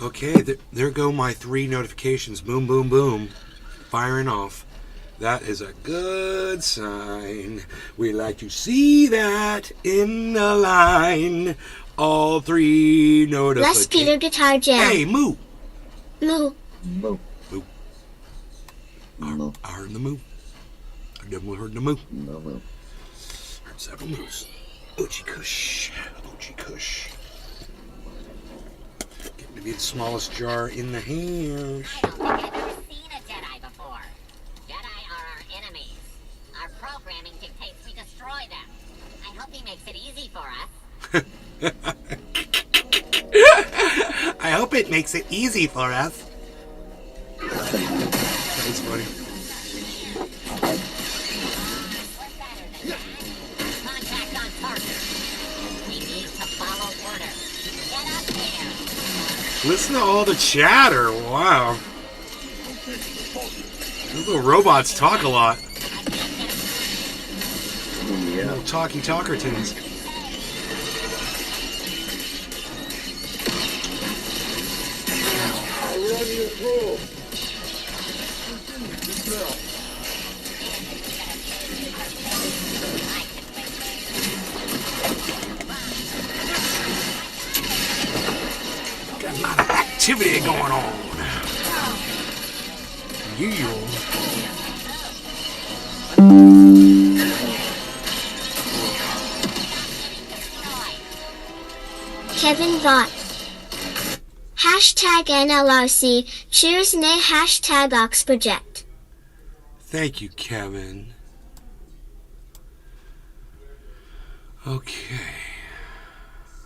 Okay, there go my 3 notifications. Boom, boom, boom. Firing off. That is a good sign. We like to see that in the line. All 3 notifications. Les Peter Guitar Jam. Hey, moo. Moo. Moo. Moo. Moo. I heard the moo. I definitely heard the moo. Moo. Moo. Heard several moos. Oochie Kush. Oochie Kush. Getting to be the smallest jar in the house. I don't think I've ever seen a Jedi before. Jedi are our enemies. Our programming dictates we destroy them. I hope he makes it easy for us. I hope it makes it easy for us. That's funny. We're better than that. Contact on target. We need to follow orders. Get up there. Listen to all the chatter. Wow. Those little robots talk a lot. Yeah. Little talkertons. Got a lot of activity going on. Yeah. Kevin Vaught. Hashtag NLRC. Cheers nay hashtag Oxproject. Thank you, Kevin. Okay.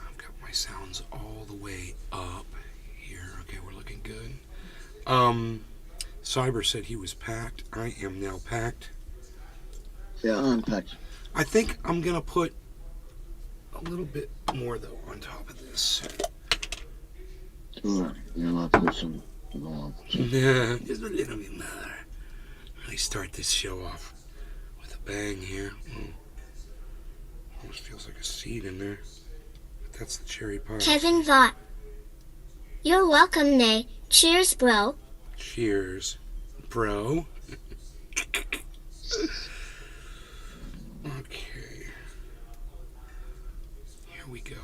I've got my sounds all the way up here. Okay, we're looking good. Cyber said he was packed. I am now packed. Yeah, I'm packed. I think I'm going to put a little bit more, though, on top of this. Sure. You're allowed to put some more. Yeah, just a little bit more. Really start this show off with a bang here. Almost feels like a seed in there. But that's the cherry pie. Kevin Vaught. You're welcome nay. Cheers bro. Cheers, bro. Okay. Here we go.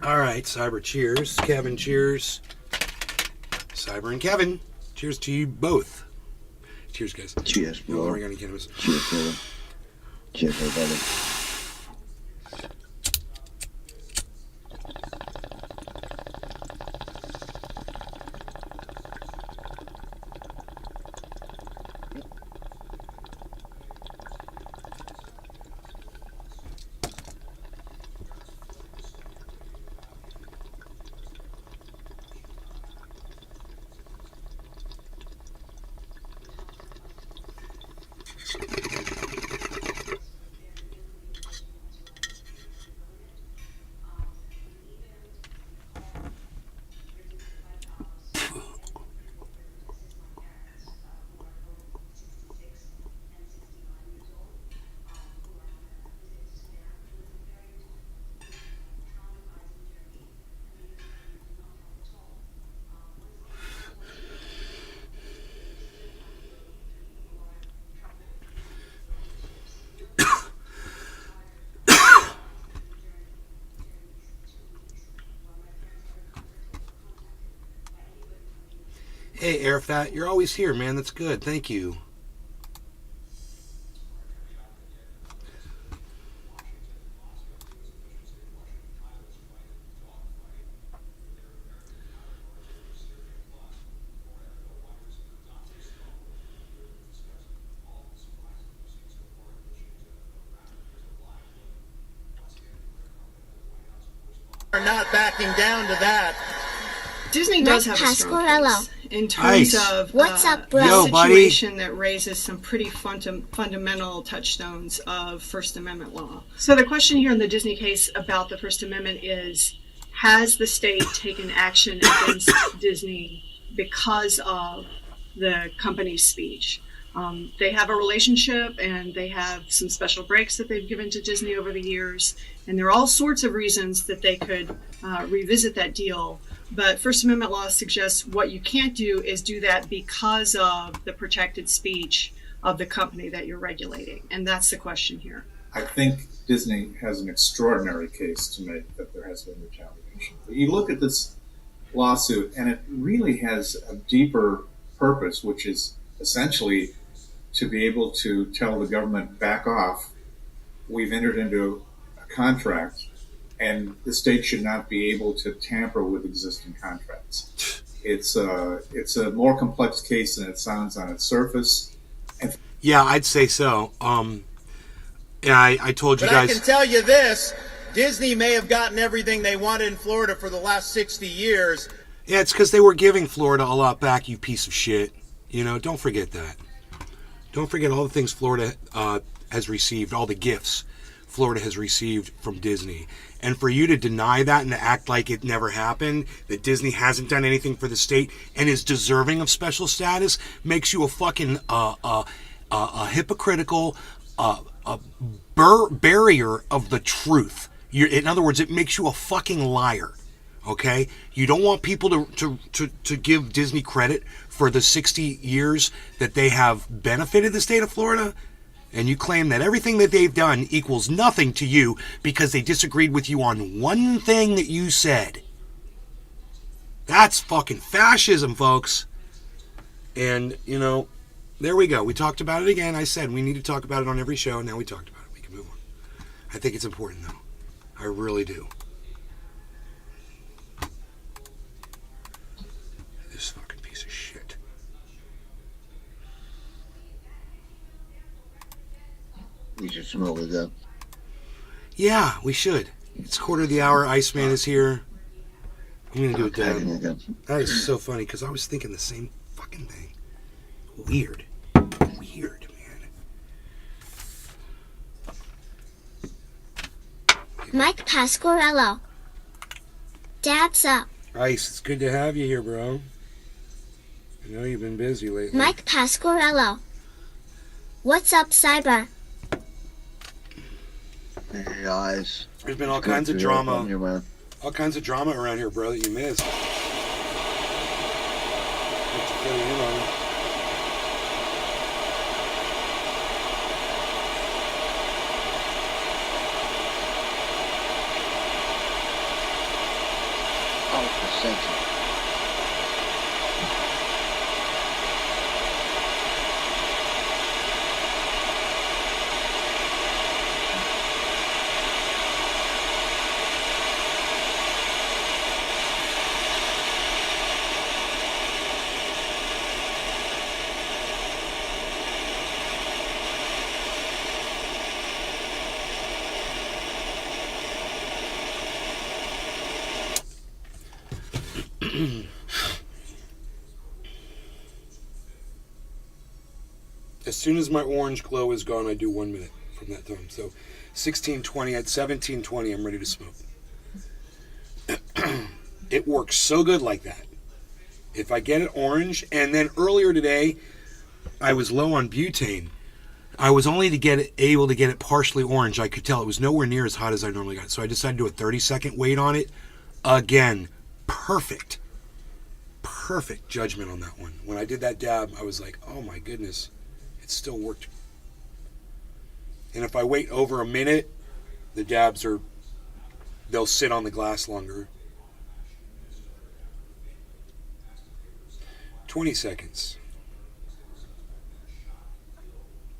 All right, Cyber, cheers. Kevin, cheers. Cyber and Kevin, cheers to you both. Cheers, guys. Cheers, No bro. Oregon cannabis. Cheers, brother. Cheers, everybody. Hey, Airfat, you're always here, man. That's good. Thank you. Are not backing down to that. Disney does Mike have a strong Pasquarello. case in terms Nice. of What's up, bro? a Yo, buddy. situation that raises some pretty fundamental touchstones of First Amendment law. So the question here in the Disney case about the First Amendment is, has the state taken action against Disney because of the company's speech? They have a relationship and they have some special breaks that they've given to Disney over the years. And there are all sorts of reasons that they could revisit that deal. But First Amendment law suggests what you can't do is do that because of the protected speech of the company that you're regulating. And that's the question here. I think Disney has an extraordinary case to make that there has been retaliation. But you look at this lawsuit, and it really has a deeper purpose, which is essentially to be able to tell the government, back off. We've entered into a contract, and the state should not be able to tamper with existing contracts. It's a more complex case than it sounds on its surface. Yeah, I'd say so. Yeah, I told you But guys. I can tell you this, Disney may have gotten everything they wanted in Florida for the last 60 years. Yeah, it's because they were giving Florida a lot back, you piece of shit. You know, don't forget that. Don't forget all the things Florida has received, all the gifts Florida has received from Disney. And for you to deny that and to act like it never happened, that Disney hasn't done anything for the state and is deserving of special status, makes you a fucking hypocritical barrier of the truth. In other words, it makes you a fucking liar. Okay? You don't want people to give Disney credit for the 60 years that they have benefited the state of Florida, and you claim that everything that they've done equals nothing to you because they disagreed with you on one thing that you said. That's fucking fascism, folks. And, you know, there we go. We talked about it again. I said we need to talk about it on every show. Now we talked about it. We can move on. I think it's important, though. I really do. This fucking piece of shit. We should smoke it up. Yeah, we should. It's quarter of the hour. Iceman is here. I'm going to do it, Dad. That is so funny because I was thinking the same fucking thing. Weird. Weird, man. Mike Pasquarello. Dad's up. Ice, it's good to have you here, bro. I know you've been busy lately. Mike Pasquarello. What's up, Cyber? Hey, guys. There's been all kinds of drama. All kinds of drama around here, bro, that you missed. Have to fill you in on it. As soon as my orange glow is gone, I do 1 minute from that time. So 16:20 at 17:20, I'm ready to smoke. It works so good like that. If I get it orange, and then earlier today, I was low on butane. I was only able to get it partially orange. I could tell it was nowhere near as hot as I normally got it. So I decided to do a 30-second wait on it. Again, perfect. Perfect judgment on that one. When I did that dab, I was like, oh my goodness. It still worked. And if I wait over a minute, the dabs they'll sit on the glass longer. 20 seconds.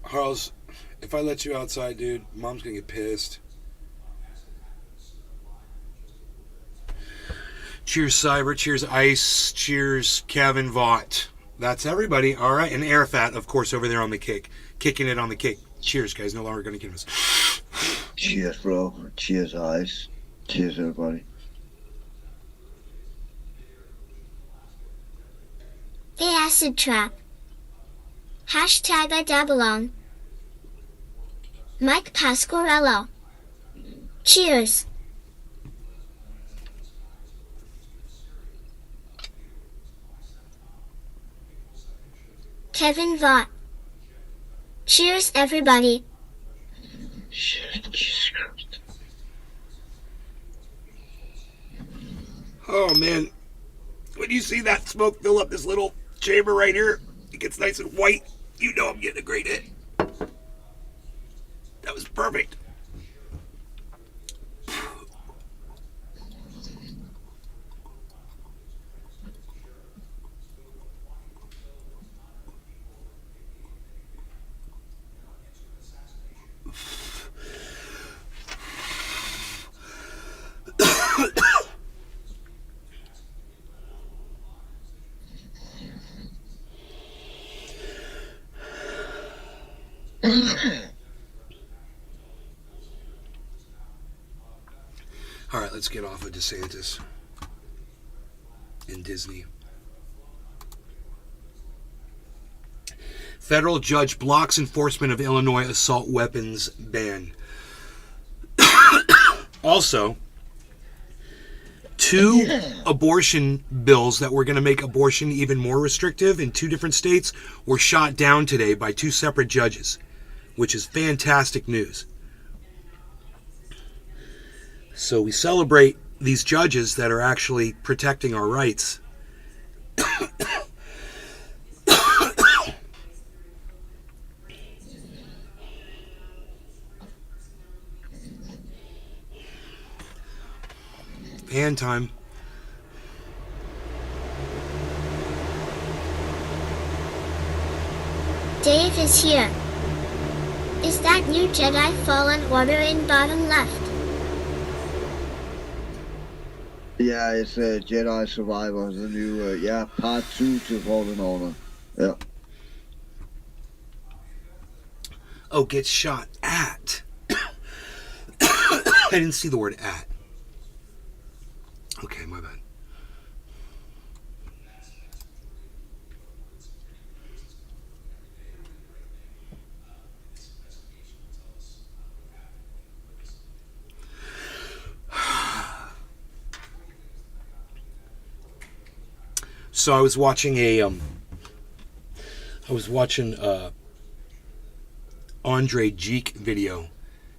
Harles, if I let you outside, dude, Mom's gonna get pissed. Cheers, Cyber. Cheers, Ice. Cheers, Kevin Vaught. That's everybody. All right. And Arafat, of course, over there on the kick. Kicking it on the kick. Cheers, guys. No longer going to get us. Cheers, bro. Cheers, Ice. Cheers, everybody. The Acid Trap. Hashtag I Dabalong. Mike Pasquarello. Cheers. Kevin Vaught. Cheers, everybody. Shit, Jesus Christ. Oh, man. When you see that smoke fill up this little chamber right here, it gets nice and white, you know I'm getting a great hit. That was perfect. All right, let's get off of DeSantis and Disney. Federal judge blocks enforcement of Illinois assault weapons ban. Also, 2 abortion bills that were going to make abortion even more restrictive in 2 different states were shot down today by 2 separate judges, which is fantastic news. So we celebrate these judges that are actually protecting our rights. Hand time. Dave is here. Is that new Jedi Fallen Order in bottom left? Yeah, it's Jedi Survivor, the new, part 2 to Fallen Order. Yeah. Oh, gets shot at. I didn't see the word at. Okay, my bad. So I was watching Andre Geek video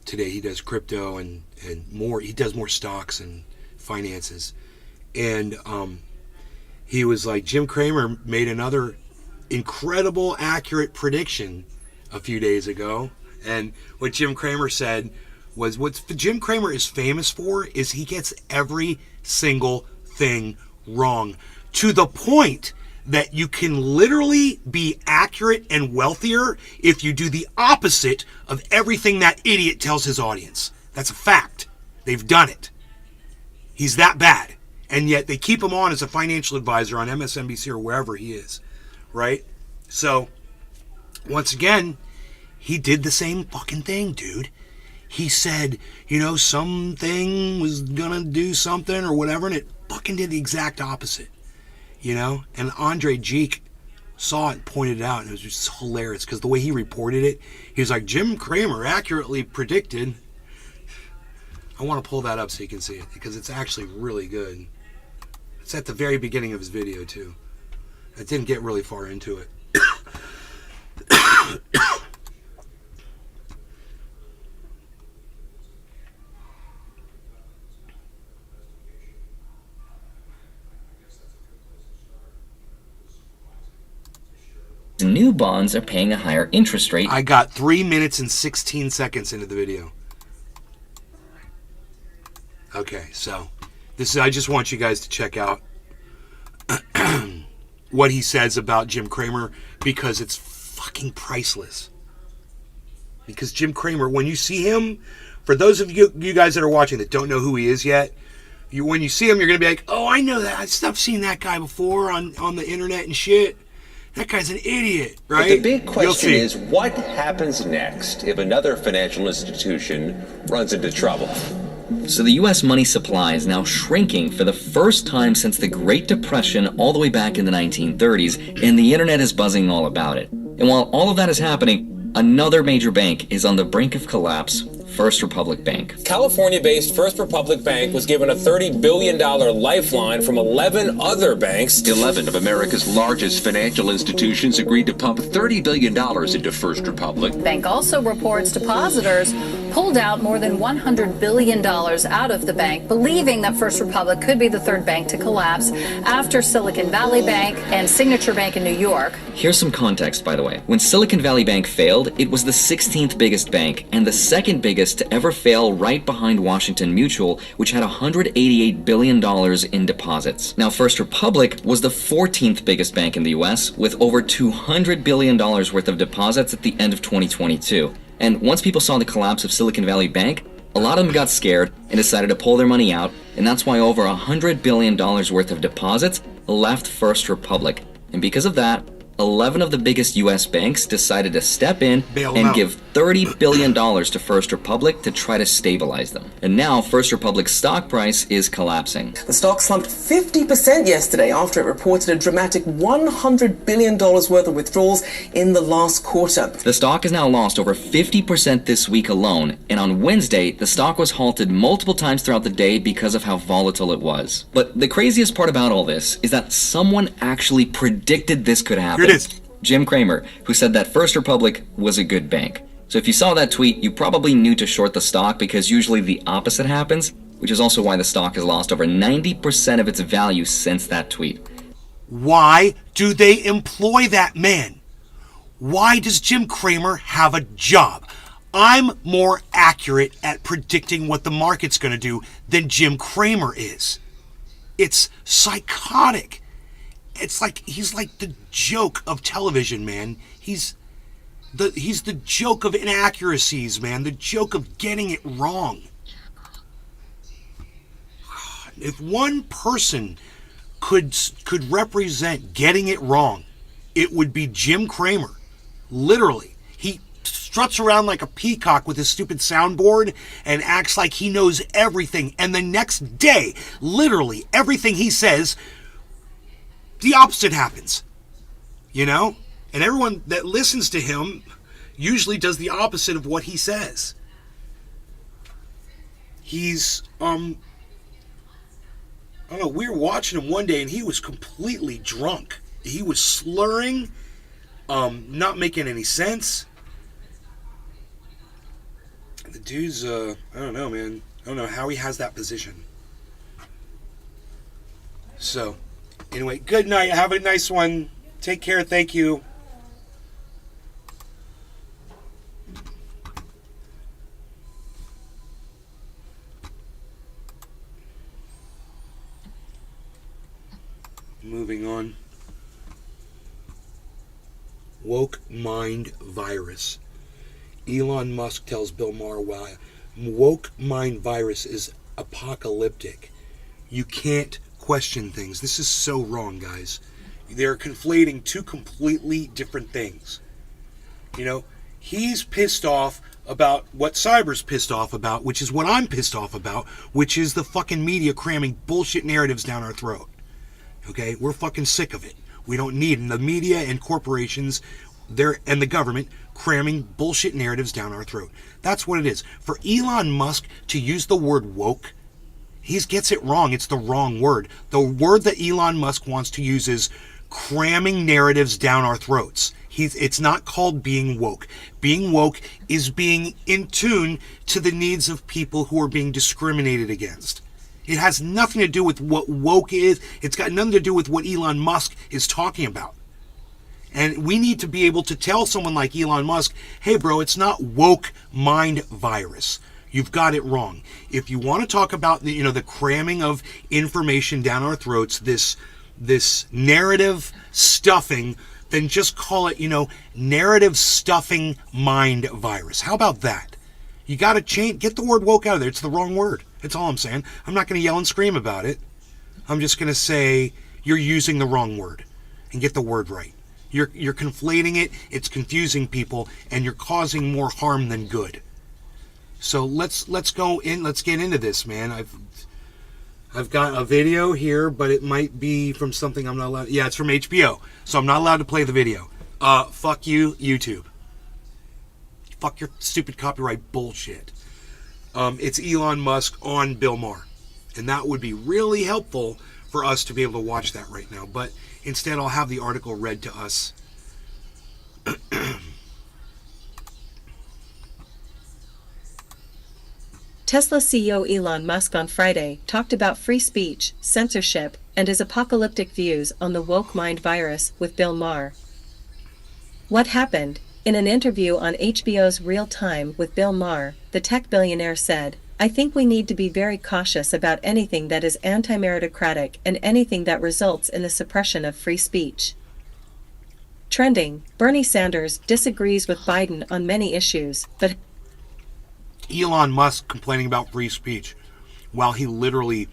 today. He does crypto and more. He does more stocks and finances. And he was like, Jim Cramer made another incredible, accurate prediction a few days ago. And what Jim Cramer said was, what Jim Cramer is famous for is he gets every single thing wrong, to the point that you can literally be accurate and wealthier if you do the opposite of everything that idiot tells his audience. That's a fact. They've done it. He's that bad. And yet they keep him on as a financial advisor on MSNBC or wherever he is. Right? So, once again, he did the same fucking thing, dude. He said, something was gonna do something or whatever, and it fucking did the exact opposite. And Andre Geek saw it and pointed it out, and it was just hilarious because the way he reported it, he was like, Jim Cramer accurately predicted. I want to pull that up so you can see it because it's actually really good. It's at the very beginning of his video too. I didn't get really far into it. New bonds are paying a higher interest rate. I got 3 minutes and 16 seconds into the video. Okay, so I just want you guys to check out what he says about Jim Cramer because it's fucking priceless. Because Jim Cramer, when you see him, for those of you guys that are watching that don't know who he is yet, when you see him, you're going to be like, oh, I know that. I've seen that guy before on the internet and shit. That guy's an idiot, right? But the big question is, what happens next if another financial institution runs into trouble? So the U.S. money supply is now shrinking for the first time since the Great Depression all the way back in the 1930s, and the internet is buzzing all about it. And while all of that is happening, another major bank is on the brink of collapse First Republic Bank. California-based First Republic Bank was given a $30 billion lifeline from 11 other banks. 11 of America's largest financial institutions agreed to pump $30 billion into First Republic. The bank also reports depositors pulled out more than $100 billion out of the bank, believing that First Republic could be the third bank to collapse after Silicon Valley Bank and Signature Bank in New York. Here's some context, by the way. When Silicon Valley Bank failed, it was the 16th biggest bank and the second biggest to ever fail, right behind Washington Mutual, which had $188 billion in deposits. Now, First Republic was the 14th biggest bank in the US, with over $200 billion worth of deposits at the end of 2022. And once people saw the collapse of Silicon Valley Bank, a lot of them got scared and decided to pull their money out, and that's why over $100 billion worth of deposits left First Republic. And because of that, 11 of the biggest U.S. banks decided to step in and give $30 billion to First Republic to try to stabilize them. And now First Republic's stock price is collapsing. The stock slumped 50% yesterday after it reported a dramatic $100 billion worth of withdrawals in the last quarter. The stock has now lost over 50% this week alone, and on Wednesday, the stock was halted multiple times throughout the day because of how volatile it was. But the craziest part about all this is that someone actually predicted this could happen. Here it is. Jim Cramer, who said that First Republic was a good bank. So if you saw that tweet, you probably knew to short the stock because usually the opposite happens, which is also why the stock has lost over 90% of its value since that tweet. Why do they employ that man? Why does Jim Cramer have a job? I'm more accurate at predicting what the market's going to do than Jim Cramer is. It's psychotic. It's like he's like the joke of television, man. He's the joke of inaccuracies, man. The joke of getting it wrong. If one person could represent getting it wrong, it would be Jim Cramer. Literally. He struts around like a peacock with his stupid soundboard and acts like he knows everything. And the next day, literally everything he says, the opposite happens, you know? And everyone that listens to him usually does the opposite of what he says. He's, I don't know, we were watching him one day and he was completely drunk. He was slurring, not making any sense. The dude's, I don't know, man. I don't know how he has that position. So, anyway, good night. Have a nice one. Take care. Thank you. Moving on. Woke mind virus. Elon Musk tells Bill Maher why woke mind virus is apocalyptic. You can't question things. This is so wrong, guys. They're conflating two completely different things. You know, he's pissed off about what Cyber's pissed off about, which is what I'm pissed off about, which is the fucking media cramming bullshit narratives down our throat. Okay? We're fucking sick of it. We don't need the media and corporations and the government cramming bullshit narratives down our throat. That's what it is. For Elon Musk to use the word woke, he gets it wrong. It's the wrong word. The word that Elon Musk wants to use is cramming narratives down our throats. It's not called being woke. Being woke is being in tune to the needs of people who are being discriminated against. It has nothing to do with what woke is. It's got nothing to do with what Elon Musk is talking about. And we need to be able to tell someone like Elon Musk, hey bro, it's not woke mind virus. You've got it wrong. If you want to talk about the cramming of information down our throats, this narrative stuffing, then just call it, narrative stuffing mind virus. How about that? You got to change, get the word woke out of there. It's the wrong word. That's all I'm saying. I'm not going to yell and scream about it. I'm just going to say you're using the wrong word and get the word right. You're conflating it. It's confusing people and you're causing more harm than good. So let's go in. Let's get into this, man. I've got a video here, but it might be from something I'm not allowed. Yeah, it's from HBO, so I'm not allowed to play the video. Fuck you, YouTube. Fuck your stupid copyright bullshit. It's Elon Musk on Bill Maher. And that would be really helpful for us to be able to watch that right now. But instead, I'll have the article read to us. Tesla CEO Elon Musk on Friday talked about free speech, censorship, and his apocalyptic views on the woke mind virus with Bill Maher. What happened? In an interview on HBO's Real Time with Bill Maher, the tech billionaire said, "I think we need to be very cautious about anything that is anti-meritocratic and anything that results in the suppression of free speech." Trending, Bernie Sanders disagrees with Biden on many issues, but Elon Musk complaining about free speech while he literally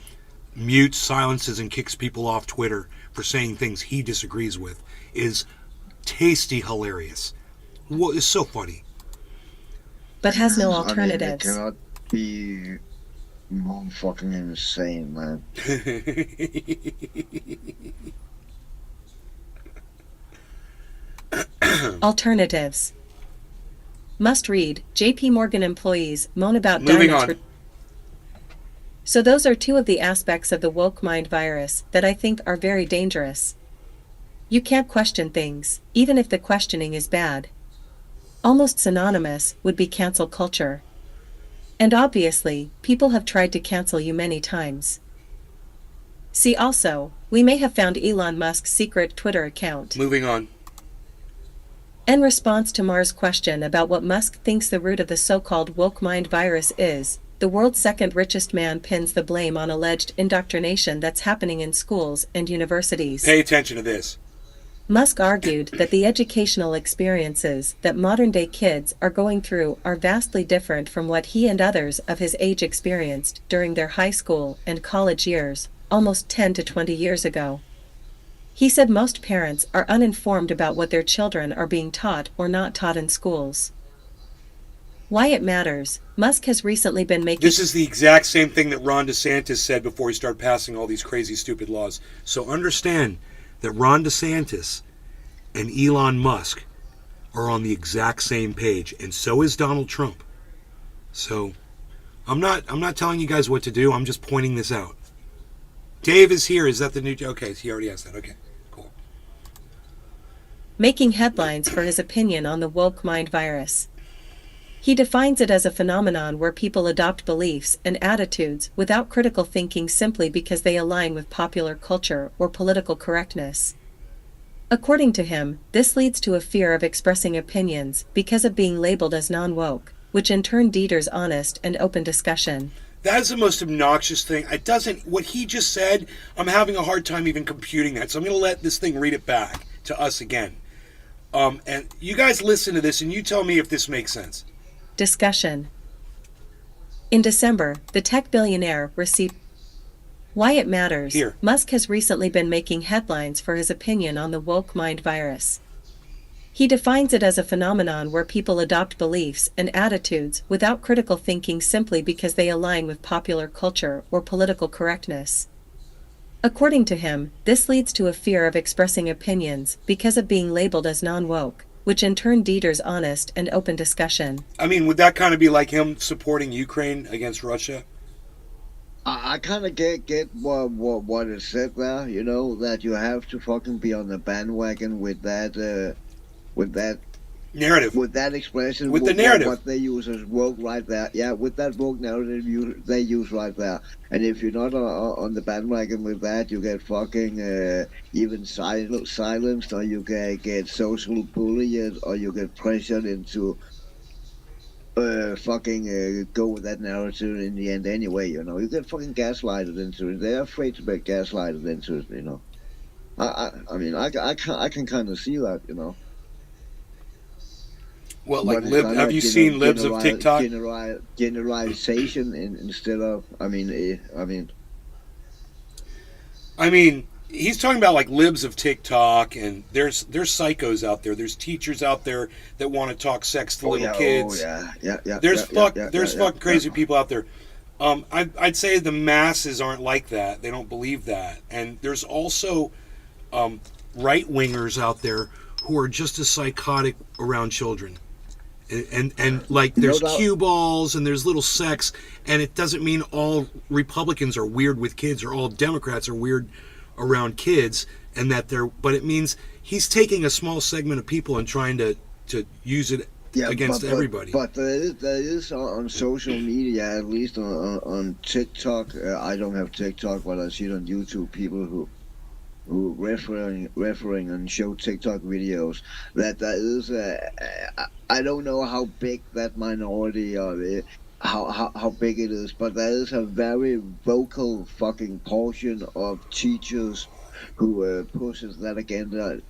mutes, silences, and kicks people off Twitter for saying things he disagrees with is tasty hilarious. What is so funny? But has no alternatives. I mean, it cannot be more fucking insane, man. Alternatives. Must read, JP Morgan employees moan about Moving diamonds. on. So those are two of the aspects of the woke mind virus that I think are very dangerous. You can't question things, even if the questioning is bad. Almost synonymous would be cancel culture. And obviously, people have tried to cancel you many times. See also, we may have found Elon Musk's secret Twitter account. Moving on. In response to Maher's question about what Musk thinks the root of the so-called woke mind virus is, the world's second richest man pins the blame on alleged indoctrination that's happening in schools and universities. Pay attention to this. Musk argued that the educational experiences that modern-day kids are going through are vastly different from what he and others of his age experienced during their high school and college years, almost 10 to 20 years ago. He said most parents are uninformed about what their children are being taught or not taught in schools. Why it matters, Musk has recently been making... This is the exact same thing that Ron DeSantis said before he started passing all these crazy, stupid laws. So understand that Ron DeSantis and Elon Musk are on the exact same page, and so is Donald Trump. So I'm not telling you guys what to do. I'm just pointing this out. Dave is here. Is that the new... Okay, he already asked that. Okay, cool. Making headlines for his opinion on the woke mind virus. He defines it as a phenomenon where people adopt beliefs and attitudes without critical thinking simply because they align with popular culture or political correctness. According to him, this leads to a fear of expressing opinions because of being labeled as non-woke, which in turn deters honest and open discussion. That is the most obnoxious thing. What he just said, I'm having a hard time even computing that. So I'm going to let this thing read it back to us again. And you guys listen to this and you tell me if this makes sense. Discussion. In December, the tech billionaire received... Why it matters. Here. Musk has recently been making headlines for his opinion on the woke mind virus. He defines it as a phenomenon where people adopt beliefs and attitudes without critical thinking simply because they align with popular culture or political correctness. According to him, this leads to a fear of expressing opinions because of being labeled as non-woke, which in turn deters honest and open discussion. I mean, would that kind of be like him supporting Ukraine against Russia? I kind of get what is said there, you know, that you have to fucking be on the bandwagon with that narrative, with that expression, with the narrative, what they use as woke right there. Yeah, with that woke narrative they use right there. And if you're not on the bandwagon with that, you get fucking even silenced, or you get social bullied, or you get pressured into go with that narrative in the end anyway. You know, you get fucking gaslighted into it. They're afraid to get gaslighted into it. You know, I mean, I can kind of see that. You know. Well, like have you seen libs of TikTok? Generalization instead of, I mean, he's talking about like libs of TikTok, and there's psychos out there. There's teachers out there that want to talk sex to little kids. There's fucking crazy people out there. I'd say the masses aren't like that. They don't believe that. And there's also right wingers out there who are just as psychotic around children. And like there's cue balls and there's little sex, and it doesn't mean all Republicans are weird with kids or all Democrats are weird around kids, and that but it means he's taking a small segment of people and trying to use it against everybody. But there is on social media, at least on TikTok. I don't have TikTok, but I see it on YouTube. People who referring and show TikTok videos that there is I don't know how big that minority or how big it is, but there is a very vocal fucking portion of teachers who pushes that agenda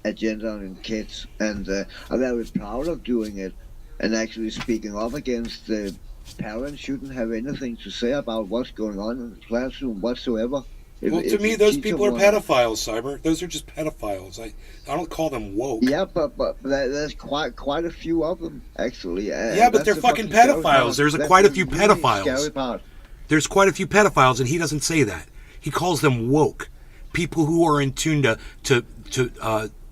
on kids, and are very proud of doing it and actually speaking up against parents shouldn't have anything to say about what's going on in the classroom whatsoever. Well, to me, those people are pedophiles, Cyber. Those are just pedophiles. I don't call them woke. Yeah, but there's quite a few of them, actually. Yeah, but they're fucking pedophiles. There's quite a few pedophiles. Scary part. There's quite a few pedophiles, and he doesn't say that. He calls them woke. People who are in tune to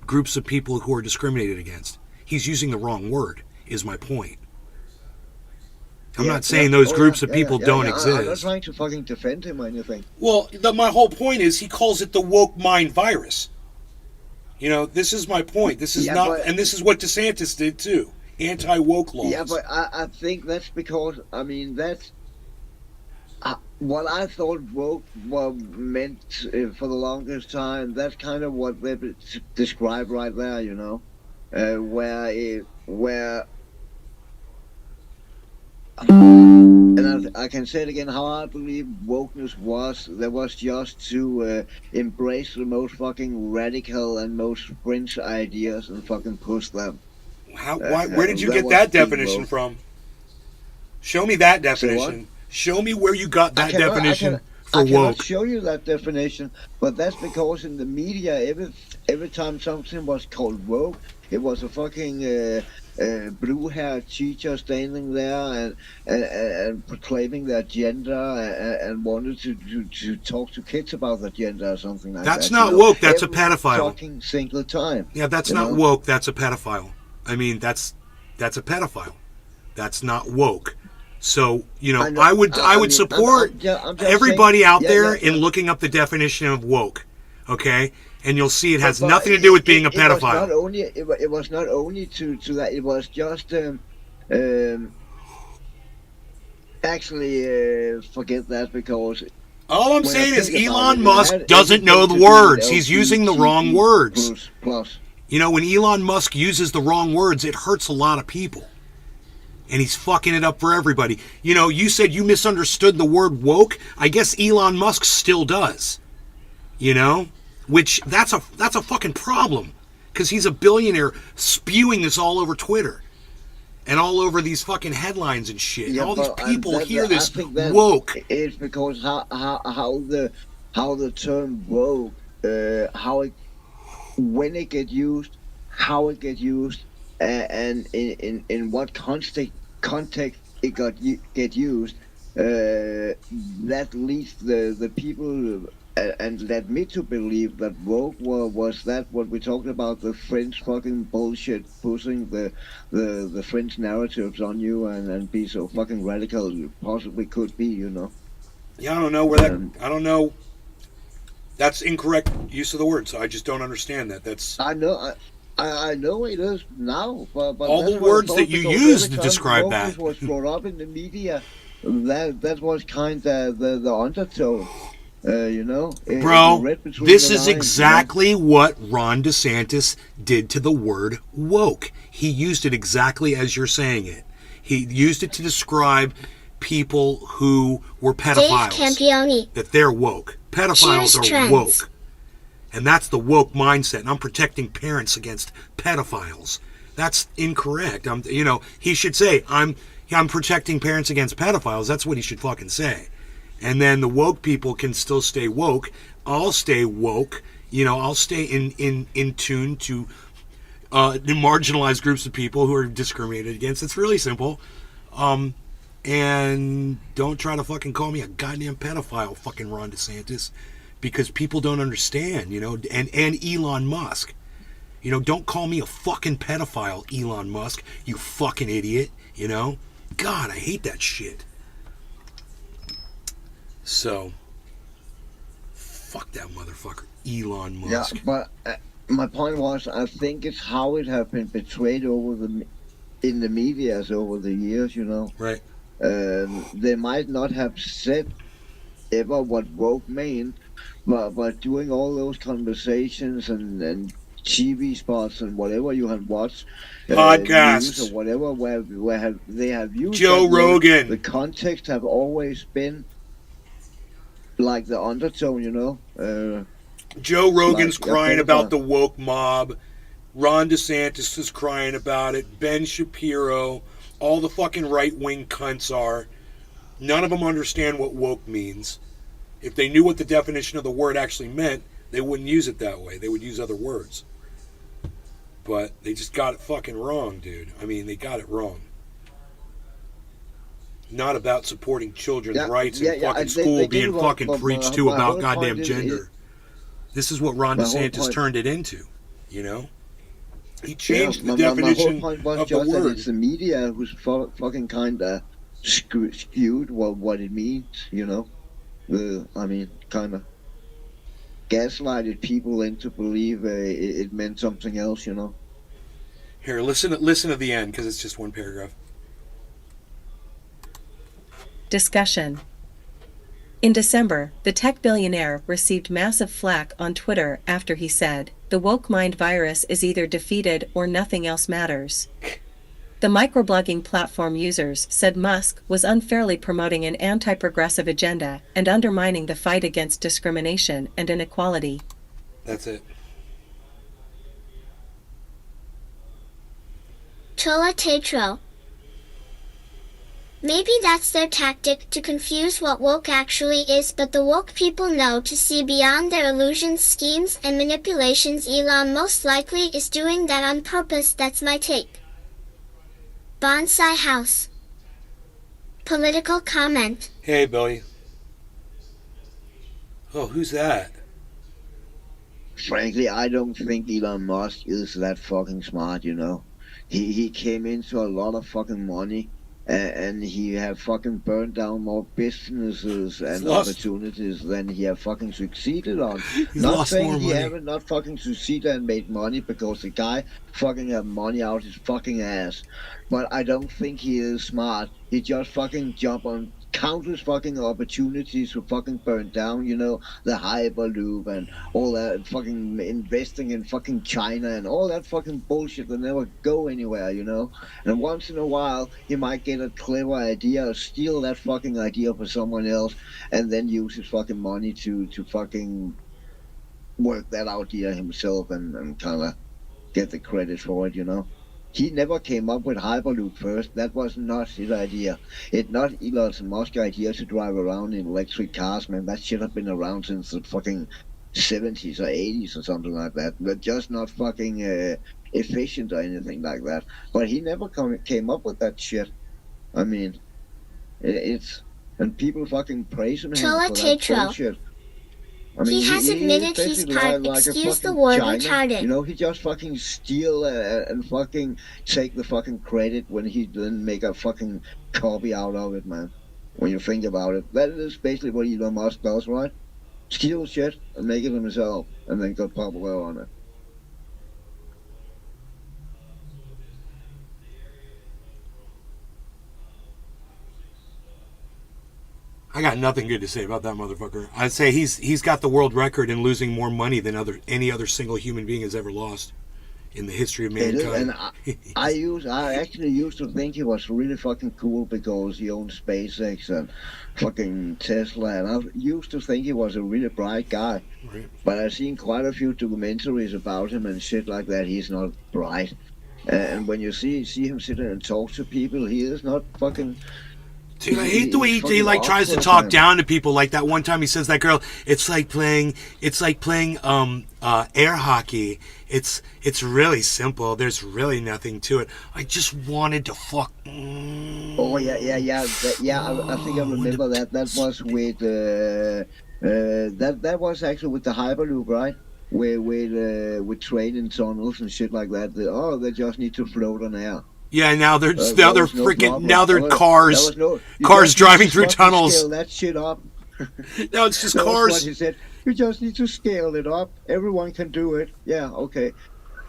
groups of people who are discriminated against. He's using the wrong word, is my point. I'm not saying those groups of people don't exist. I'm not trying to fucking defend him or anything. Well, my whole point is he calls it the woke mind virus. You know, this is my point. This is and this is what DeSantis did too. Anti-woke laws. Yeah, but I think that's because, I mean, that's what I thought woke meant for the longest time. That's kind of what they describe right there, you know, where and I can say it again, how I believe wokeness was just to embrace the most fucking radical and most fringe ideas and fucking push them. Where did you get that definition from? Show me that definition. Show me where you got that definition for woke. I cannot show you that definition, but that's because in the media, every time something was called woke, it was a fucking blue-haired teacher standing there and proclaiming their gender and wanted to talk to kids about their gender or something like that. That's not woke. That's a pedophile. Fucking single time. Yeah, that's not woke. That's a pedophile. I mean, that's a pedophile. That's not woke. So, you know, I would support everybody out there in looking up the definition of woke. Okay? And you'll see it has nothing to do with being a pedophile. It was not only to that. It was just actually forget that, because all I'm saying is Elon Musk doesn't know the words. He's using the wrong words. Plus. You know, when Elon Musk uses the wrong words, it hurts a lot of people. And he's fucking it up for everybody. You know, you said you misunderstood the word woke. I guess Elon Musk still does. You know? Which, that's a fucking problem. Because he's a billionaire spewing this all over Twitter. And all over these fucking headlines and shit. And all these people hear this woke. It's because how the term woke, when it gets used, how it gets used, and in what context it get used, that leads the people and led me to believe that woke was that what we talked about, the French fucking bullshit, pushing the French narratives on you and be so fucking radical you possibly could be, you know. Yeah, I don't know where I don't know. That's incorrect use of the word, so I just don't understand that. That's I know it is now, but all the words that you use to describe that was brought up in the media. That was kind of the undertone. You know, bro, this is exactly what Ron DeSantis did to the word woke. He used it exactly as you're saying it. He used it to describe people who were pedophiles. That they're woke. Pedophiles are woke. And that's the woke mindset. And I'm protecting parents against pedophiles. That's incorrect. He should say, I'm protecting parents against pedophiles. That's what he should fucking say. And then the woke people can still stay woke. I'll stay woke. I'll stay in tune to the marginalized groups of people who are discriminated against. It's really simple. And don't try to fucking call me a goddamn pedophile, fucking Ron DeSantis, because people don't understand, and Elon Musk. You know, don't call me a fucking pedophile, Elon Musk, you fucking idiot, you know? God, I hate that shit. So, fuck that motherfucker, Elon Musk. Yeah, but my point was, I think it's how it has been portrayed in the media over the years, you know? Right. They might not have said ever what woke mean, but doing all those conversations and TV spots and whatever you have watched, podcasts news or whatever, where they have used Joe Rogan. The context have always been like the undertone, you know. Joe Rogan's like, crying about the woke mob. Ron DeSantis is crying about it. Ben Shapiro. All the fucking right-wing cunts are. None of them understand what woke means. If they knew what the definition of the word actually meant, they wouldn't use it that way. They would use other words. But they just got it fucking wrong, dude. I mean, they got it wrong. Not about supporting children's rights in fucking school being fucking preached to about goddamn gender. This is what Ron DeSantis turned it into, you know? He changed the definition my whole point was of just the that word. it's the media who's fucking kind of skewed what it means, you know? I mean, kind of gaslighted people into believe it meant something else, you know? Here, listen to the end, because it's just one paragraph. Discussion. In December, the tech billionaire received massive flack on Twitter after he said, "The woke mind virus is either defeated or nothing else matters." The microblogging platform users said Musk was unfairly promoting an anti-progressive agenda and undermining the fight against discrimination and inequality. That's it. Chola Tetro. Maybe that's their tactic to confuse what woke actually is, but the woke people know to see beyond their illusions, schemes, and manipulations. Elon most likely is doing that on purpose. That's my take. Bonsai House. Political comment. Hey, Billy. Oh, who's that? Frankly, I don't think Elon Musk is that fucking smart, you know? He came into a lot of fucking money, and he have fucking burned down more businesses and opportunities than he have fucking succeeded on. He's not lost saying more he money. haven't not fucking succeeded and made money, because the guy fucking have money out his fucking ass. But I don't think he is smart. He just fucking jump on countless fucking opportunities to fucking burn down, you know, the Hyperloop and all that, fucking investing in fucking China and all that fucking bullshit that never go anywhere, you know. And once in a while, he might get a clever idea or steal that fucking idea for someone else and then use his fucking money to fucking work that idea himself and kind of get the credit for it, you know. He never came up with Hyperloop first. That was not his idea. It's not Elon Musk's idea to drive around in electric cars, man. That shit have been around since the fucking 70s or 80s or something like that. But just not fucking efficient or anything like that. But he never came up with that shit. I mean, it's... And people fucking praise him for that bullshit. I mean, he has admitted he's part, excuse the word, retarded. You know, he just fucking steal and fucking take the fucking credit when he didn't make a fucking copy out of it, man. When you think about it. That is basically what Elon Musk does, right? Steal shit and make it himself and then get popular on it. I got nothing good to say about that motherfucker. I'd say he's got the world record in losing more money than any other single human being has ever lost in the history of mankind. And I actually used to think he was really fucking cool because he owned SpaceX and fucking Tesla, and I used to think he was a really bright guy. Right. But I've seen quite a few documentaries about him and shit like that. He's not bright. And when you see him sitting and talk to people, he is not fucking... Dude, I hate the way he like tries to talk down to people. Like that one time he says that girl, it's like playing air hockey. It's really simple. There's really nothing to it. I just wanted to fuck. Oh yeah. I think I remember that. That was with that was actually with the Hyperloop, right? with training tunnels and shit like that. They just need to float on air. Yeah, now they're There was no freaking problem. now they're There cars was no- you cars just need driving to through fucking tunnels. Scale that shit up. Now it's just That's cars. what he said. You just need to scale it up. Everyone can do it. Yeah, okay.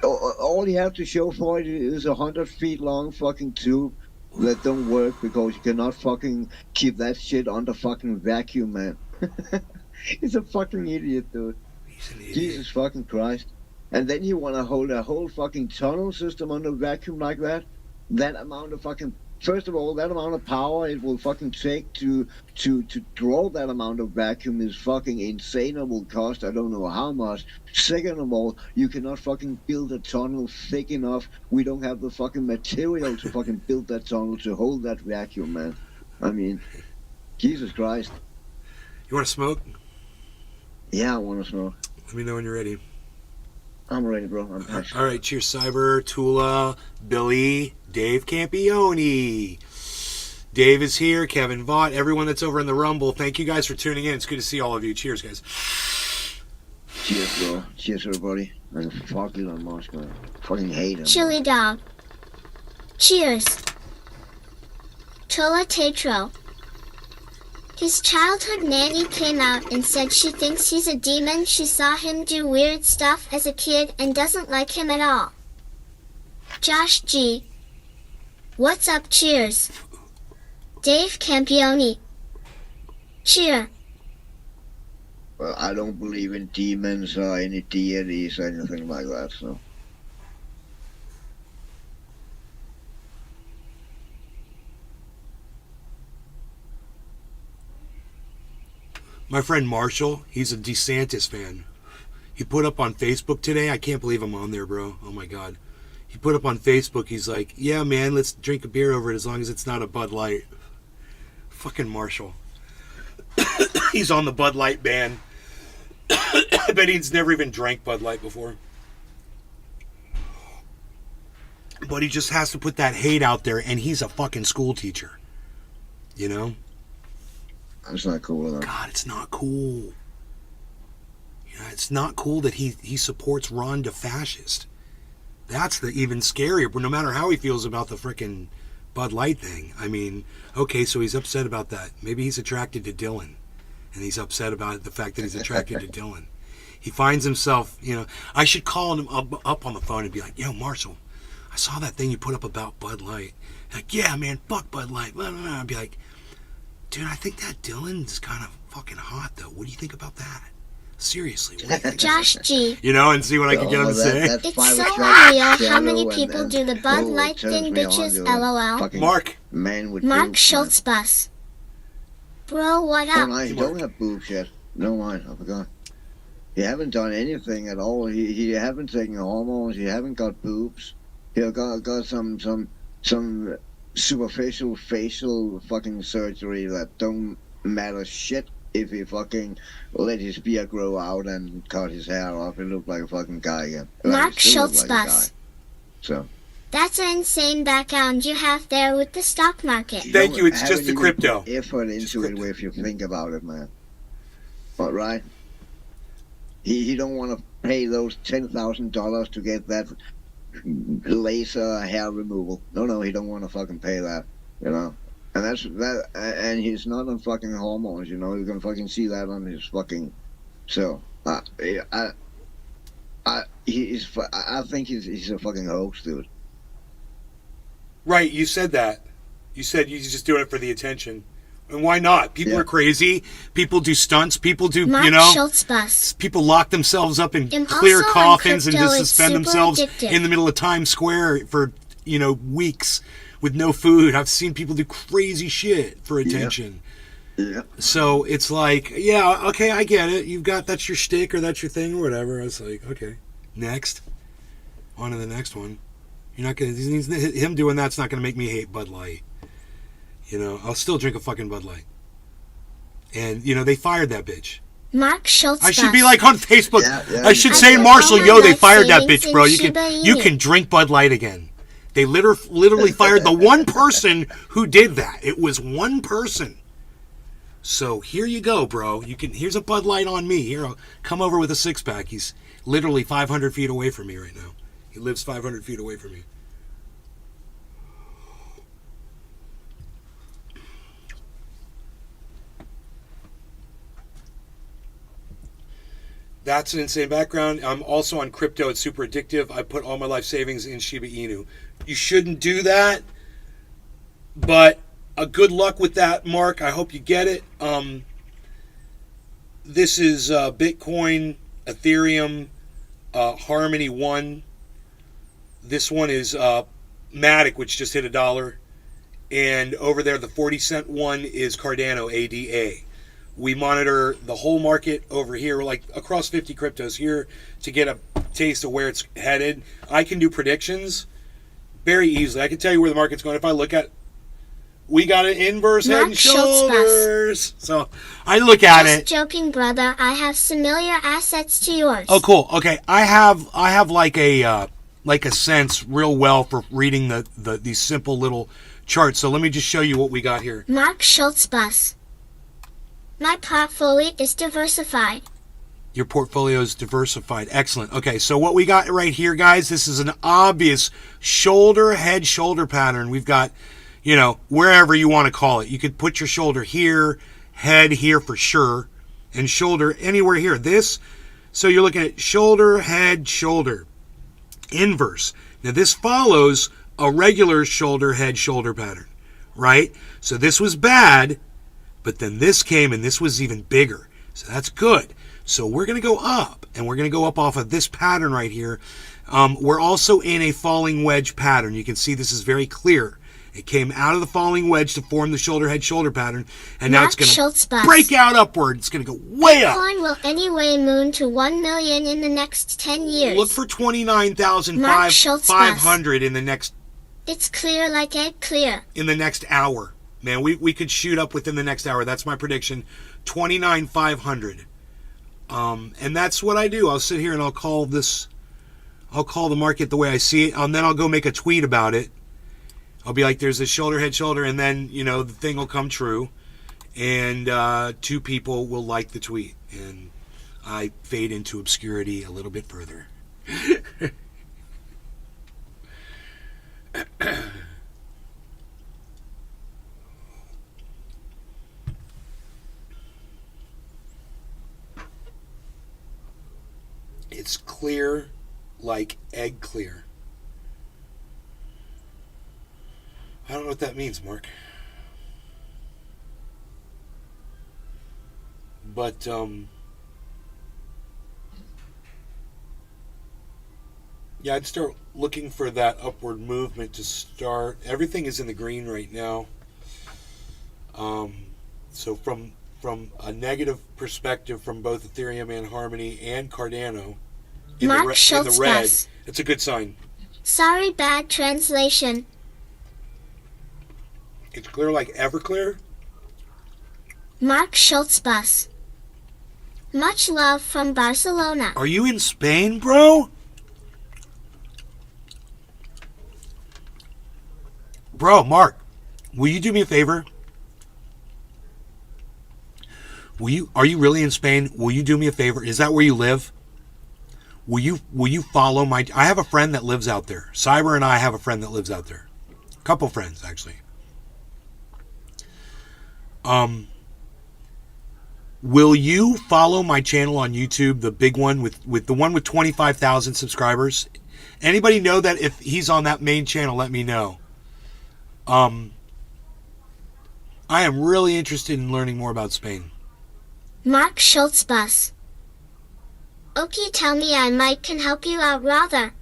All you have to show for it is 100 feet long fucking tube that don't work because you cannot fucking keep that shit under fucking vacuum, man. He's a fucking idiot, dude. He's an idiot. Jesus fucking Christ. And then you want to hold a whole fucking tunnel system under vacuum like that? That amount of fucking... First of all, that amount of power it will fucking take to draw that amount of vacuum is fucking insane. It will cost I don't know how much. Second of all, you cannot fucking build a tunnel thick enough. We don't have the fucking material to fucking build that tunnel to hold that vacuum, man. I mean, Jesus Christ. You want to smoke? Yeah, I want to smoke. Let me know when you're ready. I'm ready, bro. I'm passionate. All right, cheers, Cyber, Tula, Billy, Dave Campione. Dave is here, Kevin Vaught, everyone that's over in the Rumble. Thank you guys for tuning in. It's good to see all of you. Cheers, guys. Cheers, bro. Cheers, everybody. And fuck Elon Musk, man. Fucking hate him. Chili dog. Cheers. Tola Tetro. His childhood nanny came out and said she thinks he's a demon. She saw him do weird stuff as a kid and doesn't like him at all. Josh G. What's up? Cheers. Dave Campione. Cheer. Well, I don't believe in demons or any deities or anything like that, so... My friend Marshall, he's a DeSantis fan. He put up on Facebook today, I can't believe I'm on there, bro. Oh my God. He put up on Facebook, he's like, yeah, man, let's drink a beer over it as long as it's not a Bud Light. Fucking Marshall. He's on the Bud Light ban. I bet he's never even drank Bud Light before. But he just has to put that hate out there, and he's a fucking school teacher. You know? That's not cool, though. God, it's not cool. You know, it's not cool that he supports Ron DeFascist. That's the even scarier. But no matter how he feels about the frickin' Bud Light thing. I mean, okay, so he's upset about that. Maybe he's attracted to Dylan. And he's upset about the fact that he's attracted to Dylan. He finds himself, you know, I should call him up on the phone and be like, yo, Marshall, I saw that thing you put up about Bud Light. Like, yeah, man, fuck Bud Light. Blah, blah, blah. I'd be like, dude, I think that Dylan's kind of fucking hot, though. What do you think about that? Seriously. What do you think? Josh G. You know, and see what I can get him to say. It's so unreal how many people do the Bud Light thing, bitches, lol. Mark. Man with Mark boobs, Schultz bus. Bro, what man. up? Oh, no, he don't have boobs yet. No, I forgot. He haven't done anything at all. He haven't taken hormones. He haven't got boobs. He got some superficial facial fucking surgery that don't matter shit if he fucking let his beard grow out and cut his hair off. He looked like a fucking guy again. Mark Schultz bus. So. That's an insane background you have there with the stock market. Thank you, it's just the crypto. Effort into it if you think about it, man. But right? He don't want to pay those $10,000 to get that laser hair removal. No, he don't want to fucking pay that, you know. And that's that. And he's not on fucking hormones, you know. You can fucking see that on his fucking. So I think he's a fucking hoax, dude. Right, you said that. You said you're just doing it for the attention. And why not? People are crazy. People do stunts. People do, Mark you know. Schultz bus. People lock themselves up in I'm clear also on coffins and crypto, just it's suspend super themselves addictive. in the middle of Times Square for, you know, weeks with no food. I've seen people do crazy shit for attention. Yeah. So it's like, yeah, okay, I get it. You've got, that's your shtick or that's your thing or whatever. It's like, okay, next. On to the next one. You're not gonna. Him doing that's not gonna make me hate Bud Light. You know, I'll still drink a fucking Bud Light. And you know, they fired that bitch. Mark Schultz I should bus. be like on Facebook. Yeah. I should I say, put Marshall, all my yo, they life fired that savings bitch, bro. in You Shiba you Inu. can drink Bud Light again. They literally fired the one person who did that. It was one person. So here you go, bro. Here's a Bud Light on me. Here, come over with a 6-pack. He's literally 500 feet away from me right now. He lives 500 feet away from me. That's an insane background. I'm also on crypto. It's super addictive. I put all my life savings in Shiba Inu. You shouldn't do that, but good luck with that, Mark. I hope you get it. This is Bitcoin, Ethereum, Harmony 1. This one is Matic, which just hit $1. And over there, the 40-cent one is Cardano, ADA. We monitor the whole market over here, like across 50 cryptos here, to get a taste of where it's headed. I can do predictions very easily. I can tell you where the market's going. If I look at, we got an inverse head and shoulders. So I look at it. Just joking, brother. I have similar assets to yours. Oh, cool. Okay, I have like a sense real well for reading these simple little charts. So let me just show you what we got here. Mark Schultz bus. My portfolio is diversified. Your portfolio is diversified. Excellent. Okay, so what we got right here, guys, this is an obvious shoulder, head, shoulder pattern. We've got, wherever you want to call it. You could put your shoulder here, head here for sure, and shoulder anywhere here. So you're looking at shoulder, head, shoulder. Inverse. Now this follows a regular shoulder, head, shoulder pattern, right? So this was bad. But then this came and this was even bigger. So that's good. So we're going to go up, and we're going to go up off of this pattern right here. We're also in a falling wedge pattern. You can see this is very clear. It came out of the falling wedge to form the shoulder head shoulder pattern, and now it's going to break out upward. It's going to go way up. Bitcoin will anyway moon to 1 million in the next 10 years. Look for 29,500 in the next. It's clear like egg clear. In the next hour. Man, we could shoot up within the next hour. That's my prediction. 29,500. And that's what I do. I'll sit here and I'll call the market the way I see it. And then I'll go make a tweet about it. I'll be like, there's a shoulder, head, shoulder. And then, the thing will come true. And 2 people will like the tweet. And I fade into obscurity a little bit further. It's clear like egg clear. I don't know what that means, Mark. But, yeah, I'd start looking for that upward movement to start. Everything is in the green right now. So from a negative perspective from both Ethereum and Harmony and Cardano, in the red, it's a good sign. Sorry, bad translation. It's clear like Everclear. Mark Schultz bus. Much love from Barcelona. Are you in Spain, bro? Bro, Mark, will you do me a favor? Are you really in Spain? Will you do me a favor? Is that where you live? Will you follow I have a friend that lives out there. Cyber and I have a friend that lives out there. A couple friends, actually. Will you follow my channel on YouTube, the big one with the one with 25,000 subscribers? Anybody know that if he's on that main channel, let me know. I am really interested in learning more about Spain. Mark Schultz bus. Okay, tell me I might can help you out rather.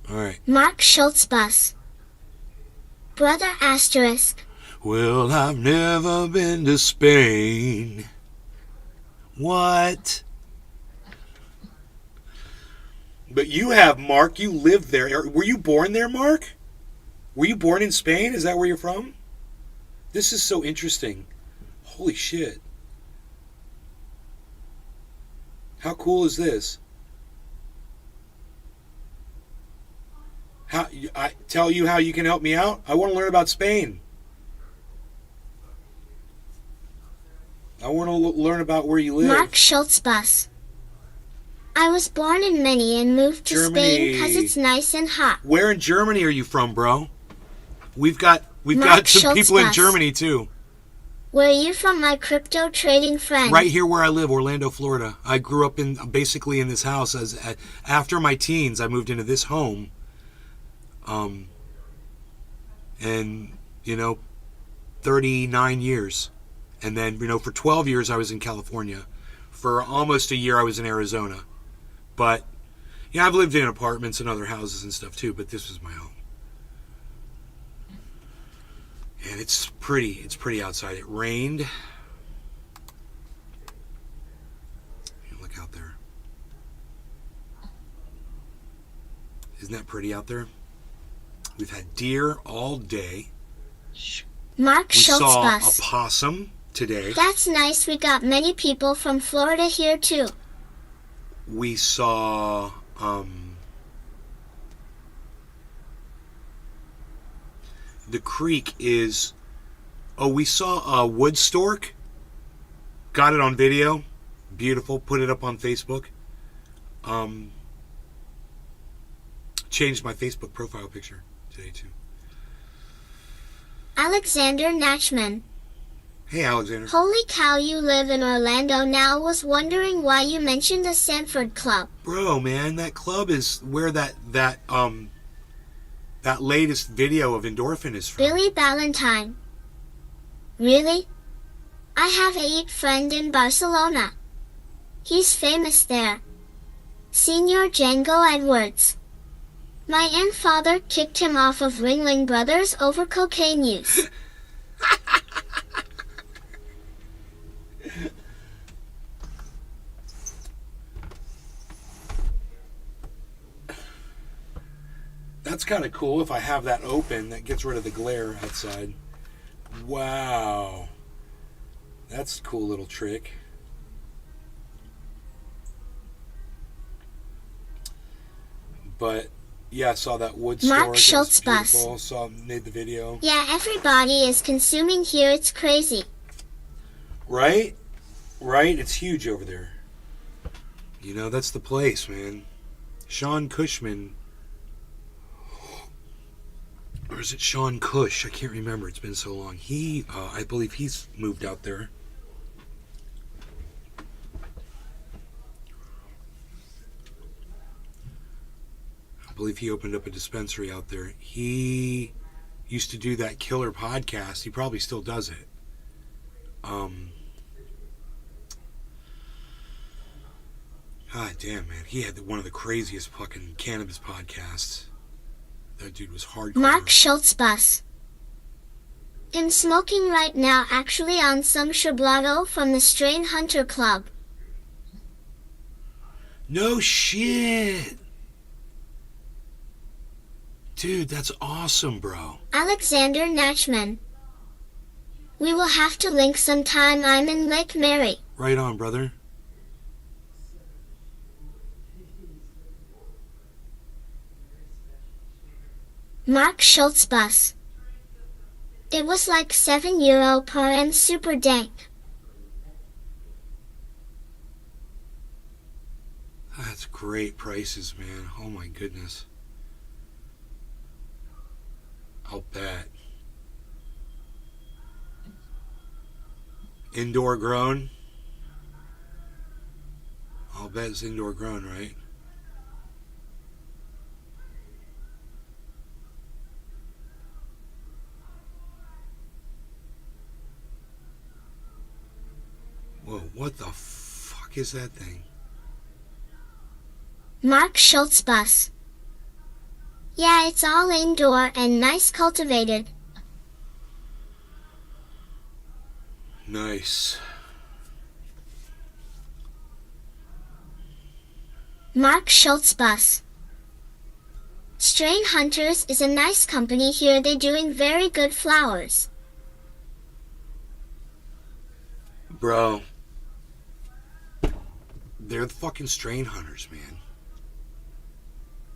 Alright. Mark Schultz bus. Brother asterisk. Well, I've never been to Spain. What? But you have, Mark. You lived there. Were you born there, Mark? Were you born in Spain? Is that where you're from? This is so interesting. Holy shit. How cool is this? I tell you how you can help me out? I want to learn about Spain. I want to learn about where you live. Mark Schultz bus. I was born in Many and moved to Germany. Spain because it's nice and hot. Where in Germany are you from, bro? We've got Mark some Schultz people in bus. Germany too. Where are you from, my crypto trading friend? Right here where I live, Orlando, Florida. I grew up basically in this house. After my teens, I moved into this home. And 39 years. And then, for 12 years I was in California. For almost a year I was in Arizona. But, I've lived in apartments and other houses and stuff too, but this was my home. And it's pretty outside. It rained. Look out there. Isn't that pretty out there? We've had deer all day. Mark We Schultz saw bus. a possum today. That's nice. We got many people from Florida here too. We saw the creek is we saw a wood stork. Got it on video. Beautiful. Put it up on Facebook. Changed my Facebook profile picture today too. Alexander Natchman. Hey, Alexander. Holy cow, you live in Orlando now. Was wondering why you mentioned the Sanford Club. Bro, man, that club is where that latest video of Endorphin is from. Billy Ballantyne. Really? I have a friend in Barcelona. He's famous there. Senior Django Edwards. My grandfather kicked him off of Ringling Brothers over cocaine use. That's kind of cool if I have that open. That gets rid of the glare outside. Wow. That's a cool little trick. But, yeah, I saw that wood stork. Mark Schultz bus. Made the video. Yeah, everybody is consuming here. It's crazy. Right? Right? It's huge over there. That's the place, man. Sean Cushman. Or is it Sean Cush? I can't remember. It's been so long. I believe he's moved out there. I believe he opened up a dispensary out there. He used to do that killer podcast. He probably still does it. God damn, man. He had one of the craziest fucking cannabis podcasts. That dude was hardcore. Mark Schultz bus. I'm smoking right now, actually on some Shablado from the Strain Hunter Club. No shit. Dude, that's awesome, bro. Alexander Natchman. We will have to link sometime. I'm in Lake Mary. Right on, brother. Mark Schultz bus. It was like €7 per and super dank. That's great prices, man. Oh my goodness. I'll bet. Indoor grown? I'll bet it's indoor grown, right? Whoa, what the fuck is that thing? Mark Schultz bus. Yeah, it's all indoor and nice cultivated. Nice. Mark Schultz bus. Strain Hunters is a nice company here. They're doing very good flowers. Bro. They're the fucking Strain Hunters, man.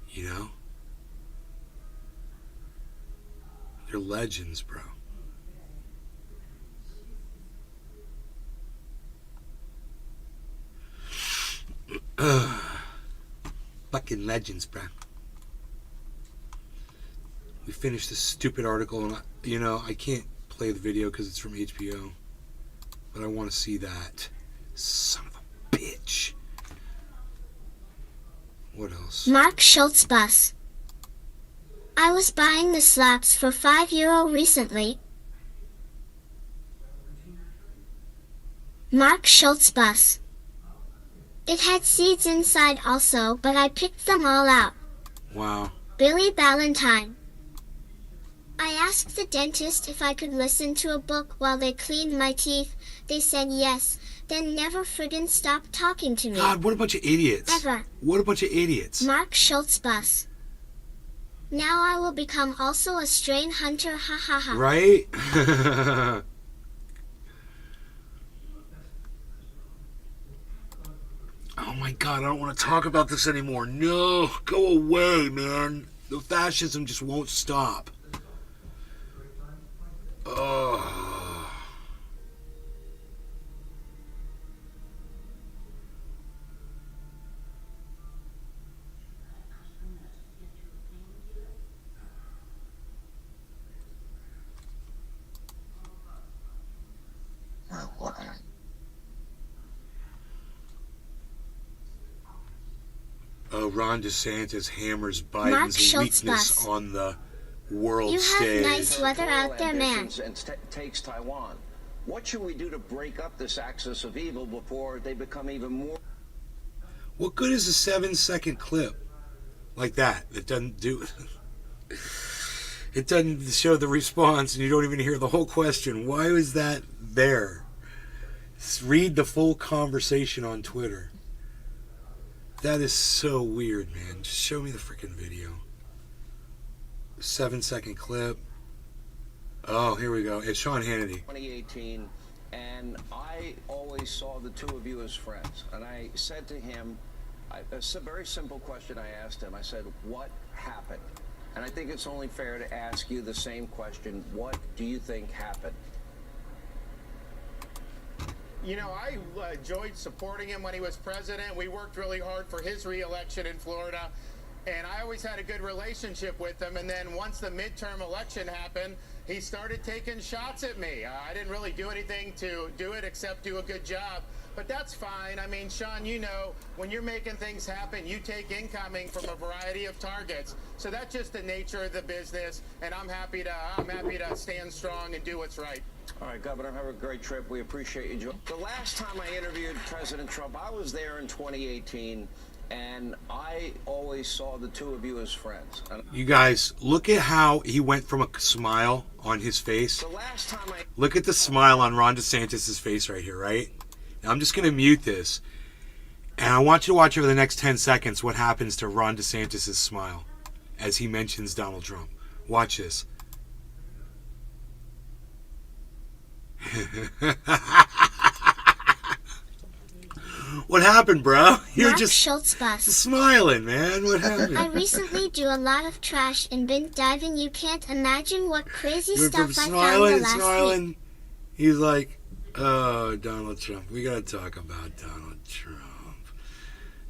You know? They're legends, bro. Fucking legends, bruh. We finished this stupid article, and I can't play the video because it's from HBO, but I want to see that. Son of a bitch. What else? Mark Schultz bus. I was buying the slaps for €5 recently. Mark Schultz bus. It had seeds inside also, but I picked them all out. Wow. Billy Ballantyne. I asked the dentist if I could listen to a book while they cleaned my teeth. They said yes, then never friggin' stopped talking to me. God, what a bunch of idiots. Ever. What a bunch of idiots. Mark Schultz bus. Now I will become also a strain hunter, ha ha ha. Right? Oh my God, I don't want to talk about this anymore. No, go away, man. The fascism just won't stop. Oh. Ron DeSantis hammers Biden's weakness on the world stage. You have nice weather out there, man. And takes Taiwan. What should we do to break up this axis of evil before they become even more? What good is a 7-second clip like that that doesn't do it doesn't show the response and you don't even hear the whole question? Why was that there? Just read the full conversation on Twitter. That is so weird, man. Just show me the freaking video. 7-second clip. Oh, here we go. It's Sean Hannity. 2018, and I always saw the two of you as friends. And I said to him, a very simple question I asked him. I said, what happened? And I think it's only fair to ask you the same question. What do you think happened? You know, I enjoyed supporting him when he was president. We worked really hard for his re-election in Florida, and I always had a good relationship with him. And then once the midterm election happened, he started taking shots at me. I didn't really do anything to do it except do a good job. But that's fine. I mean, Sean, you know, when you're making things happen, you take incoming from a variety of targets. So that's just the nature of the business, and I'm happy to stand strong and do what's right. All right, Governor, have a great trip. We appreciate you joining. The last time I interviewed President Trump, I was there in 2018, and I always saw the two of you as friends. You guys, look at how he went from a smile on his face. The last time Look at the smile on Ron DeSantis' face right here, right? Now, I'm just going to mute this, and I want you to watch over the next 10 seconds what happens to Ron DeSantis' smile as he mentions Donald Trump. Watch this. What happened, bro? You're Mark just Schultz bus. smiling, man. What happened? I recently do a lot of trash and bin diving. You can't imagine what crazy Went from stuff I found smiling the and last smiling. week. He's like, oh, Donald Trump. We got to talk about Donald Trump.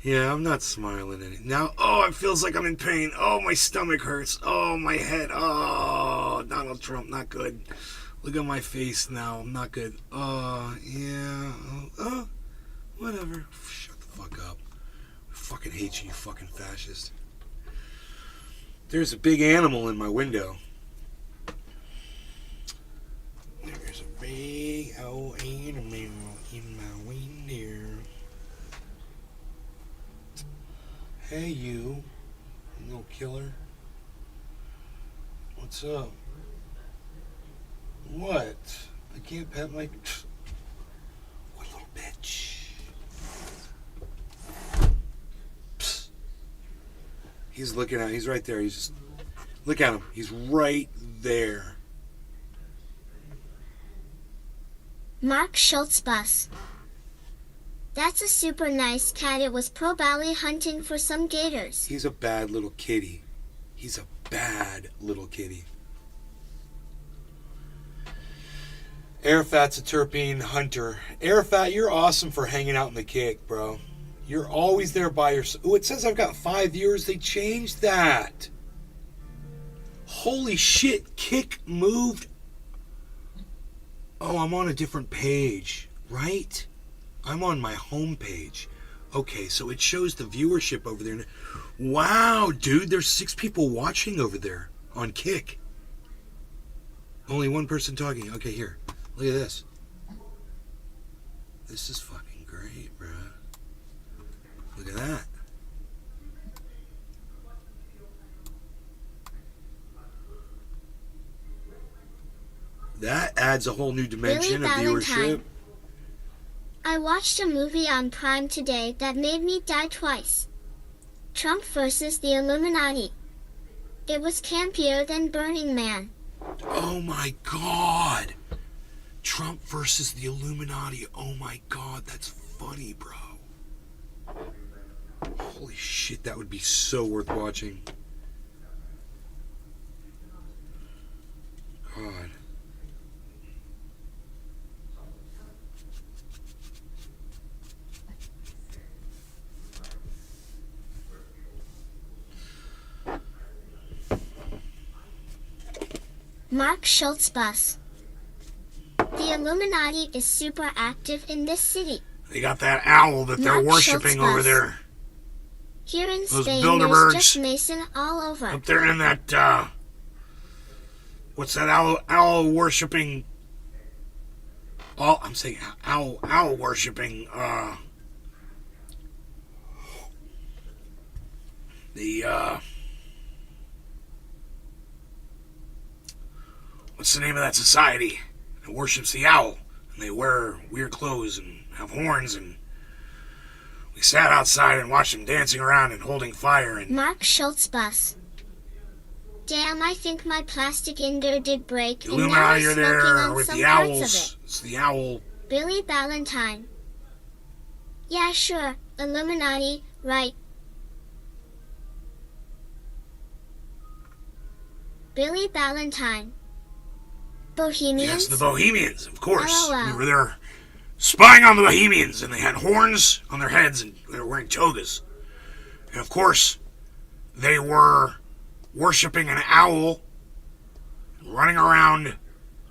Yeah, I'm not smiling any now. Oh, it feels like I'm in pain. Oh, my stomach hurts. Oh, my head. Oh, Donald Trump, not good. Look at my face now. I'm not good. Oh, yeah. Oh, whatever. Shut the fuck up. I fucking hate you, you fucking fascist. There's a big animal in my window. There's a big old animal in my window. Hey, you little killer. What's up? What? I can't pet my... What little bitch? Psst. He's looking at... He's right there. He's just... Look at him. He's right there. Mark Schultz bus. That's a super nice cat. It was probably hunting for some gators. He's a bad little kitty. He's a bad little kitty. Arafat's a terpene hunter. Arafat, you're awesome for hanging out in the cake, bro. You're always there by yourself. Oh, it says I've got 5 viewers. They changed that. Holy shit. Kick moved. Oh, I'm on a different page, right? I'm on my home page. Okay, so it shows the viewership over there. Wow, dude, there's 6 people watching over there on Kick. Only one person talking. Okay, here. Look at this. This is fucking great, bruh. Look at that. That adds a whole new dimension of viewership. I watched a movie on Prime today that made me die twice. Trump versus the Illuminati. It was campier than Burning Man. Oh my god. Trump versus the Illuminati. Oh my god, that's funny, bro. Holy shit, that would be so worth watching. God. Mark Schultz bus. The Illuminati is super active in this city. They got that owl that they're worshipping over there. Here in Those Spain, Bilderbergs. there's just Mason all over. Up there in that, what's that owl worshipping? Oh, I'm saying owl worshipping, what's the name of that society that worships the owl? And they wear weird clothes and have horns, and we sat outside and watched them dancing around and holding fire. And Mark Schultz bus. Damn, I think my plastic indoor did break. the Illuminati are there with the owls. It's the owl. Billy Ballantyne. Yeah, sure. Illuminati, right. Billy Ballantyne. Bohemians? Yes, the Bohemians, of course. LOL. We were there spying on the Bohemians, and they had horns on their heads, and they were wearing togas. And of course, they were worshipping an owl, running around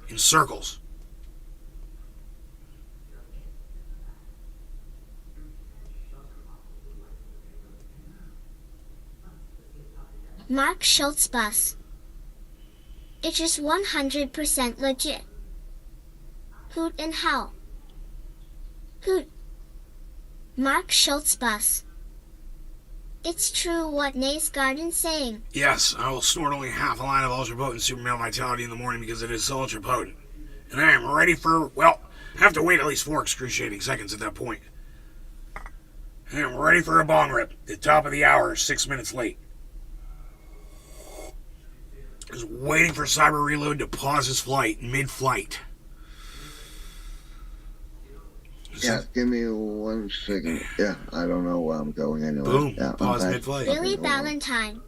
in circles. Mark Schultz bus. It's just 100% legit. Hoot and howl. Hoot. Mark Schultz bus. It's true what Nace Garden's saying. Yes, I will snort only half a line of ultra-potent super male vitality in the morning because it is so ultra-potent. And I am ready for, well, I have to wait at least 4 excruciating seconds at that point. I am ready for a bong rip. The top of the hour, 6 minutes late. I was waiting for Cyber Reload to pause his flight mid-flight. Yeah, give me 1 second. Yeah, I don't know where I'm going anyway. Boom, yeah, pause mid-flight. Billy Ballantyne.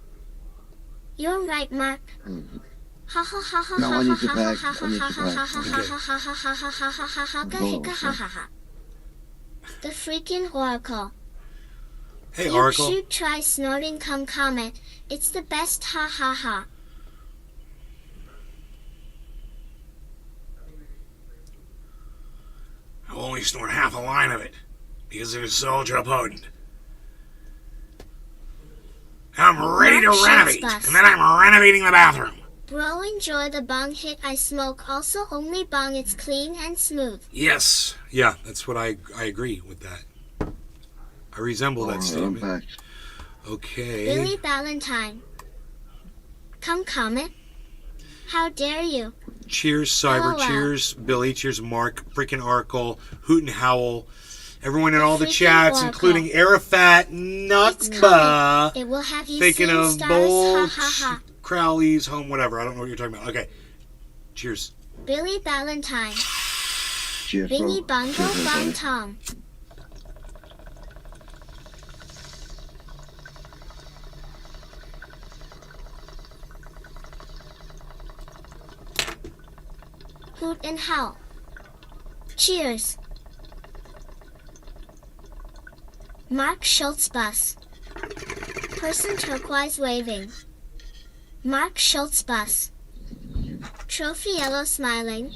You're right, Mark. Ha ha ha ha No, I ha need to ha pack. ha I need to ha ha pack. ha ha ha ha ha ha ha ha ha ha ha. The freaking Oracle. Hey, You Oracle. should try snorting cum comment. It's the best ha ha ha. I will only snort half a line of it because it is so ultra-potent. I'm ready to renovate, and then I'm renovating the bathroom. Bro, enjoy the bong hit I smoke. Also, only bong it's clean and smooth. Yes. Yeah, that's what I agree with that. I resemble that statement. Okay. Billy Ballantyne. Come comment. How dare you? Cheers, Cyber. LOL. Cheers, Billy. Cheers, Mark. Freaking Oracle. Hoot and Howl. Everyone in all the Freaking chats, Oracle. including Arafat, Nakba. It will have you Thinking seeing of stars. Bold, Ha ha ha. Crowley's home, whatever. I don't know what you're talking about. Okay. Cheers. Billy Ballantyne. Cheers, Bingy bro. Bongo Cheers, Bong everybody. Tom. Hoot and howl. Cheers. Mark Schultz bus. Person turquoise waving. Mark Schultz bus. Trophy yellow smiling.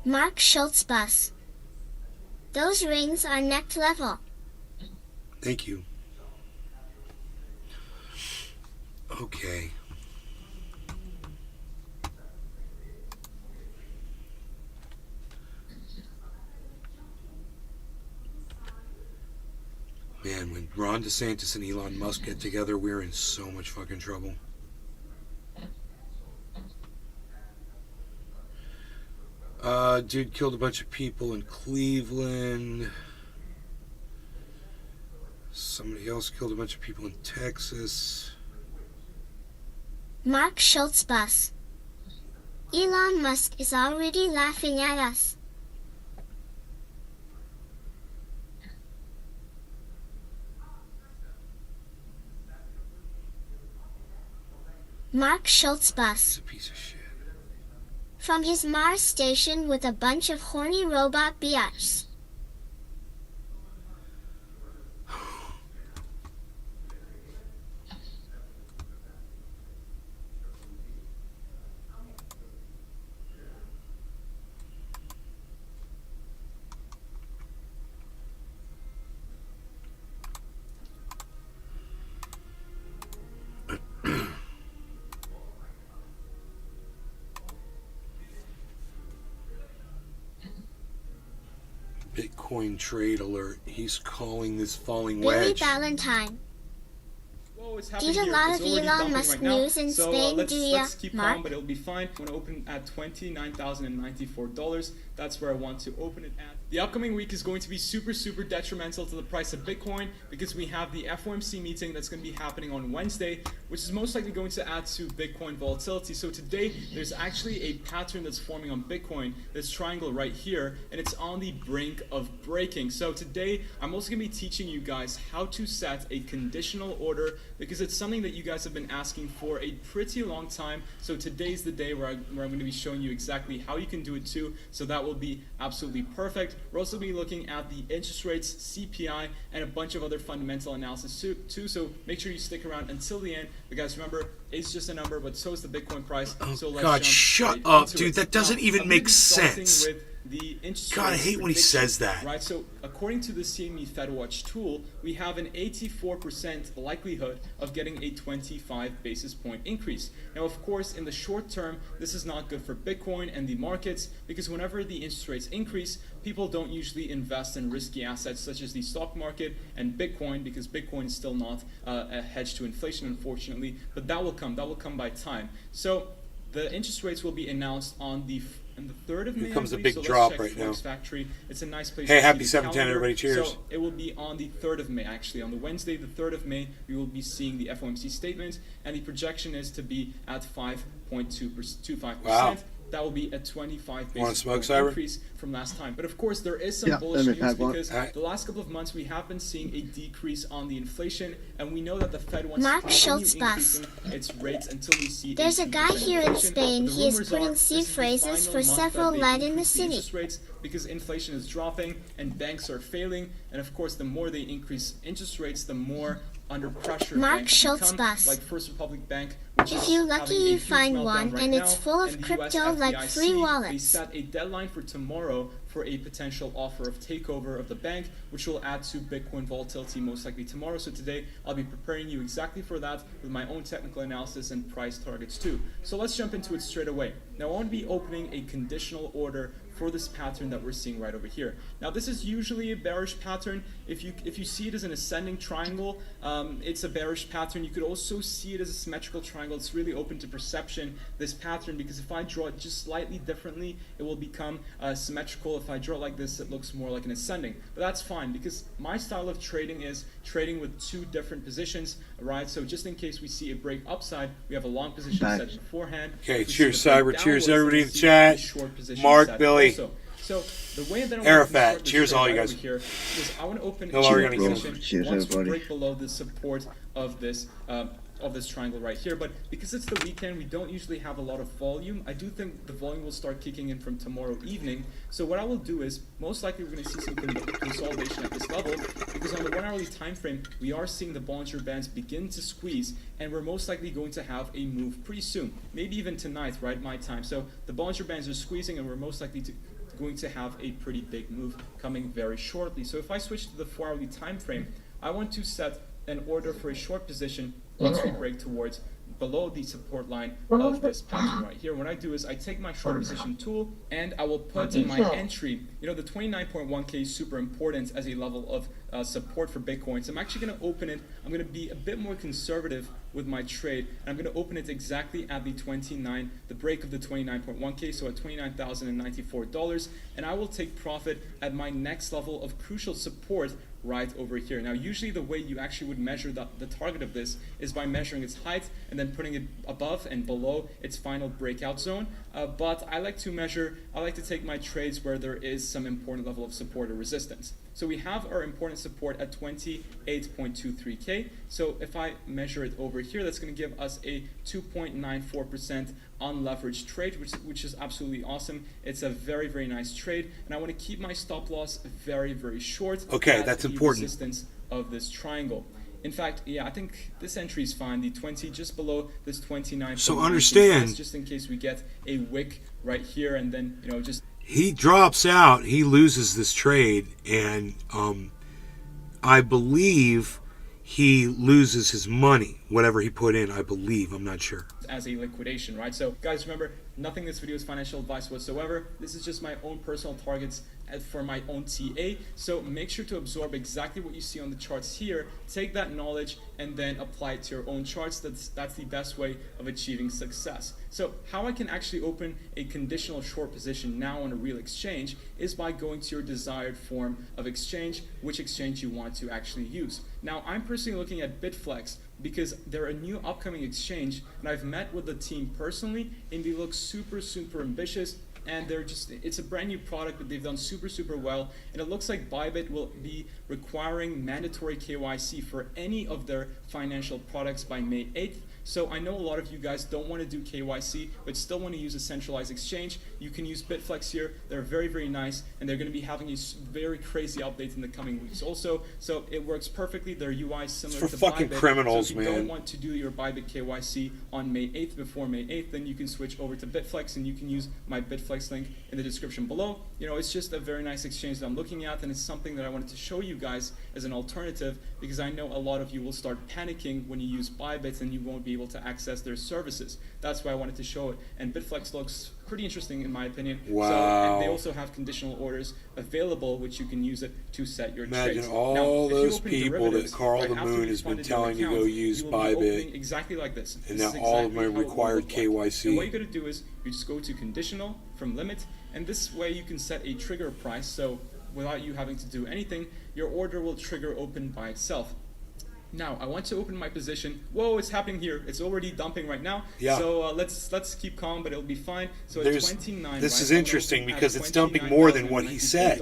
Mark Schultz bus. Those rings are neck level. Thank you. Okay. Man, when Ron DeSantis and Elon Musk get together, we're in so much fucking trouble. Dude killed a bunch of people in Cleveland. Somebody else killed a bunch of people in Texas. Mark Schultz bus. Elon Musk is already laughing at us. Mark Schultz bus. It's a piece of shit. From his Mars station with a bunch of horny robot biatches. Bitcoin trade alert. He's calling this falling Billy wedge. Valentine. Whoa, it's Did a lot of Elon Musk news in Spain, do ya, let's keep Mark? calm, but it'll be fine. I'm going to open at $29,094. That's where I want to open it at. The upcoming week is going to be super detrimental to the price of Bitcoin because we have the FOMC meeting that's going to be happening on Wednesday, which is most likely going to add to Bitcoin volatility. So today, there's actually a pattern that's forming on Bitcoin, this triangle right here, and it's on the brink of breaking. So today, I'm also going to be teaching you guys how to set a conditional order because it's something that you guys have been asking for a pretty long time. So today's the day where I'm going to be showing you exactly how you can do it too. So that will be absolutely perfect. We're also going to be looking at the interest rates, CPI, and a bunch of other fundamental analysis too. So make sure you stick around until the end. But guys, remember, it's just a number, but so is the Bitcoin price. So let's God, jump shut right up, into dude. it. That doesn't Now, even I'm make gonna be starting sense. with the interest God, I rate hate when he prediction, says that. Right, so according to the CME FedWatch tool, we have an 84% likelihood of getting a 25 basis point increase. Now, of course, in the short term, this is not good for Bitcoin and the markets because whenever the interest rates increase, people don't usually invest in risky assets such as the stock market and Bitcoin because Bitcoin is still not a hedge to inflation, unfortunately, but that will come by time. So the interest rates will be announced on the 3rd of May. Here comes a I big believe. drop Let's check right now. Flex Factory. It's a nice place. Hey, to happy see the 7/10, calendar. everybody. Cheers. So it will be on the 3rd of May, actually. On the Wednesday, the 3rd of May, we will be seeing the FOMC statement, and the projection is to be at 5.25%. Wow. That will be a 25 Wanna basis smoke, point Cyber? increase from last time. But of course, there is some Yeah, bullish let me news have one. because Alright. the last couple of months we have been seeing a decrease on the inflation, and we know that the Fed wants Mark to continue Schultz bus. increasing its rates until we see There's a guy 2% here in inflation. Spain. But the He is rumors putting are this seed is the phrases final for month that several they lead in the increase city. interest rates because inflation is dropping and banks are failing, and of course, the more they increase interest rates, the more under pressure Mark banks Schultz become, bus. like First Republic Bank, which If is you're lucky, having a you huge find meltdown one, right and it's now, full of and the crypto US like FDIC, free they wallets. set a deadline for tomorrow for a potential offer of takeover of the bank, which will add to Bitcoin volatility most likely tomorrow. So today, I'll be preparing you exactly for that with my own technical analysis and price targets too. So let's jump into it straight away. Now, I want to be opening a conditional order for this pattern that we're seeing right over here. Now this is usually a bearish pattern. If you see it as an ascending triangle, it's a bearish pattern. You could also see it as a symmetrical triangle. It's really open to perception, this pattern, because if I draw it just slightly differently, it will become symmetrical. If I draw it like this, it looks more like an ascending. But that's fine, because my style of trading is trading with two different positions, right? So just in case we see a break upside, we have a long position set beforehand. Okay, cheers, Cyber. Cheers, everybody in the chat. Mark, Billy, also. So the way that I Arafat. Cheers, all you guys. Here is I want to open Hello, a position once we break below the support of this triangle right here. But because it's the weekend, we don't usually have a lot of volume. I do think the volume will start kicking in from tomorrow evening. So what I will do is, most likely we're going to see some consolidation at this level, because on the 1 hourly time frame, we are seeing the Bollinger Bands begin to squeeze, and we're most likely going to have a move pretty soon, maybe even tonight, right, my time. So the Bollinger Bands are squeezing, and we're most likely going to have a pretty big move coming very shortly. So if I switch to the 4 hourly time frame, I want to set an order for a short position once we break towards below the support line of this pattern right here. What I do is I take my short position tool and I will put in my entry. You know, the 29.1K is super important as a level of support for Bitcoin. So I'm actually going to open it. I'm going to be a bit more conservative with my trade, and I'm going to open it exactly at the break of the 29.1K, so at $29,094, and I will take profit at my next level of crucial support right over here. Now, usually the way you actually would measure the target of this is by measuring its height and then putting it above and below its final breakout zone. But I like to take my trades where there is some important level of support or resistance. So we have our important support at 28.23K. So if I measure it over here, that's going to give us a 2.94% unleveraged trade, which is absolutely awesome. It's a very, very nice trade, and I want to keep my stop loss very, very short. Okay, that's important. Resistance of this triangle. In fact, yeah, I think this entry is fine. The 20 just below this 29. So understand, just in case we get a wick right here, and then just. He drops out, he loses this trade, and I believe he loses his money, whatever he put in, I believe. I'm not sure. As a liquidation, right? So guys, remember, nothing in this video is financial advice whatsoever. This is just my own personal targets for my own TA. So make sure to absorb exactly what you see on the charts here, take that knowledge, and then apply it to your own charts. That's the best way of achieving success. So how I can actually open a conditional short position now on a real exchange is by going to your desired form of exchange, which exchange you want to actually use. Now, I'm personally looking at Bitflex because they're a new upcoming exchange, and I've met with the team personally, and they look super, super ambitious. And it's a brand new product, but they've done super, super well. And it looks like Bybit will be requiring mandatory KYC for any of their financial products by May 8th. So I know a lot of you guys don't want to do KYC, but still want to use a centralized exchange. You can use Bitflex here. They're very, very nice, and they're going to be having a very crazy update in the coming weeks also. So it works perfectly. Their UI is similar to fucking Bybit. criminals, so if you man. don't want to do your Bybit KYC on May 8th, before May 8th, then you can switch over to Bitflex, and you can use my Bitflex link in the description below. It's just a very nice exchange that I'm looking at, and it's something that I wanted to show you guys as an alternative, because I know a lot of you will start panicking when you use Bybit and you won't be able to access their services. That's why I wanted to show it. And Bitflex looks pretty interesting in my opinion. Wow. So, and they also have conditional orders available, which you can use it to set your trades. Imagine all now, those people that Carl the Moon has been telling to go use Bybit, exactly like this. And now all of them are required KYC. And what you're going to do is you just go to conditional from limit, and this way you can set a trigger price. So without you having to do anything, your order will trigger open by itself. Now, I want to open my position. Whoa, it's happening here. It's already dumping right now. Yeah. So let's keep calm, but it'll be fine. So at 29, this right, is interesting because it's dumping more than what he said.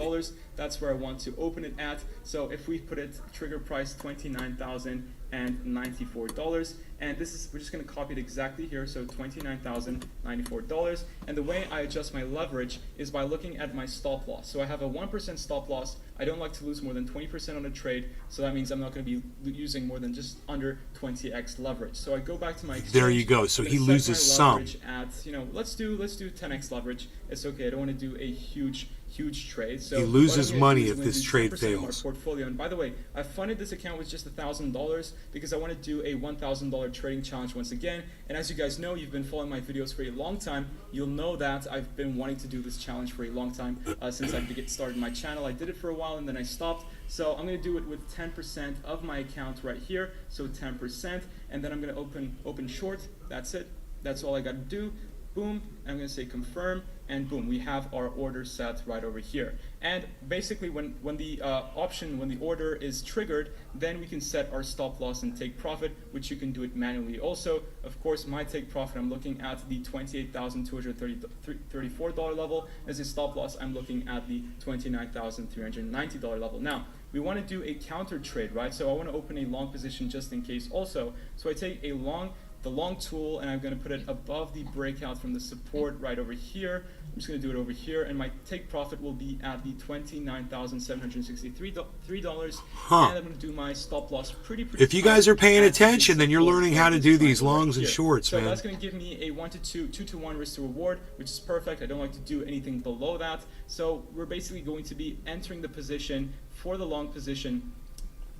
That's where I want to open it at. So if we put it trigger price $29,094, and this is, we're just going to copy it exactly here. So $29,094. And the way I adjust my leverage is by looking at my stop loss. So I have a 1% stop loss. I don't like to lose more than 20% on a trade. So that means I'm not going to be using more than just under 20x leverage. So I go back to my exchange. There you go. So he loses some. At, let's do 10x leverage. It's okay. I don't want to do a huge huge trade. So he loses what I'm gonna money do is if I'm gonna this do trade 10% of fails. my portfolio. And by the way, I funded this account with just $1,000 because I want to do a $1,000 trading challenge once again. And as you guys know, you've been following my videos for a long time, you'll know that I've been wanting to do this challenge for a long time since I started my channel. I did it for a while and then I stopped. So I'm going to do it with 10% of my account right here. So 10%, and then I'm going to open short. That's it. That's all I got to do. Boom, and I'm going to say confirm, and boom, we have our order set right over here. And basically when the order is triggered, then we can set our stop loss and take profit, which you can do it manually also. Of course, my take profit, I'm looking at the $28,234 level. As a stop loss, I'm looking at the $29,390 level. Now, we want to do a counter trade, right? So I want to open a long position just in case also. So I take the long tool, and I'm going to put it above the breakout from the support right over here. I'm just going to do it over here, and my take profit will be at the $29,763. And I'm going to do my stop loss pretty If you guys are paying at attention, then you're learning how to do these longs and here. shorts, so man. that's going to give me a 2 to 1 risk to reward, which is perfect. I don't like to do anything below that. So we're basically going to be entering the position for the long position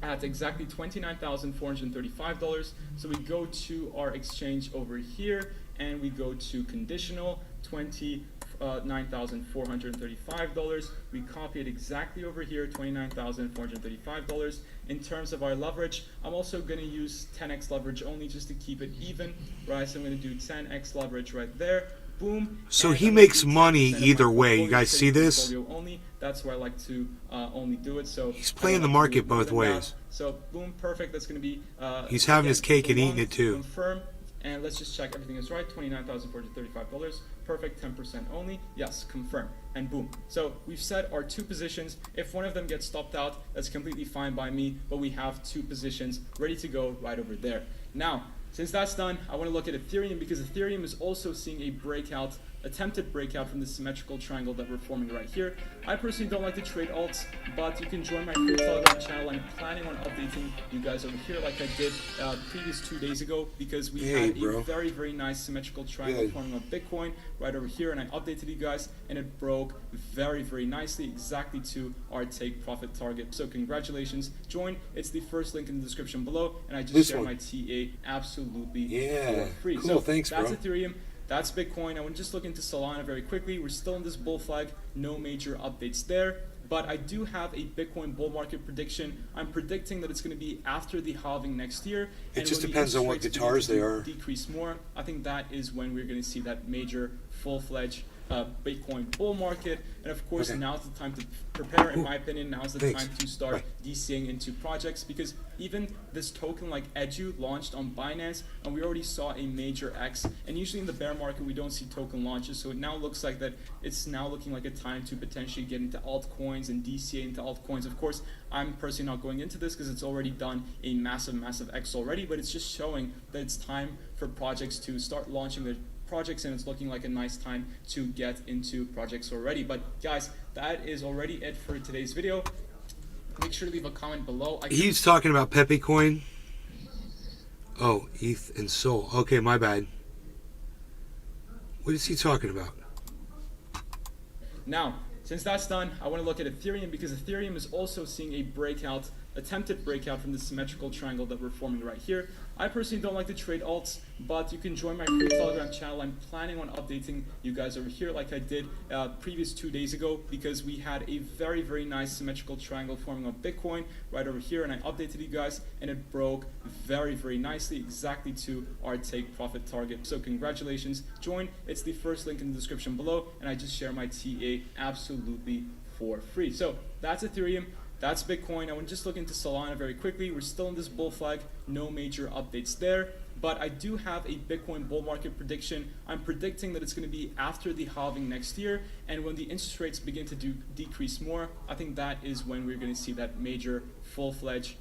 at exactly $29,435. So we go to our exchange over here and we go to conditional $29,435. We copy it exactly over here, $29,435. In terms of our leverage, I'm also going to use 10x leverage only just to keep it even, right? So I'm going to do 10x leverage right there. Boom. So he makes money either way. You guys see this? Only. That's where I like to only do it. So he's playing the market both ways. So boom, perfect. That's going to be. He's having his cake and eating it too. Confirm, and let's just check everything is right. $29,435. Perfect. 10% only. Yes. Confirm. And boom. So we've set our two positions. If one of them gets stopped out, that's completely fine by me. But we have two positions ready to go right over there. Now, since that's done, I want to look at Ethereum because Ethereum is also seeing a attempted breakout from the symmetrical triangle that we're forming right here. I personally don't like to trade alts, but you can join my free Telegram channel. I'm planning on updating you guys over here like I did previous 2 days ago because we had a very, very nice symmetrical triangle forming on Bitcoin right over here, and I updated you guys, and it broke very, very nicely exactly to our take profit target. So congratulations, join. It's the first link in the description below, and I just shared my TA absolutely for free. Cool, so thanks, that's bro. Ethereum. That's Bitcoin. I want to just look into Solana very quickly. We're still in this bull flag. No major updates there. But I do have a Bitcoin bull market prediction. I'm predicting that it's going to be after the halving next year. It just depends on what guitars they are. Decrease more. I think that is when we're going to see that major full-fledged Bitcoin bull market. And of course, now's the time to prepare. In my opinion, now's the time to start DCing into projects, because even this token like Edu launched on Binance, and we already saw a major X. And usually in the bear market, we don't see token launches. So it now looks like that it's now looking like a time to potentially get into altcoins and DCA into altcoins. Of course, I'm personally not going into this because it's already done a massive, massive X already, but it's just showing that it's time for projects to start launching their projects, and it's looking like a nice time to get into projects already. But guys, that is already it for today's video. Make sure to leave a comment below. He's talking about Pepe Coin. Oh, ETH and Sol. Okay, my bad. What is he talking about? Now, since that's done, I want to look at Ethereum because Ethereum is also seeing a attempted breakout from the symmetrical triangle that we're forming right here. I personally don't like to trade alts, but you can join my free Telegram channel. I'm planning on updating you guys over here like I did previous 2 days ago, because we had a very, very nice symmetrical triangle forming on Bitcoin right over here, and I updated you guys, and it broke very, very nicely exactly to our take profit target. So congratulations, join. It's the first link in the description below, and I just share my TA absolutely for free. So that's Ethereum. That's Bitcoin. I want to just look into Solana very quickly. We're still in this bull flag. No major updates there. But I do have a Bitcoin bull market prediction. I'm predicting that it's going to be after the halving next year. And when the interest rates begin to decrease more, I think that is when we're going to see that major full-fledged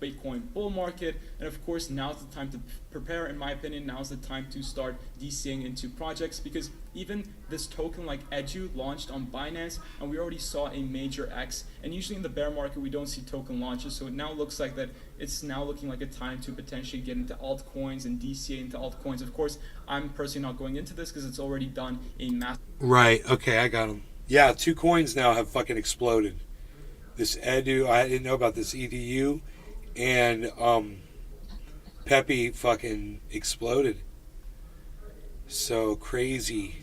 Bitcoin bull market. And of course, now's the time to prepare. In my opinion, now's the time to start DCing into projects, because even this token like Edu launched on Binance, and we already saw a major X. And usually in the bear market, we don't see token launches. So it now looks like that it's now looking like a time to potentially get into altcoins and DCA into altcoins. Of course, I'm personally not going into this because it's already done a massive. Right. Okay, I got him. Yeah, 2 coins now have fucking exploded. This Edu, I didn't know about this EDU, and Peppy fucking exploded. So crazy.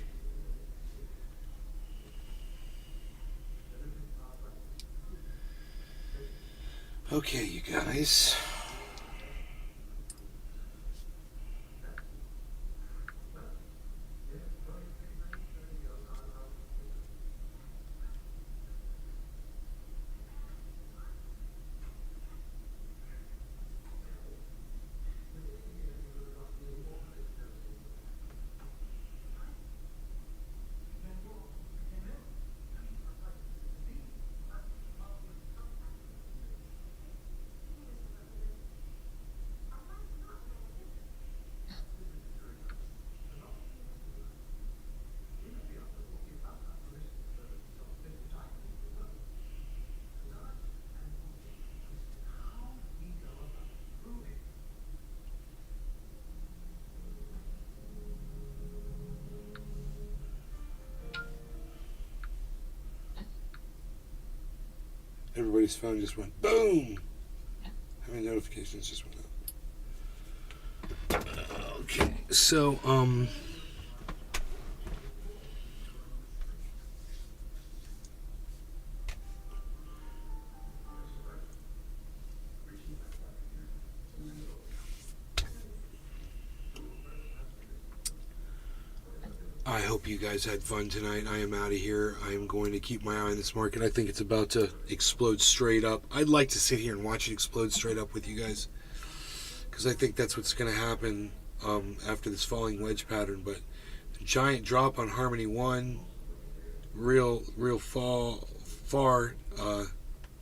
Okay, you guys. Everybody's phone just went boom. How many notifications just went up? Okay, so I hope you guys had fun tonight. I am out of here. I am going to keep my eye on this market. I think it's about to explode straight up. I'd like to sit here and watch it explode straight up with you guys, because I think that's what's going to happen after this falling wedge pattern. But the giant drop on Harmony 1, real far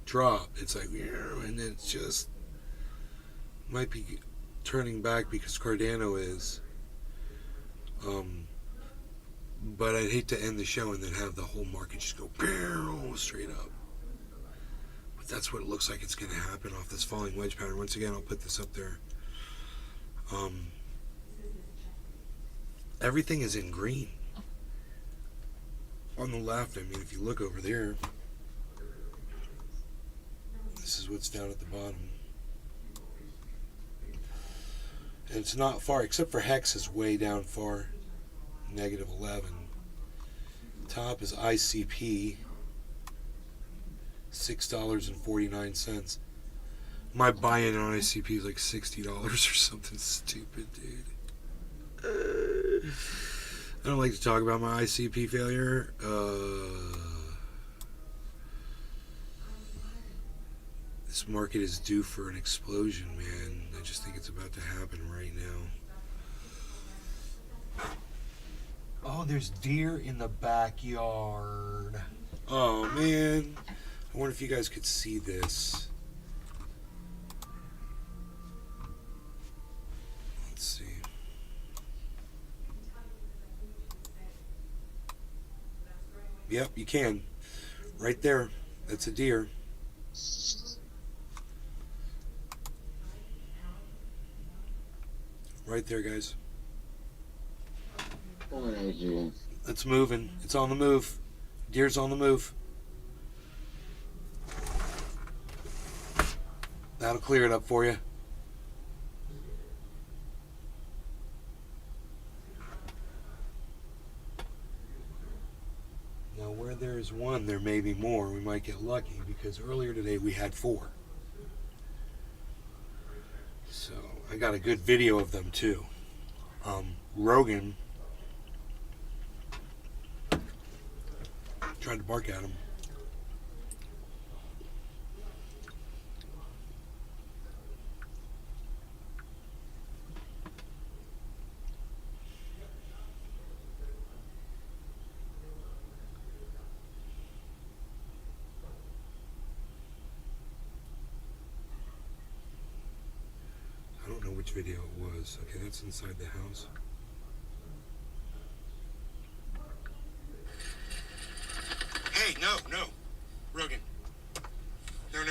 drop. It's like, and then it's just might be turning back because Cardano is. But I'd hate to end the show and then have the whole market just go straight up. But that's what it looks like it's going to happen off this falling wedge pattern. Once again, I'll put this up there. Everything is in green. On the left, I mean, if you look over there, this is what's down at the bottom. And it's not far, except for Hex is way down far. Negative 11. Top is ICP, $6.49. My buy-in on ICP is like $60 or something stupid, dude. I don't like to talk about my ICP failure. This market is due for an explosion, man. I just think it's about to happen right now. Oh, there's deer in the backyard. Oh, man. I wonder if you guys could see this. Let's see. Yep, you can. Right there. That's a deer. Right there, guys. It's moving. It's on the move. Deer's on the move. That'll clear it up for you. Now, where there's one, there may be more. We might get lucky because earlier today we had 4. So, I got a good video of them too. Rogan tried to bark at him. I don't know which video it was. Okay, that's inside the house. Hey, no, Rogan. No.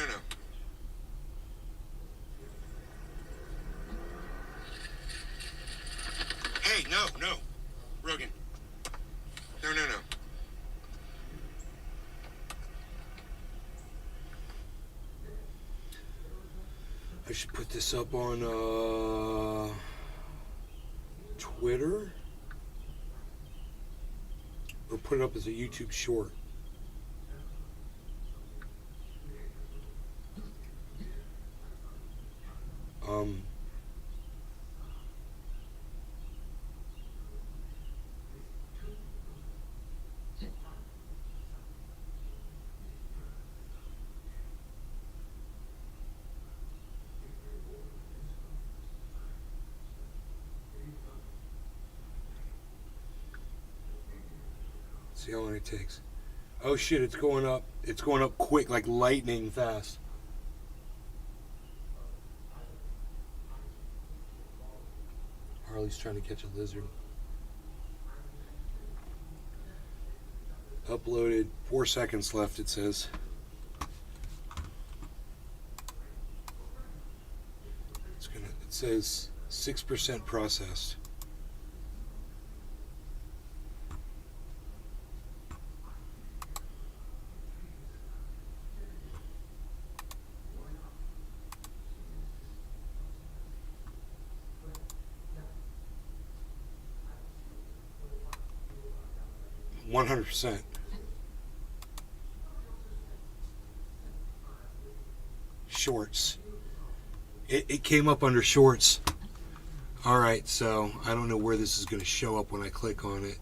Hey, no, Rogan. No. should put this up on Twitter or put it up as a YouTube short. See how long it takes. Oh shit, it's going up. It's going up quick, like lightning fast. Harley's trying to catch a lizard. Uploaded. 4 seconds left, it says. It says 6% processed. %. Shorts. It came up under shorts. Alright, so I don't know where this is going to show up when I click on it.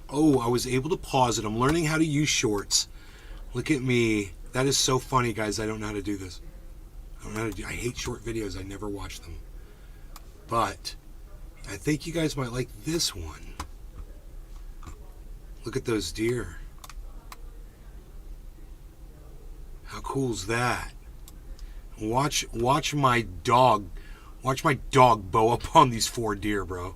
Oh, I was able to pause it. I'm learning how to use shorts. Look at me. That is so funny, guys. I don't know how to do this. I hate short videos. I never watch them. But I think you guys might like this one. Look at those deer. How cool's that? Watch my dog bow up on these 4 deer, bro.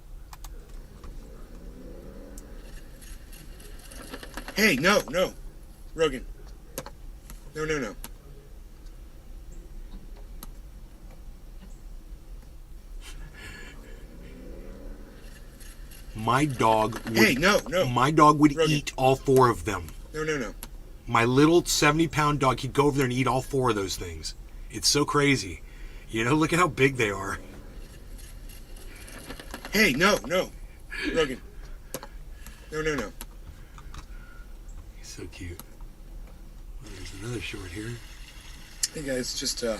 Hey, no. Rogan. No. My dog would, My dog would eat all 4 of them. No. My little 70-pound dog, he'd go over there and eat all 4 of those things. It's so crazy. You know, look at how big they are. Hey, no. Rogan. No. He's so cute. Well, there's another short here. Hey guys, just a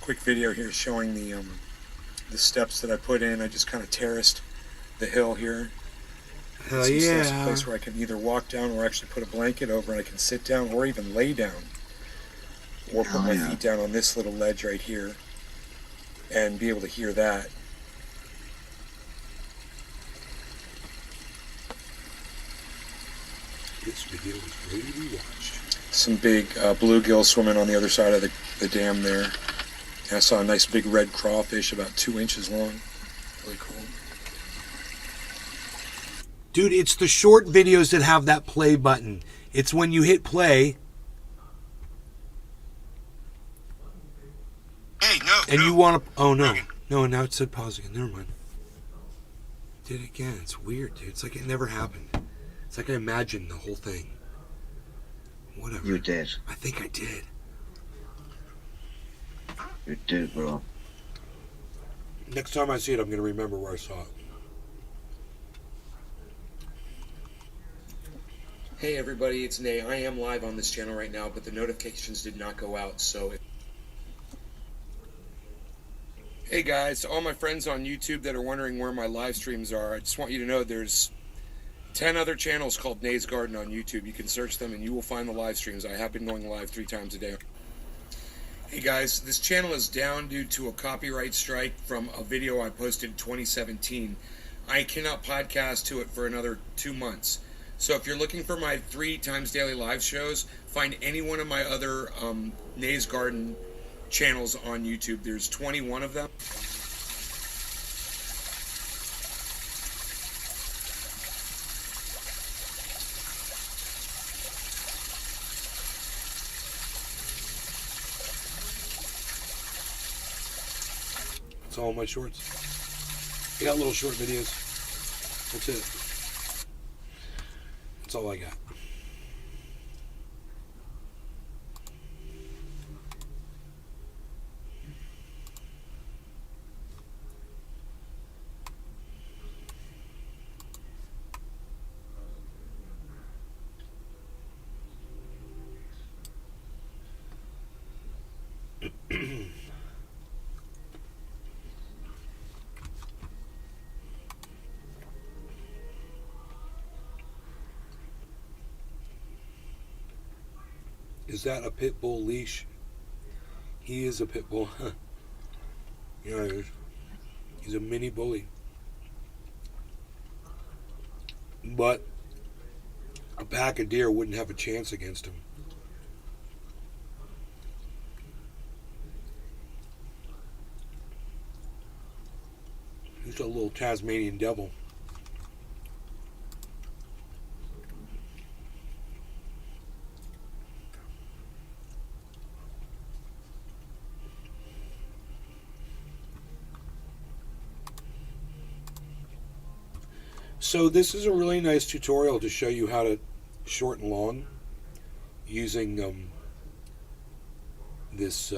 quick video here showing the steps that I put in. I just kind of terraced the hill here. Hell yeah. It's a place where I can either walk down or actually put a blanket over and I can sit down or even lay down. Or put my feet down on this little ledge right here and be able to hear that. This video is ready to be watched. Some big bluegill swimming on the other side of the dam there. And I saw a nice big red crawfish about 2 inches long. Really cool. Dude, it's the short videos that have that play button. It's when you hit play. Hey, no. And you want to... Oh, no. No, now it said pause again. Never mind. Did it again. It's weird, dude. It's like it never happened. It's like I imagined the whole thing. Whatever. You did. I think I did. You did, bro. Next time I see it, I'm going to remember where I saw it. Hey everybody, it's Nay. I am live on this channel right now, but the notifications did not go out, so... Hey guys, to all my friends on YouTube that are wondering where my live streams are, I just want you to know there's 10 other channels called Nay's Garden on YouTube. You can search them and you will find the live streams. I have been going live 3 times a day. Hey guys, this channel is down due to a copyright strike from a video I posted in 2017. I cannot podcast to it for another 2 months. So if you're looking for my 3 times daily live shows, find any one of my other Nay's Garden channels on YouTube. There's 21 of them. That's all my shorts. I got little short videos. That's it. That's all I got. Is that a pit bull leash? He is a pit bull. Yeah, he is. He's a mini bully. But a pack of deer wouldn't have a chance against him. He's a little Tasmanian devil. So this is a really nice tutorial to show you how to shorten long using this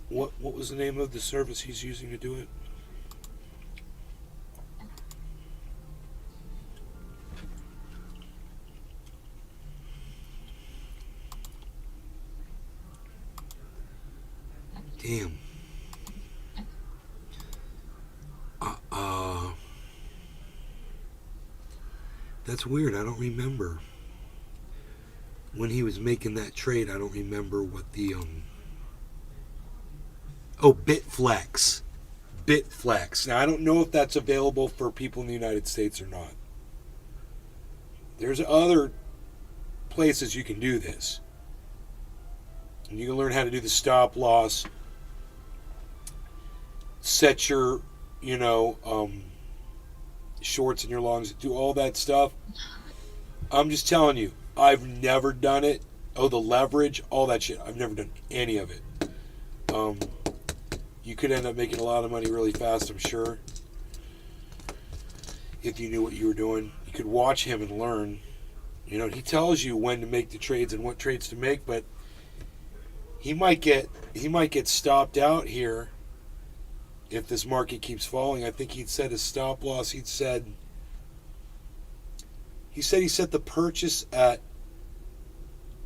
what was the name of the service he's using to do it? Damn. That's weird. I don't remember. When he was making that trade, I don't remember what the oh, Bitflex. Bitflex. Now I don't know if that's available for people in the United States or not. There's other places you can do this. And you can learn how to do the stop loss. Set your, shorts and your longs, do all that stuff. I'm just telling you, I've never done it. Oh, the leverage, all that shit. I've never done any of it. You could end up making a lot of money really fast, I'm sure, if you knew what you were doing. You could watch him and learn. He tells you when to make the trades and what trades to make, but he might get stopped out here if this market keeps falling. I think he'd set his stop loss. He said he set the purchase at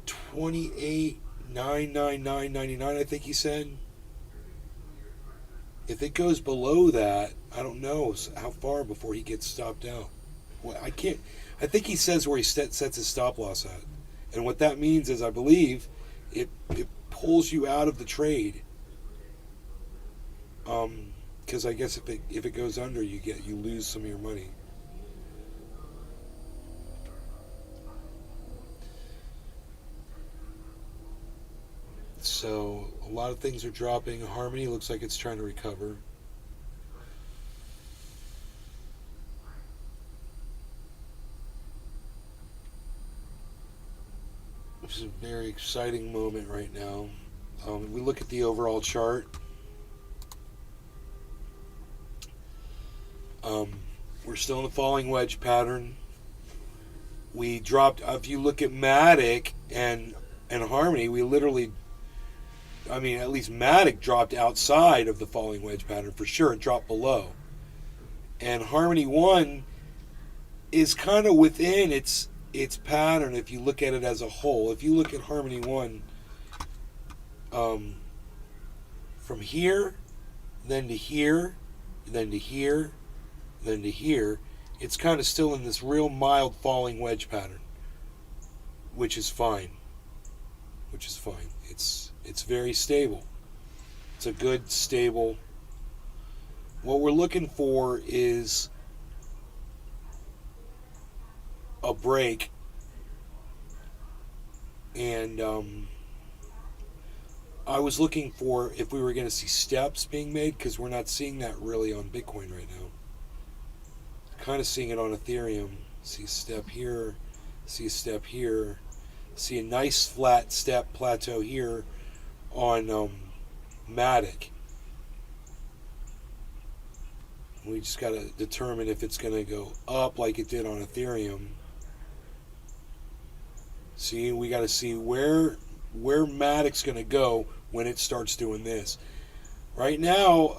28,999.99. I think he said. If it goes below that, I don't know how far before he gets stopped out. Well, I think he says where he sets his stop loss at, and what that means is, I believe, it pulls you out of the trade. Because I guess if it goes under, you lose some of your money. So a lot of things are dropping. Harmony looks like it's trying to recover. This is a very exciting moment right now. We look at the overall chart. We're still in the falling wedge pattern. We dropped, if you look at Matic and Harmony, we literally, at least Matic dropped outside of the falling wedge pattern for sure. It dropped below. And Harmony 1 is kind of within its pattern if you look at it as a whole. If you look at Harmony 1, from here, then to here, then to here, then to here, it's kind of still in this real mild falling wedge pattern, which is fine. It's very stable. It's a good, stable. What we're looking for is a break, and I was looking for if we were going to see steps being made, because we're not seeing that really on Bitcoin right now. Kind of seeing it on Ethereum. See a step here, see a step here, see a nice flat step plateau here on Matic. We just got to determine if it's going to go up like it did on Ethereum. See, we got to see where Matic's going to go when it starts doing this. Right now,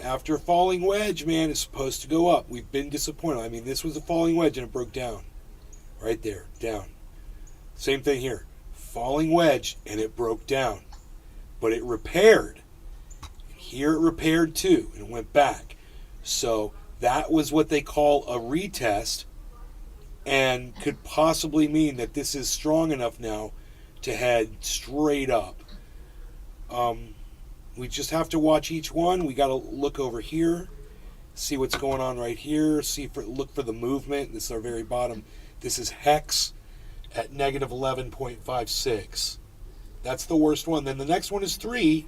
after a falling wedge, man, it's supposed to go up. We've been disappointed. This was a falling wedge and it broke down. Right there, down. Same thing here. Falling wedge and it broke down. But it repaired. And here it repaired too, and it went back. So that was what they call a retest and could possibly mean that this is strong enough now to head straight up. We just have to watch each one. We got to look over here, see what's going on right here, look for the movement. This is our very bottom. This is Hex at negative 11.56. That's the worst one. Then the next one is 3,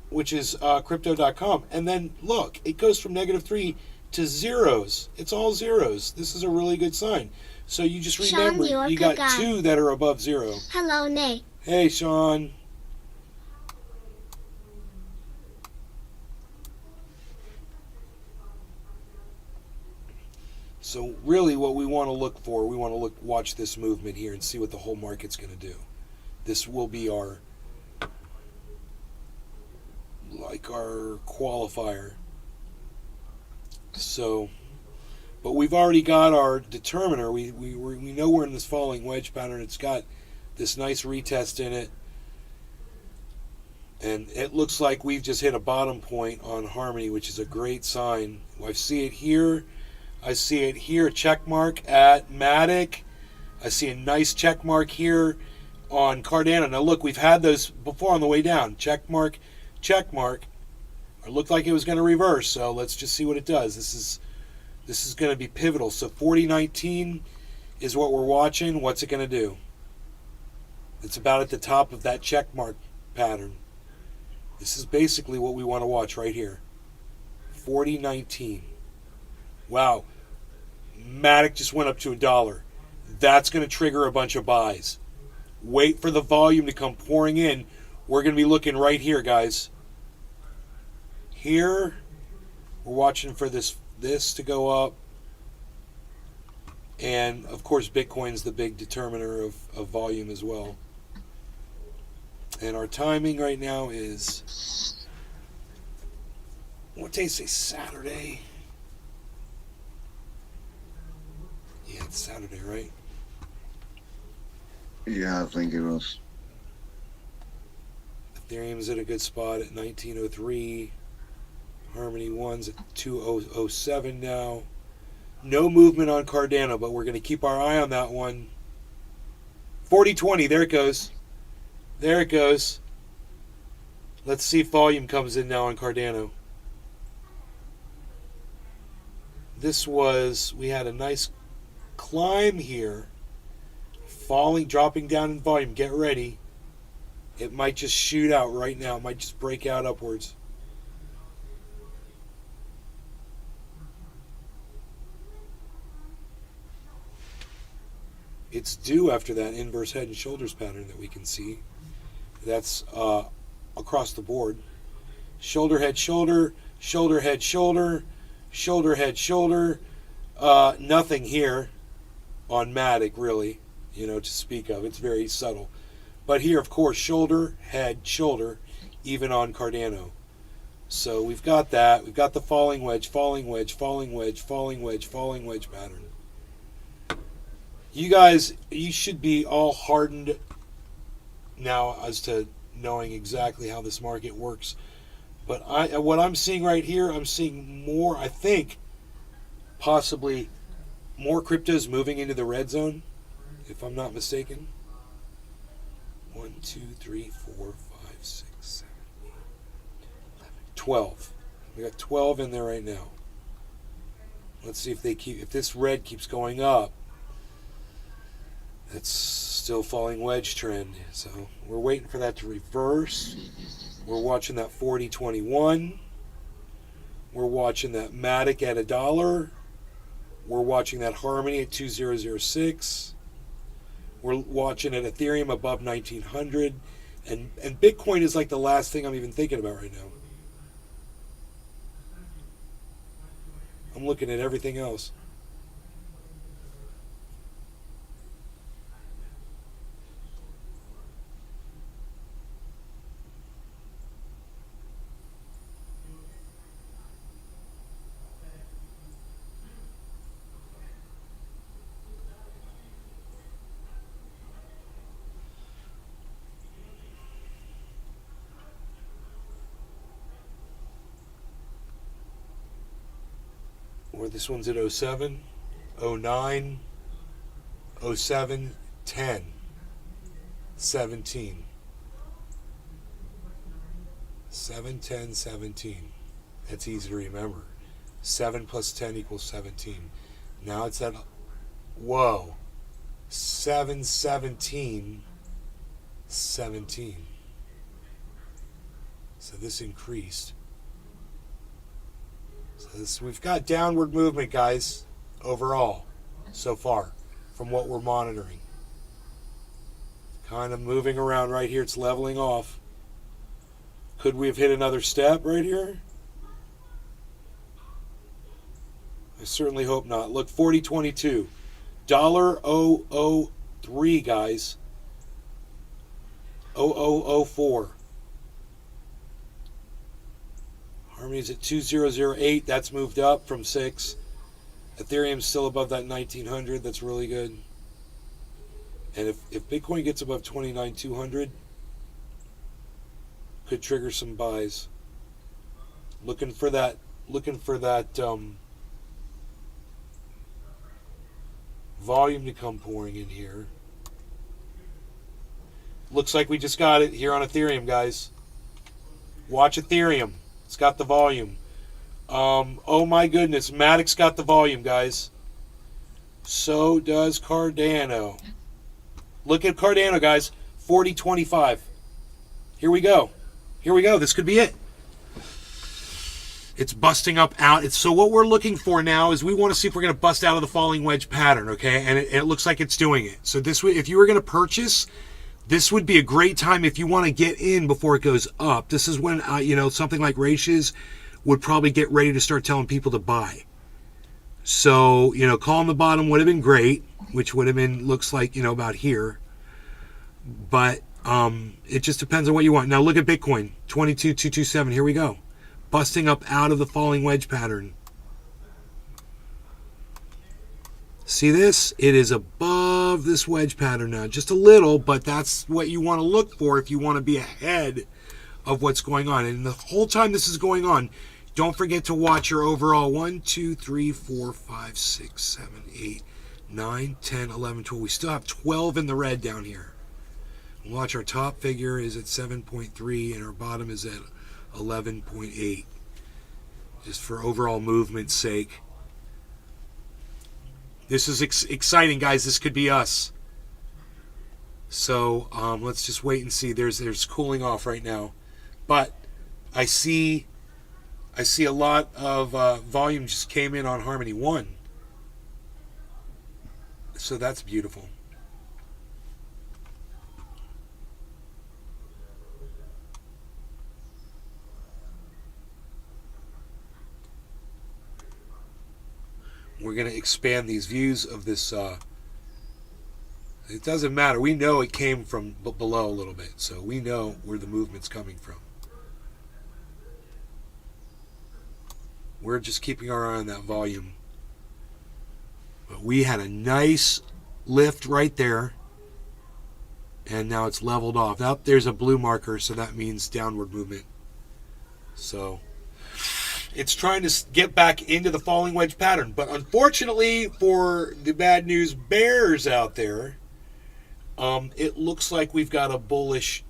which is crypto.com. And then look, it goes from negative 3 to zeros. It's all zeros. This is a really good sign. So you just remember, Sean, you got guy. 2 that are above 0. Hello, Nay. Hey, Sean. So really what we want to look for, watch this movement here and see what the whole market's going to do. This will be our qualifier. So, but we've already got our determiner. We know we're in this falling wedge pattern. It's got this nice retest in it. And it looks like we've just hit a bottom point on Harmony, which is a great sign. I see it here. I see it here, check mark at Matic. I see a nice check mark here on Cardano. Now look, we've had those before on the way down. Check mark, check mark. It looked like it was going to reverse, so let's just see what it does. This is going to be pivotal. So 4019 is what we're watching. What's it going to do? It's about at the top of that check mark pattern. This is basically what we want to watch right here. 4019. Wow. Matic just went up to $1. That's going to trigger a bunch of buys. Wait for the volume to come pouring in. We're going to be looking right here, guys. Here, we're watching for this to go up. And, of course, Bitcoin's the big determiner of volume as well. And our timing right now is, what day is it? Saturday? Yeah, it's Saturday, right? Yeah, I think it was. Ethereum's at a good spot at 1903. Harmony 1's at 2007 now. No movement on Cardano, but we're going to keep our eye on that one. 4020, there it goes. There it goes. Let's see if volume comes in now on Cardano. We had a nice climb here. Falling, dropping down in volume. Get ready. It might just shoot out right now. It might just break out upwards. It's due after that inverse head and shoulders pattern that we can see. That's across the board. Shoulder, head, shoulder, shoulder, head, shoulder, shoulder, head, shoulder. Nothing here on Matic, really, to speak of. It's very subtle. But here, of course, shoulder, head, shoulder, even on Cardano. So we've got that. We've got the falling wedge, falling wedge, falling wedge, falling wedge, falling wedge pattern. You guys, you should be all hardened now as to knowing exactly how this market works. But what I'm seeing right here, I'm seeing more, I think, possibly more cryptos moving into the red zone, if I'm not mistaken. 1, 2, 3, 4, 5, 6, 7, 8, 11, 12. We got 12 in there right now. Let's see if this red keeps going up. That's still falling wedge trend. So we're waiting for that to reverse. We're watching that 4021. We're watching that Matic at $1. We're watching that Harmony at 2006. We're watching at Ethereum above 1900. And Bitcoin is like the last thing I'm even thinking about right now. I'm looking at everything else. Or this one's at 07. 09, 07, 10, 17. 7, 10, 17. That's easy to remember. 7 plus 10 equals 17. Now it's at, whoa, 7, 17, 17. So this increased. So this, we've got downward movement, guys, overall, so far, from what we're monitoring. Kind of moving around right here. It's leveling off. Could we have hit another step right here? I certainly hope not. Look, 40.22. $0.003, guys. 0004. Harmony's at 2008. That's moved up from 6. Ethereum's still above that 1900. That's really good. And if Bitcoin gets above 29,200, could trigger some buys. Looking for that volume to come pouring in here. Looks like we just got it here on Ethereum, guys. Watch Ethereum. It's got the volume. Oh my goodness, Matic's got the volume, guys. So does Cardano. Look at Cardano, guys. 40.25. Here we go. Here we go. This could be it. It's busting up out. So what we're looking for now is we want to see if we're going to bust out of the falling wedge pattern, okay? And it looks like it's doing it. So this way, if you were going to purchase, this would be a great time if you want to get in before it goes up. This is when, something like Ratios would probably get ready to start telling people to buy. So, calling the bottom would have been great, which would have been, looks like, about here. But it just depends on what you want. Now look at Bitcoin, 22,227. Here we go. Busting up out of the falling wedge pattern. See this? It is above this wedge pattern now. Just a little, but that's what you want to look for if you want to be ahead of what's going on. And the whole time this is going on, don't forget to watch your overall 1, 2, 3, 4, 5, 6, 7, 8, 9, 10, 11, 12. We still have 12 in the red down here. Watch, our top figure is at 7.3 and our bottom is at 11.8. Just for overall movement's sake. This is exciting, guys. This could be us. So let's just wait and see. There's cooling off right now, but I see a lot of volume just came in on Harmony 1. So that's beautiful. We're going to expand these views of this. It doesn't matter. We know it came from below a little bit, so we know where the movement's coming from. We're just keeping our eye on that volume. But we had a nice lift right there, and now it's leveled off. Now there's a blue marker, so that means downward movement. So it's trying to get back into the falling wedge pattern. But unfortunately for the bad news bears out there, it looks like we've got a bullish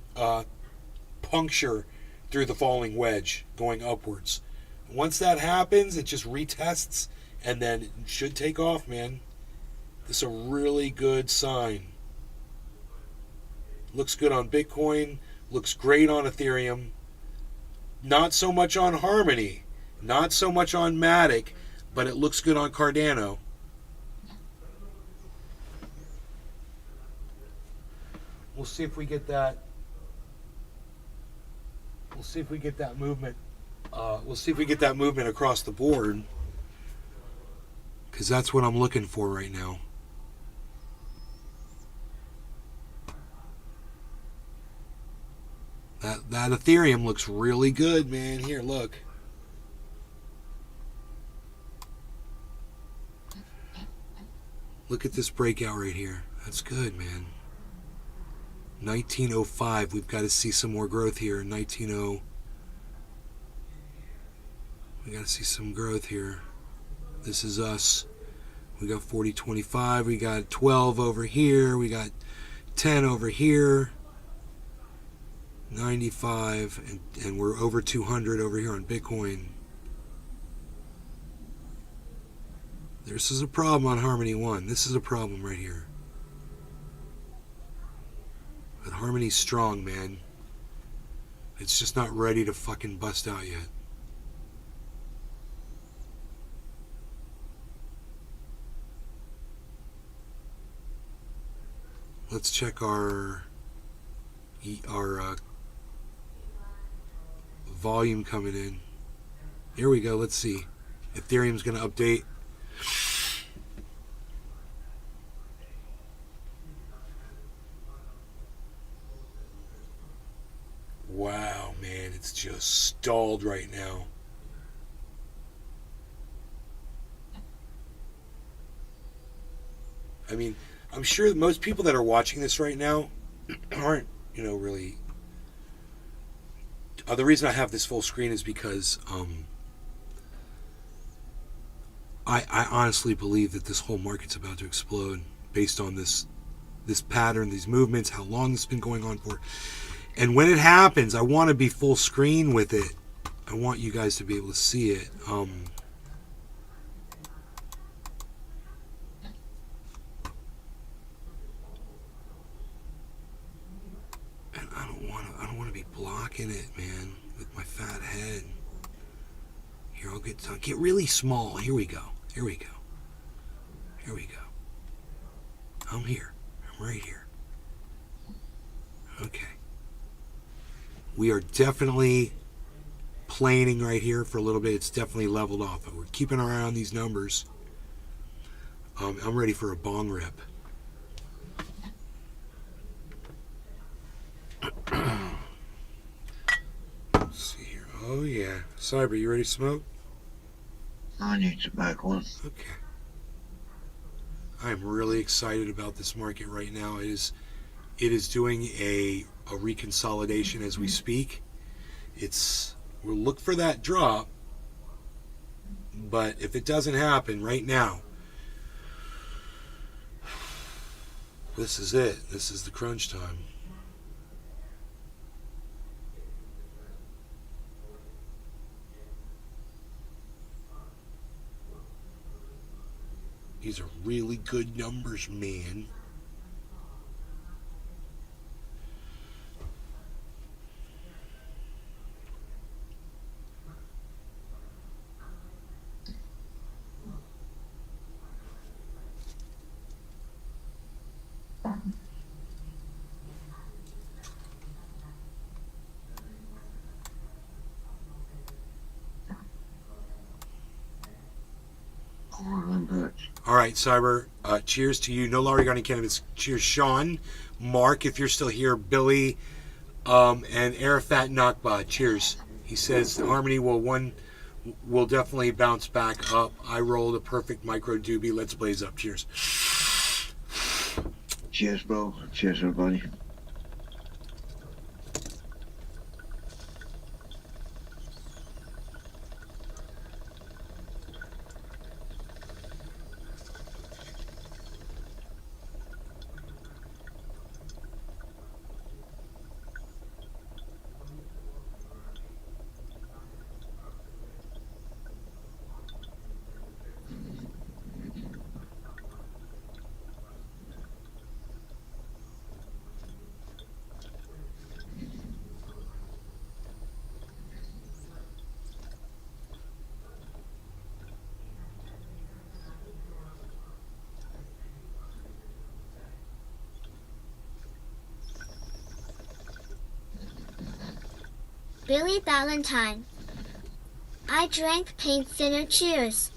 puncture through the falling wedge going upwards. Once that happens, it just retests and then it should take off, man. This is a really good sign. Looks good on Bitcoin. Looks great on Ethereum. Not so much on Harmony. Not so much on Matic, but it looks good on Cardano. We'll see if we get that. We'll see if we get that movement. We'll see if we get that movement across the board, because that's what I'm looking for right now. That Ethereum looks really good, man. Here, look. Look at this breakout right here. That's good, man. 1905. We've got to see some more growth here. 1900. We got to see some growth here. This is us. We got 40.25. We got 12 over here. We got 10 over here. 95, and we're over 200 over here on Bitcoin. This is a problem on Harmony 1. This is a problem right here. But Harmony's strong, man. It's just not ready to fucking bust out yet. Let's check our volume coming in. Here we go. Let's see. Ethereum's going to update. Wow, man, it's just stalled right now. I mean, I'm sure that most people that are watching this right now aren't, really. The reason I have this full screen is because I honestly believe that this whole market's about to explode based on this pattern, these movements, how long this has been going on for. And when it happens, I want to be full screen with it. I want you guys to be able to see it. And I don't want to be blocking it, man, with my fat head. Here, I'll get really small. Here we go. Here we go. Here we go. I'm here. I'm right here. Okay. We are definitely planing right here for a little bit. It's definitely leveled off, but we're keeping our eye on these numbers. I'm ready for a bong rip. Let's see here. Oh yeah, Cyber, you ready to smoke? I need to back one. Okay. I'm really excited about this market right now. It is doing a reconsolidation as we speak. We'll look for that drop, but if it doesn't happen right now, this is it. This is the crunch time. These are really good numbers, man. All right, Cyber, cheers to you. No longer got any candidates. Cheers, Sean, Mark, if you're still here, Billy, and Arafat Nakba. Cheers. He says Harmony will definitely bounce back up. I rolled a perfect micro doobie. Let's blaze up. Cheers. Cheers, bro. Cheers, everybody. Billy Valentine. I drank paint thinner. Cheers.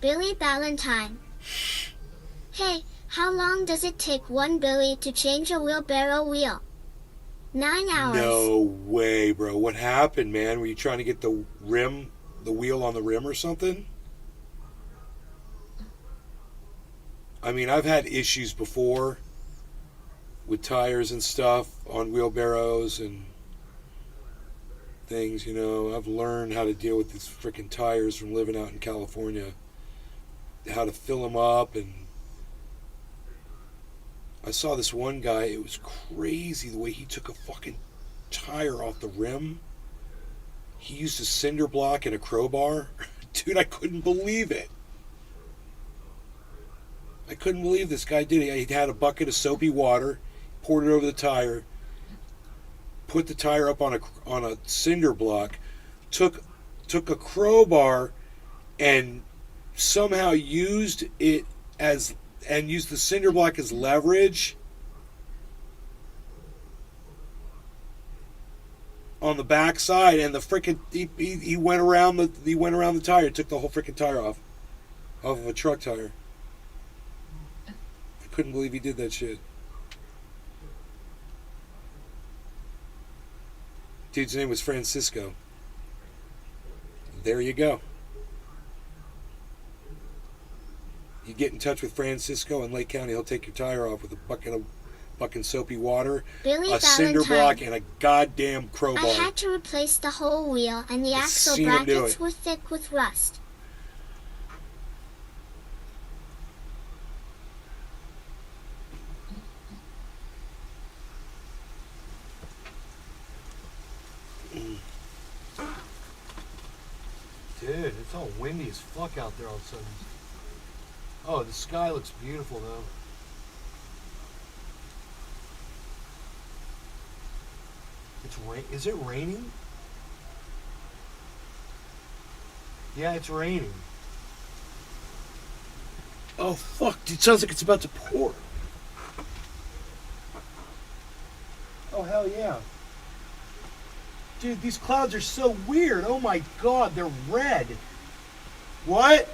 Billy Ballantyne. Hey, how long does it take one Billy to change a wheelbarrow wheel? 9 hours. No way, bro. What happened, man? Were you trying to get the wheel on the rim or something? I mean, I've had issues before with tires and stuff on wheelbarrows and things, you know. I've learned how to deal with these freaking tires from living out in California. How to fill them up, and I saw this one guy, it was crazy the way he took a fucking tire off the rim. He used a cinder block and a crowbar. Dude, I couldn't believe it. I couldn't believe this guy did it. He had a bucket of soapy water, poured it over the tire, put the tire up on a cinder block, took a crowbar and somehow used it as used the cinder block as leverage on the back side, and the freaking he went around the tire, took the whole freaking tire off of a truck tire. I couldn't believe he did that shit. Dude's name was Francisco. There you go. You get in touch with Francisco in Lake County, he'll take your tire off with a bucket of fucking soapy water, Billy a cinder block, and a goddamn crowbar. I had to replace the whole wheel, and the axle seen him do brackets it. were thick with rust. Dude, it's all windy as fuck out there all of a sudden. Oh, the sky looks beautiful though. Is it raining? Yeah, it's raining. Oh fuck, it sounds like it's about to pour. Oh hell yeah. Dude, these clouds are so weird. Oh my god, they're red. What?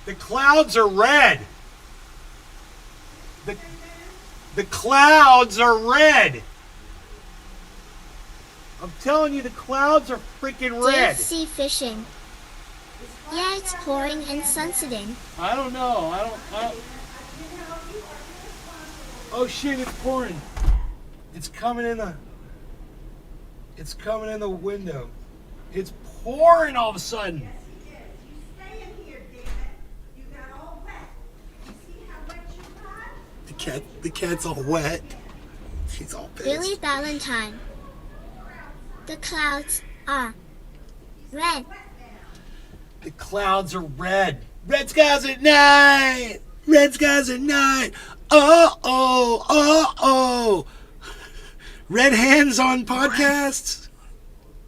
The clouds are red. The clouds are red. I'm telling you, the clouds are freaking red. Deep sea fishing. Yeah, it's pouring and sunsetting. I don't know. I don't. Oh shit! It's pouring. It's coming in the. It's coming in the window. It's pouring all of a sudden. The cat's all wet. She's all pissed. Billy Ballantyne. The clouds are red. The clouds are red. Red skies at night. Red skies at night. Oh. Red hands on podcasts.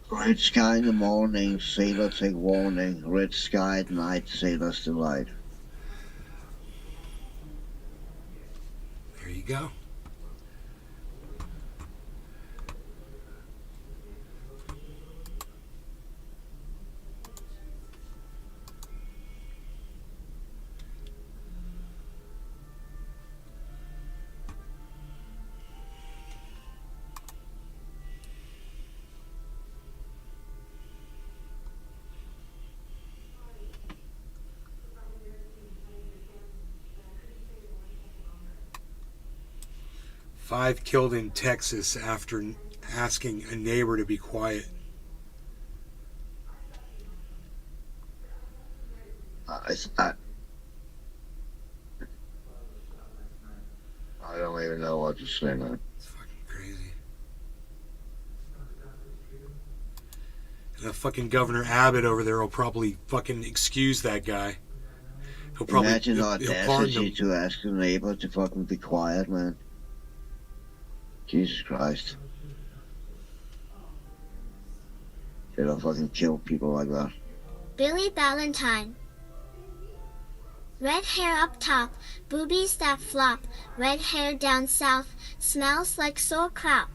Red sky in the morning, sailor take warning. Red sky at night, sailor's delight. There you go. Five killed in Texas after asking a neighbor to be quiet. I don't even know what to say, man. It's fucking crazy. And that fucking Governor Abbott over there will probably fucking excuse that guy. He'll probably Imagine the pardon audacity him. to ask a neighbor to fucking be quiet, man. Jesus Christ. They don't fucking kill people like that. Billy Ballantyne. Red hair up top, boobies that flop, red hair down south, smells like sauerkraut.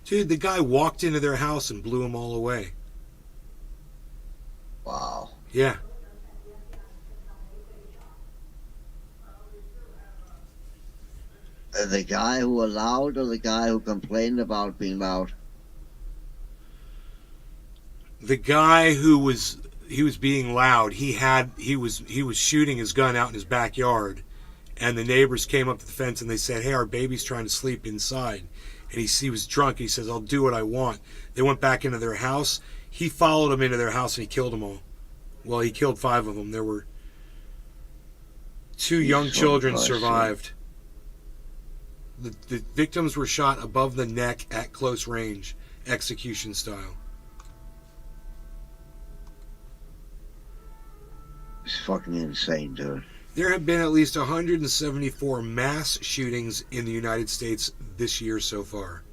Dude, the guy walked into their house and blew them all away. Wow. Yeah. The guy who allowed or the guy who complained about being loud? The guy who was being loud, he was shooting his gun out in his backyard, and the neighbors came up to the fence and they said, "Hey, our baby's trying to sleep inside." And he was drunk. He says, "I'll do what I want." They went back into their house. He followed them into their house and he killed them all. Well, he killed 5 of them. There were 2 young children survived. The victims were shot above the neck at close range, execution style. It's fucking insane, dude. There have been at least 174 mass shootings in the United States this year so far.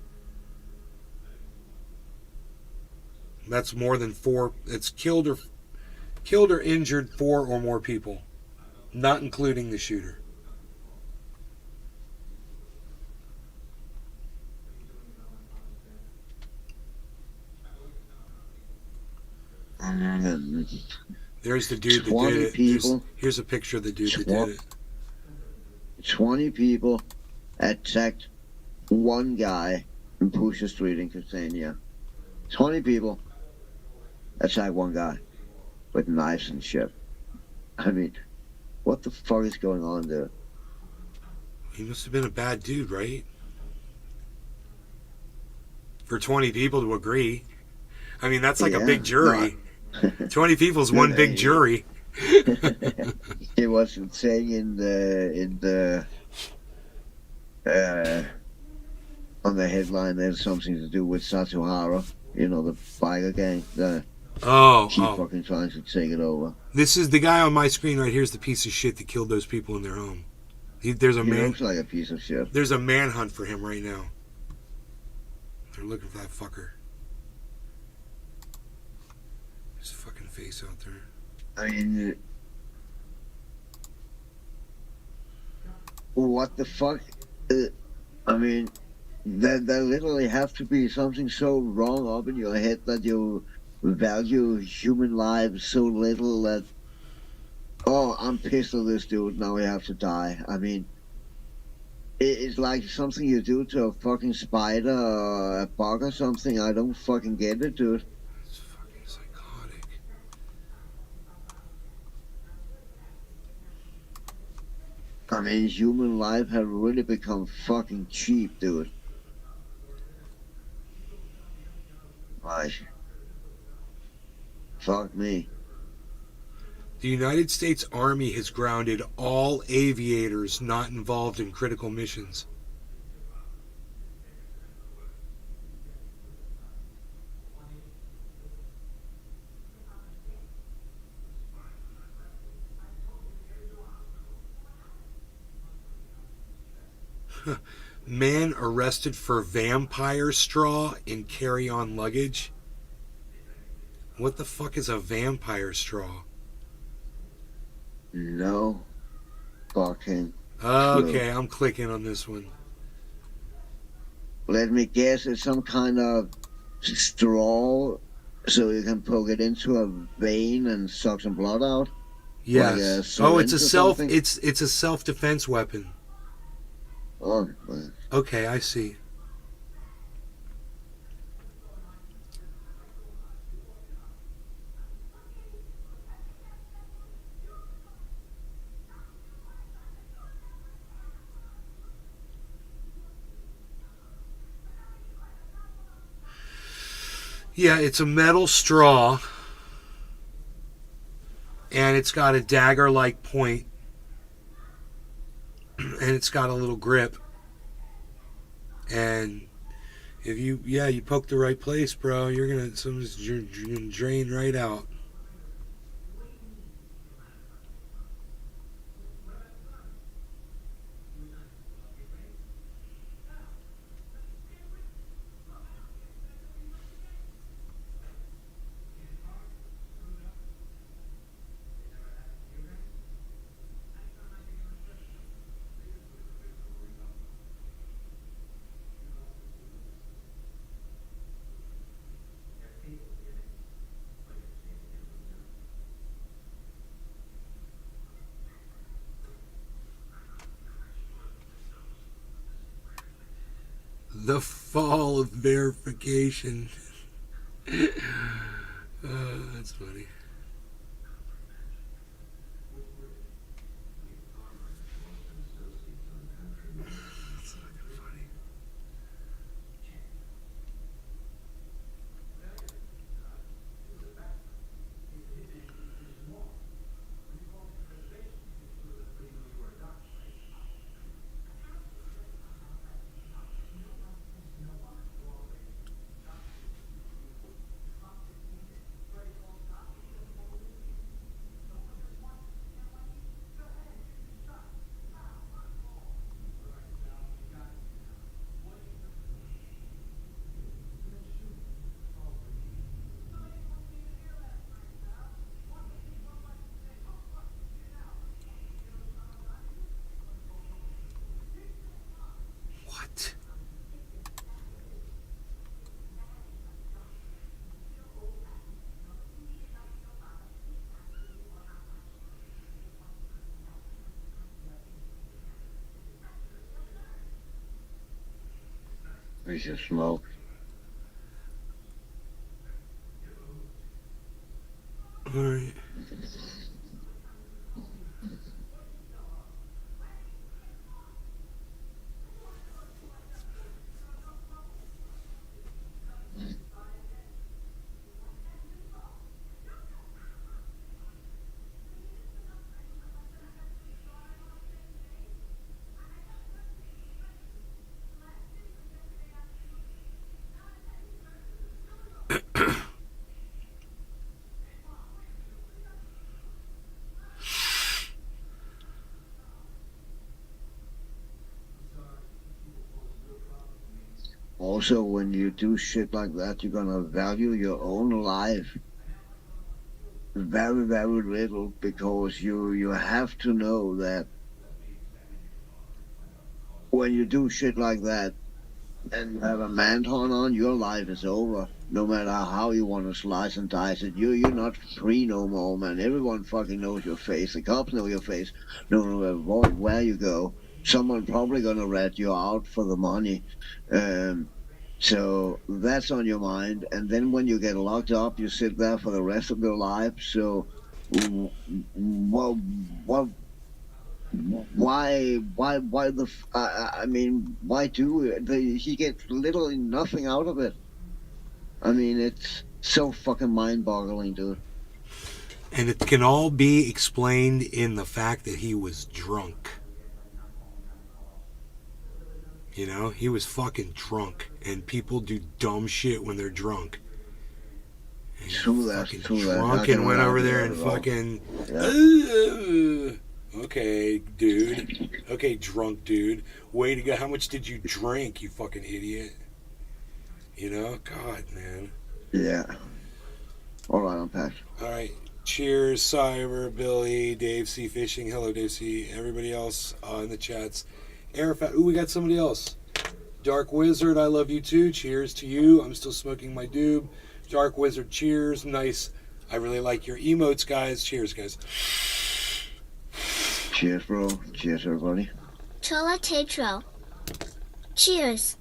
That's more than 4. It's killed or injured 4 or more people, not including the shooter. There's the dude that did it. Here's a picture of the dude that did it. 20 people attacked one guy in Pusher Street in Catania. 20 people attacked one guy with knives and shit. I mean, what the fuck is going on there? He must have been a bad dude, right? For 20 people to agree. I mean, that's like a big jury. 20 people is one big jury. It wasn't saying in the on the headline there's something to do with Satuhara, you know, the biker gang. Keep fucking trying to take it over. This is the guy on my screen right here is the piece of shit that killed those people in their home. He looks like a piece of shit. There's a manhunt for him right now. They're looking for that fucker. His fucking face out there. I mean, what the fuck? I mean, there literally have to be something so wrong up in your head that you value human lives so little that, oh, I'm pissed at this dude, now he have to die. I mean, it's like something you do to a fucking spider or a bug or something. I don't fucking get it, dude. It's fucking psychotic. I mean, human life has really become fucking cheap, dude. Like, fuck me. The United States Army has grounded all aviators not involved in critical missions. Man arrested for vampire straw in carry-on luggage. What the fuck is a vampire straw? No fucking Okay, I'm clicking on this one. Let me guess, it's some kind of straw so you can poke it into a vein and suck some blood out? Yes. Like it's a self-defense weapon. Oh, man. Okay, I see. Yeah, it's a metal straw, and it's got a dagger-like point, and it's got a little grip. And if you poke the right place, bro, you're gonna drain right out. The fall of verification. That's funny. What? Piece of smoke. All right. Also, when you do shit like that, you're gonna value your own life very, very little, because you have to know that when you do shit like that and you have a manhunt on, your life is over. No matter how you want to slice and dice it, you're not free no more, man. Everyone fucking knows your face. The cops know your face. No matter where you go, someone probably gonna rat you out for the money. So that's on your mind. And then when you get locked up, you sit there for the rest of your life. So, well, why I mean, why do it? He gets literally nothing out of it. I mean, it's so fucking mind-boggling, dude. And it can all be explained in the fact that he was drunk. You know, he was fucking drunk, and people do dumb shit when they're drunk. And True that. Drunk and went over there and fucking. Okay, dude. Okay, drunk dude. Way to go. How much did you drink, you fucking idiot? You know, God, man. Yeah. All right, I'm packed. All right. Cheers, Cyber, Billy, Dave C. Fishing. Hello, Dave C. Everybody else in the chats. Arafat. Ooh, we got somebody else. Dark Wizard, I love you too. Cheers to you. I'm still smoking my doob. Dark Wizard, cheers. Nice. I really like your emotes, guys. Cheers, guys. Cheers, bro. Cheers, everybody. Chola Tetro. Cheers.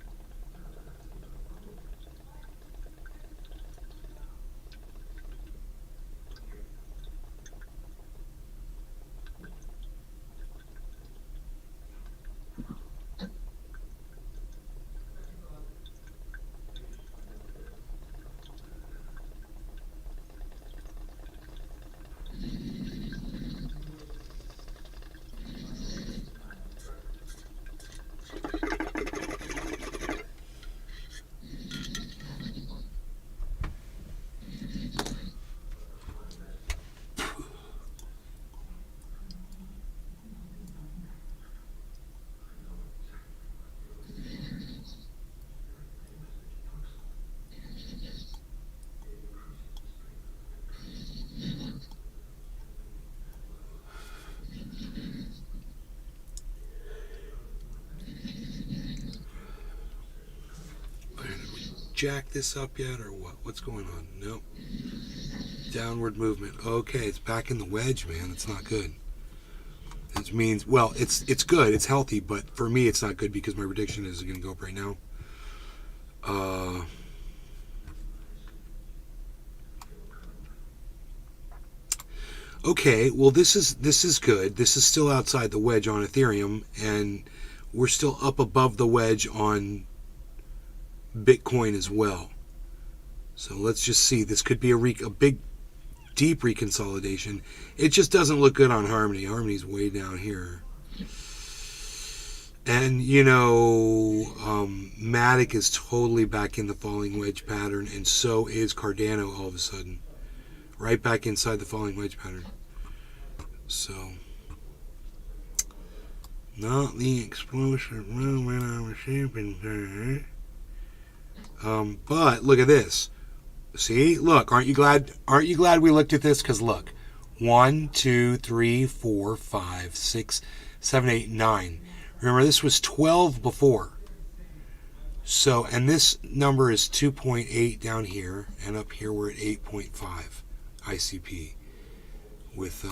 Jack this up yet or what? What's going on? Nope. Downward movement. Okay, it's back in the wedge, man. It's not good. It means, well, it's good. It's healthy, but for me, it's not good because my prediction is going to go up right now. Okay, well this is good. This is still outside the wedge on Ethereum, and we're still up above the wedge on Bitcoin as well. So let's just see. This could be a big, deep reconsolidation. It just doesn't look good on Harmony. Harmony's way down here. And, Matic is totally back in the falling wedge pattern, and so is Cardano all of a sudden. Right back inside the falling wedge pattern. So, not the explosive movement I was shaping there. But look at this. See, look, aren't you glad we looked at this? Because look, 1, 2, 3, 4, 5, 6, 7, 8, 9. Remember, this was 12 before. So, and this number is 2.8 down here, and up here we're at 8.5 ICP with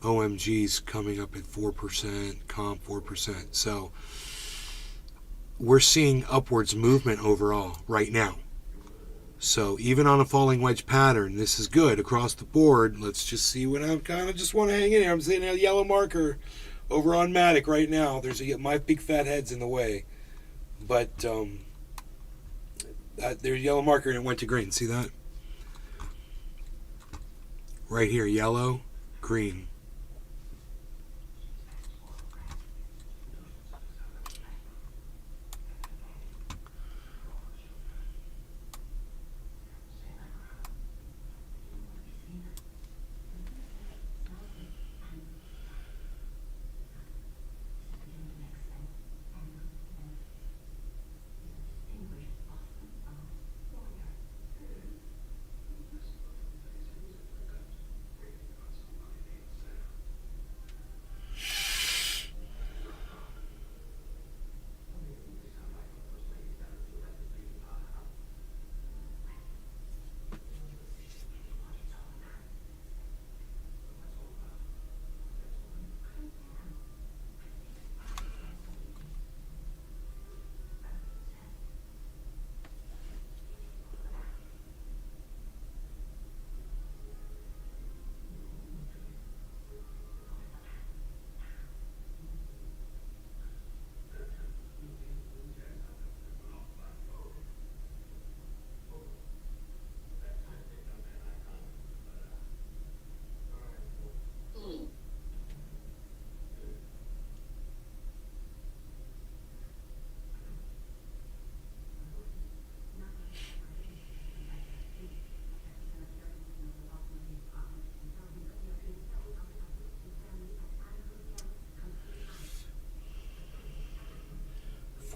OMGs coming up at 4%, comp 4%. So, we're seeing upwards movement overall right now. So even on a falling wedge pattern, this is good across the board. Let's just see what I'm kind of just want to hang in here. I'm seeing a yellow marker over on Matic right now. There's my big fat head's in the way, but there's a yellow marker and it went to green. See that? Right here, yellow, green.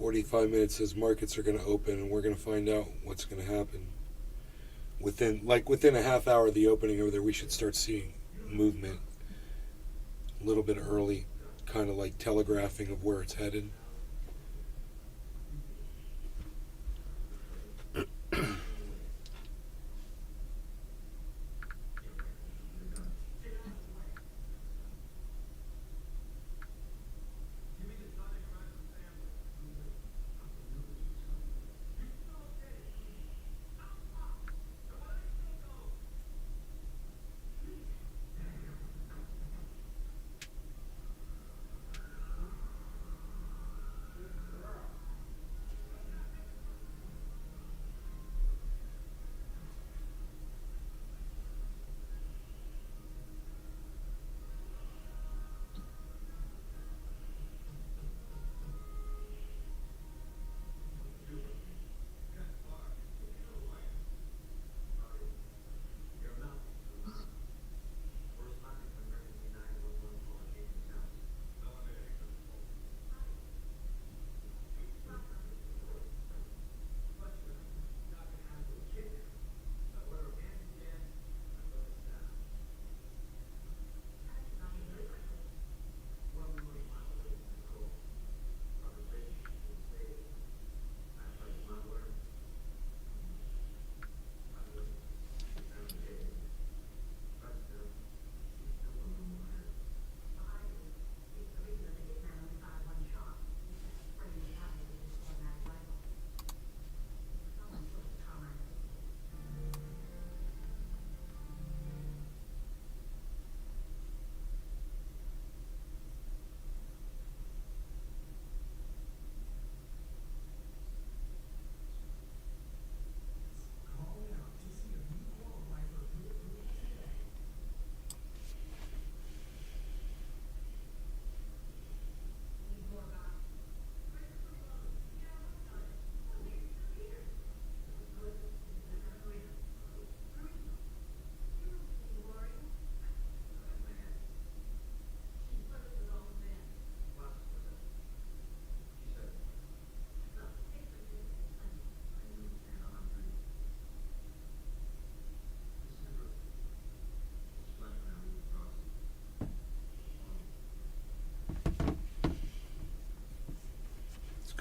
45 minutes says markets are going to open, and we're going to find out what's going to happen. Within a half hour of the opening over there, we should start seeing movement a little bit early, kind of like telegraphing of where it's headed.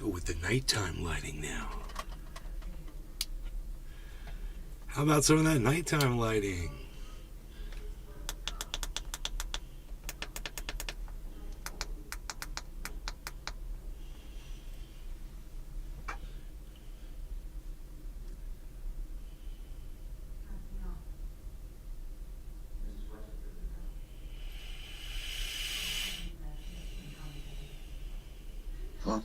Go with the nighttime lighting now. How about some of that nighttime lighting? Fluff.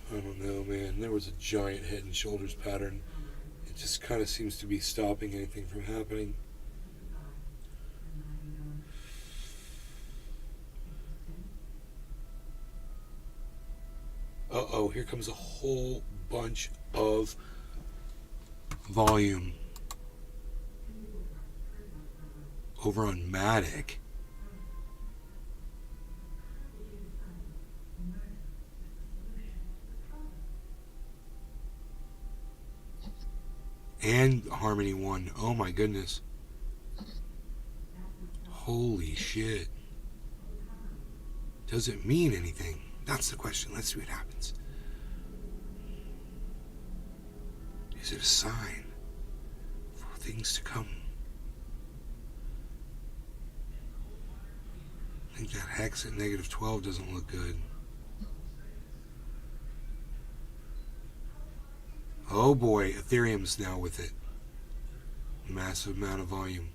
I don't know, man. There was a giant head and shoulders pattern. It just kind of seems to be stopping anything from happening. Uh-oh, here comes a whole bunch of volume over on Matic. And Harmony 1. Oh my goodness. Holy shit. Does it mean anything? That's the question. Let's see what happens. Is it a sign for things to come? I think that hex at -12 doesn't look good. Oh boy, Ethereum's now with it. Massive amount of volume.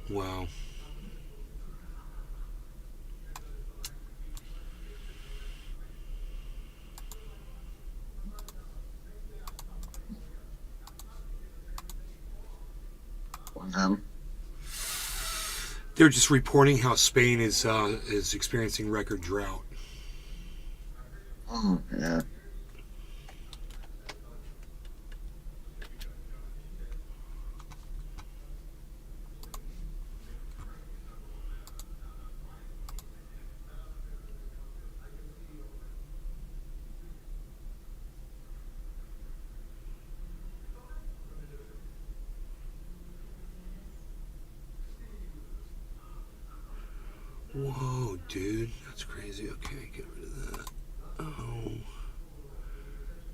Wow. They're just reporting how Spain is experiencing record drought. Oh, yeah. Whoa. That's crazy. Okay, get rid of that. Oh.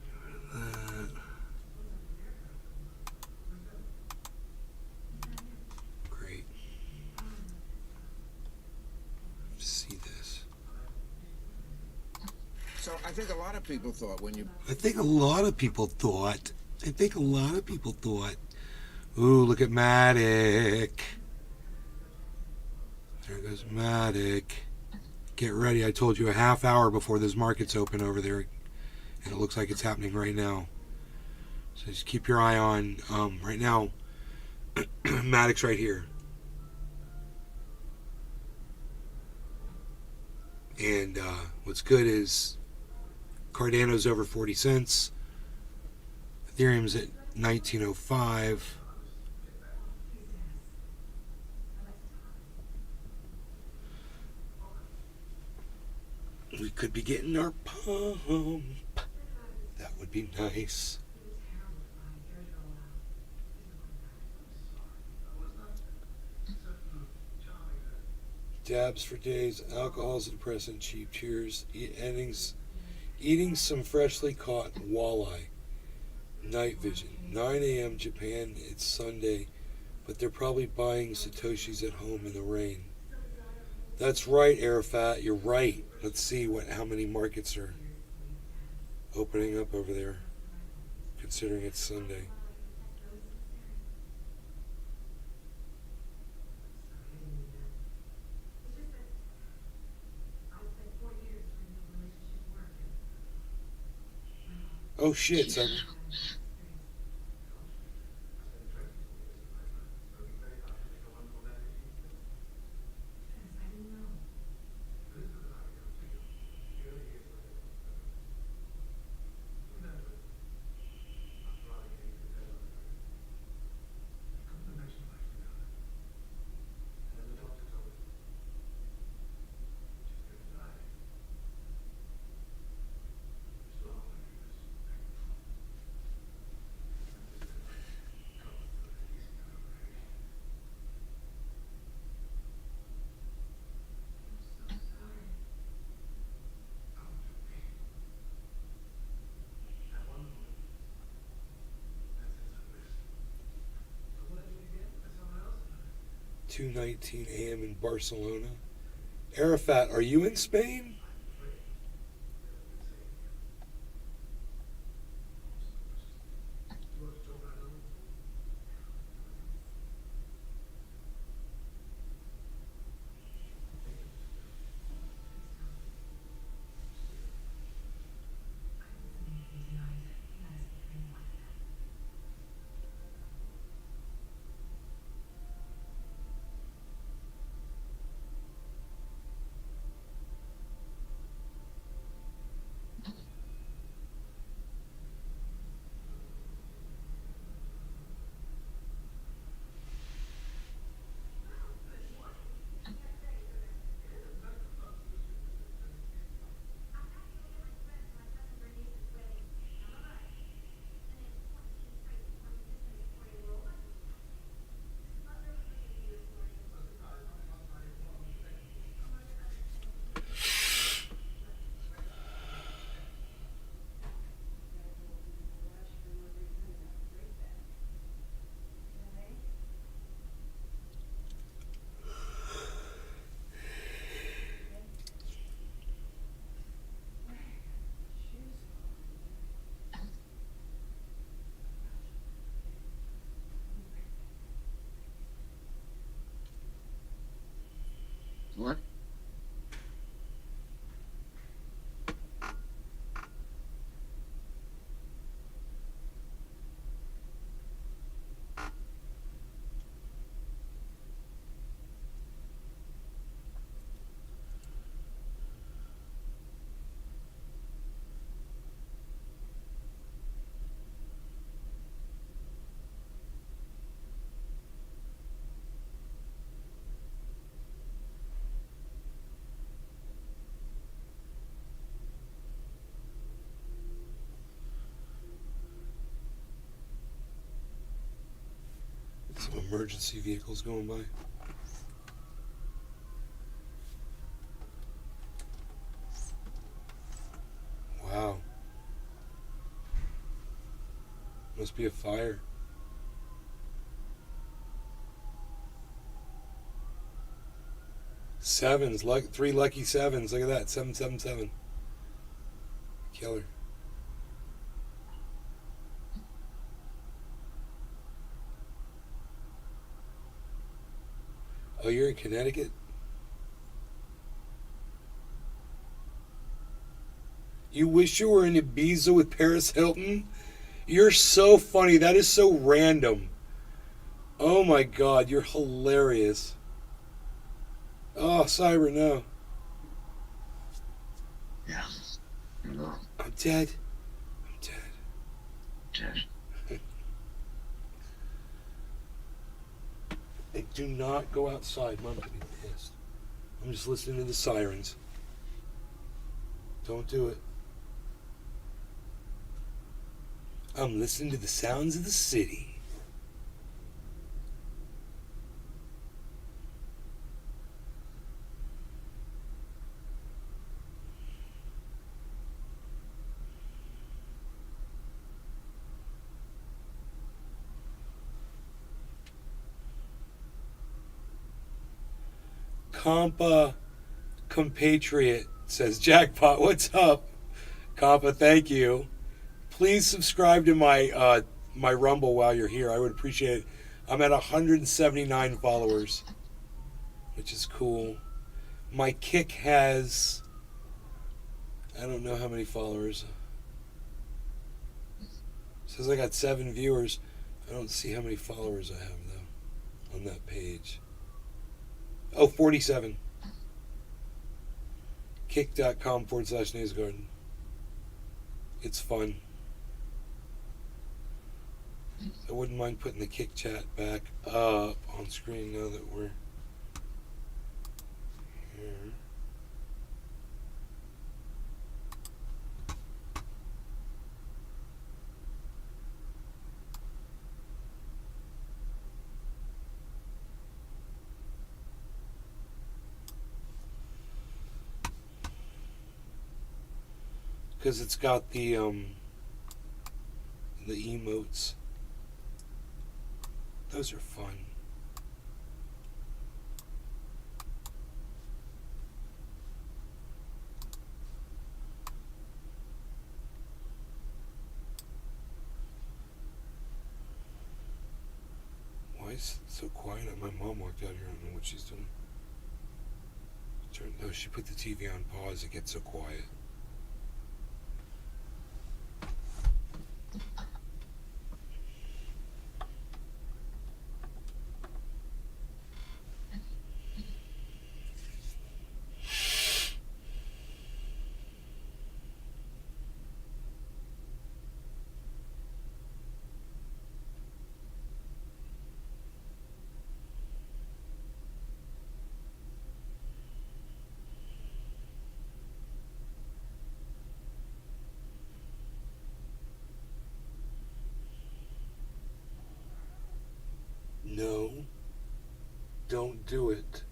Get rid of that. Great. See this. So I think a lot of people thought when you... I think a lot of people thought. Ooh, look at Matic. There goes Matic. Get ready. I told you a half hour before those markets open over there. And it looks like it's happening right now. So just keep your eye on, right now, Matic's right here. And what's good is Cardano's over 40 cents. Ethereum's at 1905. We could be getting our pump. That would be nice. Dabs for days. Alcohol's a depressant. Cheap. Cheers. Eating some freshly caught walleye. Night vision. 9 a.m. Japan. It's Sunday, but they're probably buying Satoshis at home in the rain. That's right, Arafat. You're right. Let's see how many markets are opening up over there, considering it's Sunday. Oh shit, so 2:19 a.m. in Barcelona. Arafat, are you in Spain? What? Some emergency vehicles going by. Must be a fire. Sevens, 3 lucky sevens. Look at that, 777. Killer. Oh, you're in Connecticut? You wish you were in Ibiza with Paris Hilton? You're so funny. That is so random. Oh my God, you're hilarious. Oh, Cyber, no. Yeah. No. I'm dead. Dead. Hey, do not go outside. Mom's gonna be pissed. I'm just listening to the sirens. Don't do it. I'm listening to the sounds of the city. Compatriot says, Jackpot, what's up? Compa, thank you. Please subscribe to my my Rumble while you're here. I would appreciate it. I'm at 179 followers, which is cool. My Kick has, I don't know how many followers. It says I got 7 viewers. I don't see how many followers I have, though, on that page. Oh, 47. Kick.com/Nasegarden. It's fun. I wouldn't mind putting the Kick chat back up on screen now that we're here. Because it's got the emotes. Those are fun. Why is it so quiet? My mom walked out here. I don't know what she's doing. No, she put the TV on pause. It gets so quiet. No, don't do it.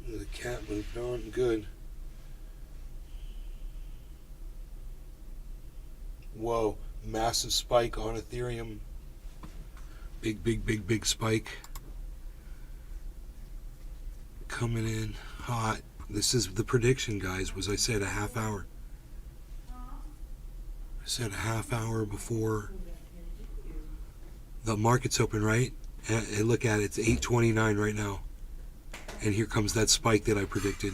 The cat moved on. Good. Whoa. Massive spike on Ethereum. Big spike. Coming in hot. This is the prediction, guys. Was I said a half hour? Said a half hour before the market's open, right? And look at it, it's 8:29 right now. And here comes that spike that I predicted.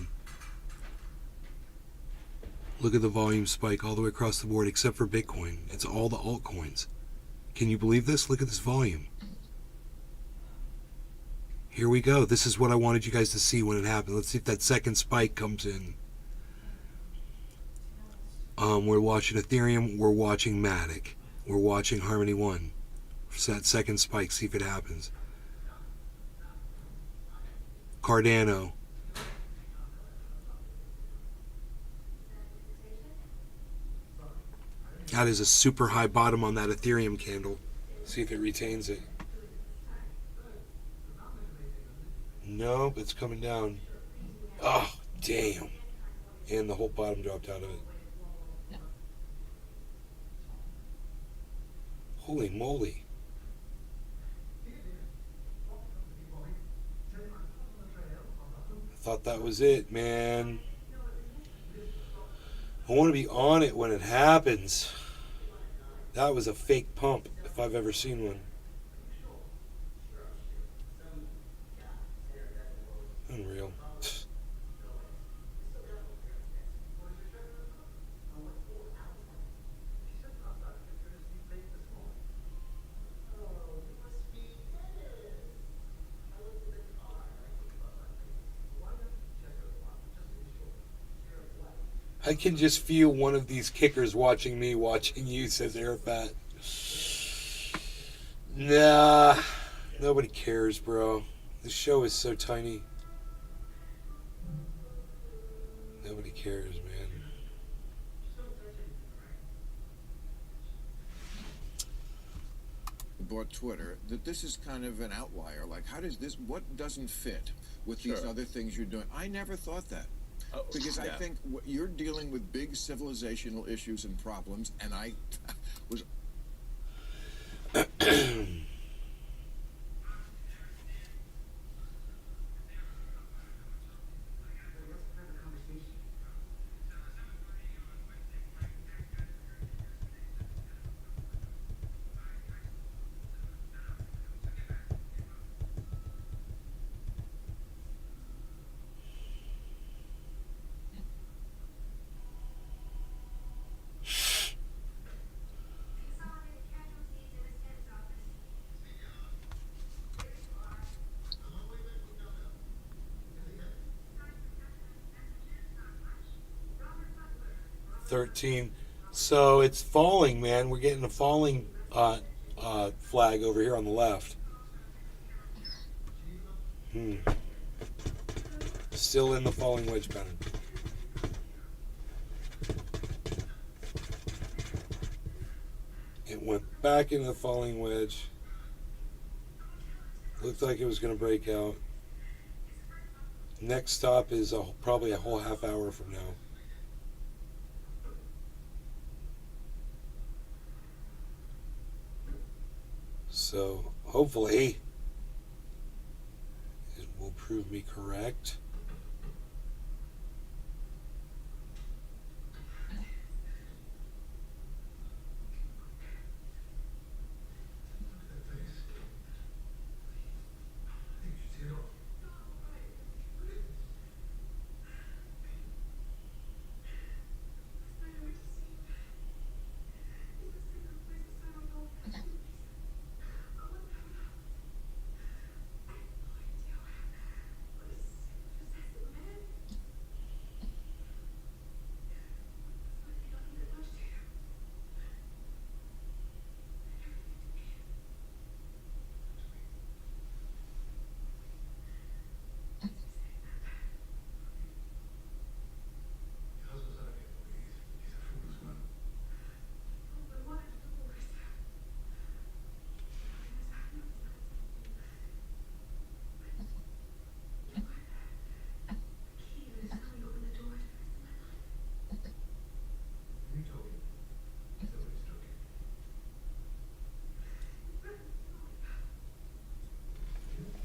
Look at the volume spike all the way across the board, except for Bitcoin. It's all the altcoins. Can you believe this? Look at this volume. Here we go. This is what I wanted you guys to see when it happened. Let's see if that second spike comes in. We're watching Ethereum. We're watching Matic. We're watching Harmony 1. So that second spike, see if it happens. Cardano. That is a super high bottom on that Ethereum candle. See if it retains it. Nope, it's coming down. Oh, damn. And the whole bottom dropped out of it. Holy moly. I thought that was it, man. I want to be on it when it happens. That was a fake pump, if I've ever seen one. Unreal. I can just feel one of these kickers watching me, watching you, says Arafat. Nah, nobody cares, bro. The show is so tiny. Nobody cares, man. Bought Twitter, that this is kind of an outlier. Like, how does this, what doesn't fit with these other things you're doing? I never thought that. Because I think you're dealing with big civilizational issues and problems, and I was... So it's falling, man. We're getting a falling flag over here on the left. Still in the falling wedge pattern. It went back into the falling wedge. Looked like it was going to break out. Next stop is probably a whole half hour from now. So hopefully it will prove me correct.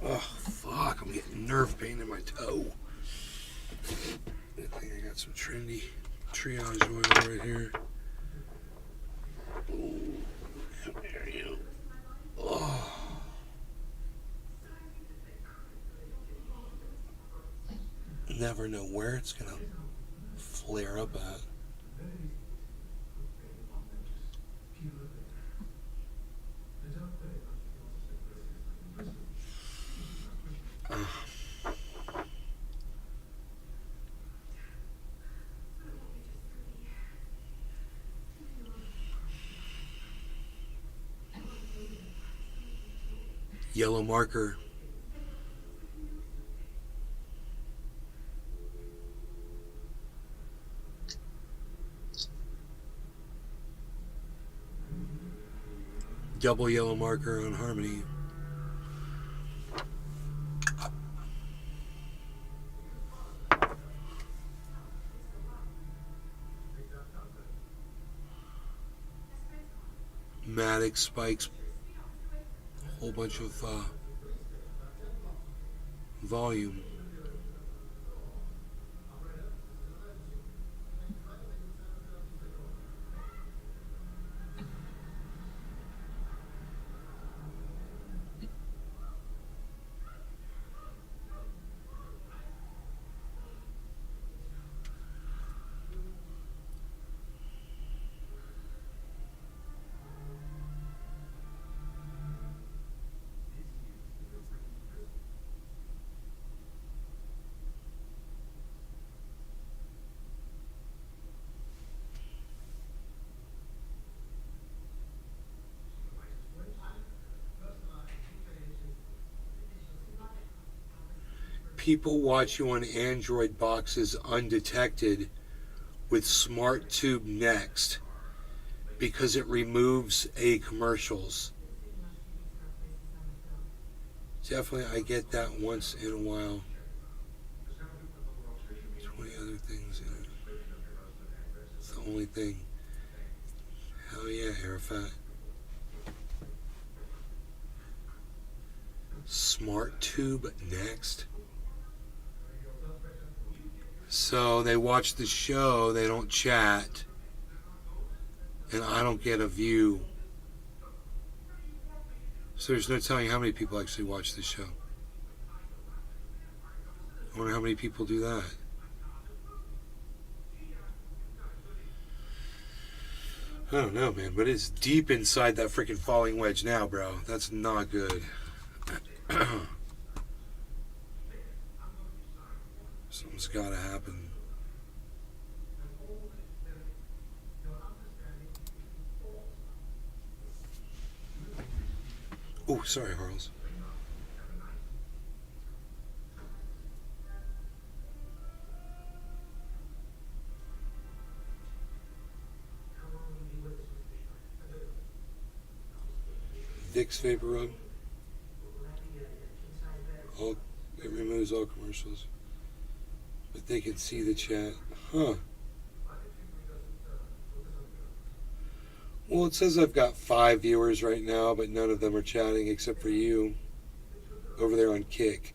Oh, fuck, I'm getting nerve pain in my toe. I think I got some trendy triage oil right here. Come here, you. Oh. Never know where it's gonna flare up at. Yellow marker. Double yellow marker on Harmony. Maddox spikes a whole bunch of volume. People watch you on Android boxes undetected with Smart Tube Next because it removes commercials. Definitely, I get that once in a while. 20 other things in it. It's the only thing. Hell yeah, Arafat. Smart Tube Next. So they watch the show, they don't chat, and I don't get a view. So there's no telling how many people actually watch the show. I wonder how many people do that. I don't know, man, but it's deep inside that freaking falling wedge now, bro. That's not good. Something's gotta happen. Oh, sorry, Harles. Vicks Vapor Rub. It removes all commercials. But they can see the chat. Huh. Well, it says I've got 5 viewers right now, but none of them are chatting except for you over there on Kick.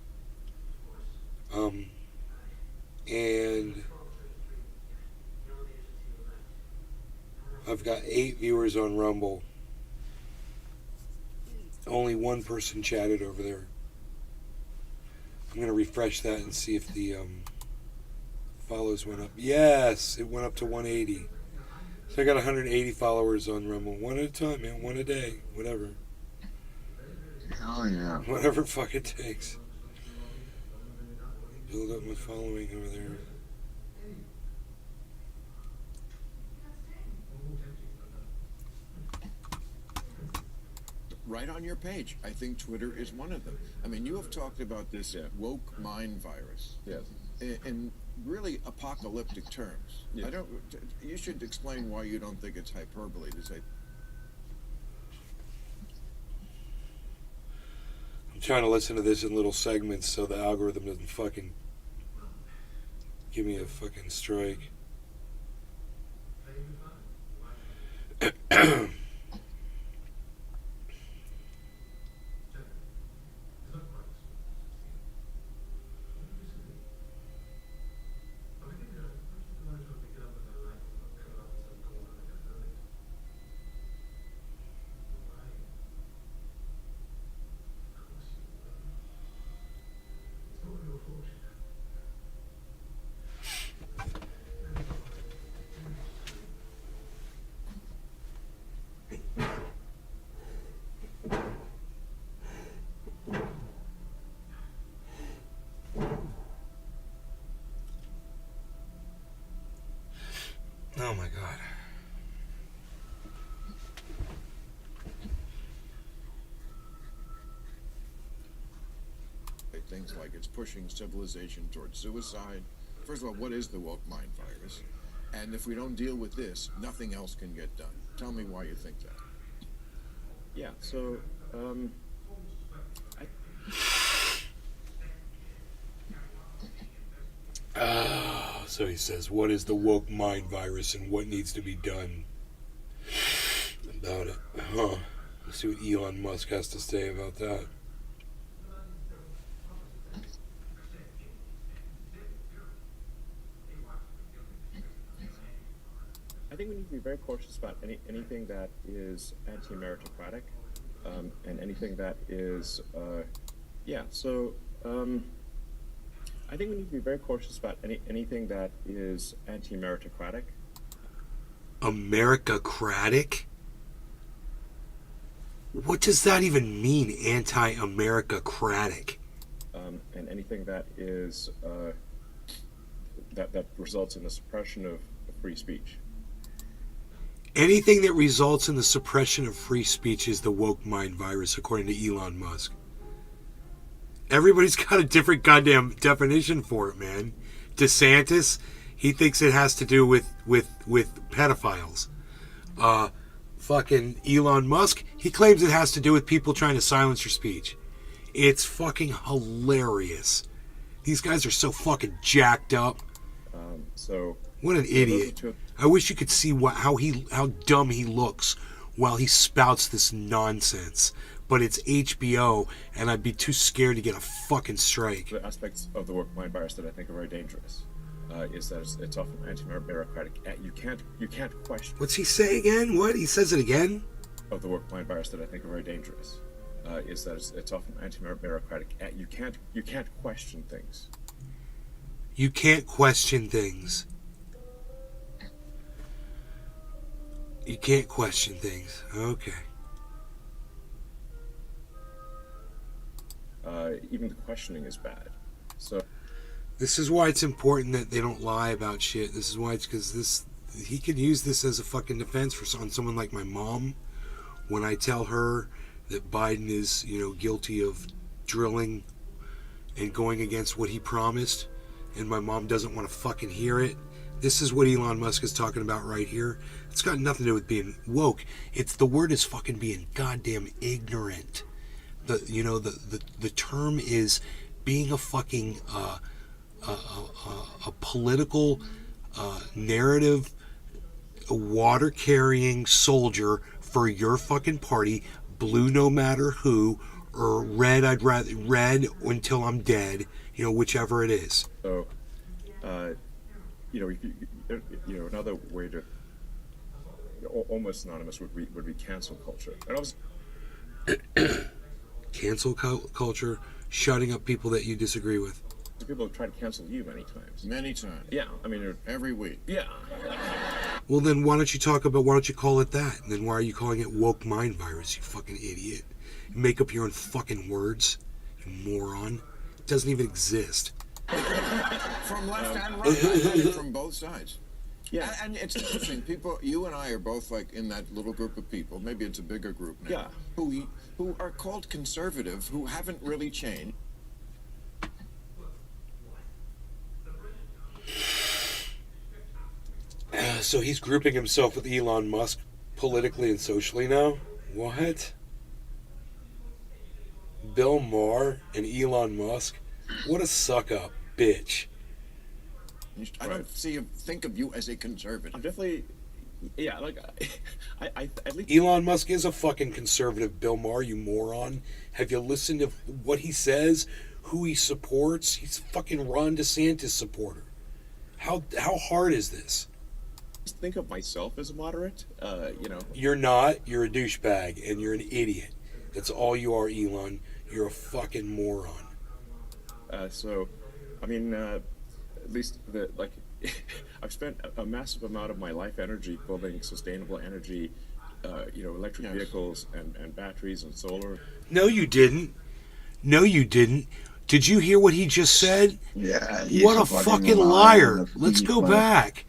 And I've got 8 viewers on Rumble. Only one person chatted over there. I'm going to refresh that and see if the follows went up. Yes, it went up to 180. So I got 180 followers on Rumble. One at a time, man. One a day. Whatever. Oh, yeah. Whatever fuck it takes. Build up my following over there. Right on your page. I think Twitter is one of them. I mean, you have talked about this woke mind virus. Yes. In really apocalyptic terms. Yes. You should explain why you don't think it's hyperbole to say. I'm trying to listen to this in little segments so the algorithm doesn't fucking give me a fucking strike. Oh my god. Things like it's pushing civilization towards suicide. First of all, what is the woke mind virus? And if we don't deal with this, nothing else can get done. Tell me why you think that. Yeah, so, So he says, what is the woke mind virus and what needs to be done about it? Huh. Let's see what Elon Musk has to say about that. I think we need to be very cautious about anything that is anti-meritocratic, and anything that is, I think we need to be very cautious about anything that is anti-meritocratic. Americocratic? What does that even mean, anti-Americocratic? And anything that is, that results in the suppression of free speech. Anything that results in the suppression of free speech is the woke mind virus, according to Elon Musk. Everybody's got a different goddamn definition for it, man. DeSantis, he thinks it has to do with pedophiles. Fucking Elon Musk, he claims it has to do with people trying to silence your speech. It's fucking hilarious. These guys are so fucking jacked up. What an idiot. I wish you could see how dumb he looks while he spouts this nonsense. But it's HBO, and I'd be too scared to get a fucking strike. The aspects of the woke mind virus that I think are very dangerous is that it's often anti-meritocratic. You can't question. What's he say again? What? He says it again? Of the woke mind virus that I think are very dangerous is that it's often anti-meritocratic. You can't question things. You can't question things. You can't question things. Okay. Even the questioning is bad. So this is why it's important that they don't lie about shit. This is why it's because he could use this as a fucking defense on someone like my mom when I tell her that Biden is, guilty of drilling and going against what he promised, and my mom doesn't want to fucking hear it. This is what Elon Musk is talking about right here. It's got nothing to do with being woke. The word is fucking being goddamn ignorant. The term is being a fucking a political narrative water carrying soldier for your fucking party, blue no matter who, or red I'd rather red until I'm dead, whichever it is. So another way to almost synonymous would be cancel culture. And obviously cancel culture, shutting up people that you disagree with. People have tried to cancel you many times. Many times. Yeah, I mean every week. Yeah. Well, then why don't you call it that? And then why are you calling it woke mind virus, you fucking idiot? You make up your own fucking words, you moron. It doesn't even exist. From left and right, from both sides. Yeah, and it's interesting. People, you and I are both like in that little group of people. Maybe it's a bigger group now. Yeah. Who are called conservative, who haven't really changed. So he's grouping himself with Elon Musk politically and socially now? What? Bill Maher and Elon Musk? What a suck-up, bitch. I don't think of you as a conservative. I'm definitely, I at least Elon Musk is a fucking conservative, Bill Maher, you moron. Have you listened to what he says? Who he supports? He's a fucking Ron DeSantis supporter. How hard is this? Think of myself as a moderate, You're not. You're a douchebag, and you're an idiot. That's all you are, Elon. You're a fucking moron. At least I've spent a massive amount of my life energy building sustainable energy, electric vehicles and batteries and solar. No, you didn't. Did you hear what he just said? Yeah. What a fucking liar. Let's go back.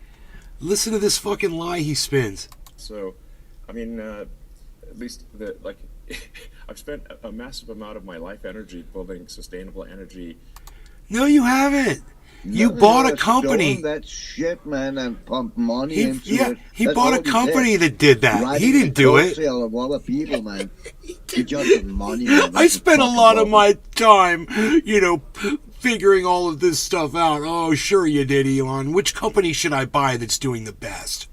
Listen to this fucking lie he spins. So, I mean, at least I've spent a massive amount of my life energy building sustainable energy. No, you haven't. You bought a company. That shit, man, and pump money into it. He bought a company that did that. He didn't do it. Of other people, man. He just money. Man. I spent a lot of my time, figuring all of this stuff out. Oh, sure you did, Elon. Which company should I buy that's doing the best?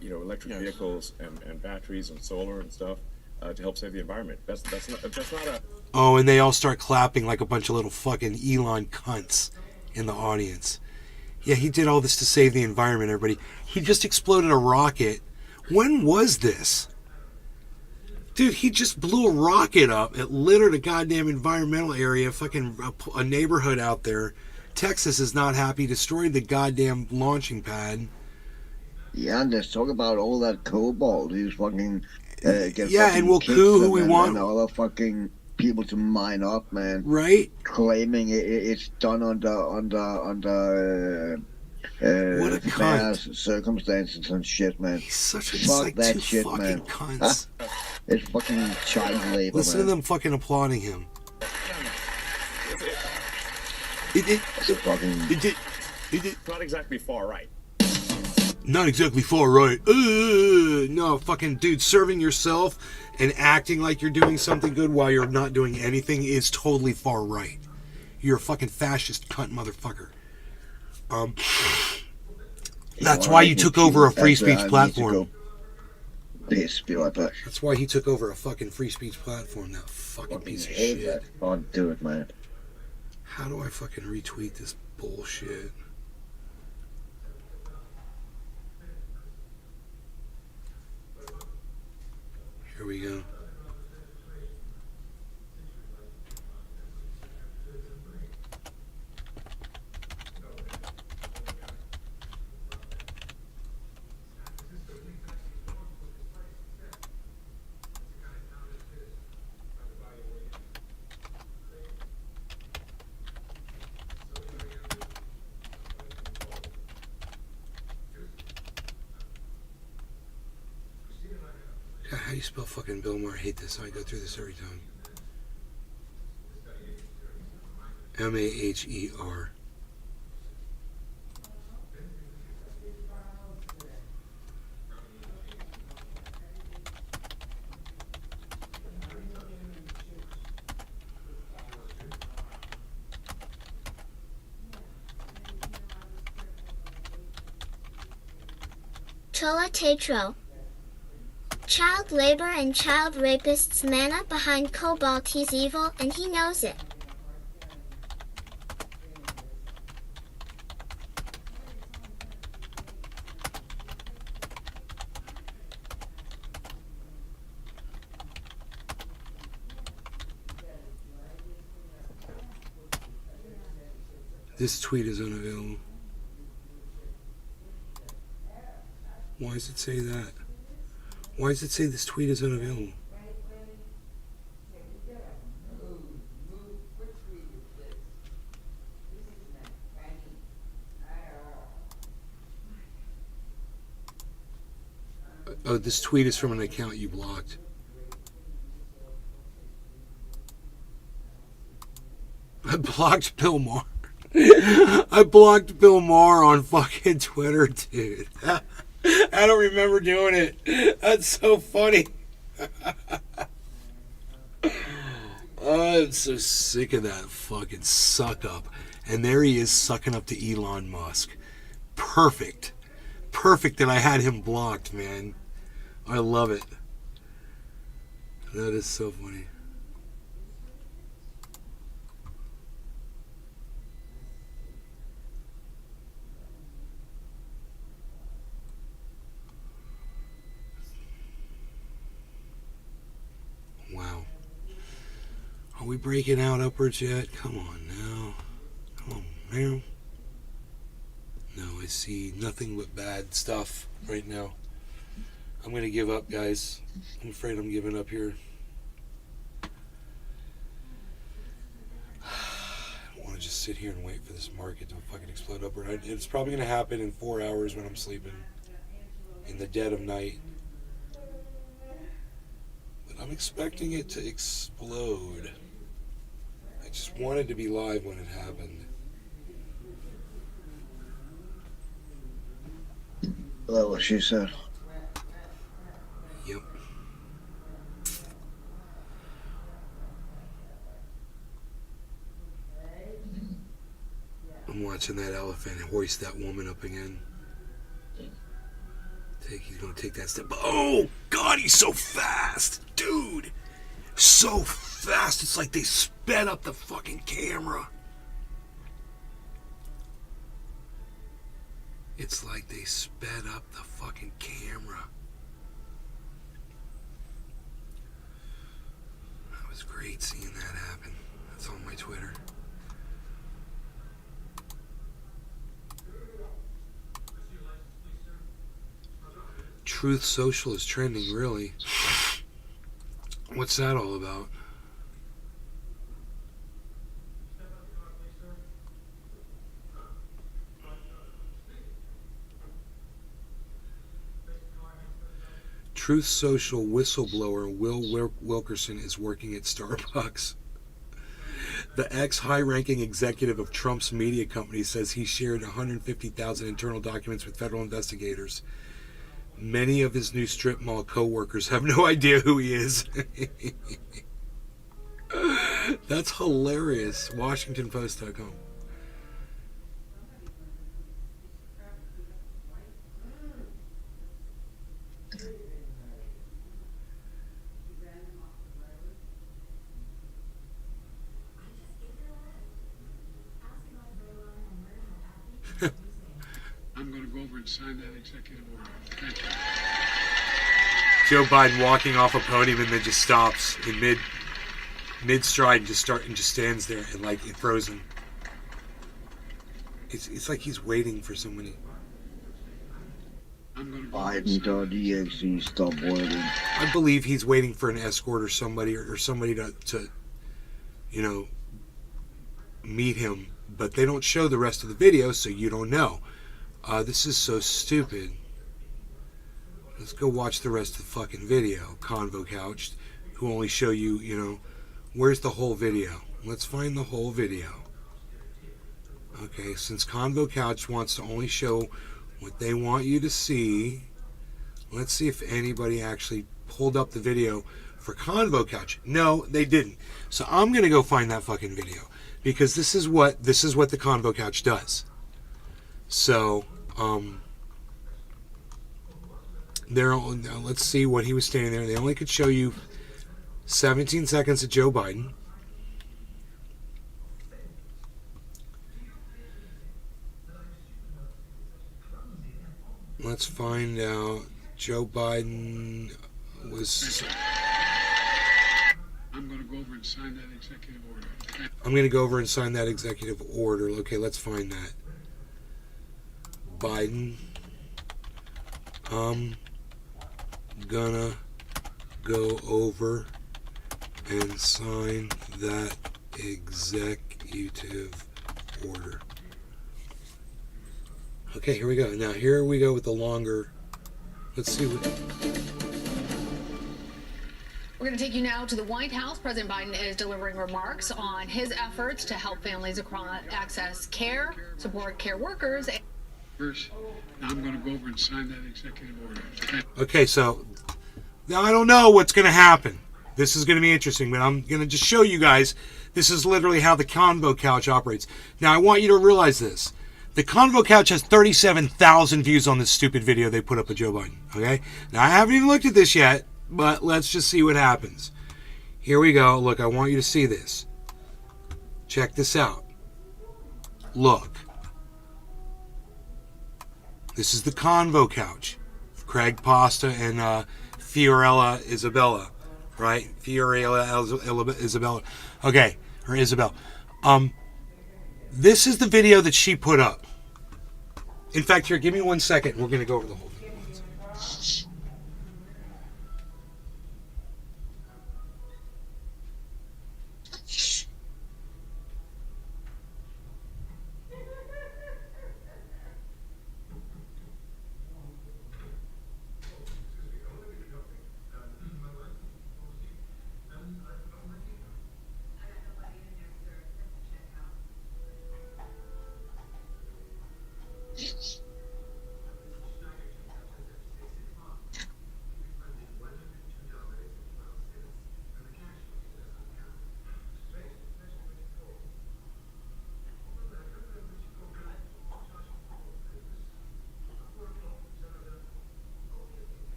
Electric vehicles and batteries and solar and stuff to help save the environment. That's not a. Oh, and they all start clapping like a bunch of little fucking Elon cunts in the audience. Yeah, he did all this to save the environment, everybody. He just exploded a rocket. When was this? Dude, he just blew a rocket up. It littered a goddamn environmental area, fucking a neighborhood out there. Texas is not happy, destroyed the goddamn launching pad. Yeah, and let's talk about all that cobalt. He's fucking... and we'll coup who we want. And all the fucking people to mine up, man. Right? Claiming it's done under what a fair cunt. circumstances and shit, man. He's such a Fuck that two shit, fucking man. cunts. It's fucking child labor, Listen man. to them fucking applauding him. It's not exactly far right. Not exactly far right. No, fucking dude, serving yourself and acting like you're doing something good while you're not doing anything is totally far right. You're a fucking fascist cunt motherfucker. That's why you took over a free speech platform. That's why he took over a fucking free speech platform, that fucking piece of shit. I'll do it, man. How do I fucking retweet this bullshit? Here we go. God, how do you spell fucking Bill Maher? I hate this. I go through this every time. Maher. Tola Tetro. Child labor and child rapists man up behind Cobalt. He's evil and he knows it. This tweet is unavailable. Why does it say that? Why does it say this tweet is unavailable? Oh, this tweet is from an account you blocked. I blocked Bill Maher. I blocked Bill Maher on fucking Twitter, dude. I don't remember doing it. That's so funny. I'm so sick of that fucking suck up. And there he is sucking up to Elon Musk. Perfect. Perfect that I had him blocked, man. I love it. That is so funny. Wow. Are we breaking out upwards yet? Come on now. Come on now. No, I see nothing but bad stuff right now. I'm going to give up, guys. I'm afraid I'm giving up here. I don't want to just sit here and wait for this market to fucking explode upward. It's probably going to happen in 4 hours when I'm sleeping. in the dead of night. But I'm expecting it to explode. I just wanted to be live when it happened. That's what she said. Yep. I'm watching that elephant hoist that woman up again. He's gonna take that step. Oh God, he's so fast, dude! So fast. It's like they sped up the fucking camera. It's like they sped up the fucking camera. That was great seeing that happen. That's on my Twitter. Truth Social is trending, really. What's that all about? Truth Social whistleblower Will Wilkerson is working at Starbucks. The ex-high-ranking executive of Trump's media company says he shared 150,000 internal documents with federal investigators. Many of his new strip mall co-workers have no idea who he is. That's hilarious. WashingtonPost.com. I'm going to go over and sign that executive order. Thank you. Joe Biden walking off a podium and then just stops in mid stride and just stands there and like frozen. It's like he's waiting for somebody. Biden.exe, stop waiting. I believe he's waiting for an escort or somebody to meet him, but they don't show the rest of the video, so you don't know. This is so stupid. Let's go watch the rest of the fucking video. Convo Couched, who only show you, where's the whole video? Let's find the whole video. Okay, since Convo Couch wants to only show what they want you to see, let's see if anybody actually pulled up the video for Convo Couch. No, they didn't. So I'm gonna go find that fucking video because this is what the Convo Couch does. So, let's see what he was standing there. They only could show you 17 seconds of Joe Biden. Let's find out. Joe Biden was... I'm going to go over and sign that executive order. I'm going to go over and sign that executive order. Okay, let's find that. Biden. I'm gonna go over and sign that executive order. Okay, here we go. Now, here we go with the longer. Let's see what... We're going to take you now to the White House. President Biden is delivering remarks on his efforts to help families access care, support care workers. First, now I'm going to go over and sign that executive order. Okay, so now I don't know what's going to happen. This is going to be interesting, but I'm going to just show you guys. This is literally how the Convo Couch operates. Now, I want you to realize this. The Convo Couch has 37,000 views on this stupid video they put up of Joe Biden. Okay? Now, I haven't even looked at this yet, but let's just see what happens. Here we go. Look, I want you to see this. Check this out. Look. This is the Convo Couch. Craig Pasta and Fiorella Isabella. Right? Fiorella Isabella. Okay. Or Isabel. This is the video that she put up. In fact, here, give me 1 second. We're going to go over the whole thing.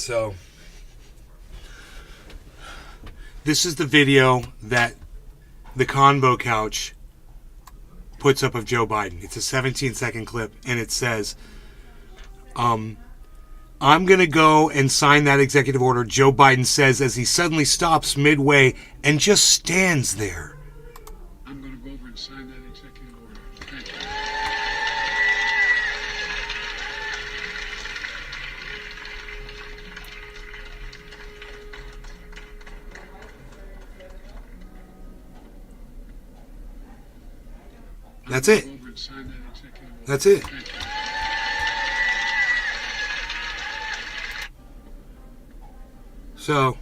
So, this is the video that the Convo Couch puts up of Joe Biden. It's a 17-second clip, and it says, I'm going to go and sign that executive order, Joe Biden says as he suddenly stops midway and just stands there. I'm going to go over and sign that executive order. Thank you. That's it. That's it. So,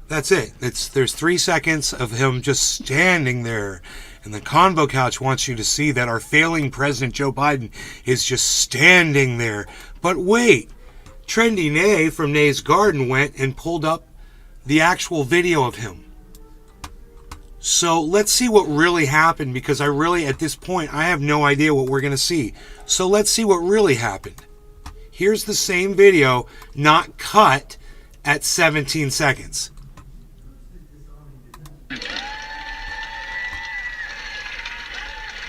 that's it. There's 3 seconds of him just standing there. And the Convo Couch wants you to see that our failing President Joe Biden is just standing there. But wait, Trendy Nay from Nay's Garden went and pulled up the actual video of him. So let's see what really happened, because I really, at this point, I have no idea what we're going to see. So let's see what really happened. Here's the same video, not cut at 17 seconds.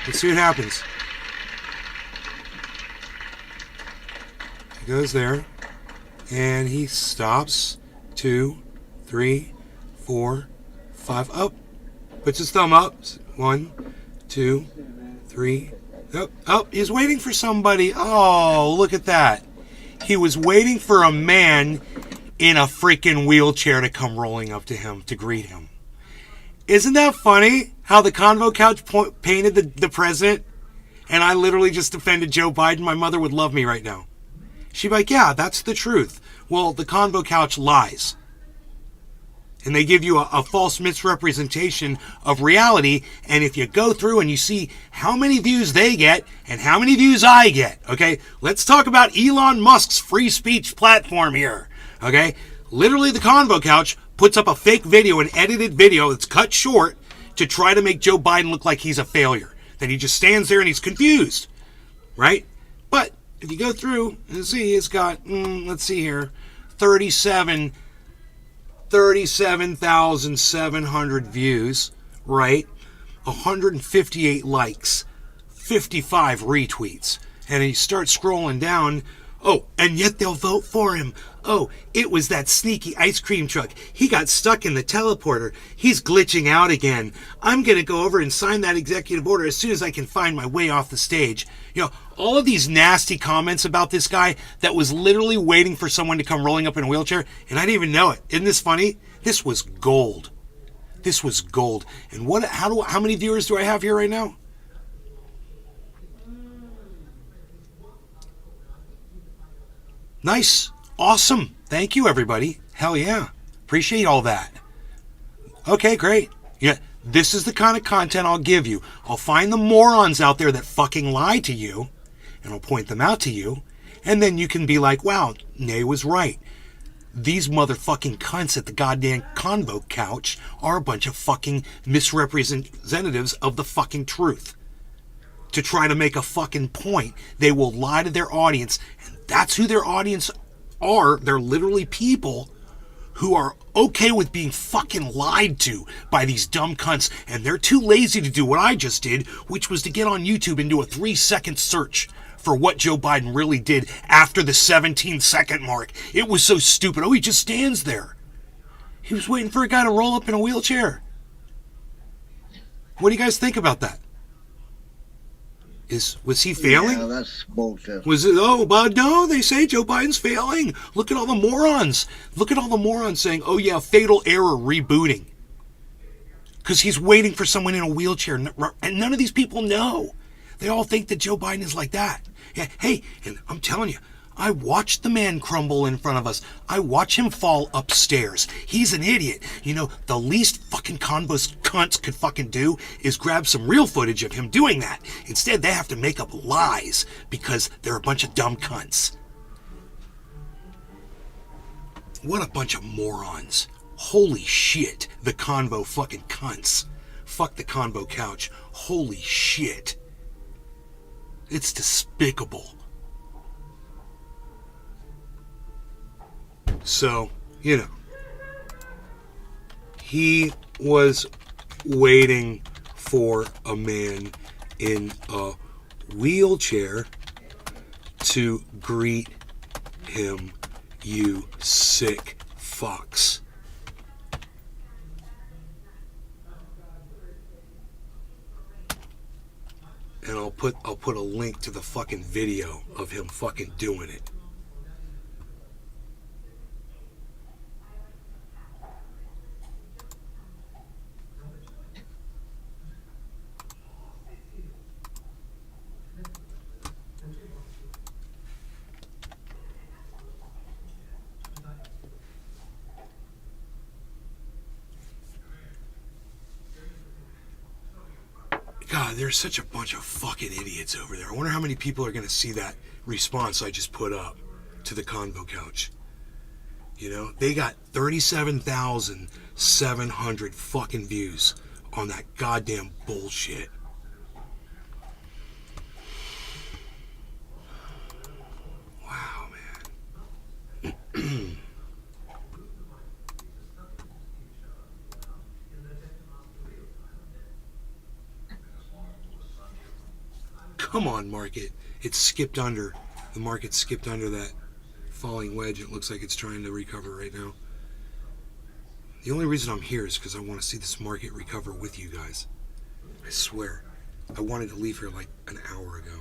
Let's see what happens. He goes there, and he stops. 2, 3, 4, 5, up. Puts his thumb up. 1, 2, 3. Oh, he's waiting for somebody. Oh, look at that. He was waiting for a man in a freaking wheelchair to come rolling up to him to greet him. Isn't that funny how the Convo Couch painted the president? And I literally just defended Joe Biden. My mother would love me right now. She'd be like, yeah, that's the truth. Well, the Convo Couch lies. And they give you a false misrepresentation of reality. And if you go through and you see how many views they get and how many views I get, okay, let's talk about Elon Musk's free speech platform here, okay? Literally, the Convo Couch puts up a fake video, an edited video that's cut short to try to make Joe Biden look like he's a failure. That he just stands there and he's confused, right? But if you go through and see, it's got, let's see here, 37,700 views, right? 158 likes, 55 retweets. And then you start scrolling down. Oh, and yet they'll vote for him. Oh, it was that sneaky ice cream truck. He got stuck in the teleporter. He's glitching out again. I'm going to go over and sign that executive order as soon as I can find my way off the stage. You know, all of these nasty comments about this guy that was literally waiting for someone to come rolling up in a wheelchair, and I didn't even know it. Isn't this funny? This was gold. This was gold. And how many viewers do I have here right now? Nice. Awesome. Thank you, everybody. Hell yeah. Appreciate all that. Okay, great. Yeah, this is the kind of content I'll give you. I'll find the morons out there that fucking lie to you, and I'll point them out to you, and then you can be like, wow, Nay was right. These motherfucking cunts at the goddamn Convo Couch are a bunch of fucking misrepresentatives of the fucking truth. To try to make a fucking point, they will lie to their audience, and that's who their audience are. They're literally people who are okay with being fucking lied to by these dumb cunts, and they're too lazy to do what I just did, which was to get on YouTube and do a 3-second search for what Joe Biden really did after the 17-second mark. It was so stupid. Oh, he just stands there. He was waiting for a guy to roll up in a wheelchair. What do you guys think about that? Was he failing? Yeah, that's bullshit. Was it? Oh, but no, they say Joe Biden's failing. Look at all the morons. Look at all the morons saying, oh yeah, fatal error, rebooting. Because he's waiting for someone in a wheelchair. And none of these people know. They all think that Joe Biden is like that. Yeah, hey, and I'm telling you, I watched the man crumble in front of us. I watch him fall upstairs. He's an idiot. You know, the least fucking Convo's cunts could fucking do is grab some real footage of him doing that. Instead, they have to make up lies because they're a bunch of dumb cunts. What a bunch of morons. Holy shit, the Convo fucking cunts. Fuck the Convo Couch. Holy shit. It's despicable. So, you know, he was waiting for a man in a wheelchair to greet him, you sick fucks. And I'll put a link to the fucking video of him fucking doing it. God, there's such a bunch of fucking idiots over there. I wonder how many people are going to see that response I just put up to the Convo Couch. You know, they got 37,700 fucking views on that goddamn bullshit. Wow, man. Come on, market. It skipped under. The market skipped under that falling wedge. It looks like it's trying to recover right now. The only reason I'm here is because I want to see this market recover with you guys. I swear. I wanted to leave here like an hour ago.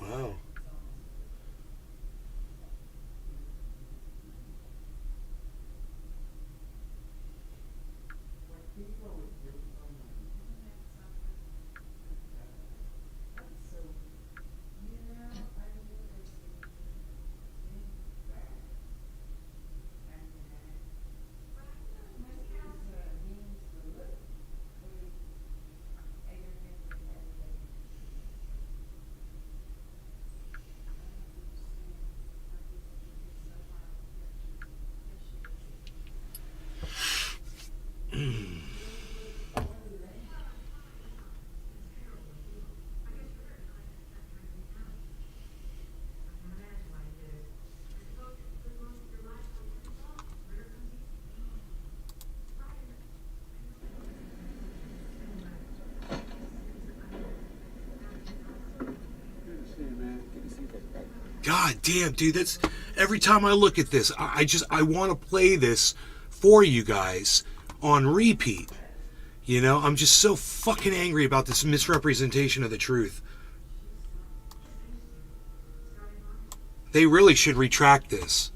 Wow. God damn, dude, that's every time I look at this, I want to play this for you guys on repeat. You know, I'm just so fucking angry about this misrepresentation of the truth. They really should retract this.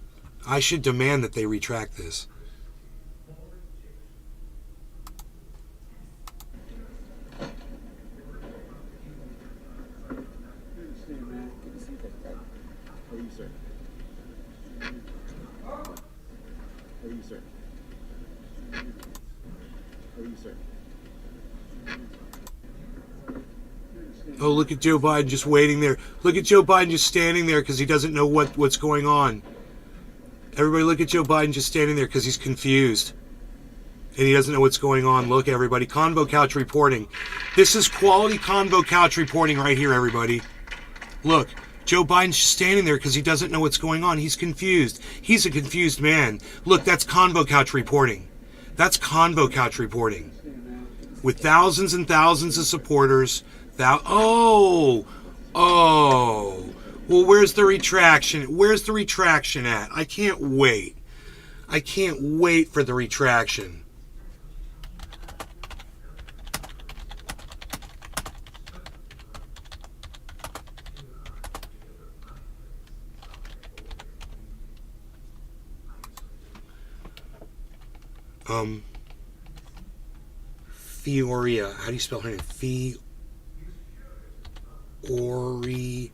I should demand that they retract this. Oh, look at Joe Biden just waiting there. Look at Joe Biden just standing there because he doesn't know what's going on. Everybody look at Joe Biden just standing there because he's confused. And he doesn't know what's going on. Look, everybody. Convo Couch reporting. This is quality Convo Couch reporting right here, everybody. Look, Joe Biden's just standing there because he doesn't know what's going on. He's confused. He's a confused man. Look, that's Convo Couch reporting. That's Convo Couch reporting. With thousands and thousands of supporters. Well, where's the retraction? Where's the retraction at? I can't wait. I can't wait for the retraction. Fioria. How do you spell her name? Fiore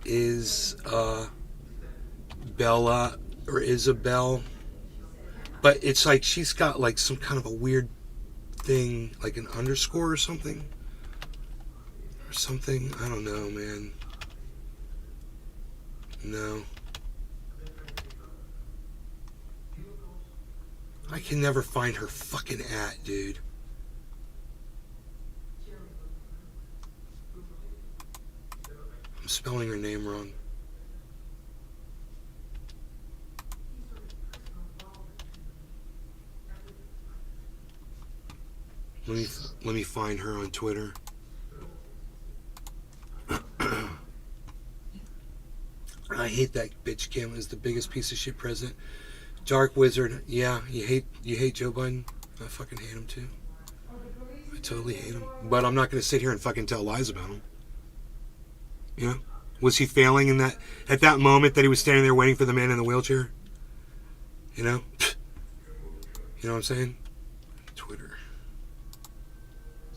is Bella or Isabel, but it's like she's got like some kind of a weird thing, like an underscore or something. I don't know, man. No. I can never find her fucking dude. I'm spelling her name wrong. Let me find her on Twitter. I hate that bitch. Kim is the biggest piece of shit president. Dark Wizard. Yeah, you hate Joe Biden. I fucking hate him too. I totally hate him. But I'm not going to sit here and fucking tell lies about him. You know? Was he failing in that at that moment that he was standing there waiting for the man in the wheelchair? You know? You know what I'm saying? Twitter.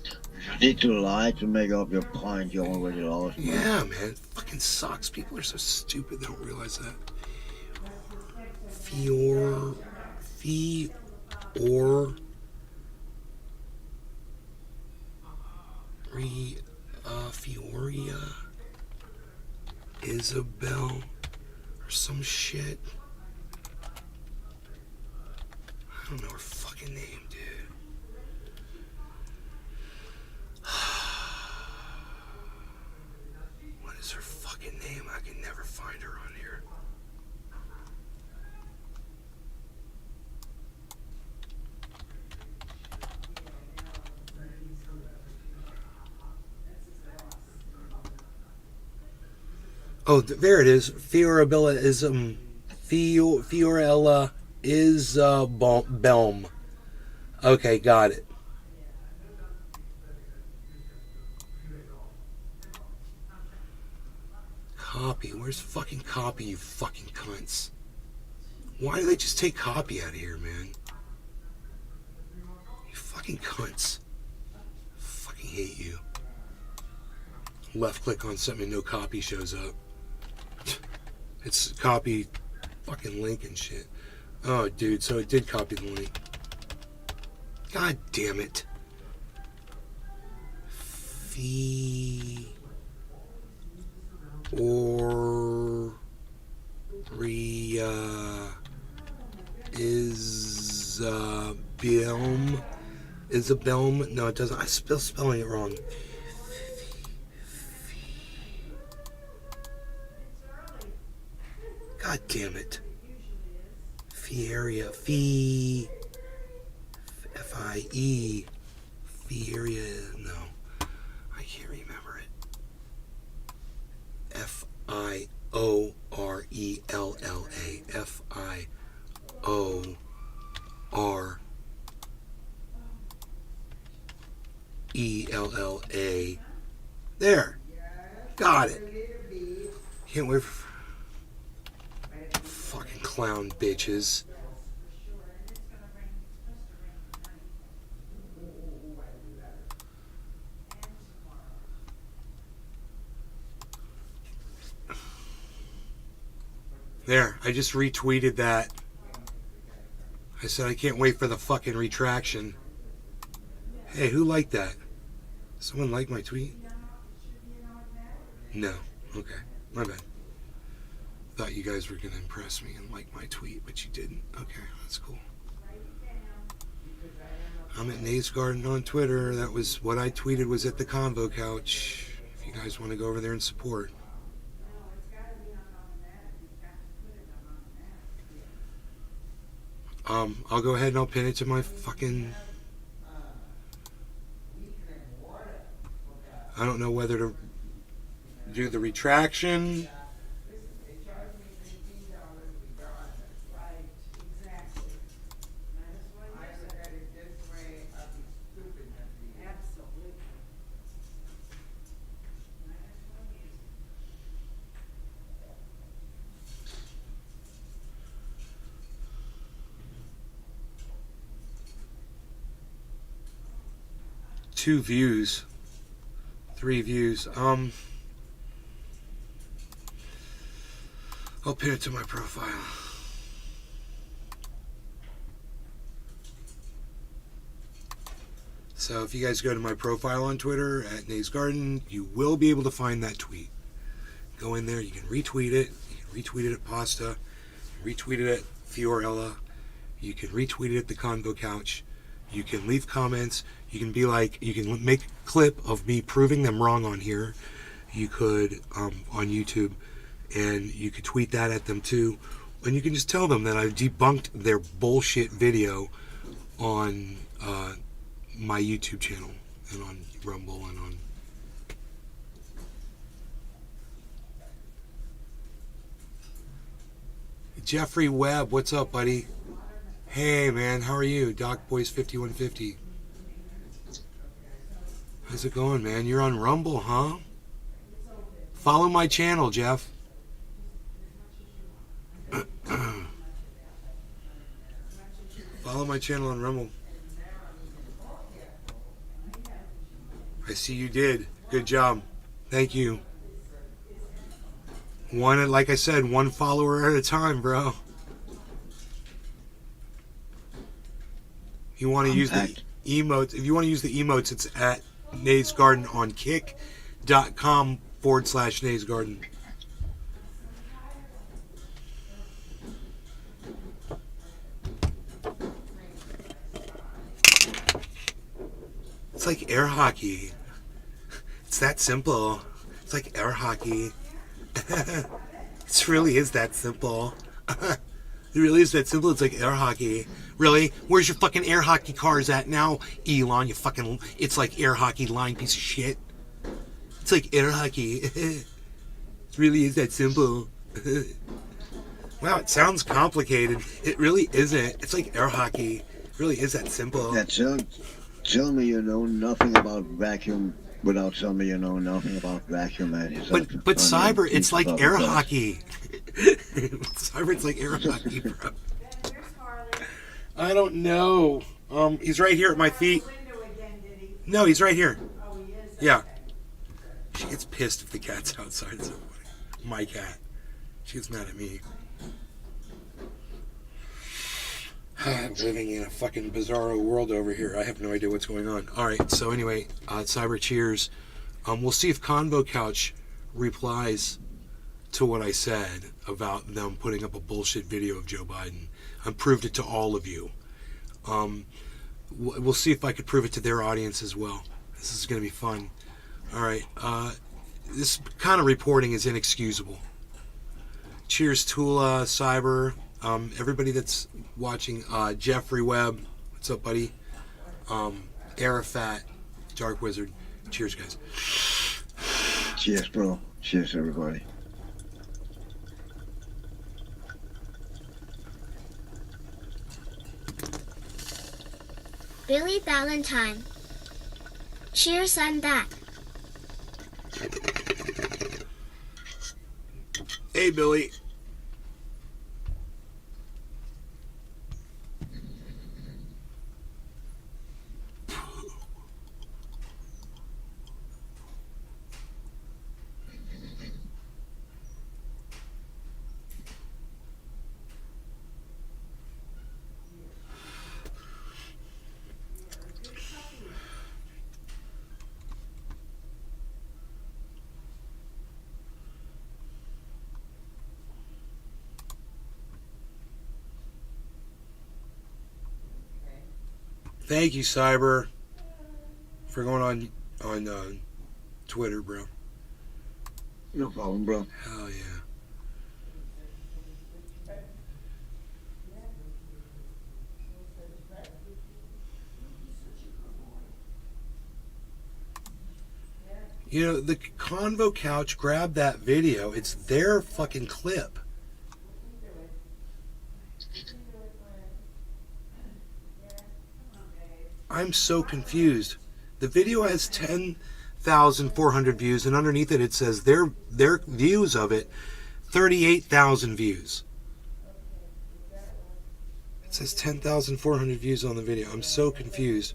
You need to lie to make up your point. You already lost. Yeah, man. It fucking sucks. People are so stupid they don't realize that. Fioria Isabel or some shit. I don't know her fucking name, dude. What is her fucking name? I can never find her on here. Oh, there it is. Fiorella is Fiorella is Belm. Okay, got it. Copy. Where's fucking copy, you fucking cunts? Why do they just take copy out of here, man? You fucking cunts. Fucking hate you. Left click on something and no copy shows up. It's copy fucking link and shit. Oh, dude, so it did copy the link. God damn it. Isabel. No, it doesn't. I'm still spelling it wrong. God damn it. Fieria. F-I-E. Fieria. No. I can't remember it. F-I-O-R-E-L-L-A. F-I-O-R-E-L-L-A. There. Got it. Can't wait for... Fucking clown bitches. There, I just retweeted that. I said I can't wait for the fucking retraction. Hey, who liked that? Someone liked my tweet? No. Okay, my bad. Thought you guys were going to impress me and like my tweet, but you didn't. Okay, that's cool. I'm at Nays Garden on Twitter. That was what I tweeted was at the Convo Couch. If you guys want to go over there and support. I'll go ahead and I'll pin it to my fucking... I don't know whether to do the retraction. 2 views. 3 views. I'll pin it to my profile. So if you guys go to my profile on Twitter at Nays Garden, you will be able to find that tweet. Go in there, you can retweet it. You can retweet it at Pasta, retweet it at Fiorella. You can retweet it at the Convo Couch. You can leave comments. You can be like, you can make a clip of me proving them wrong on here. You could on YouTube, and you could tweet that at them too. And you can just tell them that I've debunked their bullshit video on my YouTube channel and on Rumble and on. Jeffrey Webb, what's up, buddy? Hey, man, how are you? Doc Boys 5150. How's it going, man? You're on Rumble, huh? Follow my channel, Jeff. Follow my channel on Rumble. I see you did. Good job. Thank you. One, like I said, 1 follower at a time, bro. You want to use the emotes. If you want to use the emotes, it's at Nays Garden on kick.com/Nays Garden. It's like air hockey. It's that simple. It's like air hockey. It really is that simple. It really is that simple. It's like air hockey. Really? Where's your fucking air hockey cars at now, Elon? You fucking... It's like air hockey line piece of shit. It's like air hockey. It really is that simple. Wow, it sounds complicated. It really isn't. It's like air hockey. It really is that simple. Yeah, tell me you know nothing about vacuum without telling me you know nothing about vacuum. But Cyber, it's like air hockey. Cyber, it's like air hockey, bro. I don't know. He's right here at my feet. No, he's right here. Yeah. She gets pissed if the cat's outside. So my cat. She gets mad at me. I'm living in a fucking bizarro world over here. I have no idea what's going on. Alright, so anyway, Cyber cheers. We'll see if Convo Couch replies to what I said about them putting up a bullshit video of Joe Biden. I proved it to all of you. We'll see if I could prove it to their audience as well. This is going to be fun. Alright, this kind of reporting is inexcusable. Cheers, Tula, Cyber, everybody that's watching, Jeffrey Webb, what's up, buddy? Arafat, Dark Wizard. Cheers, guys. Cheers, bro. Cheers, everybody. Billy Valentine. Cheers, I'm back. Hey, Billy. Thank you, Cyber, for going on Twitter, bro. No problem, bro. Hell yeah. You know, the Convo Couch grabbed that video. It's their fucking clip. I'm so confused. The video has 10,400 views, and underneath it, it says their views of it, 38,000 views. It says 10,400 views on the video. I'm so confused.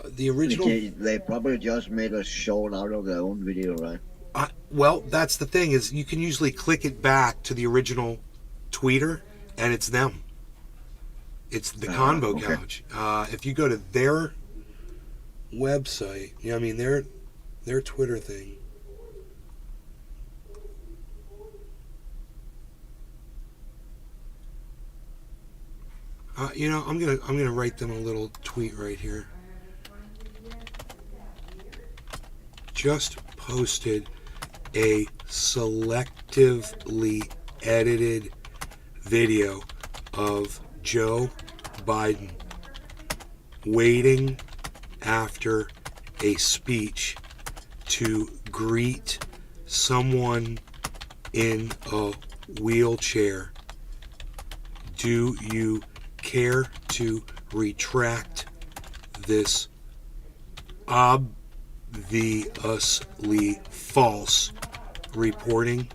The original. They probably just made a show out of their own video, right? Well, that's the thing, is you can usually click it back to the original tweeter, and it's them. It's the Convo okay. Couch. If you go to their website, I mean their Twitter thing. I'm gonna write them a little tweet right here. Just posted a selectively edited video of Joe Biden waiting after a speech to greet someone in a wheelchair. Do you care to retract this obviously false reporting?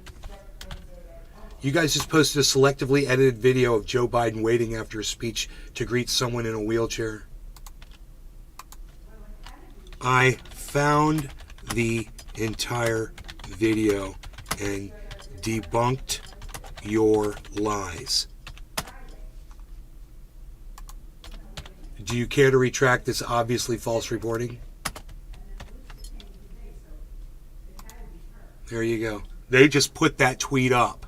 You guys just posted a selectively edited video of Joe Biden waiting after a speech to greet someone in a wheelchair. I found the entire video and debunked your lies. Do you care to retract this obviously false reporting? There you go. They just put that tweet up.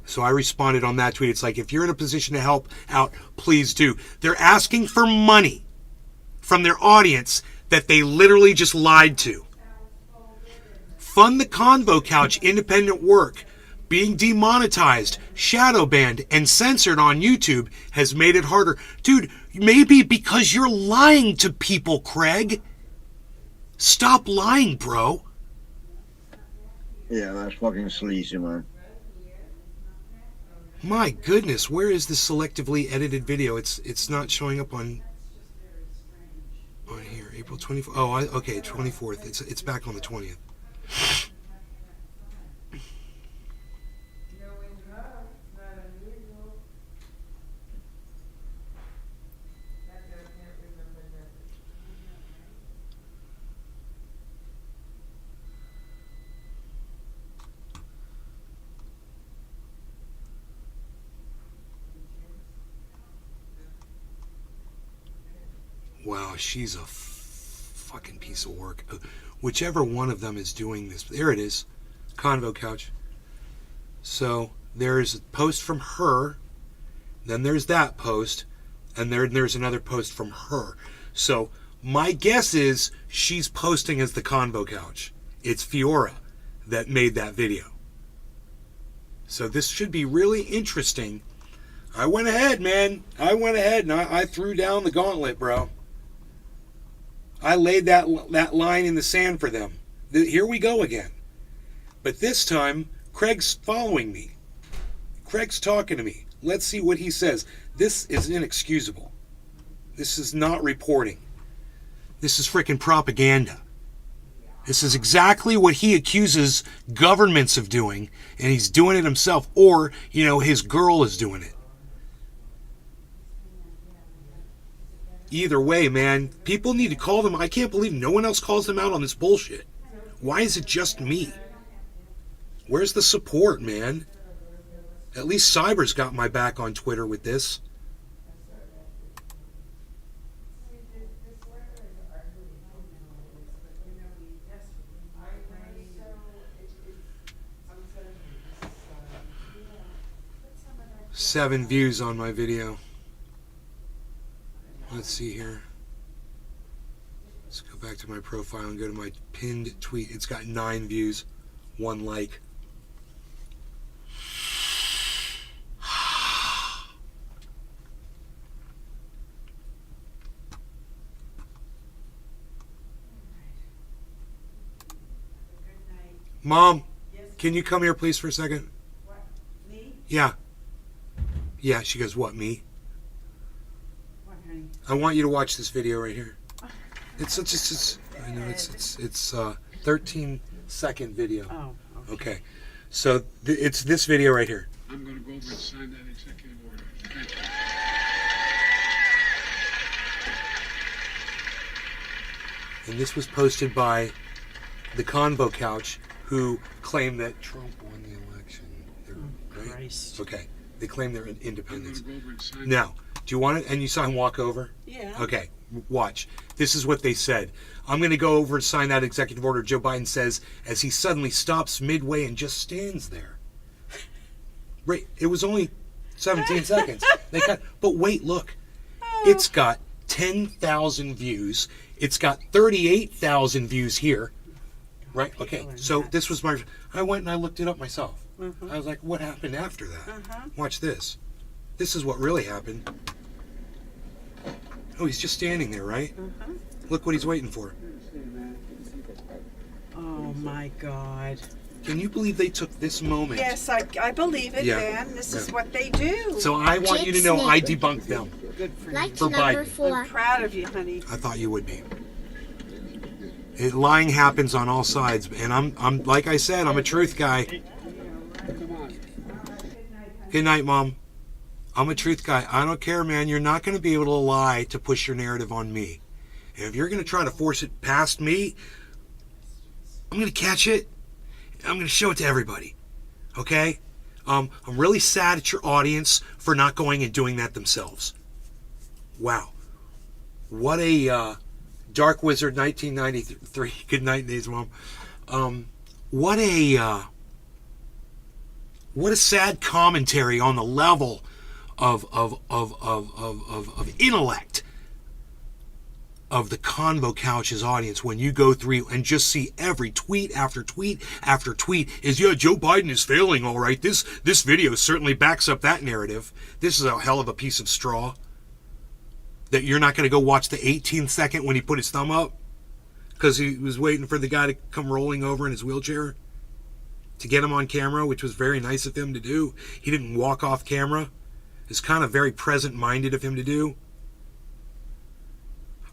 So I responded on that tweet. It's like, if you're in a position to help out, please do. They're asking for money from their audience that they literally just lied to. Fund the Convo Couch independent work. Being demonetized, shadow banned, and censored on YouTube has made it harder. Dude, maybe because you're lying to people, Craig. Stop lying, bro. Yeah, that's fucking sleazy, man. My goodness, where is this selectively edited video? It's not showing up on here. April 24th. Oh, okay, 24th. It's back on the 20th. Wow, she's a fucking piece of work. Whichever one of them is doing this. There it is. Convo Couch. So there's a post from her. Then there's that post. And there's another post from her. So my guess is she's posting as the Convo Couch. It's Fiora that made that video. So this should be really interesting. I went ahead, man. I went ahead and I threw down the gauntlet, bro. I laid that line in the sand for them. Here we go again. But this time, Craig's following me. Craig's talking to me. Let's see what he says. This is inexcusable. This is not reporting. This is freaking propaganda. This is exactly what he accuses governments of doing, and he's doing it himself, or, his girl is doing it. Either way, man, people need to call them. I can't believe no one else calls them out on this bullshit. Why is it just me? Where's the support, man? At least Cyber's got my back on Twitter with this. Seven views on my video. Let's see here. Let's go back to my profile and go to my pinned tweet. It's got 9 views, 1 like. Mom, can you come here please for a second? What? Me? Yeah. Yeah, she goes, what, me? What, honey? I want you to watch this video right here. It's 13-second video. Oh, okay. So it's this video right here. I'm going to go over and sign that executive order. Thank you. And this was posted by the Convo Couch, who claimed that Trump won the election. Right? Christ. Okay. They claim they're in independence. I'm gonna go over and sign Now, do you want it? And you saw him walk over? Yeah. Okay, watch. This is what they said. I'm going to go over and sign that executive order, Joe Biden says, as he suddenly stops midway and just stands there. Right. It was only 17 seconds. But wait, look. It's got 10,000 views. It's got 38,000 views here. Right? Okay. So this was my... I went and I looked it up myself. I was like, what happened after that? Watch this. This is what really happened. Oh, he's just standing there, right? Look what he's waiting for. Oh my God. Can you believe they took this moment? Yes, I believe it, Yeah. Dan. This is what they do. So I want you to know I debunked them. Good for Like you. For number Biden. 4. I'm proud of you, honey. I thought you would be. Lying happens on all sides, and I'm like I said, I'm a truth guy. Good night, Mom. I'm a truth guy. I don't care, man. You're not going to be able to lie to push your narrative on me. And if you're going to try to force it past me, I'm going to catch it. I'm going to show it to everybody. Okay? I'm really sad at your audience for not going and doing that themselves. Wow. What a Dark Wizard 1993. Good night, Nays, Mom. What a sad commentary on the level of intellect of the Convo Couch's audience when you go through and just see every tweet after tweet after tweet is, yeah, Joe Biden is failing, all right. This video certainly backs up that narrative. This is a hell of a piece of straw. That you're not going to go watch the 18th second when he put his thumb up because he was waiting for the guy to come rolling over in his wheelchair to get him on camera, which was very nice of him to do. He didn't walk off camera. It's kind of very present-minded of him to do.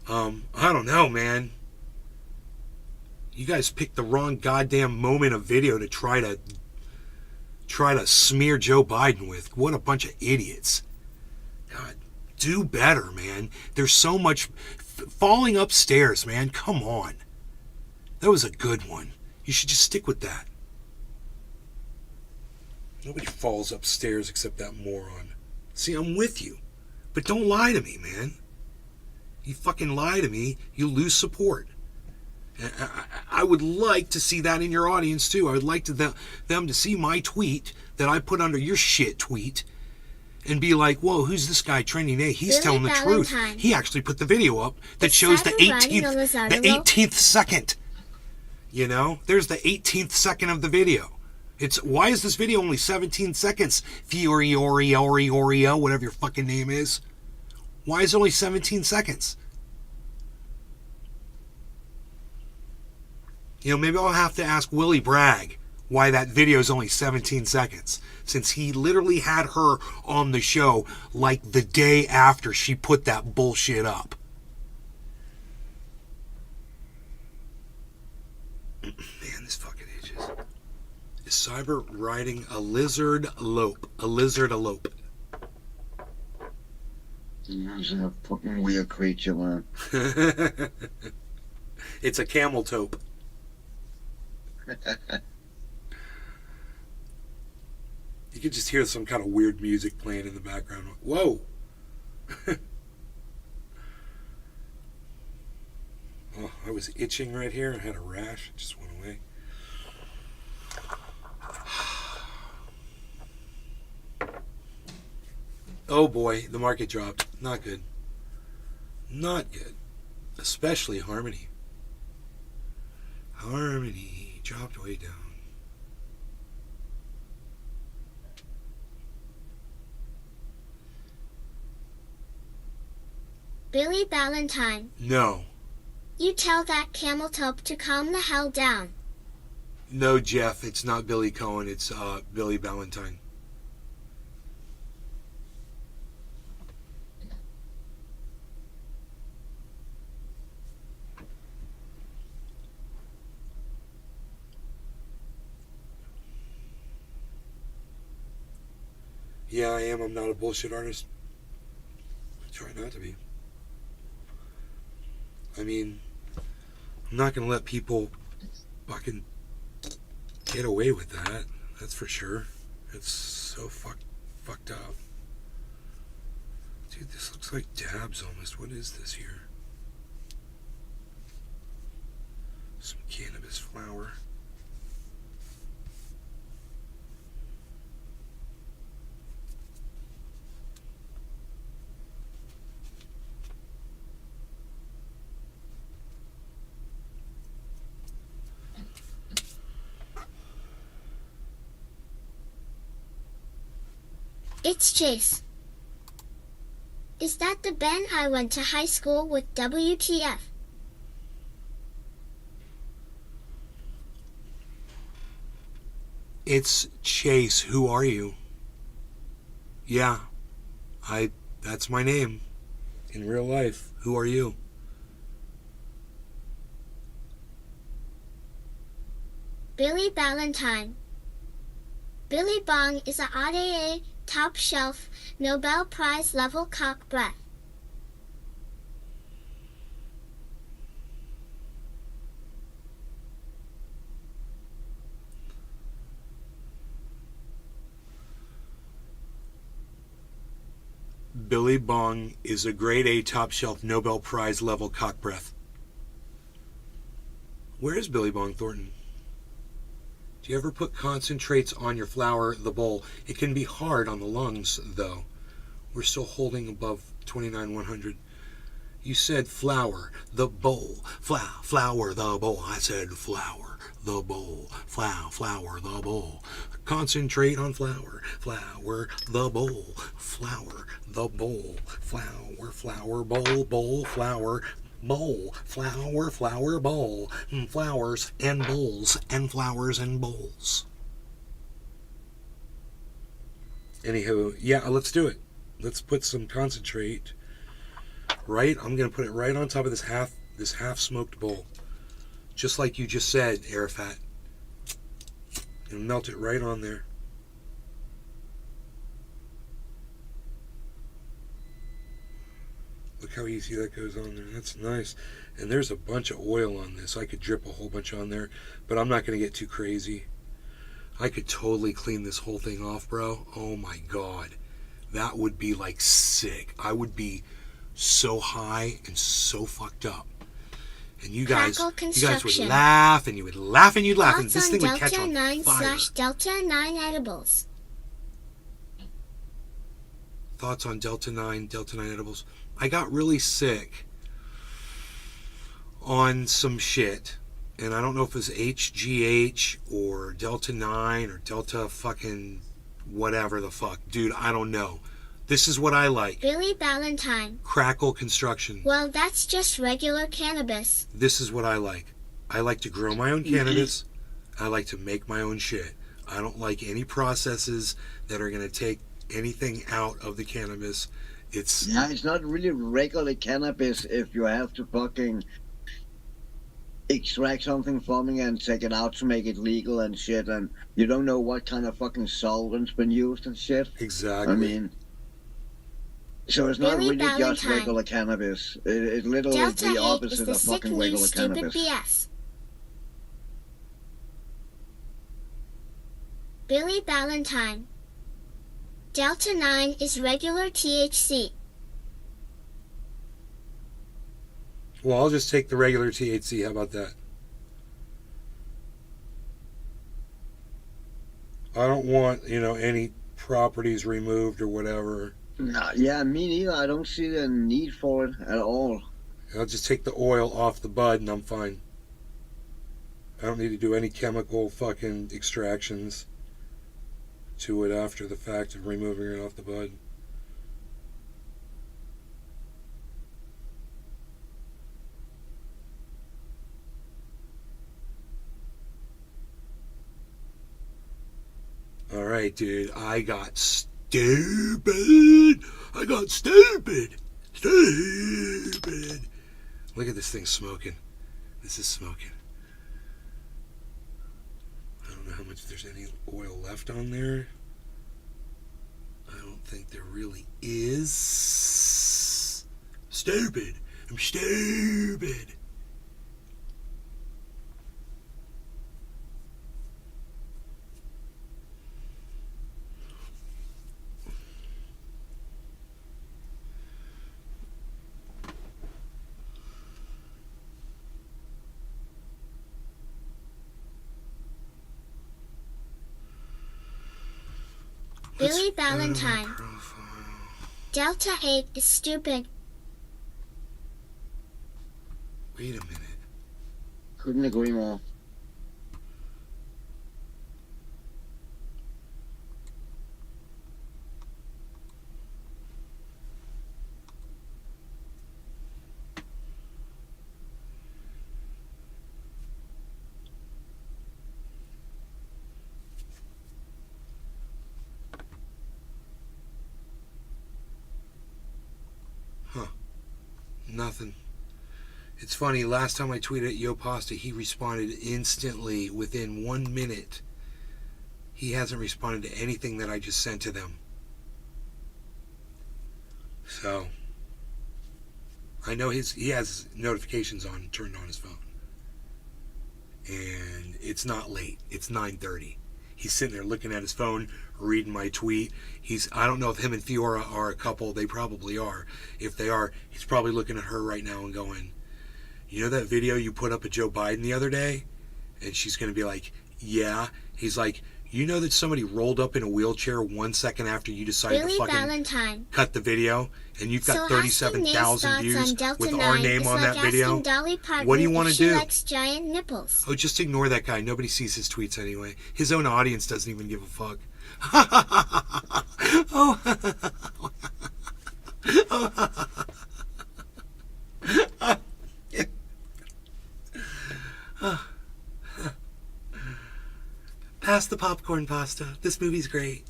I don't know, man. You guys picked the wrong goddamn moment of video to try to smear Joe Biden with. What a bunch of idiots. God, do better, man. There's so much falling upstairs, man. Come on. That was a good one. You should just stick with that. Nobody falls upstairs except that moron. See, I'm with you. But don't lie to me, man. You fucking lie to me, you lose support. I would like to see that in your audience, too. I would like them to see my tweet that I put under your shit tweet and be like, whoa, who's this guy trending? Hey, he's telling the truth. He actually put the video up that shows the 18th second. You know, there's the 18th second of the video. Why is this video only 17 seconds? Oreo, whatever your fucking name is. Why is it only 17 seconds? You know, maybe I'll have to ask Willie Bragg why that video is only 17 seconds. Since he literally had her on the show like the day after she put that bullshit up. Man, this fucking itches. Is Cyber riding a lizard elope? A lizard elope. He's a fucking weird creature, man. It's a camel tope. You could just hear some kind of weird music playing in the background. Whoa! Oh, I was itching right here. I had a rash. It just went away. Oh boy, the market dropped. Not good. Not good. Especially Harmony. Harmony dropped way down. Billy Ballantyne. No. You tell that camel tope to calm the hell down. No, Jeff, it's not Billy Cohen. It's Billy Ballantyne. Yeah, I am. I'm not a bullshit artist. I try not to be. I mean, I'm not going to let people fucking get away with that. That's for sure. It's so fucked up. Dude, this looks like dabs almost. What is this here? Some cannabis flower. It's Chase. Is that the Ben I went to high school with? WTF? It's Chase. Who are you? Yeah, that's my name. In real life. Who are you? Billy Ballantyne. Billy Bong is a RDA, top shelf, Nobel Prize level cock breath. Billy Bong is a grade A top shelf Nobel Prize level cock breath. Where is Billy Bong Thornton? Do you ever put concentrates on your flower, the bowl? It can be hard on the lungs, though. We're still holding above 29,100. You said flower, the bowl. Flower, the bowl. I said flower, the bowl. Flower, the bowl. Concentrate on flower. Flower, the bowl. Flower, the bowl. Flower, bowl, flower. Bowl, flower, bowl, flowers and bowls, and flowers and bowls. Anywho, yeah, let's do it. Let's put some concentrate. Right, I'm gonna put it right on top of this half smoked bowl, just like you just said, Arafat. And melt it right on there. Look how easy that goes on there. That's nice. And there's a bunch of oil on this. I could drip a whole bunch on there, but I'm not going to get too crazy. I could totally clean this whole thing off, bro. Oh my God. That would be like sick. I would be so high and so fucked up. And you guys would laugh and you would laugh and you'd laugh. And this thing would catch on fire. Delta 9 edibles. Thoughts on Delta 9 edibles? I got really sick on some shit, and I don't know if it was HGH or Delta 9 or Delta fucking whatever the fuck. Dude, I don't know. This is what I like. Billy Ballantyne. Crackle construction. Well, that's just regular cannabis. This is what I like. I like to grow my own cannabis. I like to make my own shit. I don't like any processes that are going to take anything out of the cannabis. It's not really regular cannabis if you have to fucking extract something from it and take it out to make it legal and shit, and you don't know what kind of fucking solvent's been used and shit. Exactly. I mean, so it's not really just regular cannabis. It's literally Delta the opposite is of fucking regular cannabis. BS. Billy Ballantyne. Delta 9 is regular THC. Well, I'll just take the regular THC. How about that? I don't want, any properties removed or whatever. Nah, yeah, me neither. I don't see the need for it at all. I'll just take the oil off the bud and I'm fine. I don't need to do any chemical fucking extractions to it after the fact of removing it off the bud. Alright, dude, I got stupid. Stupid. Look at this thing smoking. This is smoking. I don't know how much there's any oil left on there. I don't think there really is. Stupid. I'm stupid. Billy Valentine. Delta 8 is stupid. Wait a minute. Couldn't agree more. Huh. Nothing. It's funny, last time I tweeted at Yo Pasta, he responded instantly within 1 minute. He hasn't responded to anything that I just sent to them. So, I know he has notifications on, turned on his phone. And it's not late. It's 9:30. He's sitting there looking at his phone, reading my tweet. I don't know if him and Theora are a couple. They probably are. If they are, he's probably looking at her right now and going, you know that video you put up of Joe Biden the other day? And she's going to be like, yeah. He's like, you know that somebody rolled up in a wheelchair 1 second after you decided Billy to fucking Valentine. cut the video? And you've got So 37,000 views with our Nine name is on like that video? asking Dolly Parton What do you want if to she do? likes giant nipples. Oh, just ignore that guy. Nobody sees his tweets anyway. His own audience doesn't even give a fuck. Oh. Pass the popcorn pasta. This movie's great.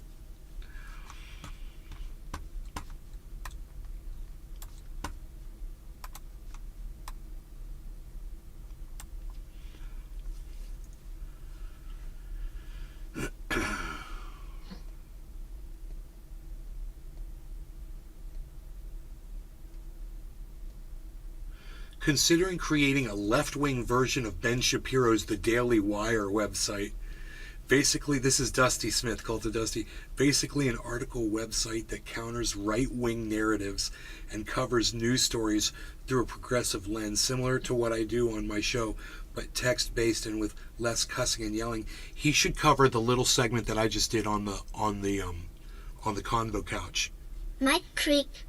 Considering creating a left-wing version of Ben Shapiro's The Daily Wire website. Basically, this is Dusty Smith, Cult of Dusty. Basically an article website that counters right-wing narratives and covers news stories through a progressive lens, similar to what I do on my show, but text-based and with less cussing and yelling. He should cover the little segment that I just did on the convo couch. Mike Creek.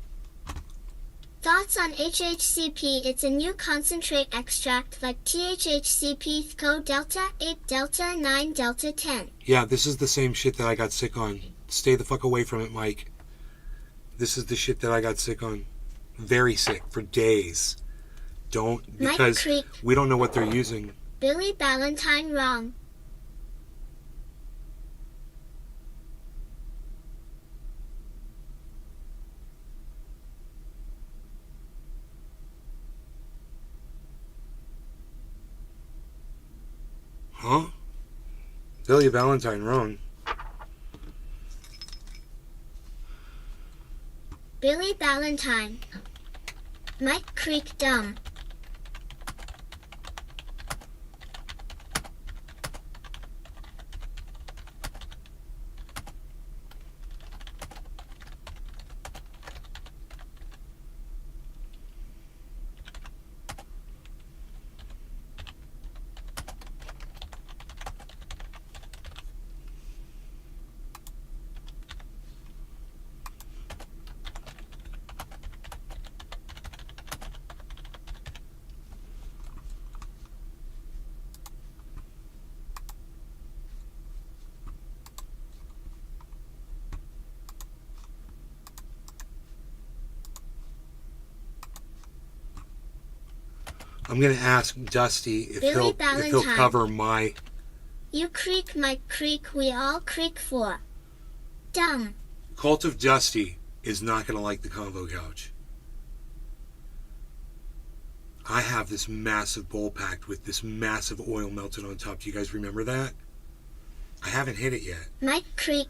Thoughts on HHCP? It's a new concentrate extract like THHCP CO Delta 8 Delta 9 Delta 10. Yeah, this is the same shit that I got sick on. Stay the fuck away from it, Mike. This is the shit that I got sick on. Very sick for days. Because we don't know what they're using. Billy Valentine wrong. Huh? Billy Valentine wrong. Billy Valentine. Mike Creek dumb. I'm going to ask Dusty if he'll cover my... You creak, Mike Creek, we all creak for. Dumb. Cult of Dusty is not going to like the convo couch. I have this massive bowl packed with this massive oil melted on top. Do you guys remember that? I haven't hit it yet. Mike Creek.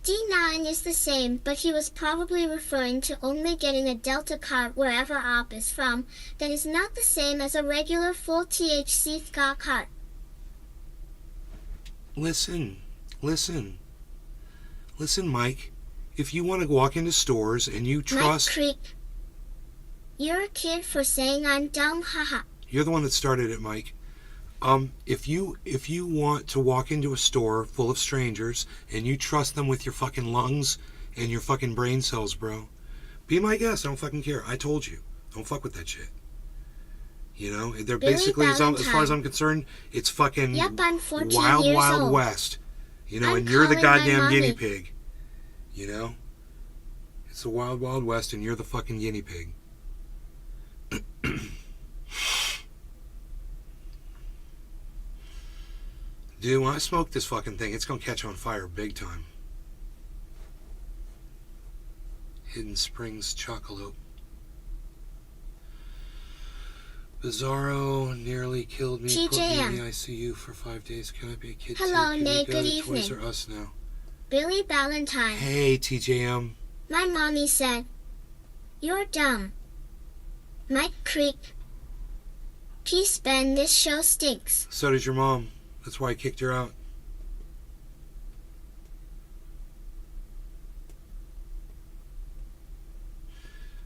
D9 is the same, but he was probably referring to only getting a Delta cart wherever op is from. That is not the same as a regular full THC ska cart. Listen, Mike. If you want to walk into stores and you trust... Mike Creek. You're a kid for saying I'm dumb, haha. You're the one that started it, Mike. If you want to walk into a store full of strangers and you trust them with your fucking lungs and your fucking brain cells, bro, be my guest. I don't fucking care. I told you. Don't fuck with that shit. You know, they're Billy basically, as far as Valentine. I'm concerned, it's fucking Yep, I'm 14 wild, years wild old. west. You know, I'm and you're the calling my goddamn mommy. guinea pig. You know? It's the wild, wild west and you're the fucking guinea pig. Dude, when I smoke this fucking thing, it's gonna catch on fire big time. Hidden Springs Chocolate. Bizarro nearly killed me. Put me in TJM. the ICU for 5 days. Can I be a kid Hello, too? Can Nay, we go good to Toys evening. R Us now? Billy Valentine. Hey, TJM. My mommy said, "You're dumb." Mike Creek. Peace, Ben. This show stinks. So does your mom. That's why I kicked her out.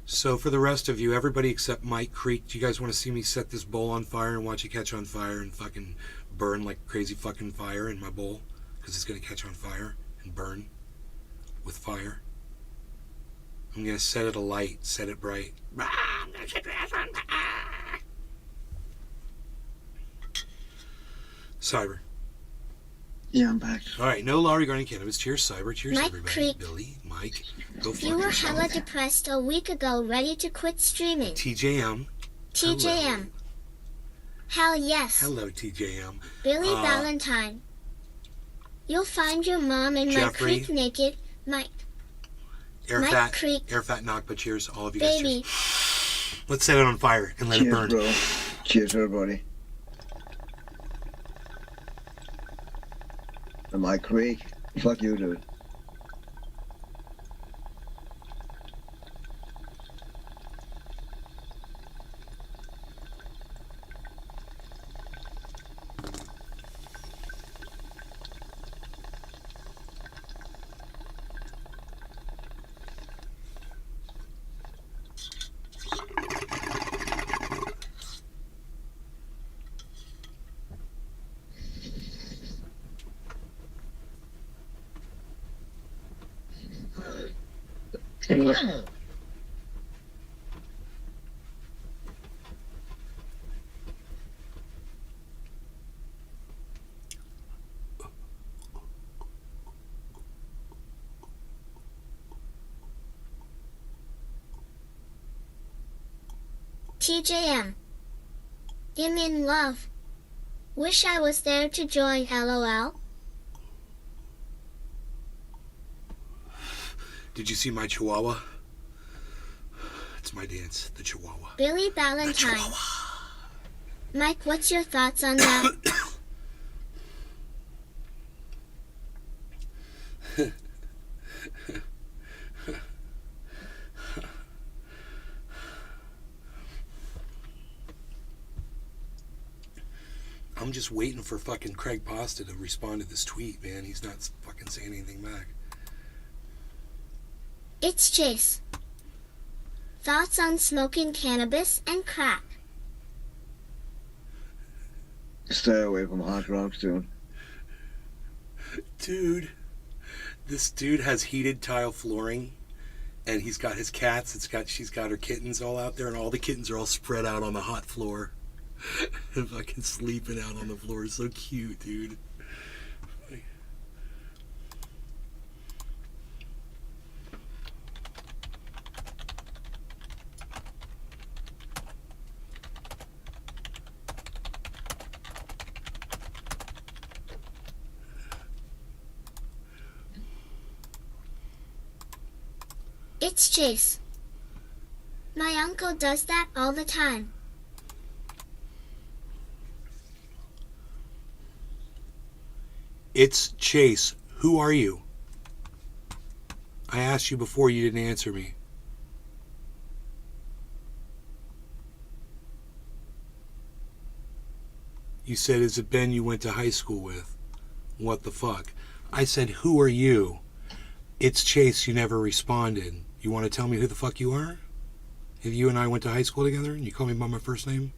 So for the rest of you, everybody except Mike Creek, do you guys want to see me set this bowl on fire and watch it catch on fire and fucking burn like crazy fucking fire in my bowl? Because it's going to catch on fire and burn with fire. I'm going to set it alight, set it bright. I'm going to set it on fire. Cyber. Yeah, I'm back. All right, no law regarding cannabis. Cheers, Cyber. Cheers, Mike everybody. Creek. Billy, Mike, go fuck You were yourself. hella depressed a week ago, ready to quit streaming. TJM. TJM. Hell yes. Hello, TJM. Billy Valentine. You'll find your mom in my Jeffrey. creek naked. Mike. Air Mike fat, Creek. air fat knock, but cheers, all of you guys. Baby. Cheers. Let's set it on fire and let it Cheers, burn. bro. Cheers, everybody. Am I Creek? Fuck you, dude. TJM. I'm in love. Wish I was there to join LOL. Did you see my chihuahua? It's my dance, the chihuahua. Billy Valentine. Mike, what's your thoughts on that? I'm just waiting for fucking Craig Pasta to respond to this tweet, man. He's not fucking saying anything back. It's Chase. Thoughts on smoking cannabis and crack? Stay away from hot rocks, dude. Dude, this dude has heated tile flooring, and he's got his cats. She's got her kittens all out there, and all the kittens are all spread out on the hot floor, and fucking sleeping out on the floor. It's so cute, dude. It's Chase. My uncle does that all the time. It's Chase. Who are you? I asked you before, you didn't answer me. You said, is it Ben you went to high school with? What the fuck? I said, who are you? It's Chase. You never responded. You want to tell me who the fuck you are? If you and I went to high school together and you call me by my first name?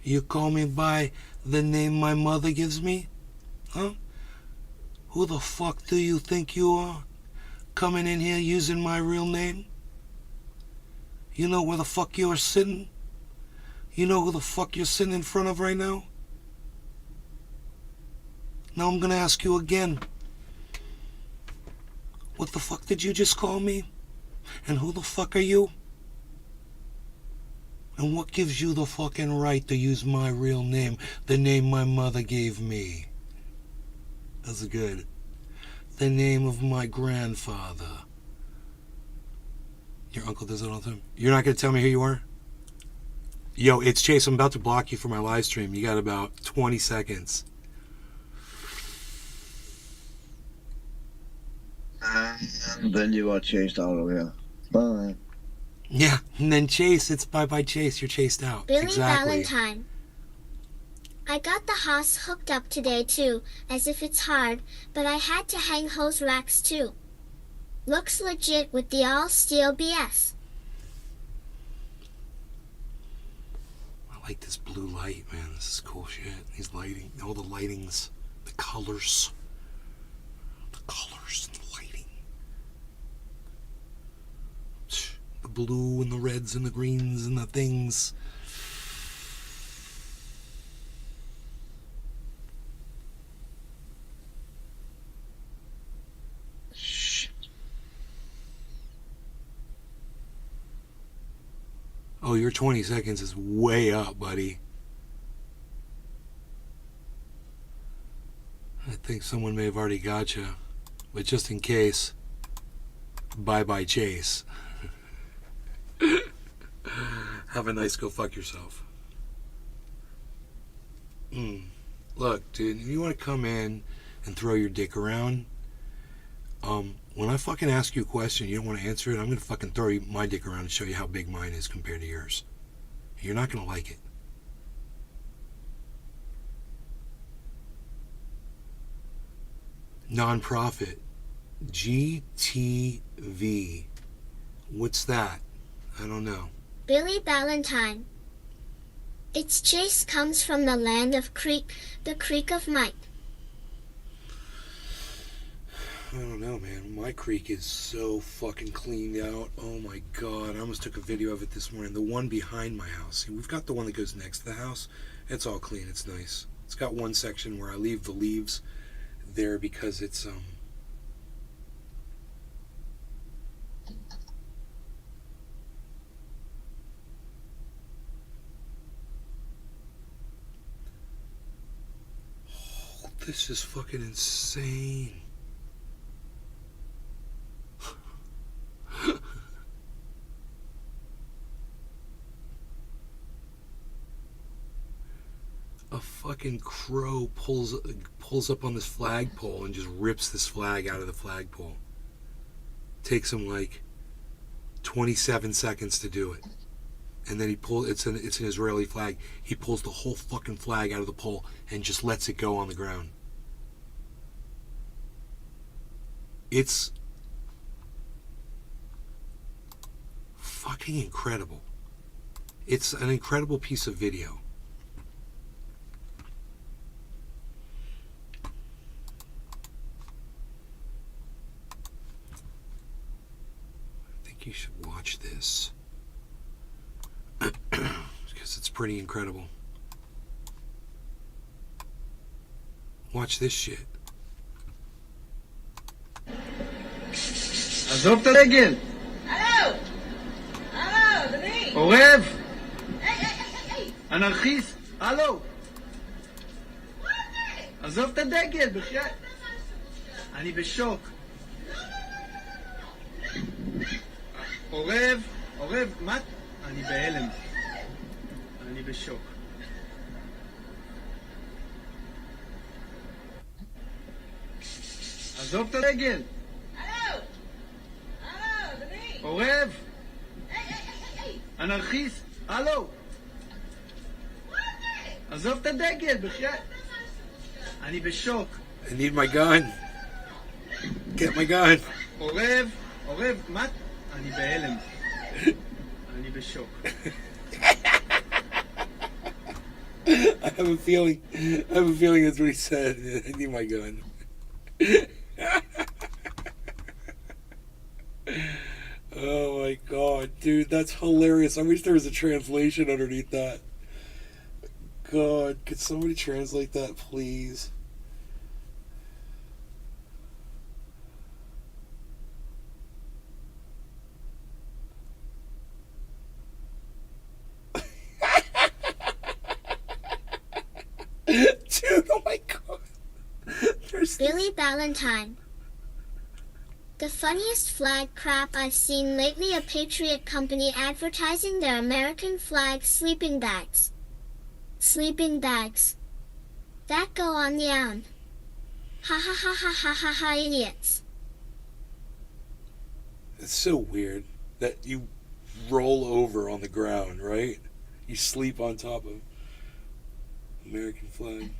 You call me by the name my mother gives me? Huh? Who the fuck do you think you are? Coming in here using my real name? You know where the fuck you're sitting? You know who the fuck you're sitting in front of right now? Now I'm gonna ask you again. What the fuck did you just call me? And who the fuck are you? And what gives you the fucking right to use my real name, the name my mother gave me? That's good. The name of my grandfather. Your uncle does it all the time. You're not gonna tell me who you are? Yo, it's Chase. I'm about to block you for my live stream. You got about 20 seconds. And then you are chased out of here. Bye. Yeah, and then Chase, it's bye-bye Chase. You're chased out. Billy Exactly. Valentine. I got the house hooked up today too, as if it's hard, but I had to hang hose racks too. Looks legit with the all-steel BS. I like this blue light, man. This is cool shit. These lighting, all the lightings, the colors. The colors and the lighting. The blue and the reds and the greens and the things. Oh, your 20 seconds is way up, buddy. I think someone may have already got you. But just in case, bye-bye Chase. Have a nice go fuck yourself. Look, dude, if you want to come in and throw your dick around, when I fucking ask you a question, you don't want to answer it, I'm going to fucking throw my dick around and show you how big mine is compared to yours. You're not going to like it. Nonprofit. GTV. What's that? I don't know. Billy Valentine. Its chase comes from the land of Creek, the Creek of Might. I don't know, man. My creek is so fucking cleaned out. Oh my god. I almost took a video of it this morning. The one behind my house. See, we've got the one that goes next to the house. It's all clean. It's nice. It's got one section where I leave the leaves there because it's oh, this is fucking insane. A fucking crow pulls up on this flagpole and just rips this flag out of the flagpole. Takes him like 27 seconds to do it. And then it's an Israeli flag. He pulls the whole fucking flag out of the pole and just lets it go on the ground. It's fucking incredible. It's an incredible piece of video. You should watch this because it's pretty incredible. Watch this shit. עזוב את הרגל. הלו! הלו, אדוני! עורב! אנרכיסט! הלו! עזוב את הדגל, בחייאת. אני בשוק. עורב, מה? אני בהלם. אני בשוק. עזוב את הרגל. הלו! הלו, אדוני! עורב! אנרכיסט! הלו! עזוב את הדגל, בחייאת. אני בשוק. I need my gun. Get my gun. עורב, מה? אני בהלם. אני בשוק. I have a feeling that's what he said. I need my gun. Oh my god, dude, that's hilarious. I wish there was a translation underneath that. God, could somebody translate that, please? Dude, oh my god. Billy Ballantyne. The funniest flag crap I've seen lately, a Patriot company advertising their American flag sleeping bags. Sleeping bags. That go on the own. Ha ha ha ha ha ha ha, idiots. It's so weird that you roll over on the ground, right? You sleep on top of American flag.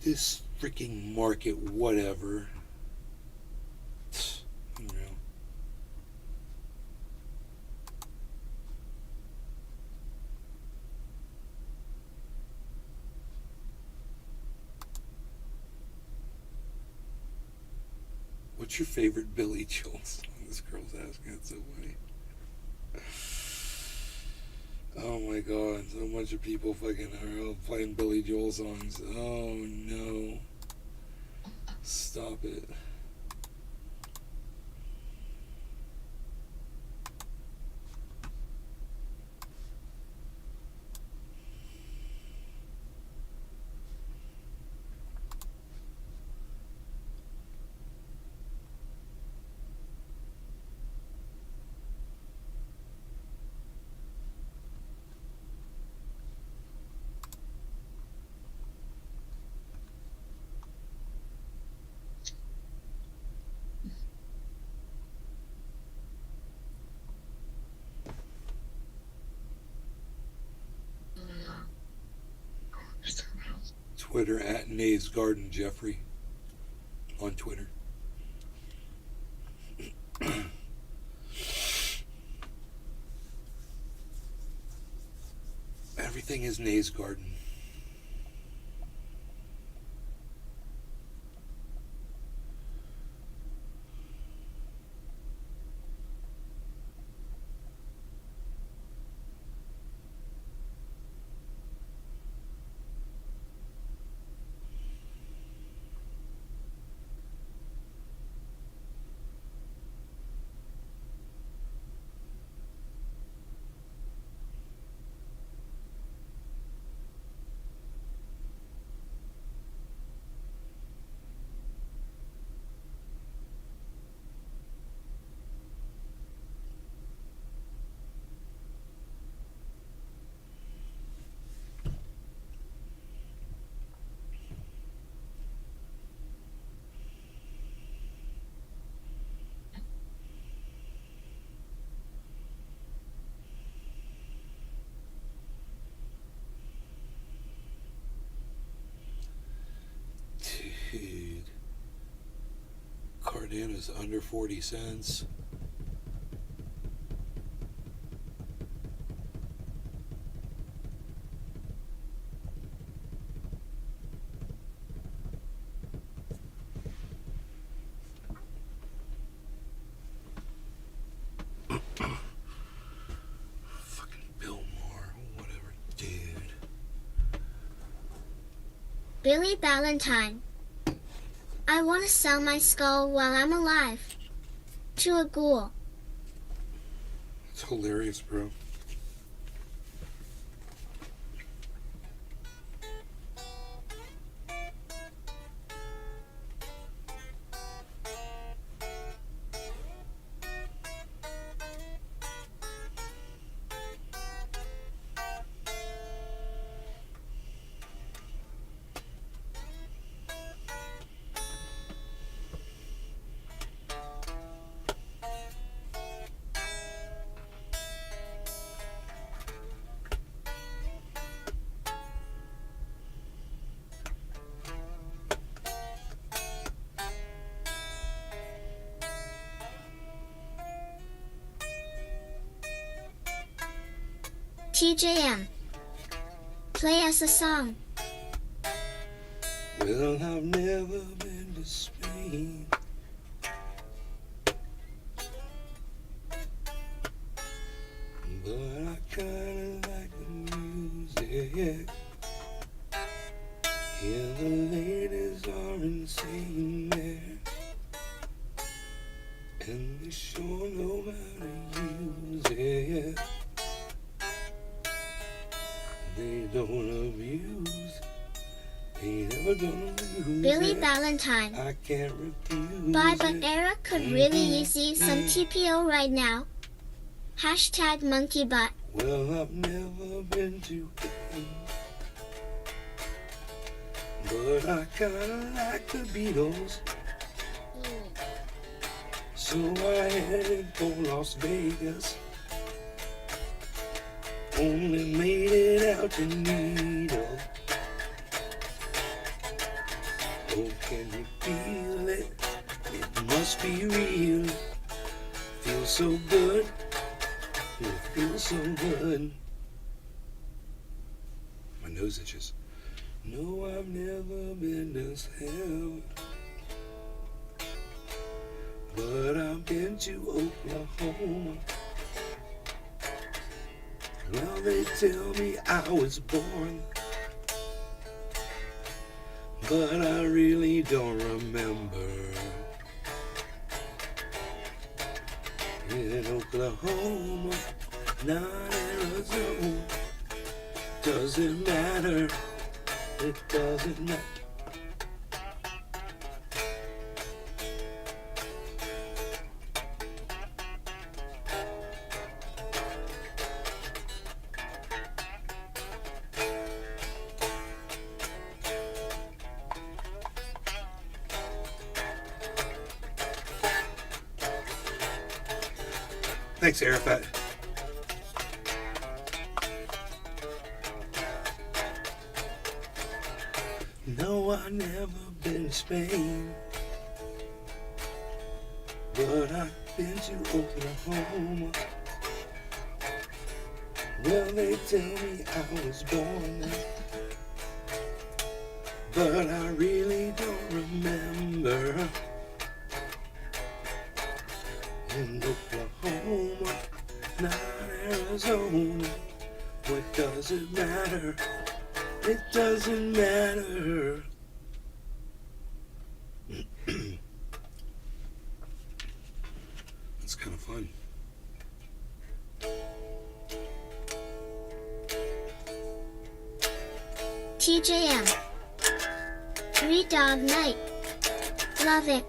This freaking market, whatever. Unreal. What's your favorite Billy Joel song? This girl's asking. It's so funny. Oh my god, so much of people fucking are all playing Billy Joel songs. Oh no. Stop it. Twitter at Nays Garden Jeffrey on Twitter. Everything is Nays Garden. Dude. Cardano's under 40 cents. Fucking Bill Maher, whatever, dude. Billy Ballantyne. I want to sell my skull while I'm alive. To a ghoul. It's hilarious, bro. TJM. Play us a song. Well, I've never been to Spain. But I kinda like the music. Yeah, the ladies are insane there. And they sure know how to use it. They don't abuse. They never gonna lose Billy it. Valentine. I can't refuse Bye, but it. Eric could really use some TPO right now. Hashtag monkey butt. Well, I've never been to Italy, but I kinda like the Beatles. So I headed for Las Vegas. Only made it out to Needle. Oh, can you feel it? It must be real. Feels so good. It feels so good. My nose itches. No, I've never been to hell, but I've been to Oklahoma. Well, they tell me I was born, but I really don't remember. In Oklahoma, not Arizona. Doesn't matter. It doesn't matter. Thanks, Arafat. No, I've never been to Spain, but I've been to Oklahoma. Well, they tell me I was born there, but I really don't remember. In Oklahoma, not Arizona. What does it matter? It doesn't matter. It's kind of fun. TJM. 3 Dog Night. Love it.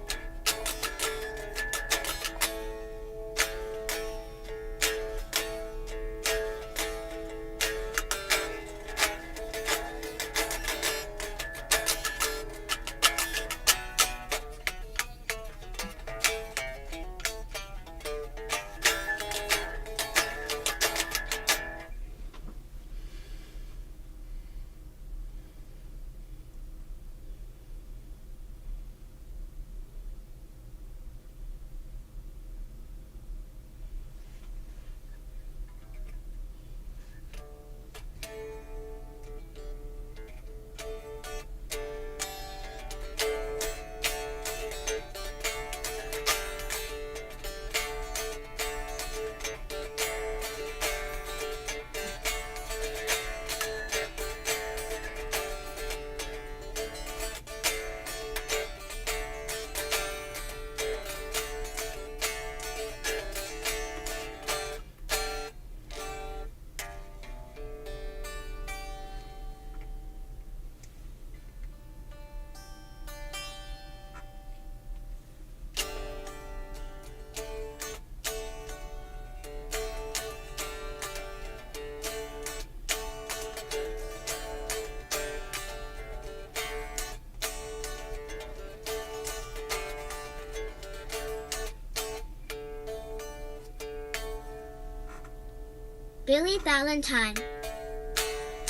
Billy Valentine.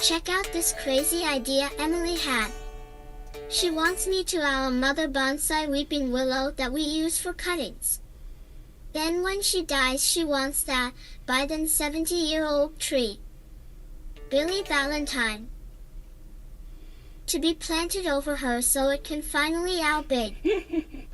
Check out this crazy idea Emily had. She wants me to our mother bonsai weeping willow that we use for cuttings. Then when she dies she wants that, by then 70-year-old tree. Billy Valentine. To be planted over her so it can finally out big.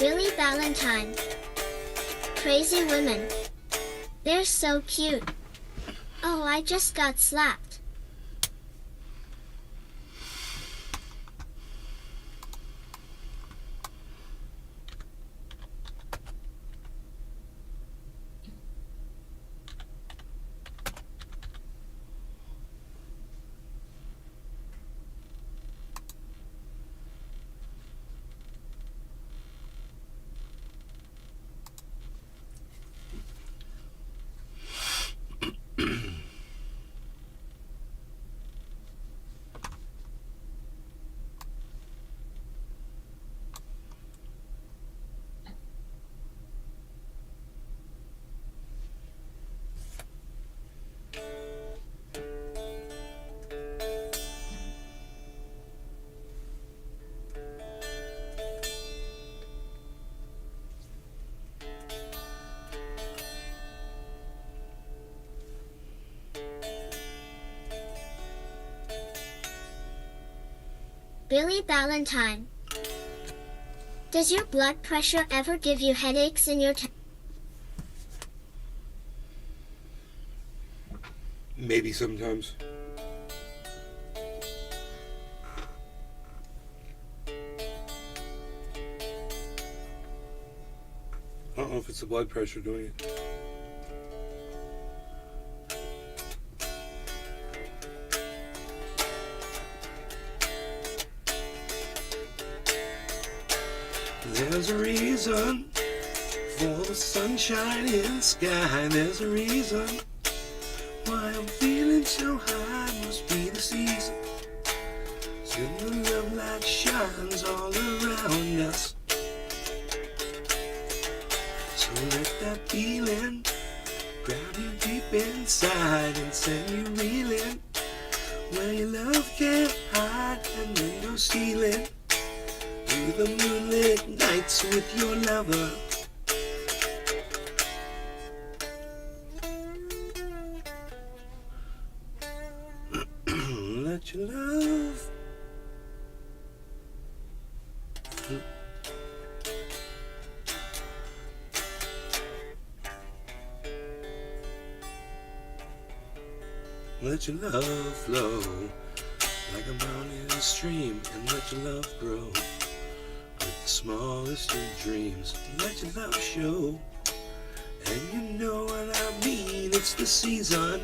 Billy Valentine. Crazy women. They're so cute. Oh, I just got slapped. Billy Valentine. Does your blood pressure ever give you headaches in your Maybe sometimes. I don't know if it's the blood pressure doing it. There's a reason for the sunshine in the sky. There's a reason why I'm feeling so high. Must be the season. Till the love light shines all around us. So let that feeling grab you deep inside and send you reeling where your love can't hide, and then go stealing through the moonlit nights with your lover. Let your love let your love flow like a mountain stream, and let your love grow with the smallest of dreams. Let your love show, and you know what I mean. It's the season.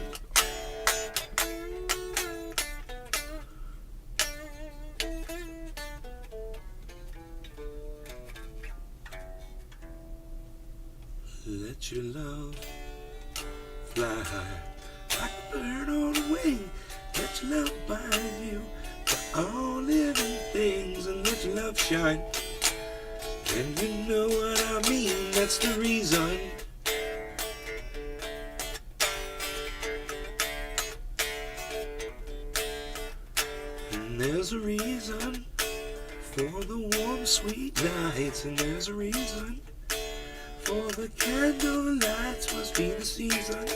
Let your love fly high like a bird on a wing. Let your love bind you to all living things, and let your love shine. And you know what I mean, that's the reason. And there's a reason for the warm, sweet nights, and there's a reason for the candle lights. Must be the season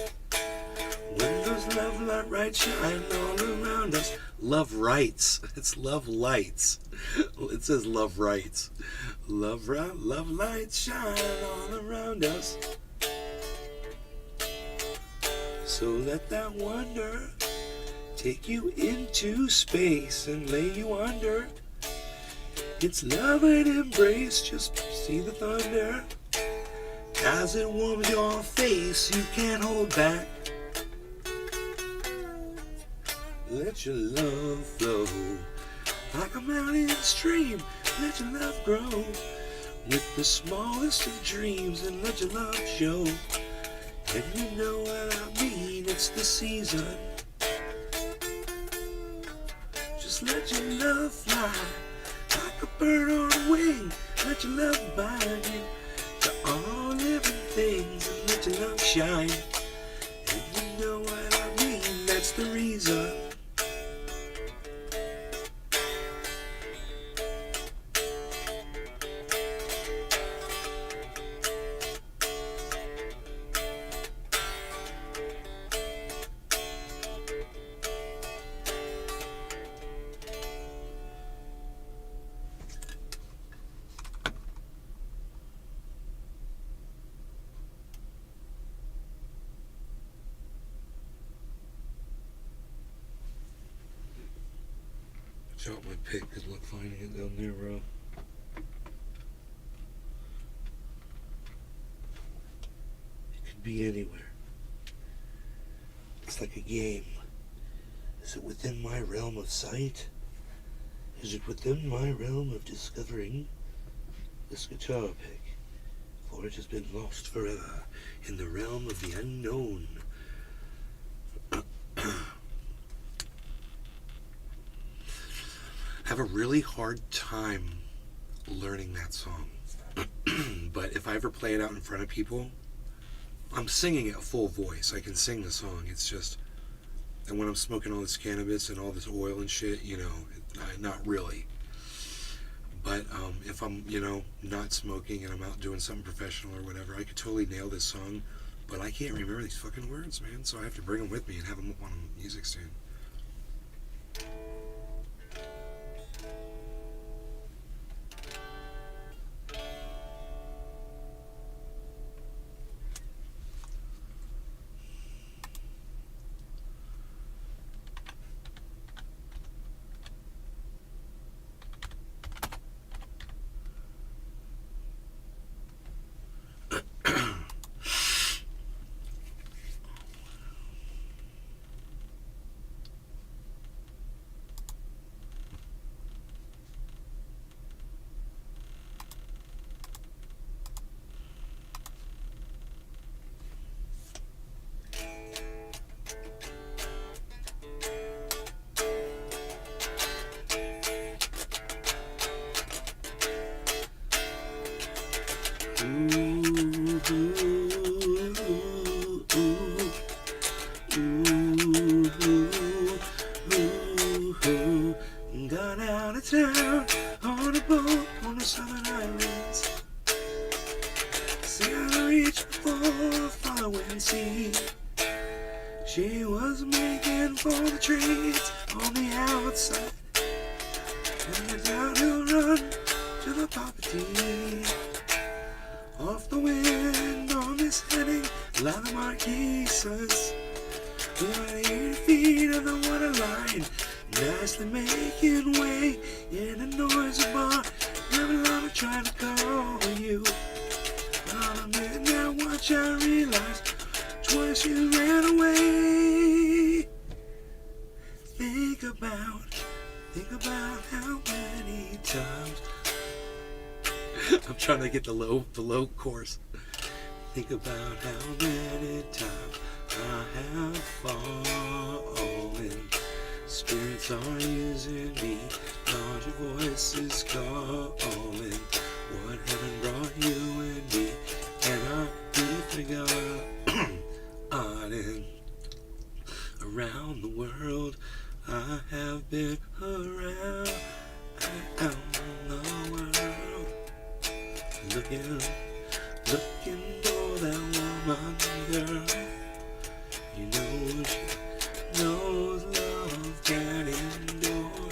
when those love lights shine all around us. Love rights. It's love lights. It says love rights. Love lights shine all around us. So let that wonder take you into space and lay you under. It's love and embrace, just see the thunder. As it warms your face, you can't hold back. Let your love flow like a mountain stream. Let your love grow with the smallest of dreams, and let your love show. And you know what I mean, it's the season. Just let your love fly like a bird on a wing. Let your love bind you to all living things, and let your love shine. And you know what I mean, that's the reason. Watch out, my pick. Good luck finding it down there, bro. It could be anywhere. It's like a game. Is it within my realm of sight? Is it within my realm of discovering this guitar pick? For it has been lost forever in the realm of the unknown. I have a really hard time learning that song. But if I ever play it out in front of people, I'm singing it full voice. I can sing the song. It's just, and when I'm smoking all this cannabis and all this oil and shit, you know, not really. But if I'm, you know, not smoking and I'm out doing something professional or whatever, I could totally nail this song. But I can't remember these fucking words, man. So I have to bring them with me and have them up on a music stand. Gone out of town on a boat on the southern islands. Sail to reach before following sea. She was making for the trees on the outside, and the downhill run to the property. Off the wind on this heading, lie the Marquesas. About 80 feet of the waterline, nicely making way in a noisy bar. Never long trying to call you. On a midnight watch, I realized twice you ran away. Think about how many times. I'm trying to get the low chorus. Think about how many times I have fallen. Spirits are using me, larger voices calling. What heaven brought you and me, and I really figure out in around the world. I have been around the world, looking for that woman, girl. You know she knows love can endure.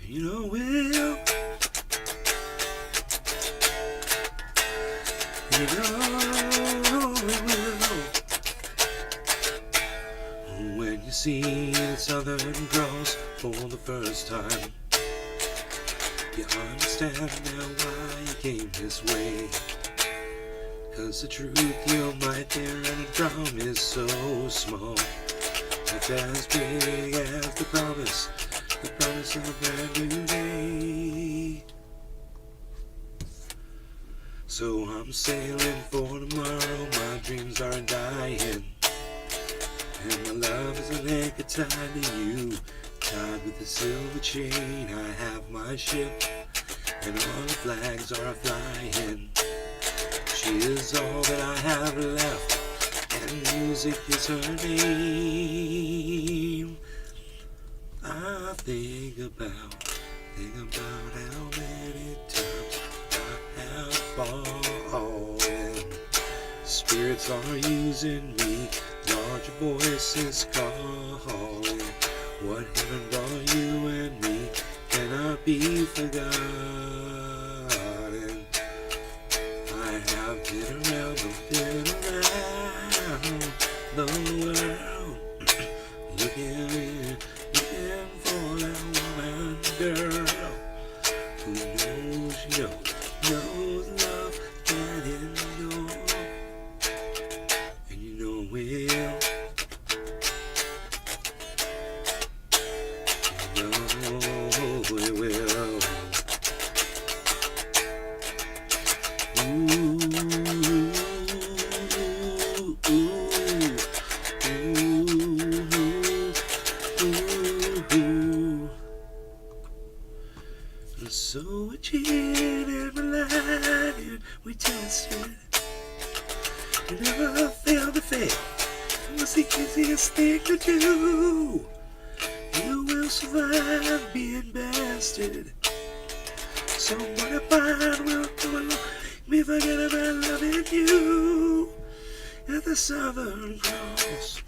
You know will. You know it will. see the Southern Cross for the first time, you understand now why you came this way. 'Cause the truth you might be running from is so small. It's as big as the promise of a brand new day. So I'm sailing for tomorrow, my dreams are dying, and my love is an anchor tied to you, tied with a silver chain. I have my ship, and all the flags are flying. She is all that I have left, and music is her name. I think about how many times I have fallen. Spirits are using me, larger voices calling. What heaven brought you and me cannot be forgotten. I have been around the world, looking for that woman, girl, who knows love can endure, and you know it will. You know it will. So we cheated and we lied and we tested. We never failed to fail. It was the easiest thing to do. You will survive being bested. Somebody fine will come along. Me forget about loving you at the Southern Cross.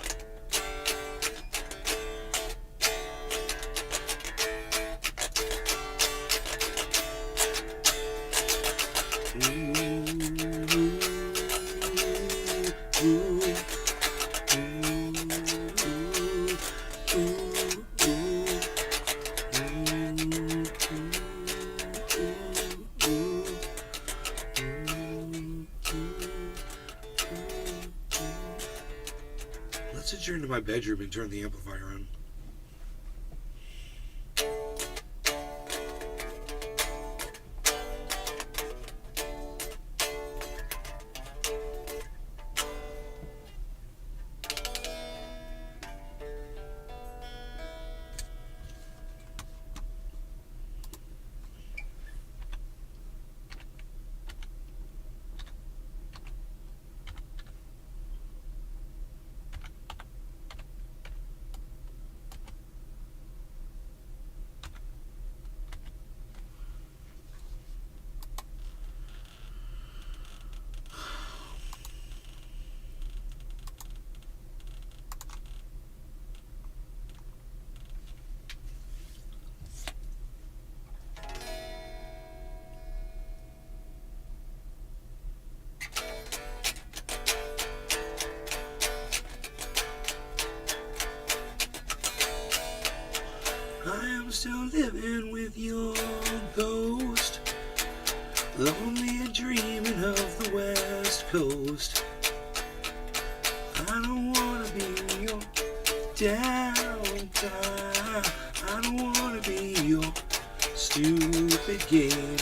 Let's adjourn to my bedroom and turn the amplifier on. I am still living with your ghost, lonely and dreaming of the West Coast. I don't wanna be your downtime. I don't wanna be your stupid game.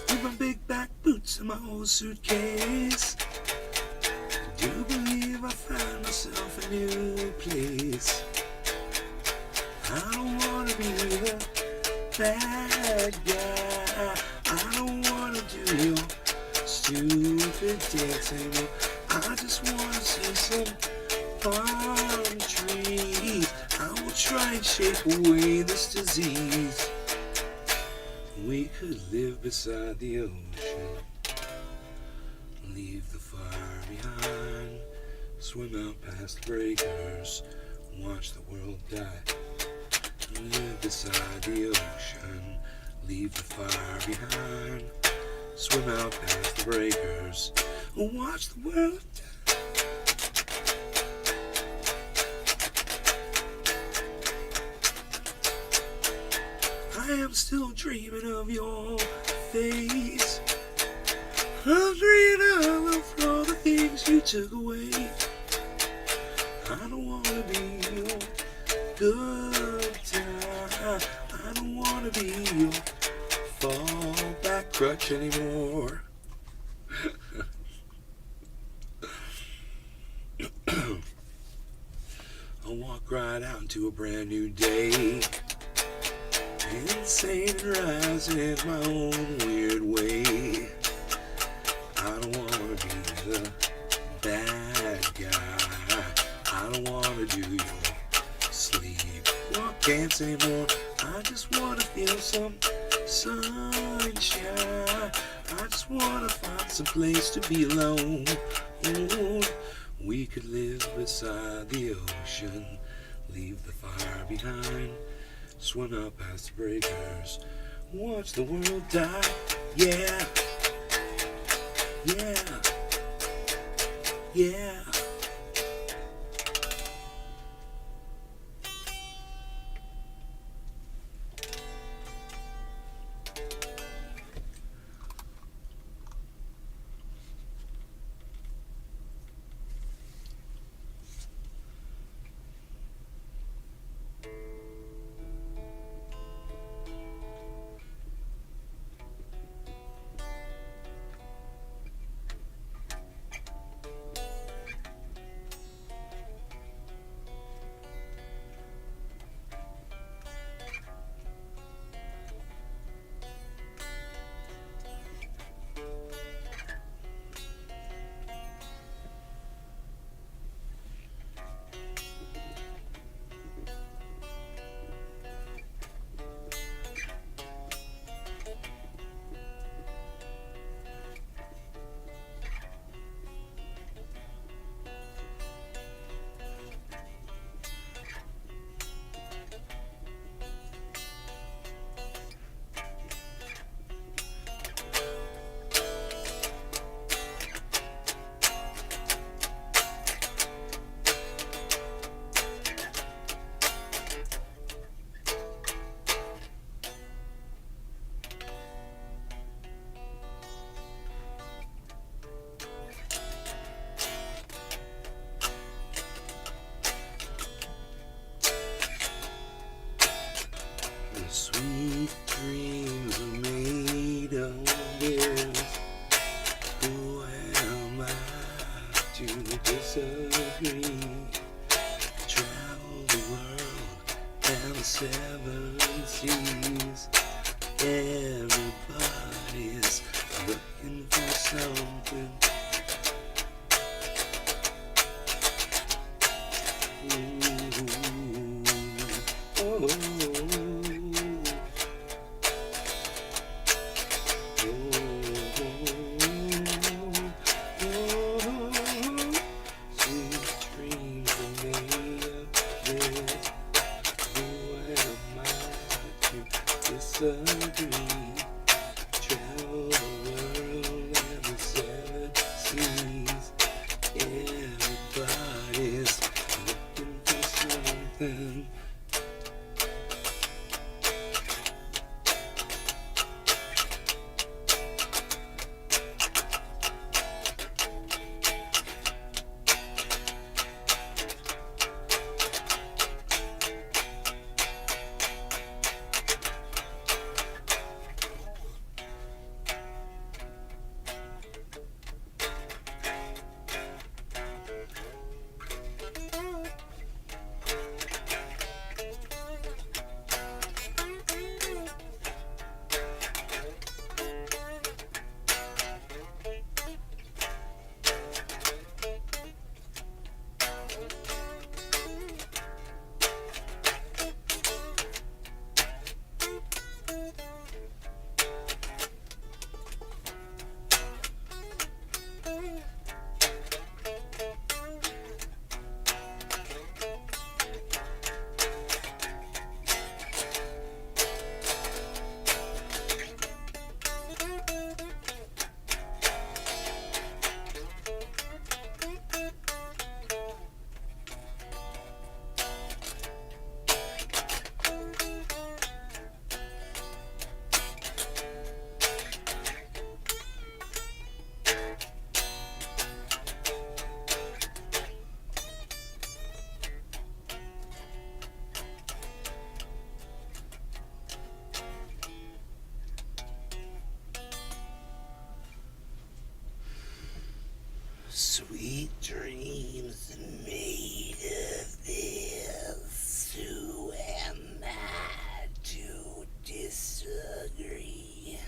With my big back boots and my old suitcase, I do believe I find myself a new place. I don't wanna be the bad guy. I don't wanna do your stupid dancing. I just wanna see some palm trees. I will try and shake away this disease. We could live beside the ocean, leave the fire behind, swim out past the breakers, watch the world die. Live beside the ocean, leave the fire behind, swim out past the breakers, watch the world die. am still dreaming of your face. I'm dreaming of all the things you took away. I don't wanna be your good time. I don't wanna be your fallback crutch anymore. I'll walk right out into a brand new day. Insane and rising in my own weird way. I don't wanna be the bad guy. I don't wanna do your sleepwalk dance anymore. I just wanna feel some sunshine. I just wanna find some place to be alone. Oh, we could live beside the ocean, leave the fire behind, swim out past the breakers, watch the world die. Yeah, yeah, yeah. Sweet dreams are made of this. Who am I to disagree? Travel the world and the seven seas. Everybody's looking for something. Ooh, oh. Disagree, travel the world and the Sweet dreams made of this. Who am I to disagree?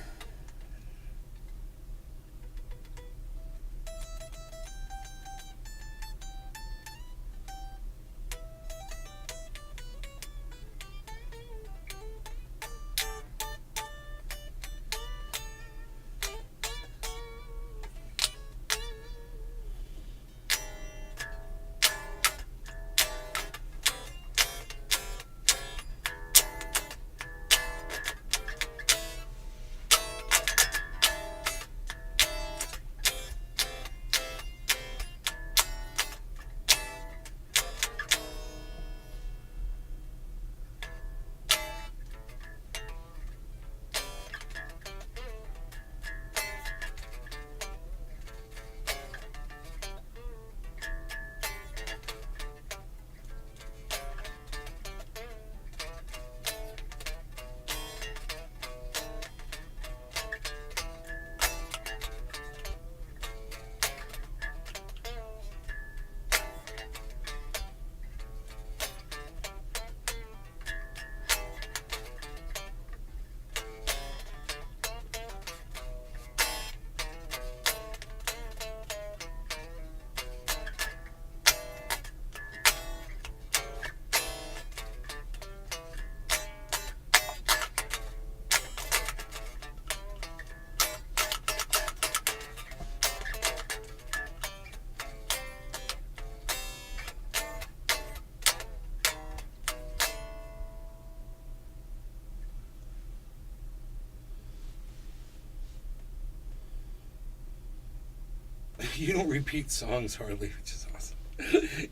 You don't repeat songs hardly, which is awesome.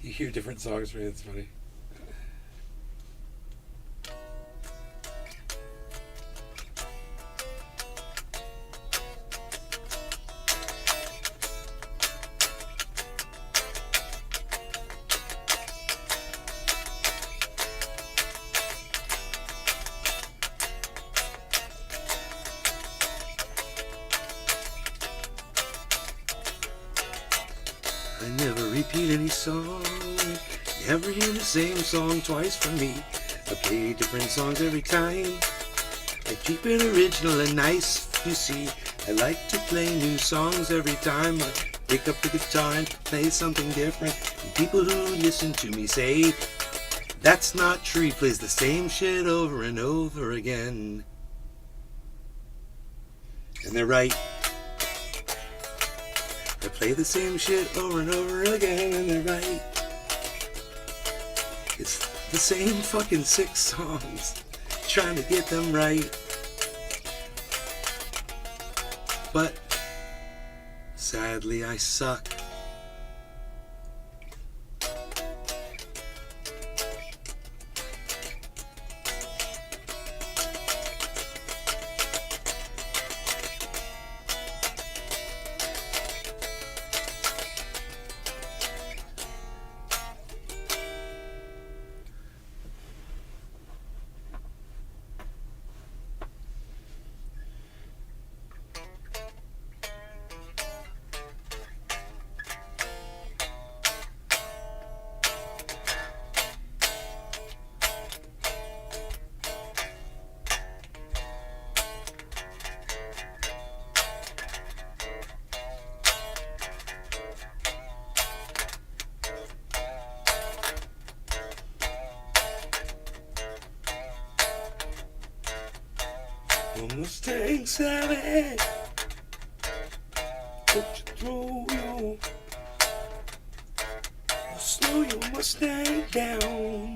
You hear different songs from it, it's funny. I never repeat any song. Never hear the same song twice from me. I play different songs every time. I keep it original and nice, you see. I like to play new songs every time. I pick up the guitar and play something different. And people who listen to me say, that's not true. He plays the same shit over and over again. And they're right. I play the same shit over and over again, and they're right. It's the same fucking 6 songs, trying to get them right. But sadly, I suck. Mustang Savage, don't you throw your, slow your Mustang down.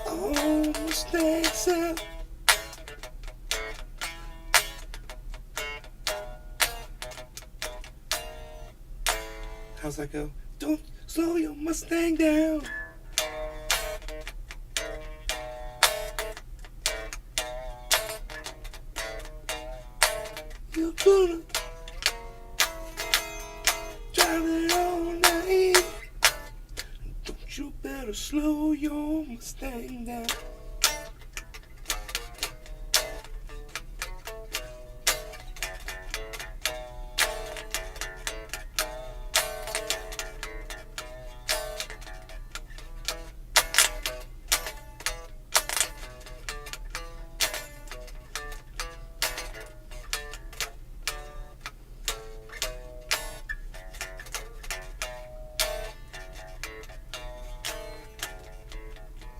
Oh, Mustang Savage. How's that go? Don't slow your Mustang down. You're gonna drive it all night. Don't you better slow your Mustang down.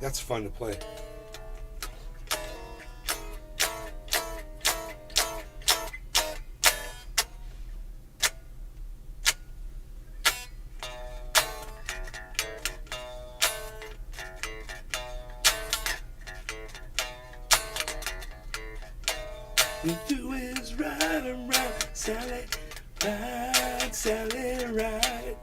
That's fun to play. You do is ride around, Sally, ride.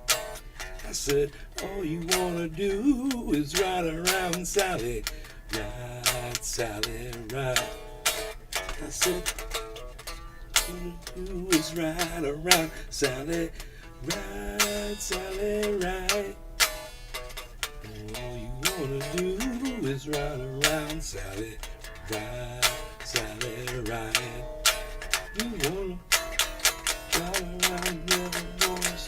I said, all you wanna do is ride around, Sally, ride. I said, all you do is ride around, Sally, ride. All you wanna do is ride around, Sally, ride. You wanna ride around the boys?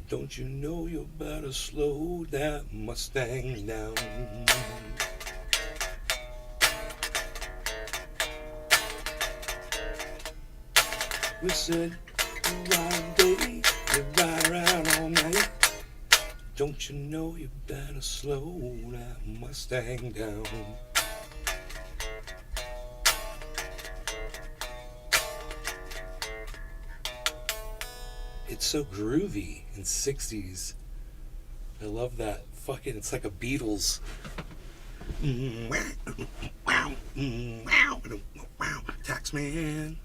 Don't you know you better slow that Mustang down? We said you ride day, you ride around all night. Don't you know you better slow that Mustang down? It's so groovy in 60s. I love that. Fucking, it's like a Beatles. Taxman.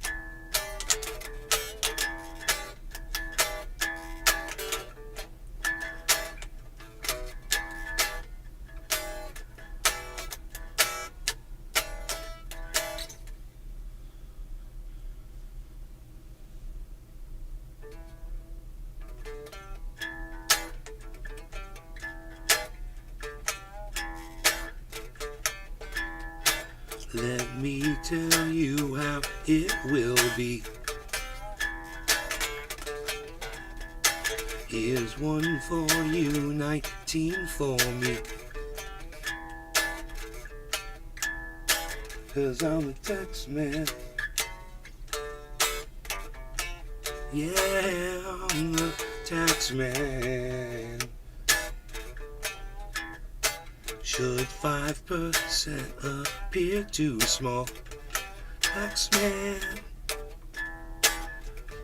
Let me tell you how it will be. Here's one for you, 19 for me. 'Cause I'm the tax man. Yeah, I'm the tax man. Should 5% appear too small? Taxman,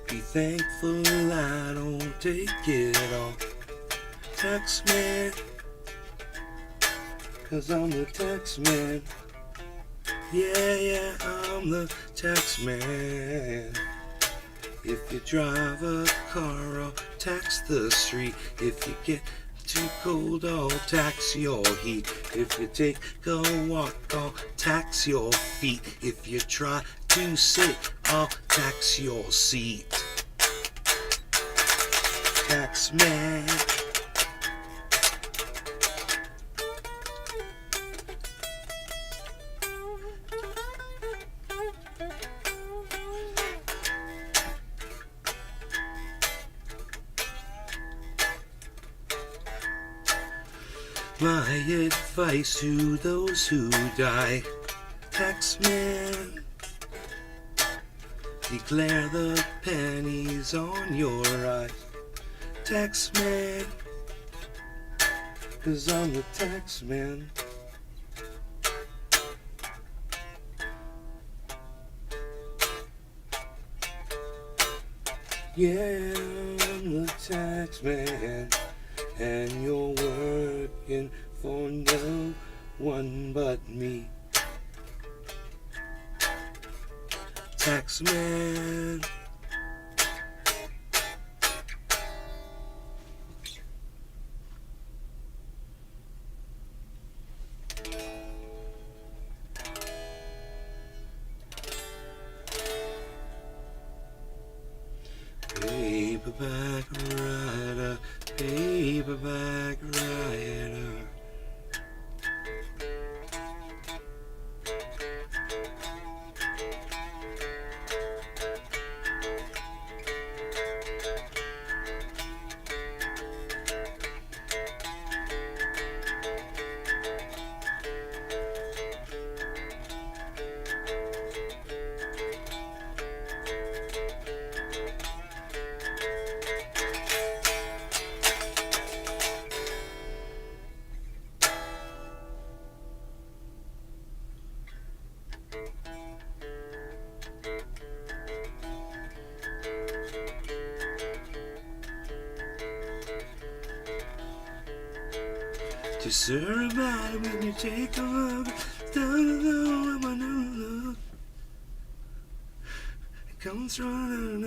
be thankful I don't take it all. Taxman, 'cause I'm the taxman. Yeah, I'm the taxman. If you drive a car, I'll tax the street. If you get too cold, I'll tax your heat. If you take a walk, I'll tax your feet. If you try to sit, I'll tax your seat. Tax man. My advice to those who die, taxman, declare the pennies on your eyes. Taxman, 'cause I'm the taxman. Yeah, I'm the taxman. And you're working for no one but me. Taxman. Paperback rider, paperback rider. Just a reminder when you take a look. It comes from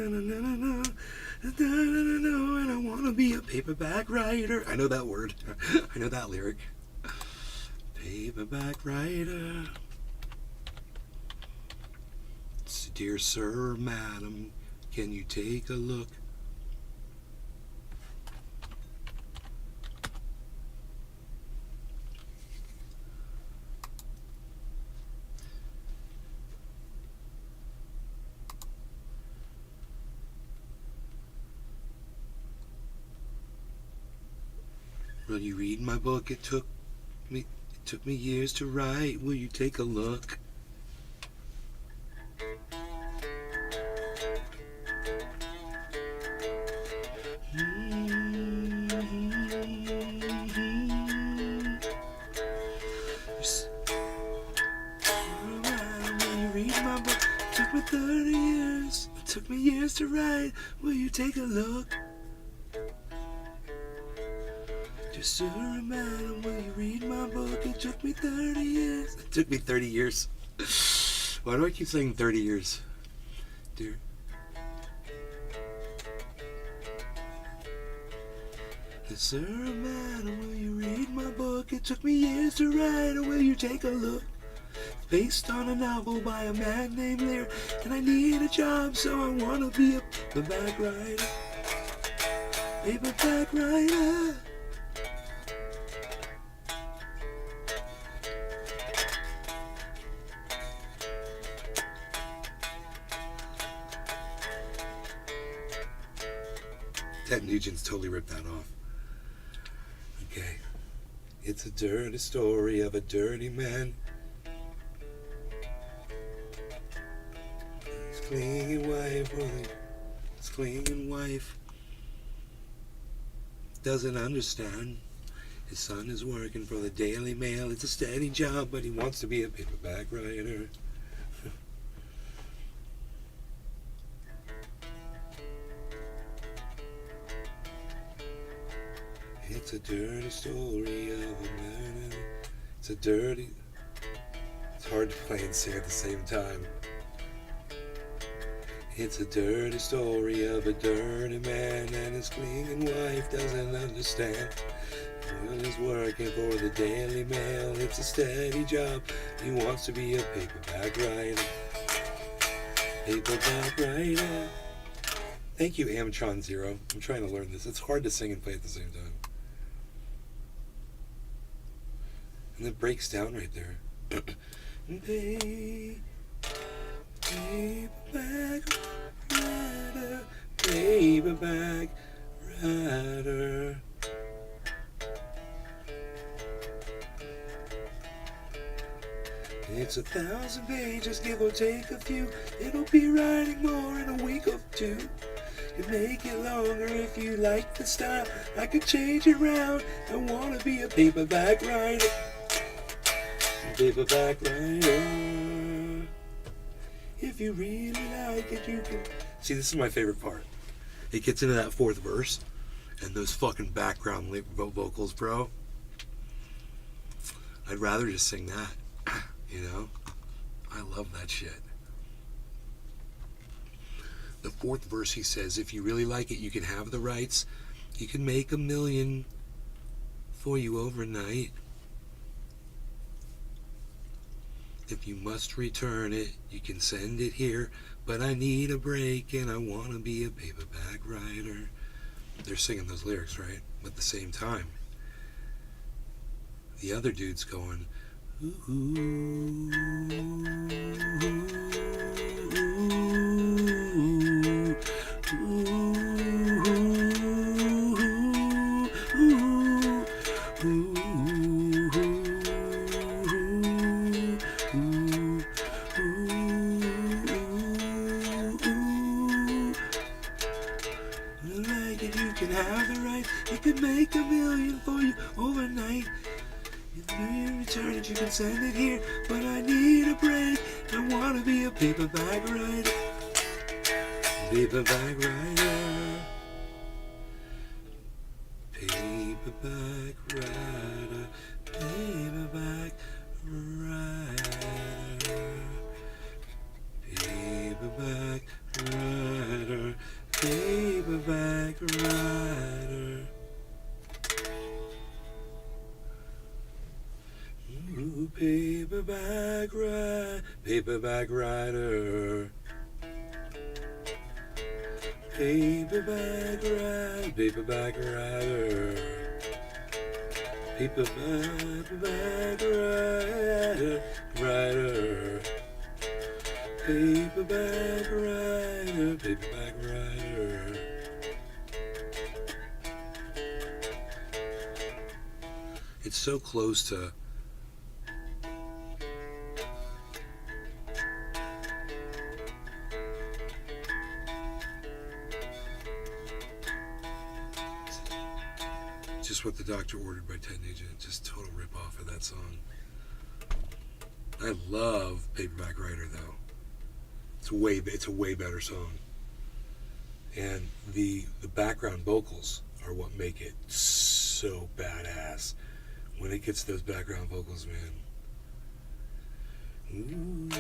and I wanna be a paperback writer. I know that word. I know that lyric. Paperback writer. Dear sir or madam, can you take a look? Will you read my book? It took me years to write. Will you take a look? Took me 30 years. It took me years to write. Will you take a look? Just a reminder, will you read my book? It took me 30 years. It took me 30 years. Why do I keep saying 30 years? Dear. Just a reminder, will you read my book? It took me years to write. Or will you take a look? Based on a novel by a man named Lear. And I need a job, so I want to be a paperback writer. Paperback writer. Ted Nugent's totally ripped that off. Okay. It's a dirty story of a dirty man. His clinging wife, his clinging wife doesn't understand. His son is working for the Daily Mail. It's a steady job, but he wants to be a paperback writer. It's a dirty story of a man. It's hard to play and sing at the same time. It's a dirty story of a dirty man, and his clinging wife doesn't understand. Well, he's working for the Daily Mail. It's a steady job. He wants to be a paperback writer. Paperback writer. Thank you, Amtron Zero. I'm trying to learn this. It's hard to sing and play at the same time. And it breaks down right there. Paperback writer, paperback writer. It's 1,000 pages, give or take a few. It'll be writing more in a week or two. You make it longer if you like the style. I could change it around. I wanna be a paperback writer. Paperback writer. If you really like it, you can. See, this is my favorite part. It gets into that fourth verse, and those fucking background vocals, bro. I'd rather just sing that. You know? I love that shit. The fourth verse, he says, if you really like it, you can have the rights. You can make $1 million for you overnight. If you must return it, you can send it here. But I need a break and I want to be a paperback writer. They're singing those lyrics, right? But at the same time, the other dude's going, ooh, ooh, like it, you can have the right. You can make $1 million for you overnight. You return it, you can send it here, but I need a break. I wanna be a paperback writer. Paperback writer. Paperback writer. Paperback writer. Paperback writer. Paperback writer. Ooh, paperback writer. Paperback writer. Paperback writer. Paperback writer. Paperback writer. Writer. Paperback writer. Paperback writer. It's so close to just what the doctor ordered by Ted Nugent. Just total rip off of that song. I love Paperback Writer though. It's a way better song. And the background vocals are what make it so badass. When it gets those background vocals, man. Ooh.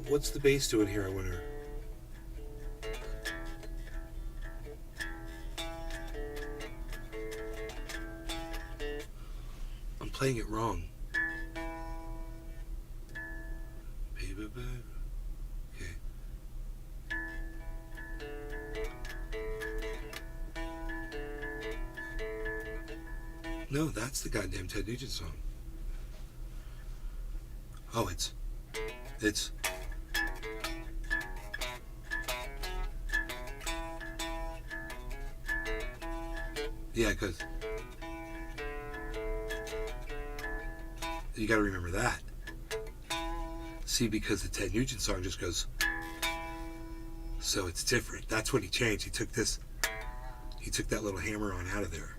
What's the bass doing here, I wonder? I'm playing it wrong. Paperback. Okay. No, that's the goddamn Ted Nugent song. Oh, it's yeah, because you got to remember that. See, because the Ted Nugent song just goes, so it's different. That's what he changed. He took that little hammer on out of there.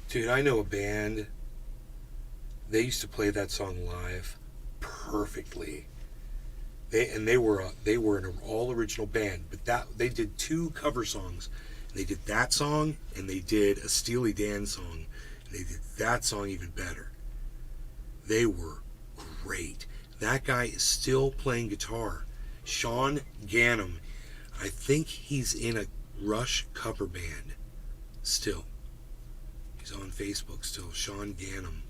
Dude, I know a band, they used to play that song live perfectly. They were an all original band, but they did 2 cover songs. They did that song and they did a Steely Dan song. And they did that song even better. They were great. That guy is still playing guitar. Sean Gannum. I think he's in a Rush cover band still. He's on Facebook still. Sean Gannum.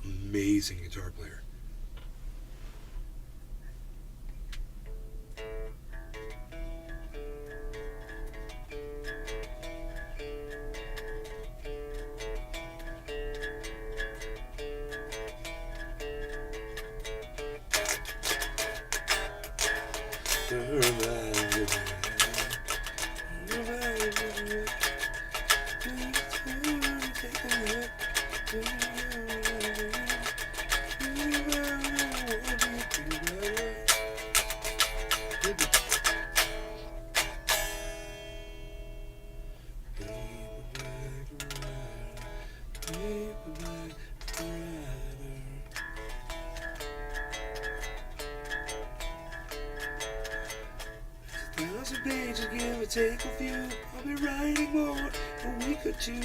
Amazing guitar player. Take a few, I'll be writing more, a week or 2.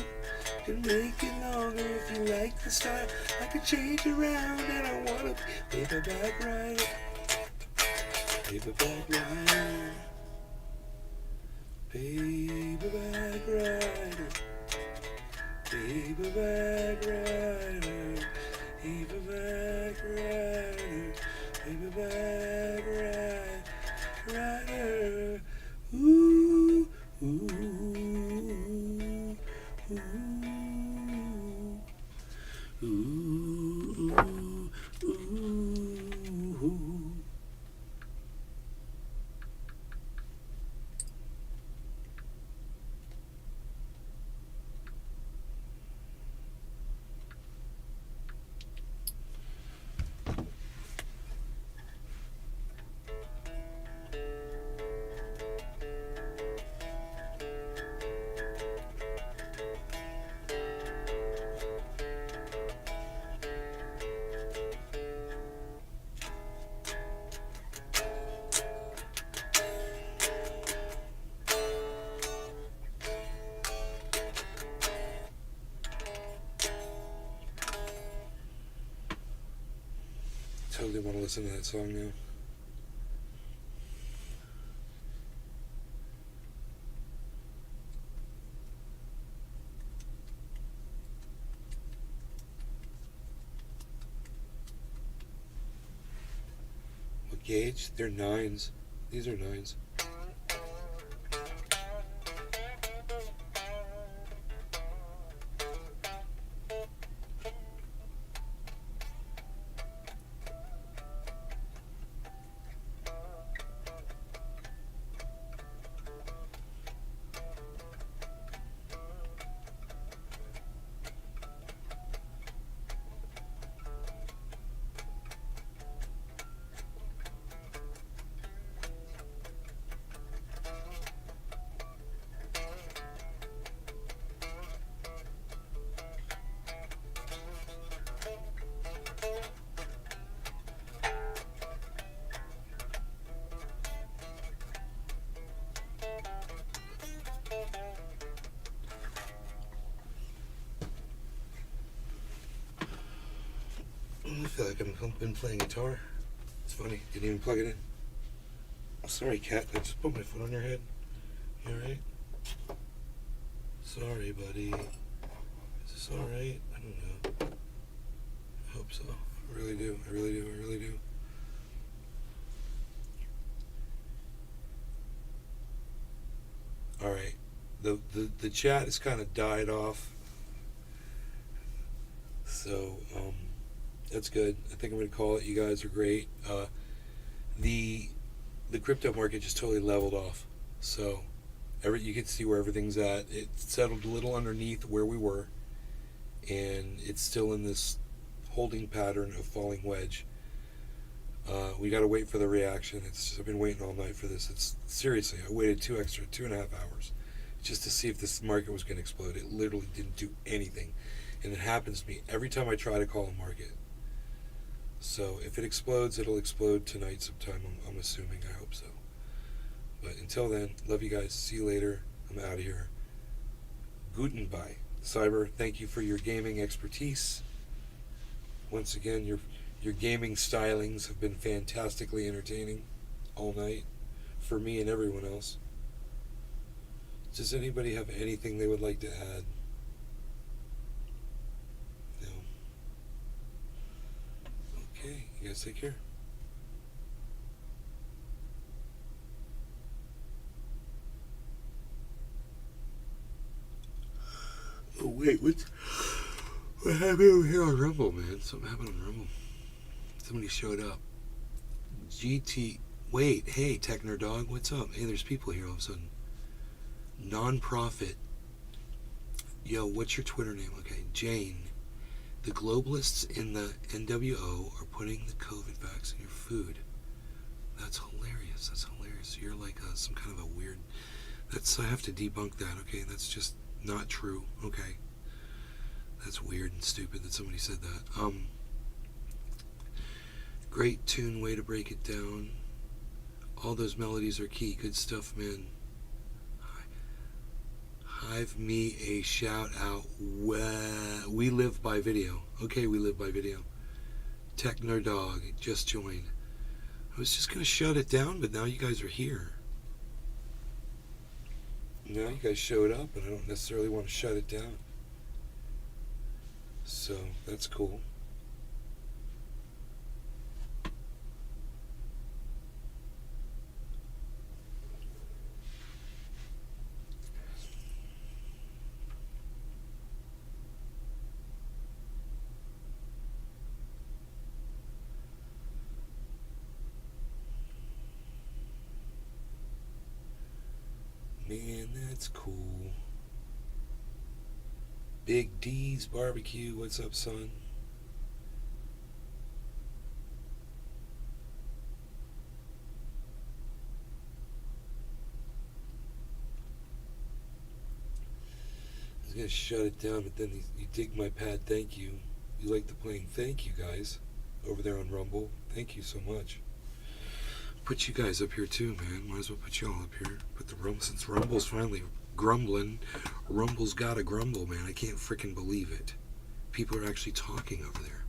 Can make it longer if you like the style. I could change around and I wanna be paperback writer. Paperback writer. Paperback writer. Paperback writer. Paperback writer. Paperback writer. Ooh, ooh, ooh. Ooh, ooh, ooh. Totally want to listen to that song now. What gauge? They're 9s. These are 9s. I feel like I've been playing guitar. It's funny. Didn't even plug it in. I'm sorry, cat. I just put my foot on your head. You alright? Sorry, buddy. Is this alright? I don't know. I hope so. I really do. I really do. I really do. Alright. The chat has kind of died off. So, that's good. I think I'm going to call it. You guys are great. The crypto market just totally leveled off. So you can see where everything's at. It settled a little underneath where we were, and it's still in this holding pattern of falling wedge. We got to wait for the reaction. I've been waiting all night for this. It's seriously, I waited 2.5 hours just to see if this market was going to explode. It literally didn't do anything, and it happens to me every time I try to call a market. So if it explodes, it'll explode tonight sometime, I'm assuming. I hope so. But until then, love you guys. See you later. I'm out of here. Guten bye. Cyber, thank you for your gaming expertise. Once again, your gaming stylings have been fantastically entertaining all night for me and everyone else. Does anybody have anything they would like to add? No. Okay, you guys take care. Oh wait, what happened over here on Rumble, man? Something happened on Rumble. Somebody showed up. Wait, hey, Techner Dog, what's up? Hey, there's people here all of a sudden. Non-profit. Yo, what's your Twitter name? Okay, Jane. The globalists in the NWO are putting the COVID vax in your food. That's hilarious. That's hilarious. You're like some kind of a weird... I have to debunk that, okay? That's just not true, okay? That's weird and stupid that somebody said that. Great tune, way to break it down. All those melodies are key. Good stuff, man. Hive me a shout out. We live by video. Okay, we live by video. Techner Dog just joined. I was just going to shut it down, but now you guys are here. Now you guys showed up, and I don't necessarily want to shut it down. So, that's cool. Man, that's cool. Big D's Barbecue, what's up, son? I was gonna shut it down, but then you dig my pad, thank you. You like the playing, thank you guys. Over there on Rumble, thank you so much. Put you guys up here too, man. Might as well put y'all up here. Put the Rumble, since Rumble's finally grumbling. Rumble's gotta grumble, man. I can't freaking believe it. People are actually talking over there.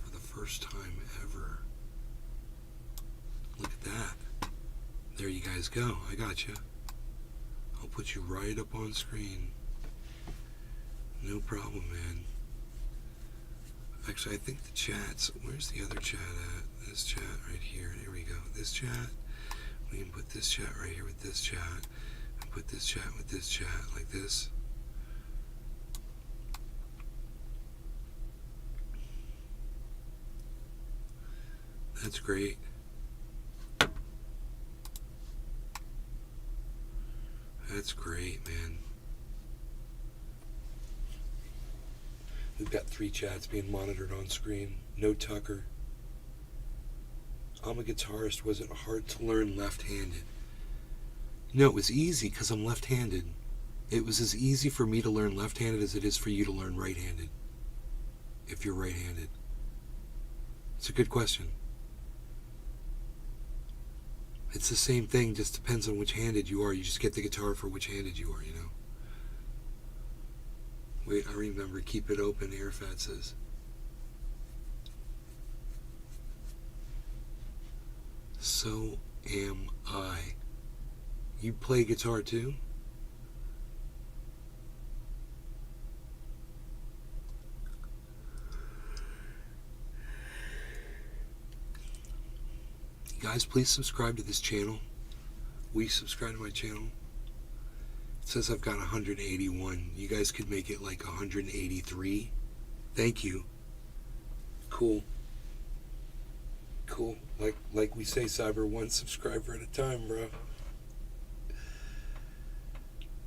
For the first time ever. Look at that. There you guys go. I got you. I'll put you right up on screen. No problem, man. Actually, I think the chats, where's the other chat at? This chat right here. Here we go. This chat. We can put this chat right here with this chat. And put this chat with this chat like this. That's great. That's great, man. We've got 3 chats being monitored on screen. No Tucker. I'm a guitarist. Was it hard to learn left-handed? No, it was easy because I'm left-handed. It was as easy for me to learn left-handed as it is for you to learn right-handed. If you're right-handed. It's a good question. It's the same thing, just depends on which handed you are. You just get the guitar for which handed you are, you know. Wait, I remember. Keep it open, Airfat says. So am I. You play guitar too? Guys, please subscribe to this channel. We subscribe to my channel. It says I've got 181. You guys could make it like 183. Thank you. Cool. Cool. Like we say, Cyber, one subscriber at a time, bro.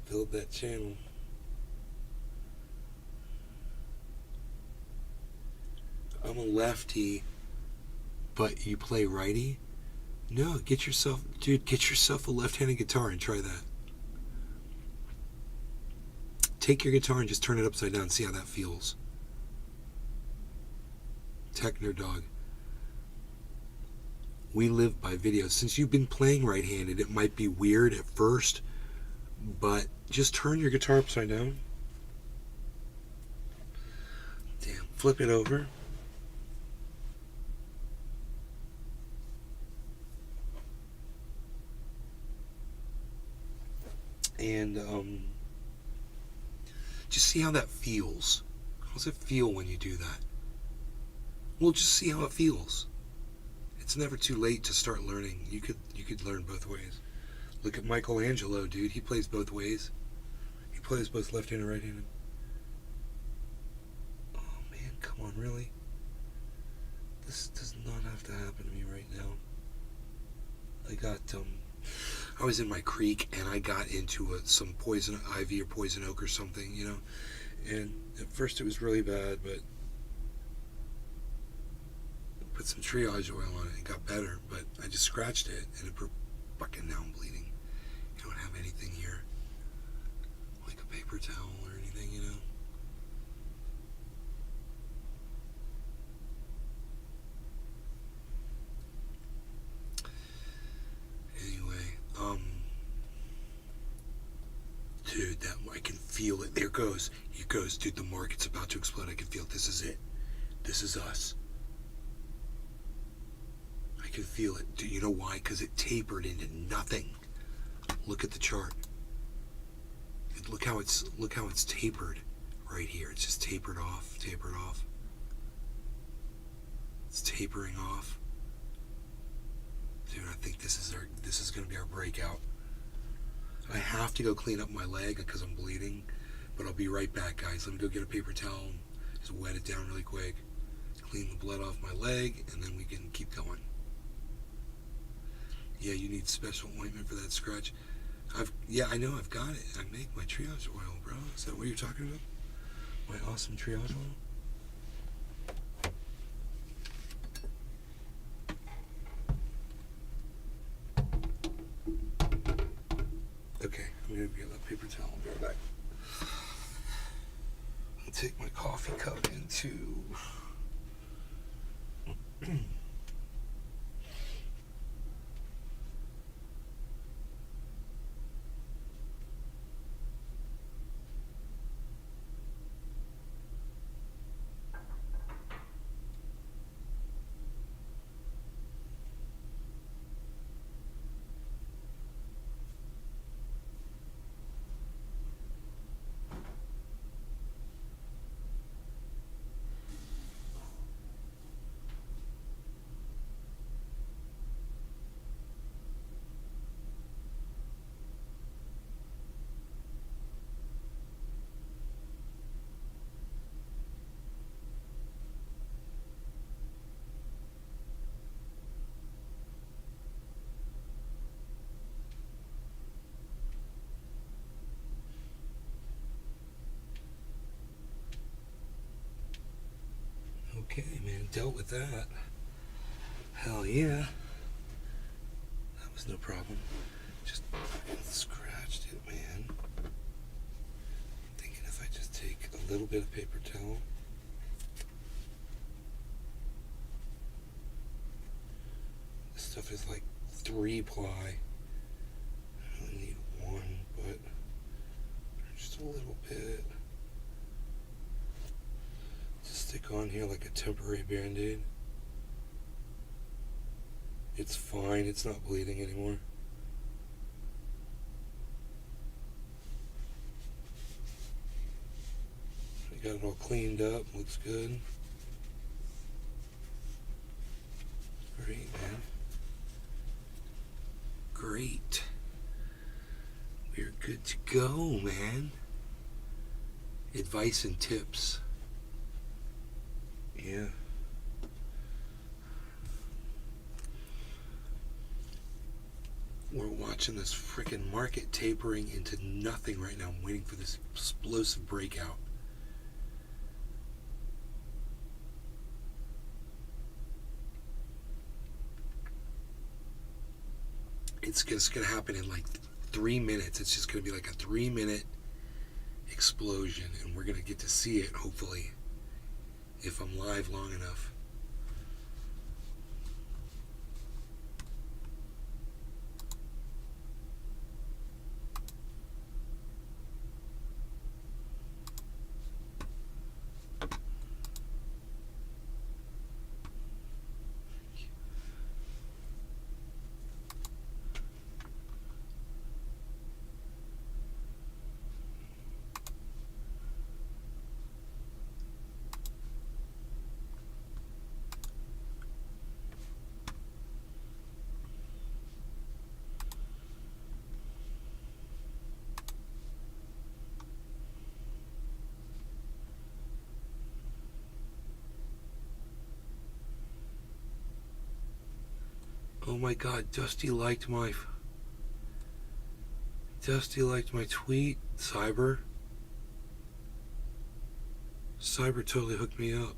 Build that channel. I'm a lefty, but you play righty? No, get yourself a left-handed guitar and try that. Take your guitar and just turn it upside down and see how that feels. Techno Dog. We live by videos. Since you've been playing right-handed, it might be weird at first, but just turn your guitar upside down. Damn, flip it over. And just see how that feels. How does it feel when you do that? Well, just see how it feels. It's never too late to start learning. You could learn both ways. Look at Michelangelo, dude. He plays both ways. He plays both left-handed and right-handed. Oh man, come on, really? This does not have to happen to me right now. I was in my creek and I got into some poison ivy or poison oak or something, you know. And at first it was really bad, but I put some triage oil on it. It got better, but I just scratched it and it fucking now I'm bleeding. You don't have anything here, like a paper towel or anything, you know. Dude, I can feel it. There goes. It goes. Dude, the market's about to explode. I can feel it. This is it. This is us. I can feel it. Do you know why? Because it tapered into nothing. Look at the chart. Look how it's tapered right here. It's just tapered off. It's tapering off. Dude, I think this is gonna be our breakout. I have to go clean up my leg because I'm bleeding, but I'll be right back, guys. Let me go get a paper towel and just wet it down really quick, clean the blood off my leg, and then we can keep going. Yeah, you need special ointment for that scratch. Yeah, I know, I've got it. I make my triage oil, bro. Is that what you're talking about? My awesome triage oil? Okay, I'm gonna get that paper towel. I'll be right back. I'll take my coffee cup into. Okay, man, dealt with that. Hell yeah. That was no problem. Just fucking scratched it, man. Thinking if I just take a little bit of paper towel. This stuff is like 3-ply. I only need 1, but just a little bit. Stick on here like a temporary band-aid. It's fine, it's not bleeding anymore. I got it all cleaned up, looks good. Great, man. Great. We're good to go, man. Advice and tips. Yeah. We're watching this freaking market tapering into nothing right now. I'm waiting for this explosive breakout. It's just going to happen in like 3 minutes. It's just going to be like a 3-minute explosion, and we're going to get to see it, hopefully, if I'm live long enough. Oh my God, Dusty liked my tweet. Cyber totally hooked me up.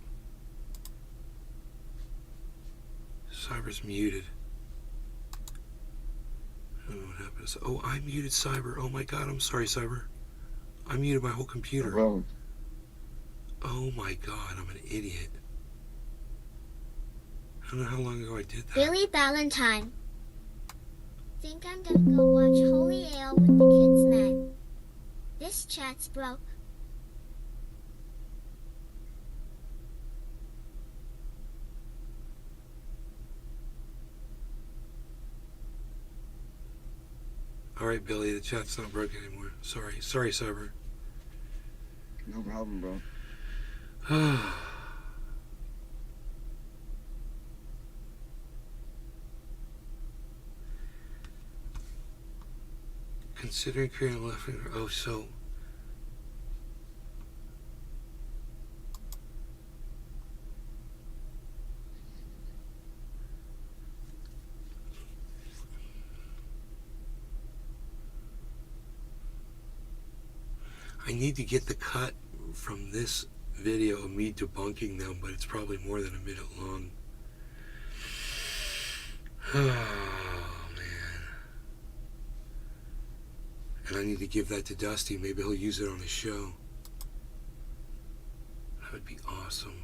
Cyber's muted. I don't know what happened. Oh, I muted Cyber. Oh my God, I'm sorry, Cyber. I muted my whole computer. No problem. Oh my God, I'm an idiot. I don't know how long ago I did that. Billy Valentine. Think I'm gonna go watch Holy Ale with the kids, man. This chat's broke. Alright, Billy, the chat's not broken anymore. Sorry, Cyber. No problem, bro. Considering creating a left finger. Oh, so. I need to get the cut from this video of me debunking them, but it's probably more than a minute long. Oh, man. And I need to give that to Dusty. Maybe he'll use it on his show. That would be awesome.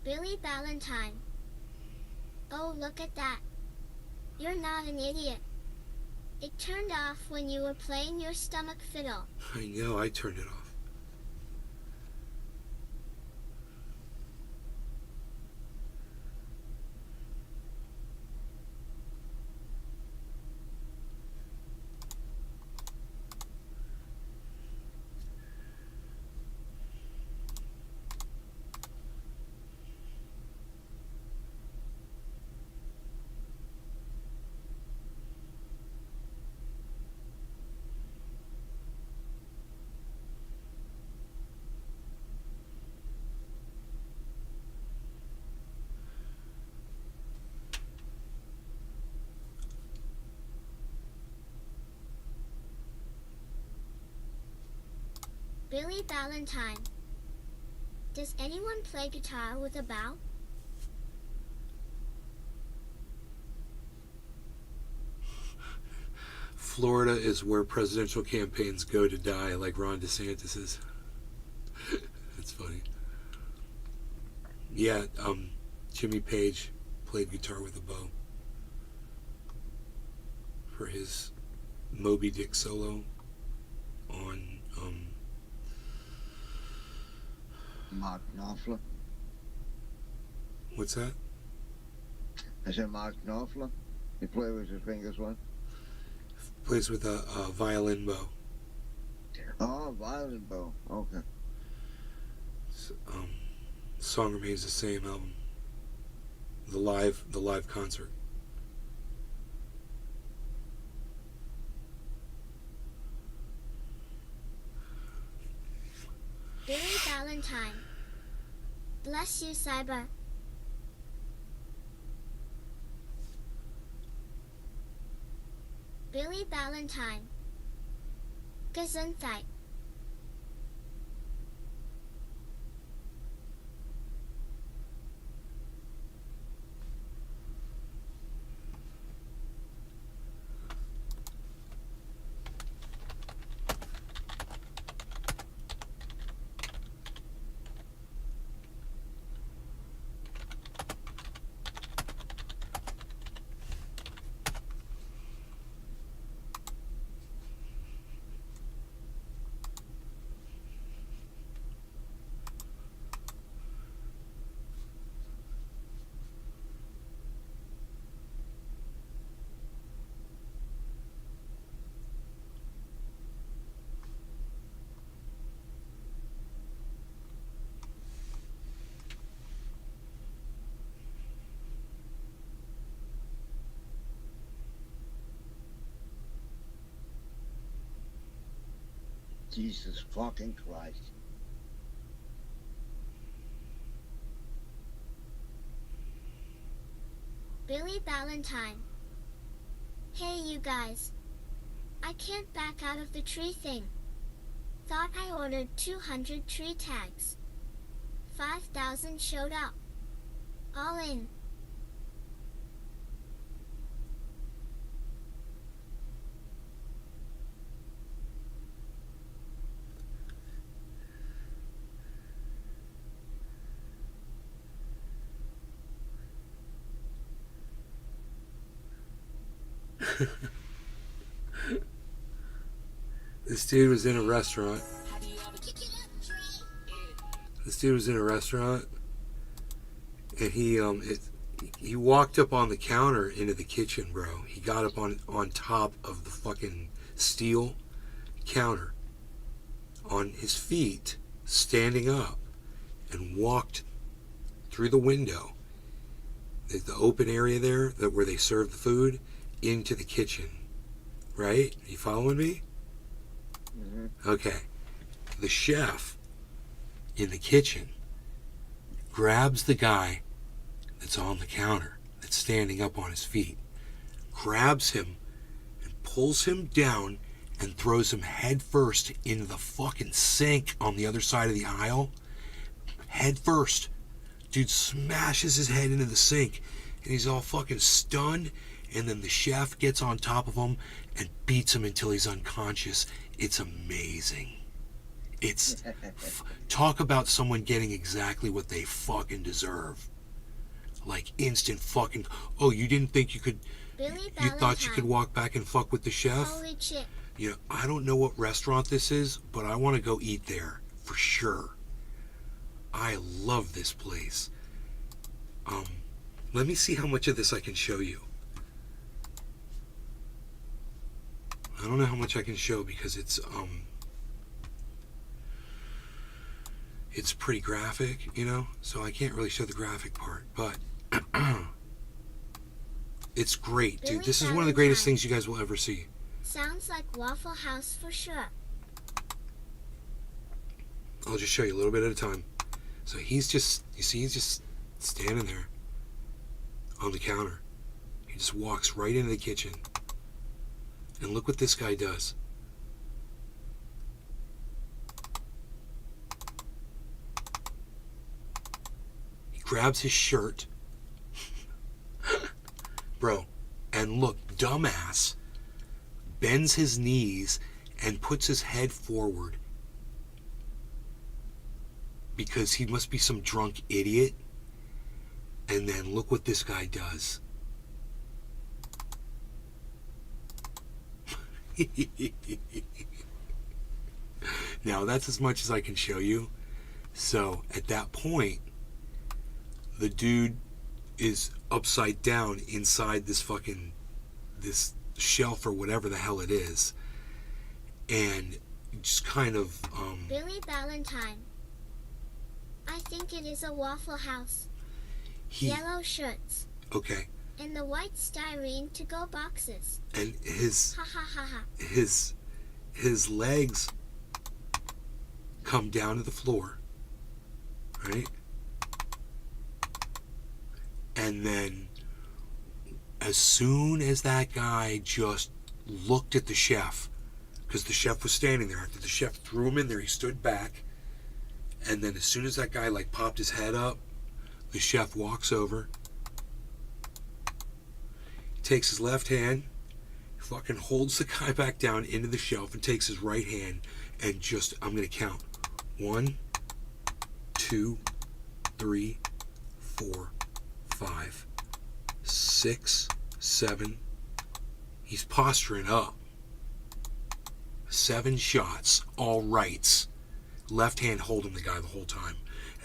Billy Valentine. Oh, look at that. You're not an idiot. It turned off when you were playing your stomach fiddle. I know, I turned it off. Billy Valentine. Does anyone play guitar with a bow? Florida is where presidential campaigns go to die, like Ron DeSantis's. That's funny. Yeah, Jimmy Page played guitar with a bow for his Moby Dick solo on Mark Knopfler. What's that? I said Mark Knopfler. He plays with his fingers, what? Plays with a violin bow. Oh, violin bow. Okay. Song remains the same album. The live concert. Billy Valentine. Bless you, Cyber. Billy Valentine. Gesundheit. Jesus fucking Christ. Billy Valentine. Hey you guys. I can't back out of the tree thing. Thought I ordered 200 tree tags. 5,000 showed up. All in. This dude was in a restaurant. And he walked up on the counter into the kitchen, bro. He got up on top of the fucking steel counter on his feet, standing up, and walked through the window, the open area there where they serve the food, into the kitchen. Right? Are you following me? Mm-hmm. Okay. The chef in the kitchen, grabs the guy that's on the counter, that's standing up on his feet, grabs him and pulls him down and throws him head first into the fucking sink on the other side of the aisle. Head first. Dude smashes his head into the sink and he's all fucking stunned, and then the chef gets on top of him and beats him until he's unconscious. It's amazing. It's talk about someone getting exactly what they fucking deserve. Like instant fucking, oh, you didn't think you could, you thought you could walk back and fuck with the chef? Holy shit. You know, I don't know what restaurant this is, but I want to go eat there for sure. I love this place. Let me see how much of this I can show you. I don't know how much I can show because it's pretty graphic, you know, so I can't really show the graphic part, but it's great, dude. This is one of the greatest things you guys will ever see. Sounds like Waffle House for sure. I'll just show you a little bit at a time. So he's just, you see, he's just standing there on the counter. He just walks right into the kitchen. And look what this guy does. He grabs his shirt. Bro, and look, dumbass bends his knees and puts his head forward because he must be some drunk idiot. And then look what this guy does. Now that's as much as I can show you. So at that point, the dude is upside down inside this fucking, this shelf or whatever the hell it is, and just kind of Billy Valentine. I think it is a Waffle House. Yellow shirts. Okay. And the white styrene to-go boxes. And his ha ha ha ha. His legs come down to the floor, right? And then as soon as that guy just looked at the chef, because the chef was standing there, after the chef threw him in there, he stood back, and then as soon as that guy like popped his head up, the chef walks over, takes his left hand, fucking holds the guy back down into the shelf and takes his right hand and just, I'm gonna count 1, 2, 3, 4, 5, 6, 7. He's posturing up. 7 shots, all rights. Left hand holding the guy the whole time,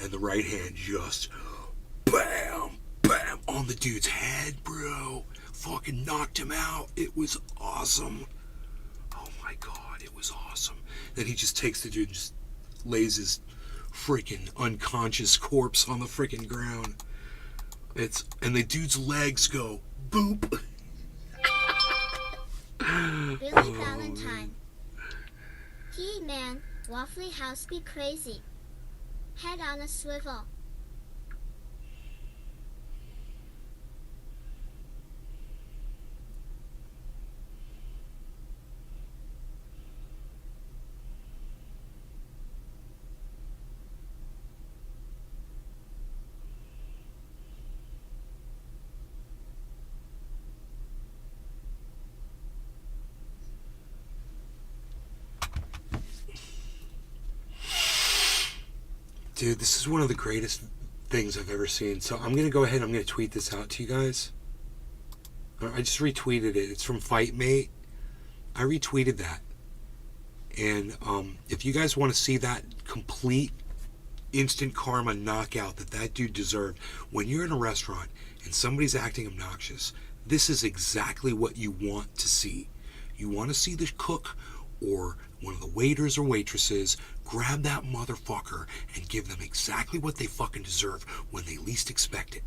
and the right hand just bam, bam on the dude's head, bro. Fucking knocked him out. It was awesome. Oh my god, it was awesome. Then he just takes the dude and just lays his freaking unconscious corpse on the freaking ground. And the dude's legs go boop. Billy Valentine. Man, Waffle House be crazy. Head on a swivel. Dude, this is one of the greatest things I've ever seen. So I'm going to go ahead and I'm going to tweet this out to you guys. I just retweeted it. It's from FightMate. I retweeted that. And if you guys want to see that complete instant karma knockout that dude deserved, when you're in a restaurant and somebody's acting obnoxious, this is exactly what you want to see. You want to see the cook or one of the waiters or waitresses grab that motherfucker and give them exactly what they fucking deserve when they least expect it.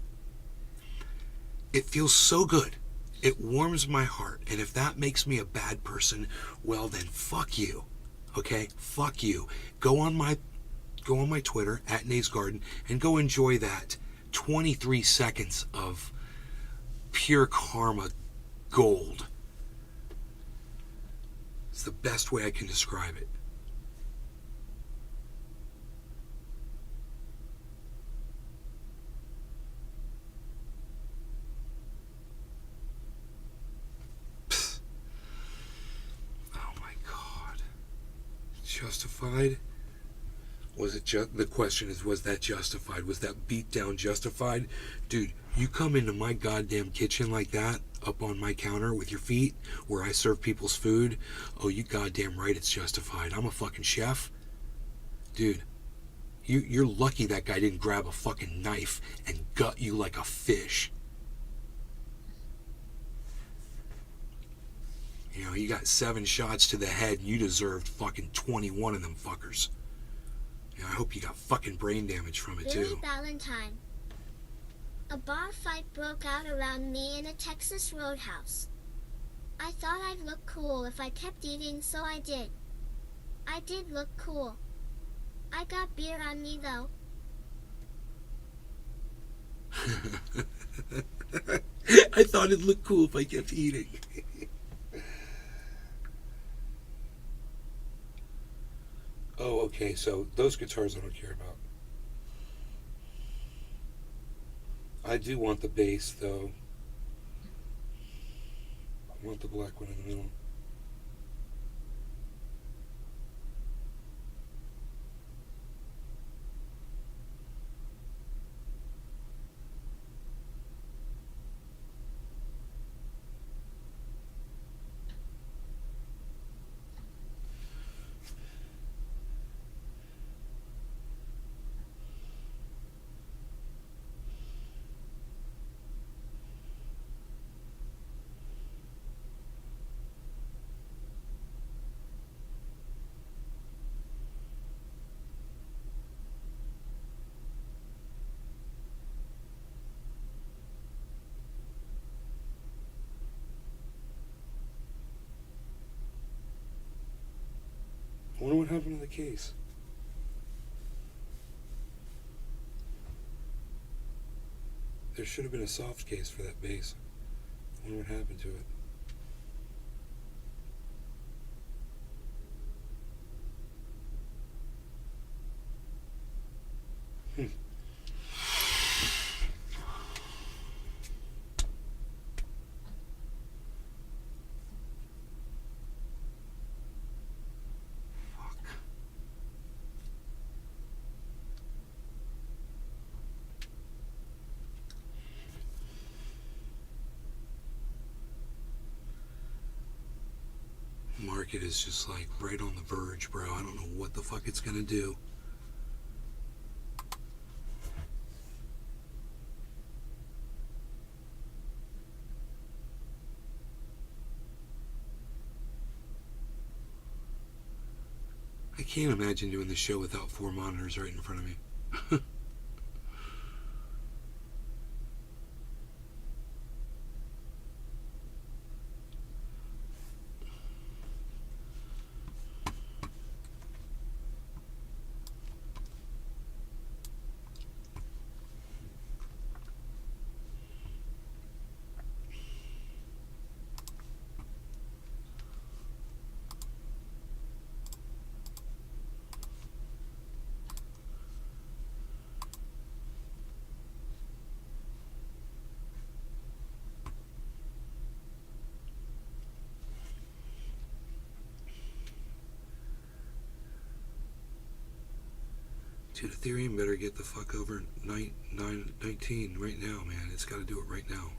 It feels so good. It warms my heart. And if that makes me a bad person, well then fuck you. Okay? Fuck you. Go on my go on my Twitter, at Nays Garden, and go enjoy that 23 seconds of pure karma gold. It's the best way I can describe it. Psst. Oh my God. Justified? Was it the question is, was that justified? Was that beatdown justified? Dude, you come into my goddamn kitchen like that, up on my counter with your feet, where I serve people's food. Oh, you goddamn right it's justified. I'm a fucking chef. Dude, you're lucky that guy didn't grab a fucking knife and gut you like a fish. You know, you got 7 shots to the head and you deserved fucking 21 of them fuckers. I hope you got fucking brain damage from it, Billy too. Valentine. A bar fight broke out around me in a Texas roadhouse. I thought I'd look cool if I kept eating, so I did. I did look cool. I got beer on me, though. I thought it'd look cool if I kept eating. Oh, okay, so those guitars I don't care about. I do want the bass, though. I want the black one in the middle. I wonder what happened to the case. There should have been a soft case for that bass. I wonder what happened to it. Market is just like right on the verge, bro. I don't know what the fuck it's gonna do. I can't imagine doing the show without 4 monitors right in front of me. Dude, Ethereum better get the fuck over 19 right now, man. It's got to do it right now.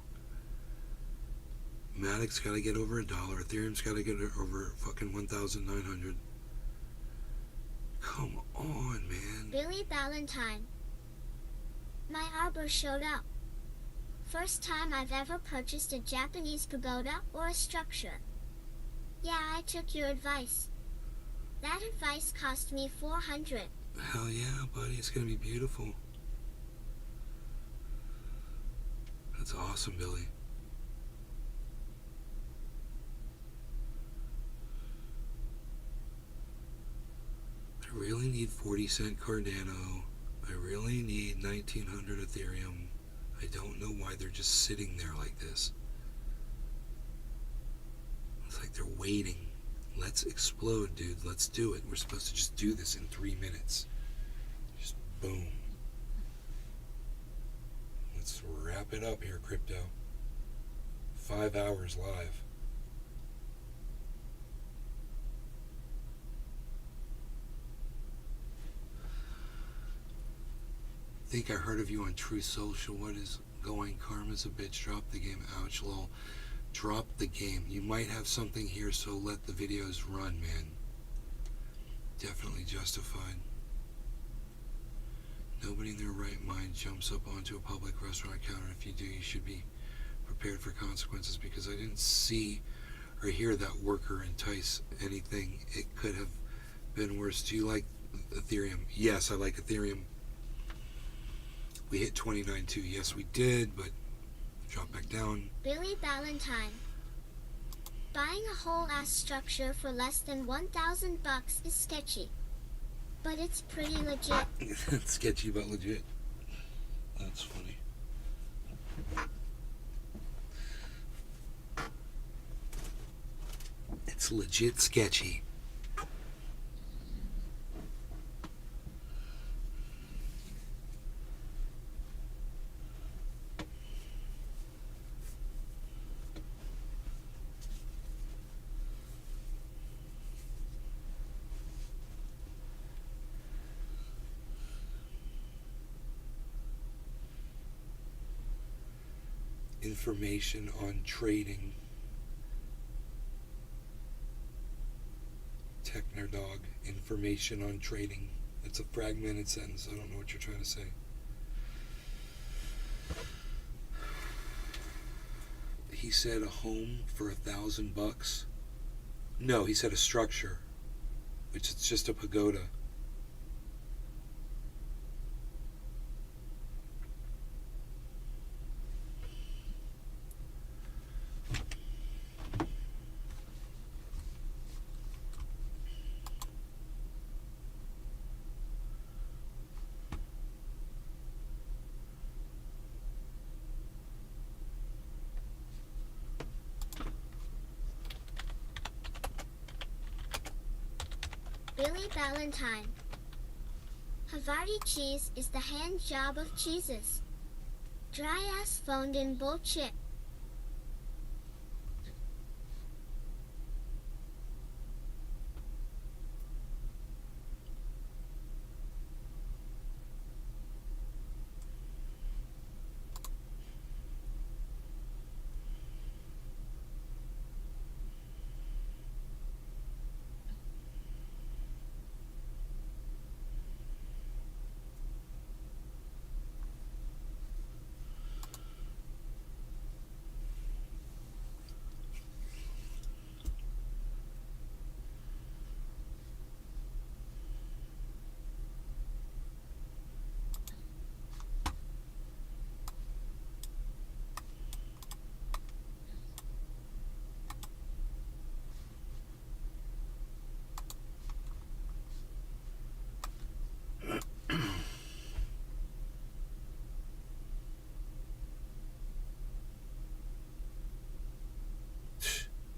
Matic's got to get over $1. Ethereum's got to get over fucking 1,900. Come on, man. Billy Valentine. My arbor showed up. First time I've ever purchased a Japanese pagoda or a structure. Yeah, I took your advice. That advice cost me $400. Hell yeah, buddy. It's going to be beautiful. That's awesome, Billy. There really need 40-cent Cardano. I really need 1900 Ethereum. I don't know why they're just sitting there like this. It's like they're waiting. Let's explode, dude. Let's do it. We're supposed to just do this in 3 minutes. Just boom. Let's wrap it up here, crypto. 5 hours live. I think I heard of you on Truth Social. What is going? Karma's a bitch. Drop the game. Ouch, lol. Drop the game. You might have something here, so let the videos run, man. Definitely justified. Nobody in their right mind jumps up onto a public restaurant counter. If you do, you should be prepared for consequences, because I didn't see or hear that worker entice anything. It could have been worse. Do you like Ethereum? Yes, I like Ethereum. We hit 29.2. Yes, we did, but drop back down. Billy Valentine. Buying a whole ass structure for less than $1,000 is sketchy. But it's pretty legit. Sketchy but legit. That's funny. It's legit sketchy. Information on trading. Technerdog. Information on trading. It's a fragmented sentence. I don't know what you're trying to say. He said a home for $1,000. No, he said a structure, which is just a pagoda. Billy Valentine. Havarti cheese is the hand job of cheeses. Dry ass phoned in bullshit.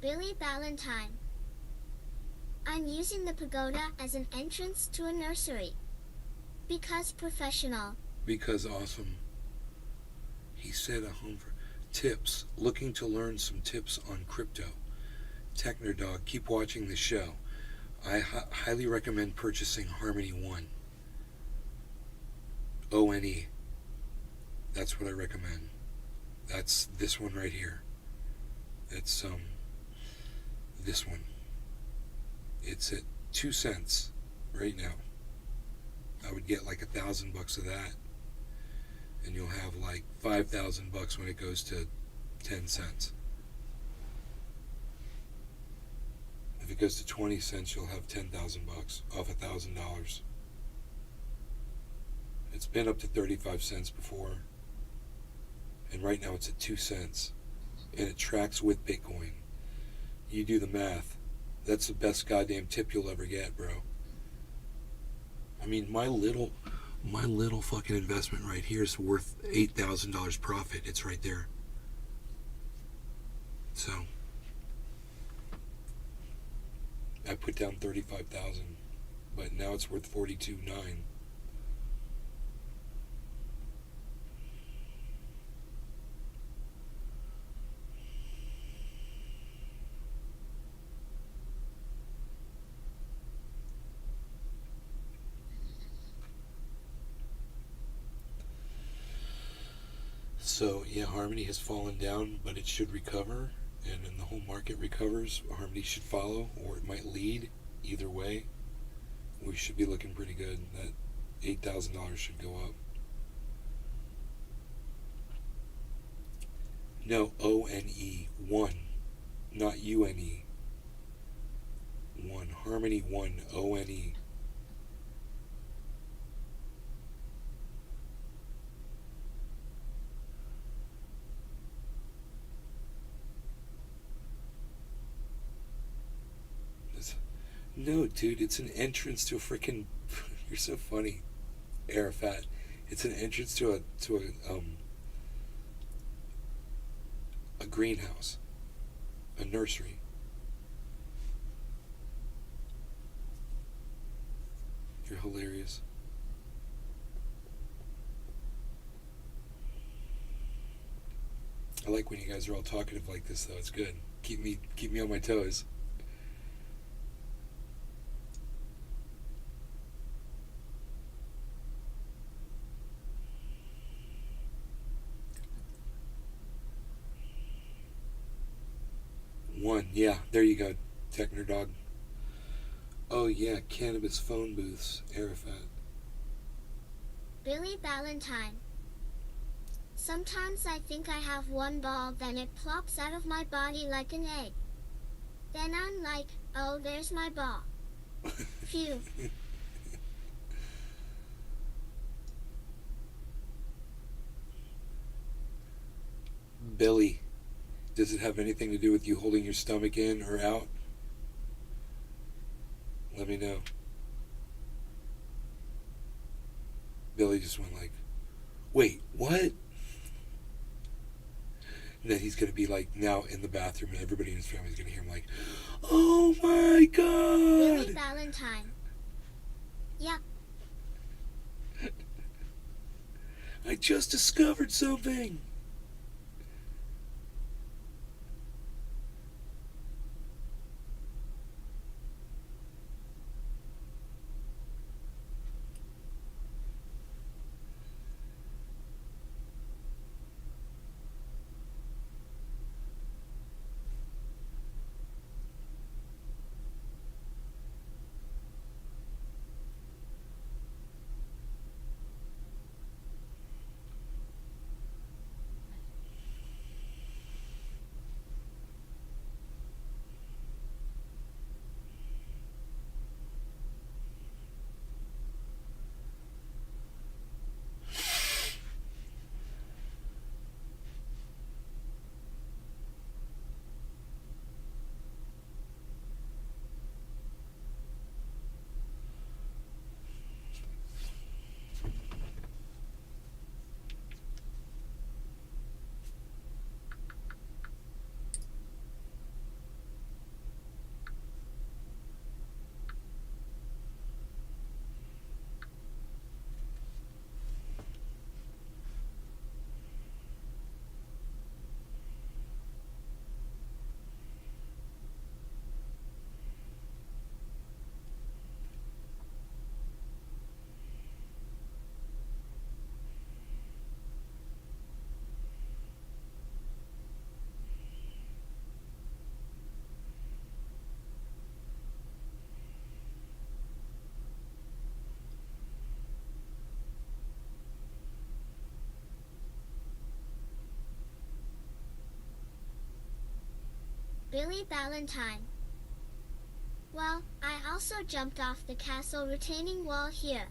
Billy Valentine. I'm using the pagoda as an entrance to a nursery. Because professional. Because awesome. He said a home for tips. Looking to learn some tips on crypto. Technerdog, keep watching the show. I highly recommend purchasing Harmony 1. ONE. That's what I recommend. That's this one right here. It's this one. It's at 2 cents right now. I would get like $1,000 of that, and you'll have like $5,000 when it goes to 10 cents. If it goes to 20 cents, you'll have $10,000 off $1,000. It's been up to 35 cents before, and right now it's at 2 cents, and it tracks with Bitcoin. You do the math. That's the best goddamn tip you'll ever get, bro. I mean, my little fucking investment right here is worth $8,000 profit. It's right there. So I put down 35,000, but now it's worth 42.9. So yeah, Harmony has fallen down, but it should recover, and when the whole market recovers, Harmony should follow, or it might lead. Either way, we should be looking pretty good. That $8,000 should go up. No, ONE, one, not UNE. One, Harmony one, ONE. No, dude, it's an entrance to a freaking. You're so funny, Arafat. It's an entrance to a greenhouse, a nursery. You're hilarious. I like when you guys are all talkative like this, though. It's good. Keep me on my toes. One, yeah, there you go, Techner Dog. Oh yeah, cannabis phone booths, Arafat. Billy Ballantyne. Sometimes I think I have one ball, then it plops out of my body like an egg. Then I'm like, oh, there's my ball. Phew. Billy, does it have anything to do with you holding your stomach in or out? Let me know. Billy just went like, wait, what? And then he's going to be like now in the bathroom, and everybody in his family is going to hear him like, oh my God! Billy Ballantyne. Yep. I just discovered something! Billy Ballantyne. Well, I also jumped off the castle retaining wall here.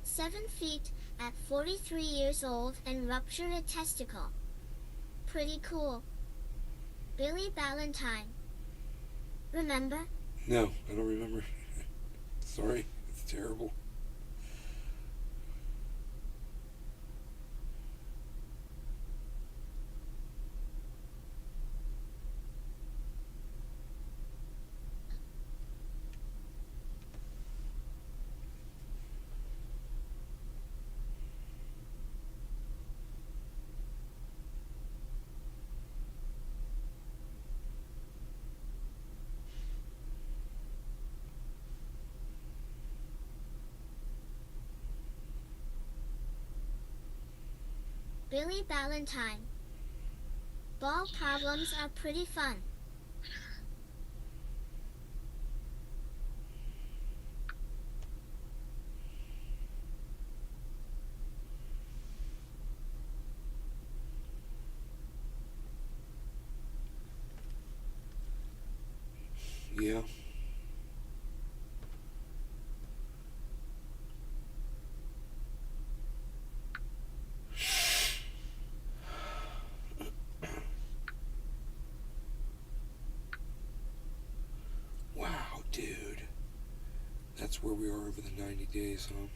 7 feet, at 43 years old, and ruptured a testicle. Pretty cool. Billy Ballantyne. Remember? No, I don't remember. Sorry, it's terrible. Billy Valentine. Ball problems are pretty fun. Yeah. Wow, dude. That's where we are over the 90 days, huh?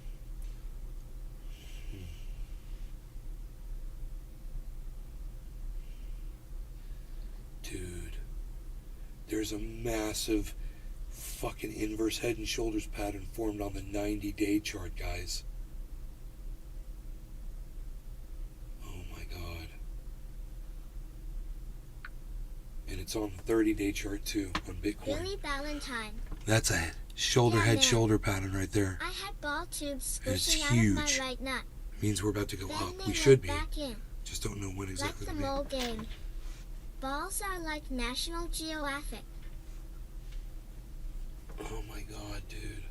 Dude. There's a massive fucking inverse head and shoulders pattern formed on the 90-day chart, guys. Oh my god. And it's on the 30-day chart too, on Bitcoin. Billy Valentine. That's a shoulder head shoulder pattern right there. I had ball tubes And it's squishing out huge. of my right nut. Means we're about to go Then up. they We should be. went back in. Just don't know when exactly. Like the mole game. Balls are like National Geographic. Oh my god, dude.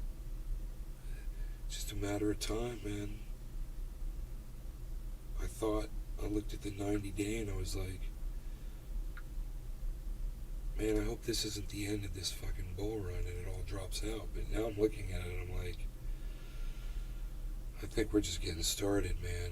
It's just a matter of time, man. I looked at the 90-day and I was like, man, I hope this isn't the end of this fucking bull run and it all drops out. But now I'm looking at it and I'm like, I think we're just getting started, man.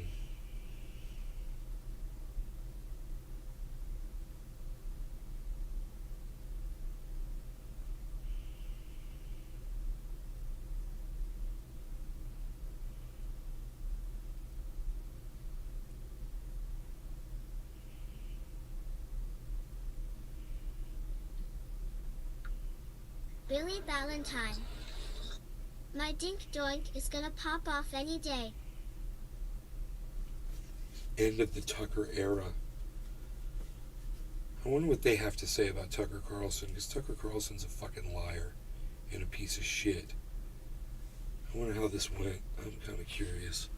Billy Valentine. My dink doink is gonna pop off any day. End of the Tucker era. I wonder what they have to say about Tucker Carlson, because Tucker Carlson's a fucking liar and a piece of shit. I wonder how this went. I'm kind of curious.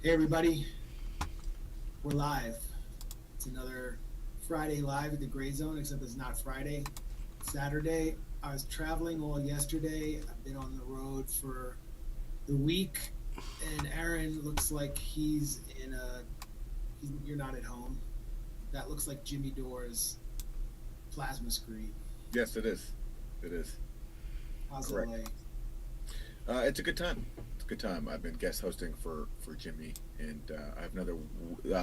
Hey everybody, we're live. It's another Friday live at the Gray Zone, except it's not Friday, it's Saturday. I was traveling all yesterday. I've been on the road for the week, and Aaron looks like he's you're not at home. That looks like Jimmy Dore's plasma screen. Yes, it is. It is. How's Correct. LA? It's a good time. It's a good time. I've been guest hosting for Jimmy, and I have another.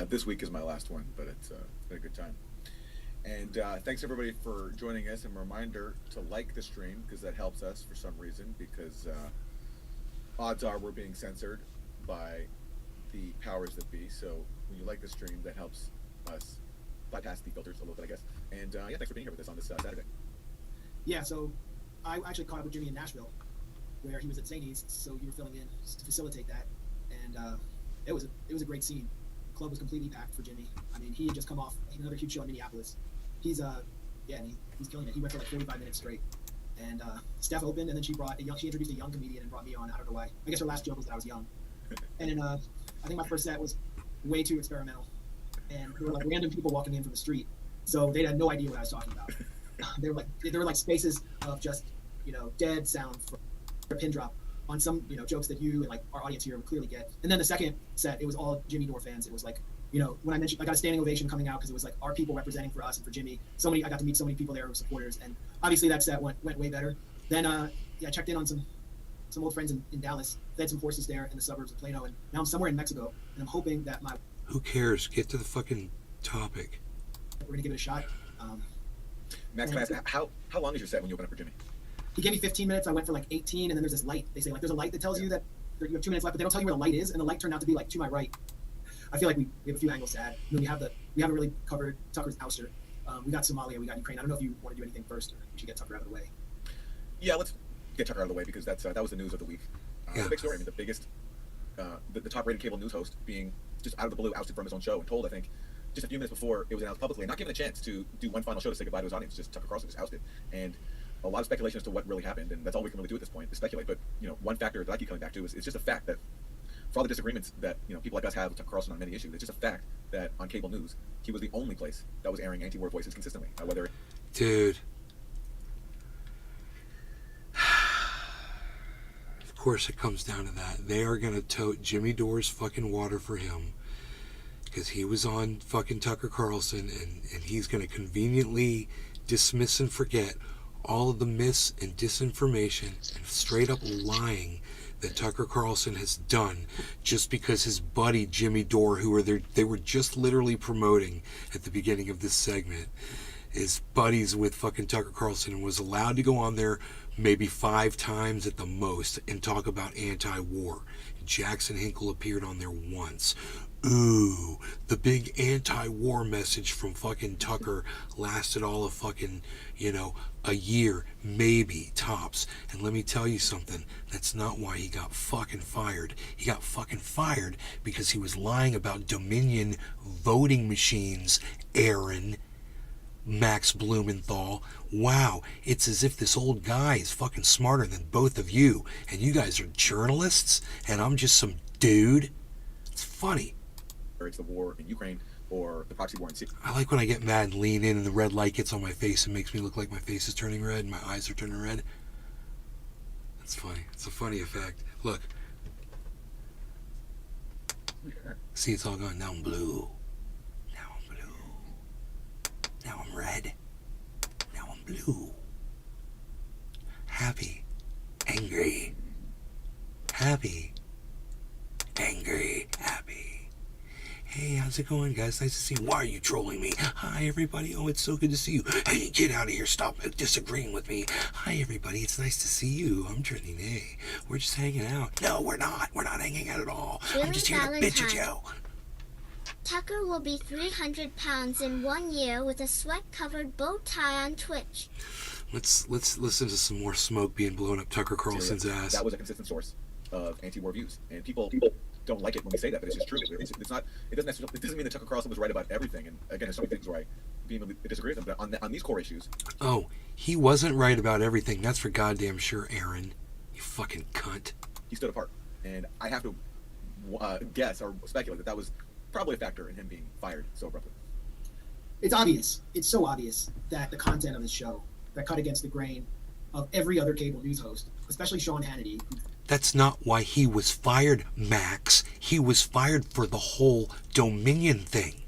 This week is my last one, but it's been a good time. And thanks everybody for joining us. And a reminder to like the stream because that helps us for some reason. Because odds are we're being censored by the powers that be. So when you like the stream, that helps us bypass the filters a little bit, I guess. And yeah, thanks for being here with us on this Saturday. Yeah, so I actually caught up with Jimmy in Nashville, where he was at St. E's, so you were filling in to facilitate that, and it was a great scene. The club was completely packed for Jimmy. I mean, he had just come off another huge show in Minneapolis. He's he's killing it. He went for like 45 minutes straight, and Steph opened, and then she introduced a young comedian and brought me on. I don't know why. I guess her last joke was that I was young, and then I think my first set was way too experimental, and there were like random people walking in from the street, so they had no idea what I was talking about. There were like spaces of just dead sound from a pin drop on some jokes that you and like our audience here would clearly get. And then the second set, it was all Jimmy Dore fans. It was like when I mentioned I got a standing ovation coming out because it was like our people representing for us and for Jimmy. I got to meet so many people there who were supporters, and obviously that set went way better. Then I checked in on some old friends in Dallas, fed some horses there in the suburbs of Plano, and now I'm somewhere in Mexico, and I'm hoping that Who cares? Get to the fucking topic. we're gonna give it a shot. Max, can I ask, how long is your set when you open up for Jimmy? He gave me 15 minutes. I went for like 18, and then there's this light. They say like there's a light that tells you that you have 2 minutes left, but they don't tell you where the light is, and the light turned out to be like to my right. I feel like we have a few angles to add. I mean, we haven't really covered Tucker's ouster. We got Somalia, we got Ukraine. I don't know if you want to do anything first, or we should get Tucker out of the way. Yeah, let's get Tucker out of the way because that was the news of the week. The big story. I mean, the biggest, the top-rated cable news host being just out of the blue ousted from his own show and told, I think, just a few minutes before it was announced publicly, and not given a chance to do one final show to say goodbye to his audience. Just Tucker Carlson just ousted, and a lot of speculation as to what really happened, and that's all we can really do at this point is speculate. But one factor that I keep coming back to is it's just a fact that for all the disagreements that people like us have with Tucker Carlson on many issues, it's just a fact that on cable news he was the only place that was airing anti-war voices consistently. Whether dude. Of course it comes down to that. They are gonna tote Jimmy Dore's fucking water for him because he was on fucking Tucker Carlson, and he's gonna conveniently dismiss and forget all of the mis and disinformation and straight up lying that Tucker Carlson has done just because his buddy Jimmy Dore, who they were just literally promoting at the beginning of this segment, is buddies with fucking Tucker Carlson and was allowed to go on there maybe 5 times at the most and talk about anti-war. Jackson Hinkle appeared on there once. Ooh, the big anti-war message from fucking Tucker lasted all of fucking, a year, maybe, tops. And let me tell you something, that's not why he got fucking fired. He got fucking fired because he was lying about Dominion voting machines, Aaron. Max Blumenthal. Wow, it's as if this old guy is fucking smarter than both of you, and you guys are journalists, and I'm just some dude. It's funny. Or it's the war in Ukraine or the proxy war in Syria. I like when I get mad and lean in and the red light gets on my face and makes me look like my face is turning red and my eyes are turning red. That's funny. It's a funny effect. Look. See, it's all gone. Now I'm blue. Now I'm red. Now I'm blue. Happy. Angry. Happy. Angry. Happy. Hey, how's it going, guys? Nice to see you. Why are you trolling me? Hi, everybody. Oh, it's so good to see you. Hey, get out of here. Stop disagreeing with me. Hi, everybody. It's nice to see you. I'm Trending A. We're just hanging out. No, we're not. We're not hanging out at all. I'm just here to bitch at you. Tucker will be 300 pounds in 1 year with a sweat-covered bow tie on Twitch. Let's listen to some more smoke being blown up Tucker Carlson's ass. That was a consistent source of anti-war views, and people don't like it when we say that, but it's just true. It's not. It doesn't mean that Tucker Carlson was right about everything. And again, there's so many things where I vehemently disagree with him, but on these core issues. Oh, he wasn't right about everything. That's for goddamn sure, Aaron. You fucking cunt. He stood apart, and I have to guess or speculate that was probably a factor in him being fired so abruptly. It's obvious. It's so obvious that the content of his show that cut against the grain of every other cable news host, especially Sean Hannity. That's not why he was fired, Max. He was fired for the whole Dominion thing.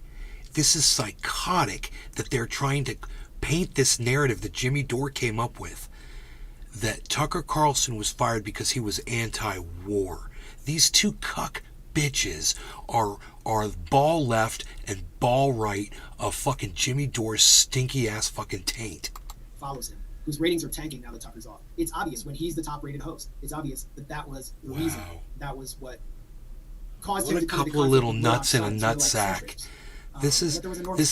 This is psychotic that they're trying to paint this narrative that Jimmy Dore came up with, that Tucker Carlson was fired because he was anti-war. These two cuck bitches are ball left and ball right of fucking Jimmy Dore's stinky ass fucking taint. Follows him, whose ratings are tanking now that Tucker's off. It's obvious when he's the top rated host. It's obvious that was the reason. That was what caused him to come into conflict. What a couple of little nuts in a nutsack. This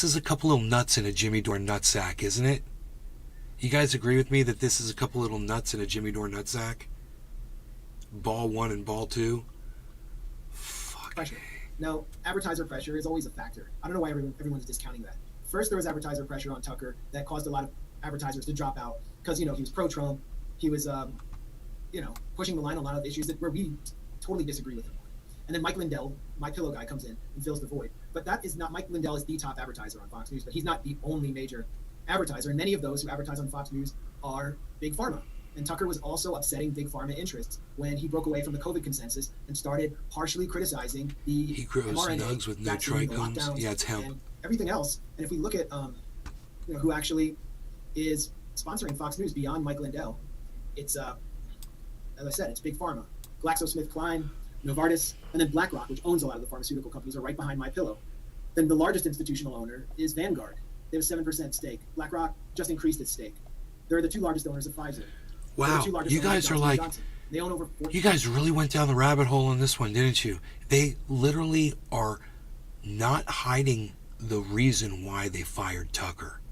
is a couple little nuts in a Jimmy Dore nutsack, isn't it? You guys agree with me that this is a couple little nuts in a Jimmy Dore nutsack? Ball 1 and ball 2? Pressure. Now, advertiser pressure is always a factor. I don't know why everyone's discounting that. First, there was advertiser pressure on Tucker that caused a lot of advertisers to drop out because, he was pro-Trump. He was, pushing the line on a lot of issues where we totally disagree with him. And then Mike Lindell, my pillow guy, comes in and fills the void. But that is not, Mike Lindell is the top advertiser on Fox News, but he's not the only major advertiser. And many of those who advertise on Fox News are Big Pharma. And Tucker was also upsetting Big Pharma interests when he broke away from the COVID consensus and started harshly criticizing the he grows mRNA nugs with no vaccine, trichomes. Yeah, it's hemp. And everything else. And if we look at who actually is sponsoring Fox News beyond Mike Lindell, it's as I said, it's Big Pharma, GlaxoSmithKline, Novartis, and then BlackRock, which owns a lot of the pharmaceutical companies, are right behind my pillow. Then the largest institutional owner is Vanguard. They have a 7% stake. BlackRock just increased its stake. They're the two largest owners of Pfizer. Wow, you guys are like, they own over 40. You guys really went down the rabbit hole on this one, didn't you? They literally are not hiding the reason why they fired Tucker.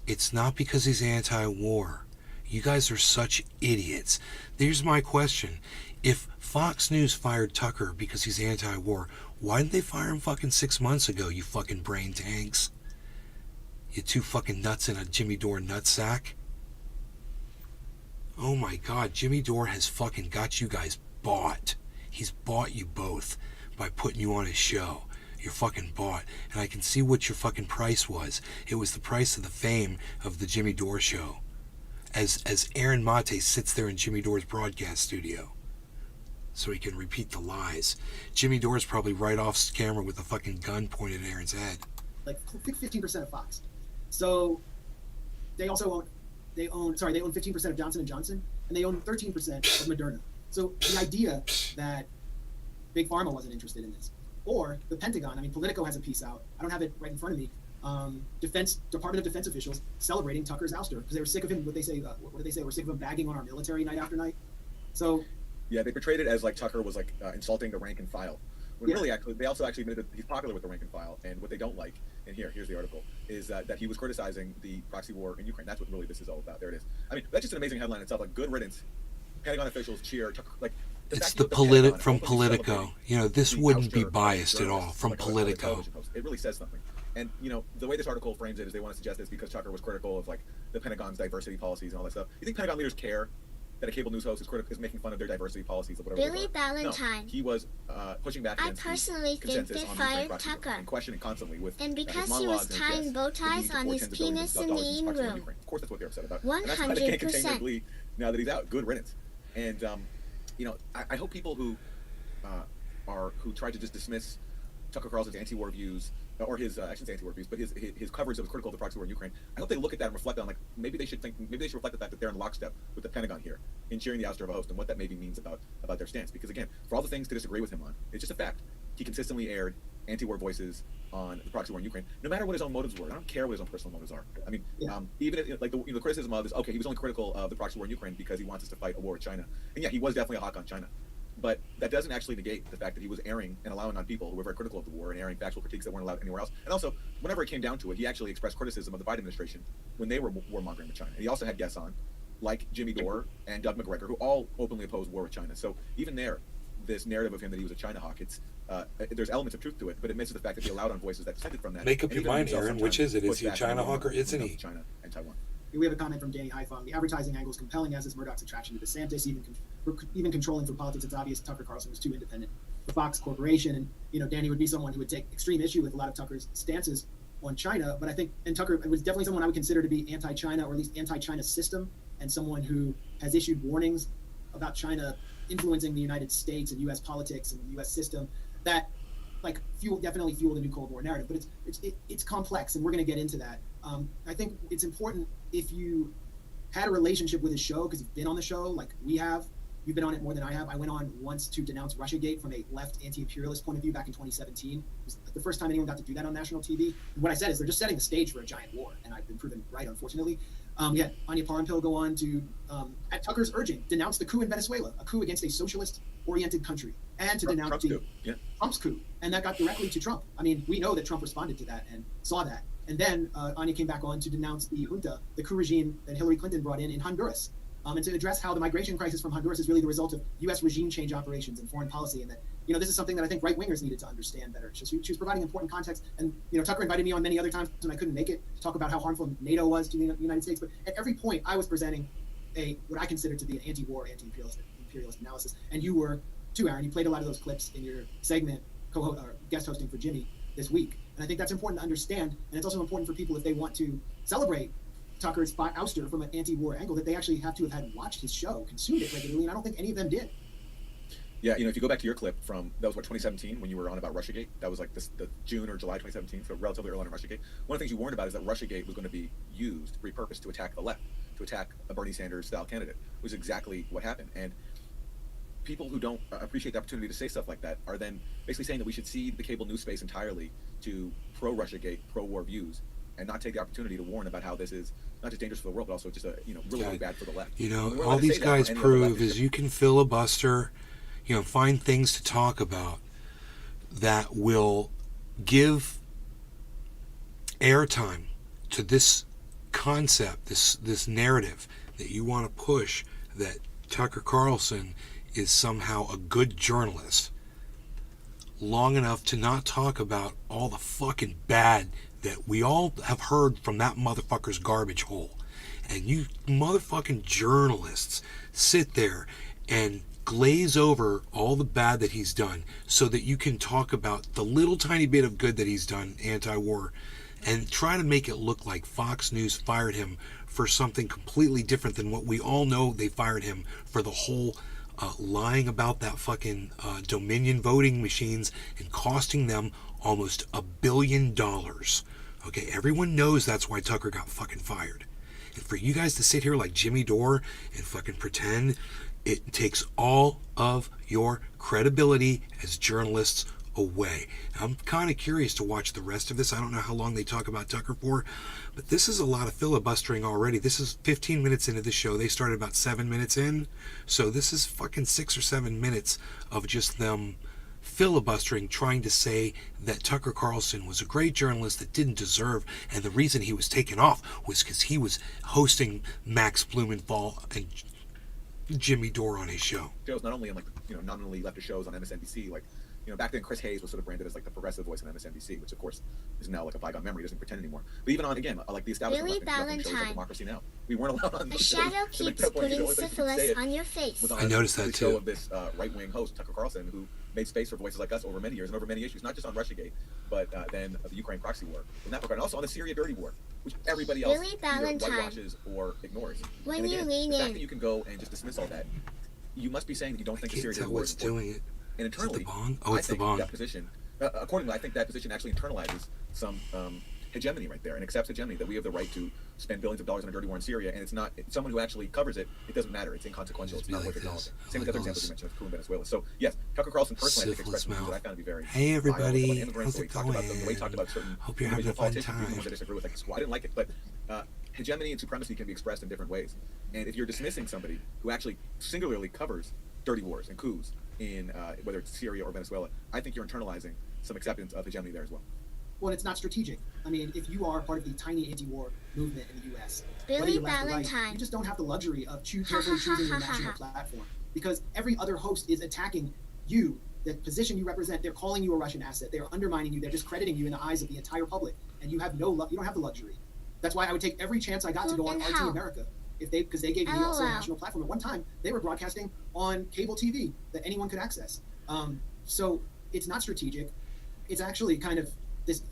It's not because he's anti-war. You guys are such idiots. Here's my question. If Fox News fired Tucker because he's anti-war, why didn't they fire him fucking 6 months ago, you fucking brain tanks? You two fucking nuts in a Jimmy Dore nutsack. Oh my God, Jimmy Dore has fucking got you guys bought. He's bought you both by putting you on his show. You're fucking bought. And I can see what your fucking price was. It was the price of the fame of the Jimmy Dore show. As Aaron Mate sits there in Jimmy Dore's broadcast studio so he can repeat the lies. Jimmy Dore's probably right off camera with a fucking gun pointed at Aaron's head. Like 15% of Fox. So they also own 15% of Johnson & Johnson, and they own 13% of Moderna. So the idea that Big Pharma wasn't interested in this, or the Pentagon, I mean, Politico has a piece out, I don't have it right in front of me, Department of Defense officials celebrating Tucker's ouster because they were sick of him. What did they say? We're sick of him bagging on our military night after night. So yeah, they portrayed it as like Tucker was like insulting the rank and file. When really, actually, they also actually admitted that he's popular with the rank and file. And what they don't like, and here's the article, is that he was criticizing the proxy war in Ukraine. That's what really this is all about. There it is. I mean, that's just an amazing headline itself. Like, good riddance. Pentagon officials cheer Tucker. Like, it's the from Politico. You know, this wouldn't be biased at all from Politico. It really says something. And, you know, the way this article frames it is they want to suggest this because Tucker was critical of, like, the Pentagon's diversity policies and all that stuff. You think Pentagon leaders care that a cable news host is making fun of their diversity policies or whatever? Billy Ballantyne. No, he was pushing back against I personally think they fired Tucker. And questioning constantly with and because he was tying bow ties on his penis in the E room. Of course, that's what they're upset about. 100%. And that's why they can't contain their glee now that he's out. Good riddance. And, you know, I hope people who try to just dismiss Tucker Carlson's anti-war views, or his actions anti-war views, but his coverage that was critical of the proxy war in Ukraine. I hope they look at that and reflect on, like, maybe they should reflect the fact that they're in lockstep with the Pentagon here in cheering the ouster of a host and what that maybe means about their stance. Because again, for all the things to disagree with him on, it's just a fact. He consistently aired anti-war voices on the proxy war in Ukraine, no matter what his own motives were. I don't care what his own personal motives are. I mean, even if, like the criticism of is okay, he was only critical of the proxy war in Ukraine because he wants us to fight a war with China, and yeah, he was definitely a hawk on China. But that doesn't actually negate the fact that he was airing and allowing on people who were very critical of the war and airing factual critiques that weren't allowed anywhere else. And also, whenever it came down to it, he actually expressed criticism of the Biden administration when they were warmongering with China. And he also had guests on, like Jimmy Dore and Doug McGregor, who all openly opposed war with China. So even there, this narrative of him that he was a China hawk, it's there's elements of truth to it, but it misses the fact that he allowed on voices that dissented from that. Make up your mind, Aaron. Which is it? Is he a China hawk or isn't he? China and Taiwan. We have a comment from Danny Haifong. The advertising angle is compelling, as is Murdoch's attraction to DeSantis. Even controlling for politics, it's obvious Tucker Carlson was too independent for Fox Corporation. And, you know, Danny would be someone who would take extreme issue with a lot of Tucker's stances on China. But I think, and Tucker was definitely someone I would consider to be anti-China, or at least anti-China system, and someone who has issued warnings about China influencing the United States and U.S. politics and the U.S. system that, like, definitely fueled the new Cold War narrative. But it's complex, and we're going to get into that. I think it's important if you had a relationship with his show, because you've been on the show like we have. You've been on it more than I have. I went on once to denounce Russiagate from a left anti-imperialist point of view back in 2017. It was the first time anyone got to do that on national TV. And what I said is they're just setting the stage for a giant war, and I've been proven right, unfortunately. We had Anya Parampil go on to, at Tucker's urging, denounce the coup in Venezuela, a coup against a socialist-oriented country, and to denounce Trump's coup. And that got directly to Trump. I mean, we know that Trump responded to that and saw that. And then Anya came back on to denounce the junta, the coup regime that Hillary Clinton brought in Honduras, and to address how the migration crisis from Honduras is really the result of U.S. regime change operations and foreign policy, and that, you know, this is something that I think right-wingers needed to understand better. She was providing important context, and, you know, Tucker invited me on many other times when I couldn't make it to talk about how harmful NATO was to the United States, but at every point I was presenting what I consider to be an anti-war, anti-imperialist analysis, and you were too, Aaron. You played a lot of those clips in your segment, guest hosting for Jimmy this week. And I think that's important to understand, and it's also important for people if they want to celebrate Tucker's ouster from an anti-war angle, that they actually have to have had watched his show, consumed it regularly, and I don't think any of them did. Yeah, you know, if you go back to your clip from, that was what, 2017, when you were on about Russiagate? That was like the June or July 2017, so relatively early on in Russiagate. One of the things you warned about is that Russiagate was going to be used, repurposed to attack the left, to attack a Bernie Sanders-style candidate. It was exactly what happened. And people who don't appreciate the opportunity to say stuff like that are then basically saying that we should cede the cable news space entirely to pro-Russiagate, pro-war views, and not take the opportunity to warn about how this is not just dangerous for the world, but also just really bad for the left. You know, all these guys prove is you can filibuster, you know, find things to talk about that will give airtime to this concept, this narrative that you want to push that Tucker Carlson is somehow a good journalist long enough to not talk about all the fucking bad that we all have heard from that motherfucker's garbage hole. And you motherfucking journalists sit there and glaze over all the bad that he's done so that you can talk about the little tiny bit of good that he's done anti-war and try to make it look like Fox News fired him for something completely different than what we all know they fired him for, the whole lying about that fucking Dominion voting machines and costing them almost $1 billion. Okay, everyone knows that's why Tucker got fucking fired. And for you guys to sit here like Jimmy Dore and fucking pretend, it takes all of your credibility as journalists away. I'm kind of curious to watch the rest of this. I don't know how long they talk about Tucker for, but this is a lot of filibustering already. This is 15 minutes into the show. They started about 7 minutes in, so this is fucking 6 or 7 minutes of just them filibustering, trying to say that Tucker Carlson was a great journalist that didn't deserve, and the reason he was taken off was because he was hosting Max Blumenthal and Jimmy Dore on his show. Shows not only on nominally leftist shows on MSNBC, back then Chris Hayes was sort of branded as like the progressive voice on MSNBC, which of course is now like a bygone memory, doesn't pretend anymore. But even on, again, like the establishment left shows like Democracy Now! We weren't allowed on A shadow keeps putting syphilis on your face. I noticed that too. Show of this right-wing host, Tucker Carlson, who made space for voices like us over many years and over many issues, not just on Russiagate, but then the Ukraine proxy war, in that regard, and also on the Syria dirty war, which everybody else either whitewashes or ignores. When and you again, lean the fact in, that you can go and just dismiss all that, you must be saying that you don't think the Syria dirty war is doing it. And internally, it's the bong. That position, accordingly, I think that position actually internalizes some hegemony right there and accepts hegemony that we have the right to spend billions of dollars on a dirty war in Syria, and it's not someone who actually covers it. It doesn't matter. It's inconsequential. It's not worth acknowledging. Same with the other examples you mentioned of Cuba and Venezuela. So yes, Tucker Carlson personally, I think, expressed views that I found to be very. Hey everybody, how's it going? The way he talked about certain Hope you're having a fun time. People that disagree with, like the squad. I didn't like it, but hegemony and supremacy can be expressed in different ways. And if you're dismissing somebody who actually singularly covers dirty wars and coups in whether it's Syria or Venezuela, I think you're internalizing some acceptance of hegemony there as well. Well, it's not strategic. I mean, if you are part of the tiny anti-war movement in the U.S., whether Billy you're left or right, Valentine. you just don't have the luxury of carefully choosing your national platform, because every other host is attacking you, the position you represent. They're calling you a Russian asset. They're undermining you. They're discrediting you in the eyes of the entire public, and you have you don't have the luxury. That's why I would take every chance I got to go on RT America, because they gave me also a national platform. At one time, they were broadcasting on cable TV that anyone could access. So it's not strategic. It's actually kind of this.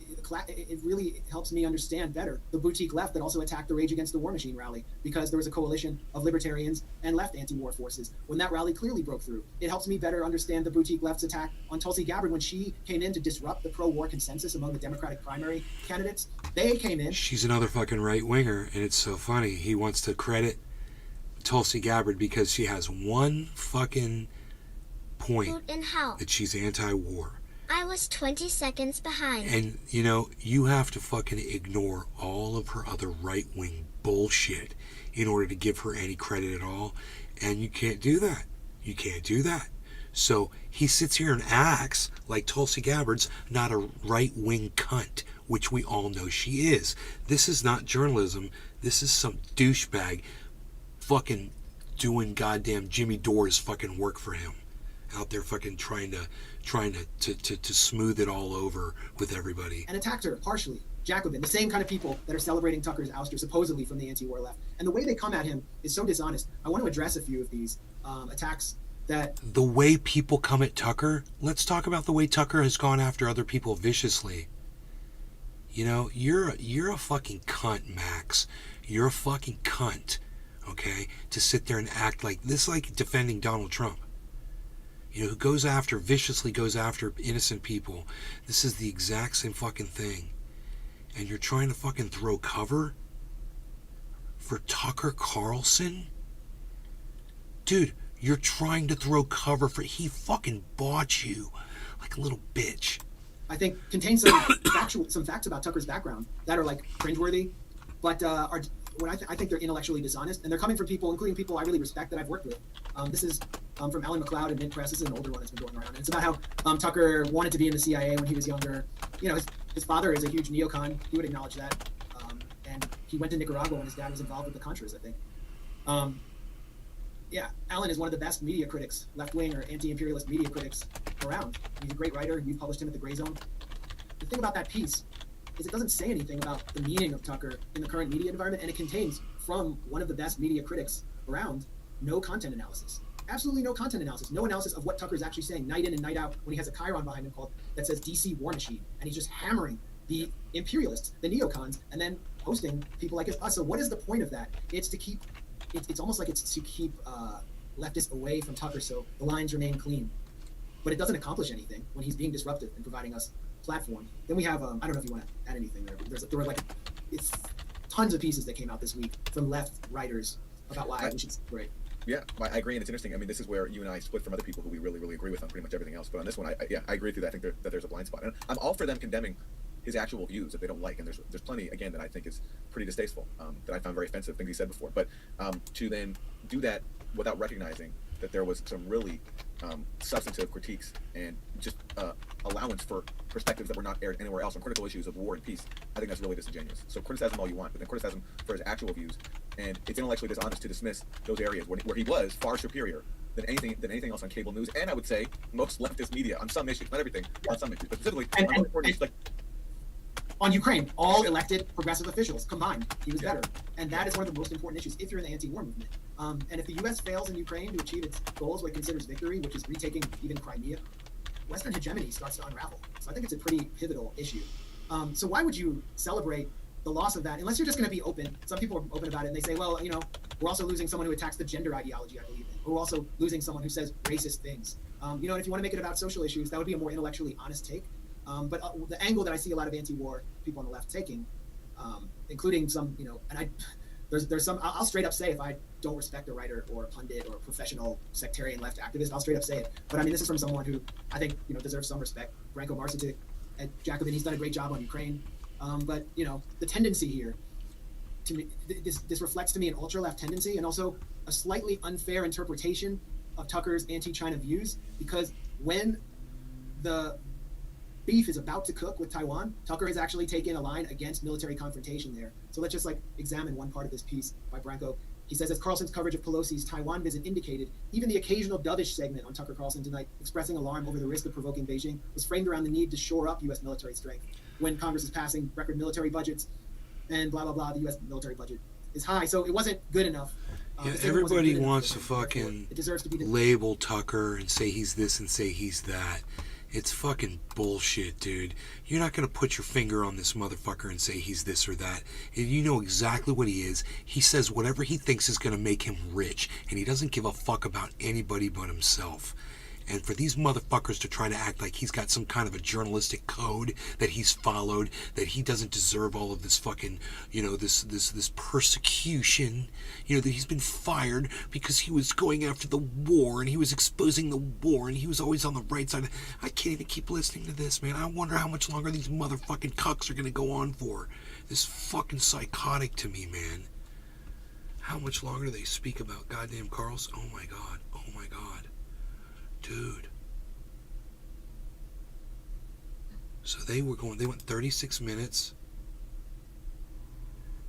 It really helps me understand better the boutique left that also attacked the Rage Against the War Machine rally, because there was a coalition of libertarians and left anti-war forces when that rally clearly broke through. It helps me better understand the boutique left's attack on Tulsi Gabbard when she came in to disrupt the pro-war consensus among the Democratic primary candidates. They came in. She's another fucking right-winger, and it's so funny. He wants to credit Tulsi Gabbard because she has one fucking point that she's anti-war. I was 20 seconds behind. And, you have to fucking ignore all of her other right-wing bullshit in order to give her any credit at all. And you can't do that. You can't do that. So he sits here and acts like Tulsi Gabbard's not a right-wing cunt, which we all know she is. This is not journalism. This is some douchebag fucking doing goddamn Jimmy Dore's fucking work for him. Out there fucking trying to smooth it all over with everybody. And attacked her partially. Jacobin, the same kind of people that are celebrating Tucker's ouster supposedly from the anti-war left. And the way they come at him is so dishonest. I want to address a few of these attacks that... The way people come at Tucker, let's talk about the way Tucker has gone after other people viciously. You're a fucking cunt, Max. You're a fucking cunt, okay? To sit there and act like this, like defending Donald Trump. Who viciously goes after innocent people. This is the exact same fucking thing. And you're trying to fucking throw cover for Tucker Carlson? Dude, you're trying to throw cover for... He fucking bought you like a little bitch. I think contains some facts about Tucker's background that are like cringeworthy, but I think they're intellectually dishonest, and they're coming from people, including people I really respect that I've worked with. This is from Alan McLeod and Mint Press. This is an older one that's been going around. And it's about how Tucker wanted to be in the CIA when he was younger. His father is a huge neocon. He would acknowledge that. And he went to Nicaragua when his dad was involved with the Contras, I think. Yeah, Alan is one of the best media critics, left-wing or anti-imperialist media critics around. He's a great writer. We've published him at the Gray Zone. The thing about that piece is it doesn't say anything about the meaning of Tucker in the current media environment, and it contains, from one of the best media critics around, no content analysis. Absolutely no content analysis. No analysis of what Tucker's actually saying night in and night out when he has a chyron behind him called that says DC War Machine, and he's just hammering the imperialists, the neocons, and then hosting people like us. So what is the point of that? It's to keep, it's almost like it's to keep leftists away from Tucker so the lines remain clean. But it doesn't accomplish anything when he's being disruptive and providing us platform. Then we have, I don't know if you want to add anything there. There were like, it's tons of pieces that came out this week from left writers about why we should separate. Yeah, I agree, and it's interesting. I mean, this is where you and I split from other people who we really, really agree with on pretty much everything else. But on this one, I agree with you that I think that there's a blind spot. And I'm all for them condemning his actual views that they don't like. And there's plenty, again, that I think is pretty distasteful, that I found very offensive, things he said before. But to then do that without recognizing that there was some really substantive critiques and just allowance for perspectives that were not aired anywhere else on critical issues of war and peace, I think that's really disingenuous. So criticize him all you want, but then criticize him for his actual views. And it's intellectually dishonest to dismiss those areas where he was far superior than anything else on cable news, and I would say most leftist media on some issues, not everything, on some issues, but specifically on important issues like on Ukraine, all elected progressive officials combined, he was better. And that is one of the most important issues if you're in the anti-war movement. And if the U.S. fails in Ukraine to achieve its goals, what it considers victory, which is retaking even Crimea, Western hegemony starts to unravel. So I think it's a pretty pivotal issue. So why would you celebrate the loss of that, unless you're just going to be open? Some people are open about it, and they say, well, you know, we're also losing someone who attacks the gender ideology I believe in. Or we're also losing someone who says racist things. You know, and if you want to make it about social issues, that would be a more intellectually honest take. But the angle that I see a lot of anti-war people on the left taking, including some, you know, and there's some, I'll straight up say if I don't respect a writer or a pundit or a professional sectarian left activist, I'll straight up say it. But I mean, this is from someone who I think, you know, deserves some respect. Branko Marcetic at Jacobin, he's done a great job on Ukraine. But, you know, the tendency here, to me, this reflects to me an ultra-left tendency and also a slightly unfair interpretation of Tucker's anti-China views, because when the beef is about to cook with Taiwan, Tucker has actually taken a line against military confrontation there. So let's just like examine one part of this piece by Branko. He says, as Carlson's coverage of Pelosi's Taiwan visit indicated, even the occasional dovish segment on Tucker Carlson tonight expressing alarm over the risk of provoking Beijing was framed around the need to shore up U.S. military strength. When Congress is passing record military budgets and blah, blah, blah, the U.S. military budget is high. So it wasn't good enough. Yeah, everybody wants to fucking label Tucker and say he's this and say he's that. It's fucking bullshit, dude. You're not going to put your finger on this motherfucker and say he's this or that. You know exactly what he is. He says whatever he thinks is going to make him rich, and he doesn't give a fuck about anybody but himself. And for these motherfuckers to try to act like he's got some kind of a journalistic code that he's followed, that he doesn't deserve all of this fucking, you know, this persecution, you know, that he's been fired because he was going after the war and he was exposing the war and he was always on the right side. I can't even keep listening to this, man. I wonder how much longer these motherfucking cucks are going to go on for. This is fucking psychotic to me, man. How much longer do they speak about goddamn Carlson? Oh my God. Oh my God. Dude. So they went 36 minutes.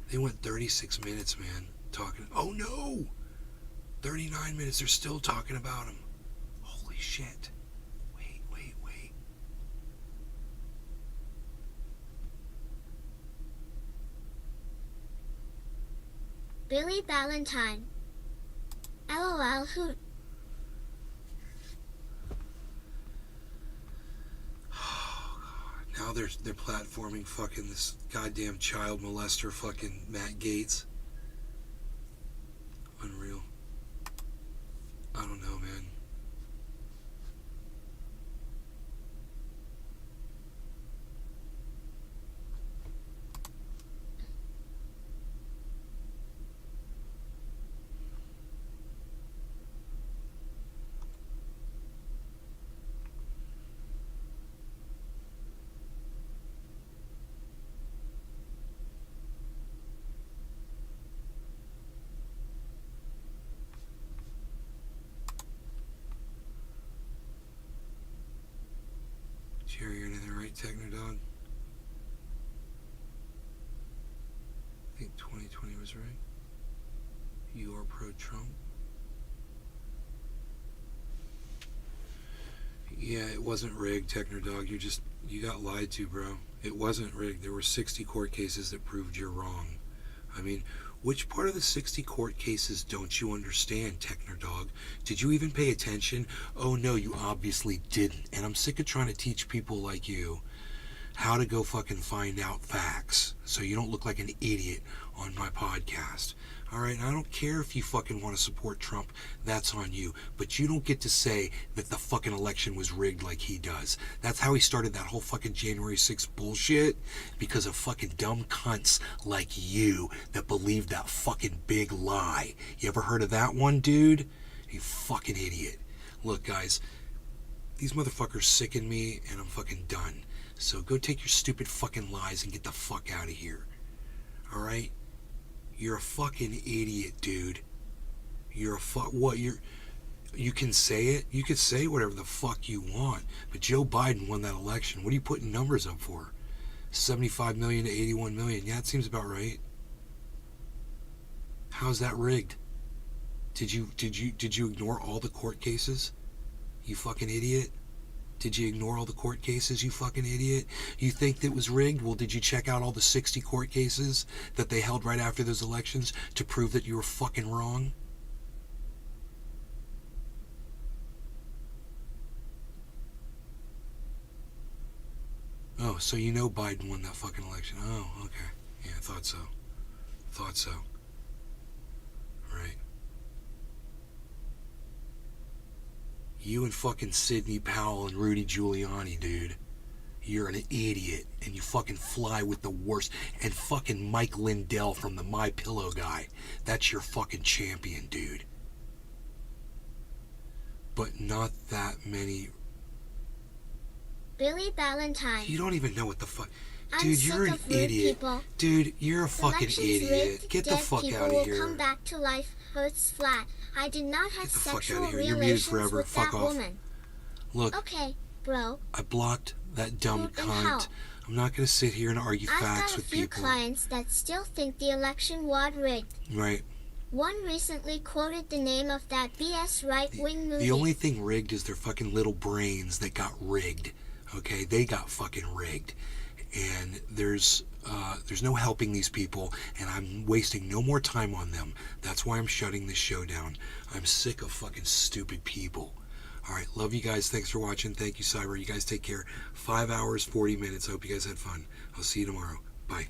They went 36 minutes, man, talking. Oh no! 39 minutes, they're still talking about him. Holy shit. Wait. Billy Ballantyne. LOL hoot. Now they're platforming fucking this goddamn child molester fucking Matt Gaetz. Unreal. I don't know, man. Jerry, you're anything right, Technodog? I think 2020 was right. You are pro-Trump. Yeah, it wasn't rigged, Technodog. You got lied to, bro. It wasn't rigged. There were 60 court cases that proved you're wrong. I mean, which part of the 60 court cases don't you understand, Technodog? Did you even pay attention? Oh no, you obviously didn't. And I'm sick of trying to teach people like you how to go fucking find out facts so you don't look like an idiot on my podcast. Alright, I don't care if you fucking want to support Trump, that's on you. But you don't get to say that the fucking election was rigged like he does. That's how he started that whole fucking January 6th bullshit, because of fucking dumb cunts like you that believe that fucking big lie. You ever heard of that one, dude? You fucking idiot. Look, guys, these motherfuckers sicken me and I'm fucking done. So go take your stupid fucking lies and get the fuck out of here. Alright? You're a fucking idiot, dude. You can say it. You could say whatever the fuck you want. But Joe Biden won that election. What are you putting numbers up for? 75 million to 81 million. Yeah, it seems about right. How's that rigged? Did you ignore all the court cases? You fucking idiot. Did you ignore all the court cases, you fucking idiot? You think that was rigged? Well, did you check out all the 60 court cases that they held right after those elections to prove that you were fucking wrong? Oh, so you know Biden won that fucking election. Oh, okay. Yeah, I thought so. Thought so. Right. You and fucking Sidney Powell and Rudy Giuliani, dude. You're an idiot, and you fucking fly with the worst. And fucking Mike Lindell from the My Pillow guy. That's your fucking champion, dude. But not that many. Billy Valentine. You don't even know what the fuck. I'm Dude, sick you're an of rude idiot. people. Dude, you're a fucking Elections idiot. rigged, Get the dead fuck people out of will here. come back to life. Hurts flat. I did not have Get the fuck sexual outta here. You're muted relations forever. with Fuck that off. woman. Look, Okay, bro. I blocked that dumb Who and how? cunt. I'm not gonna sit here and argue I've facts got a with few people. clients that still think the election was rigged. Right. One recently quoted the name of that BS right-wing movie. The only thing rigged is their fucking little brains that got rigged. Okay, they got fucking rigged, and there's no helping these people, and I'm wasting no more time on them. That's why I'm shutting this show down. I'm sick of fucking stupid people. All right, love you guys. Thanks for watching. Thank you, Cyber. You guys take care. 5 hours, 40 minutes. I hope you guys had fun. I'll see you tomorrow. Bye.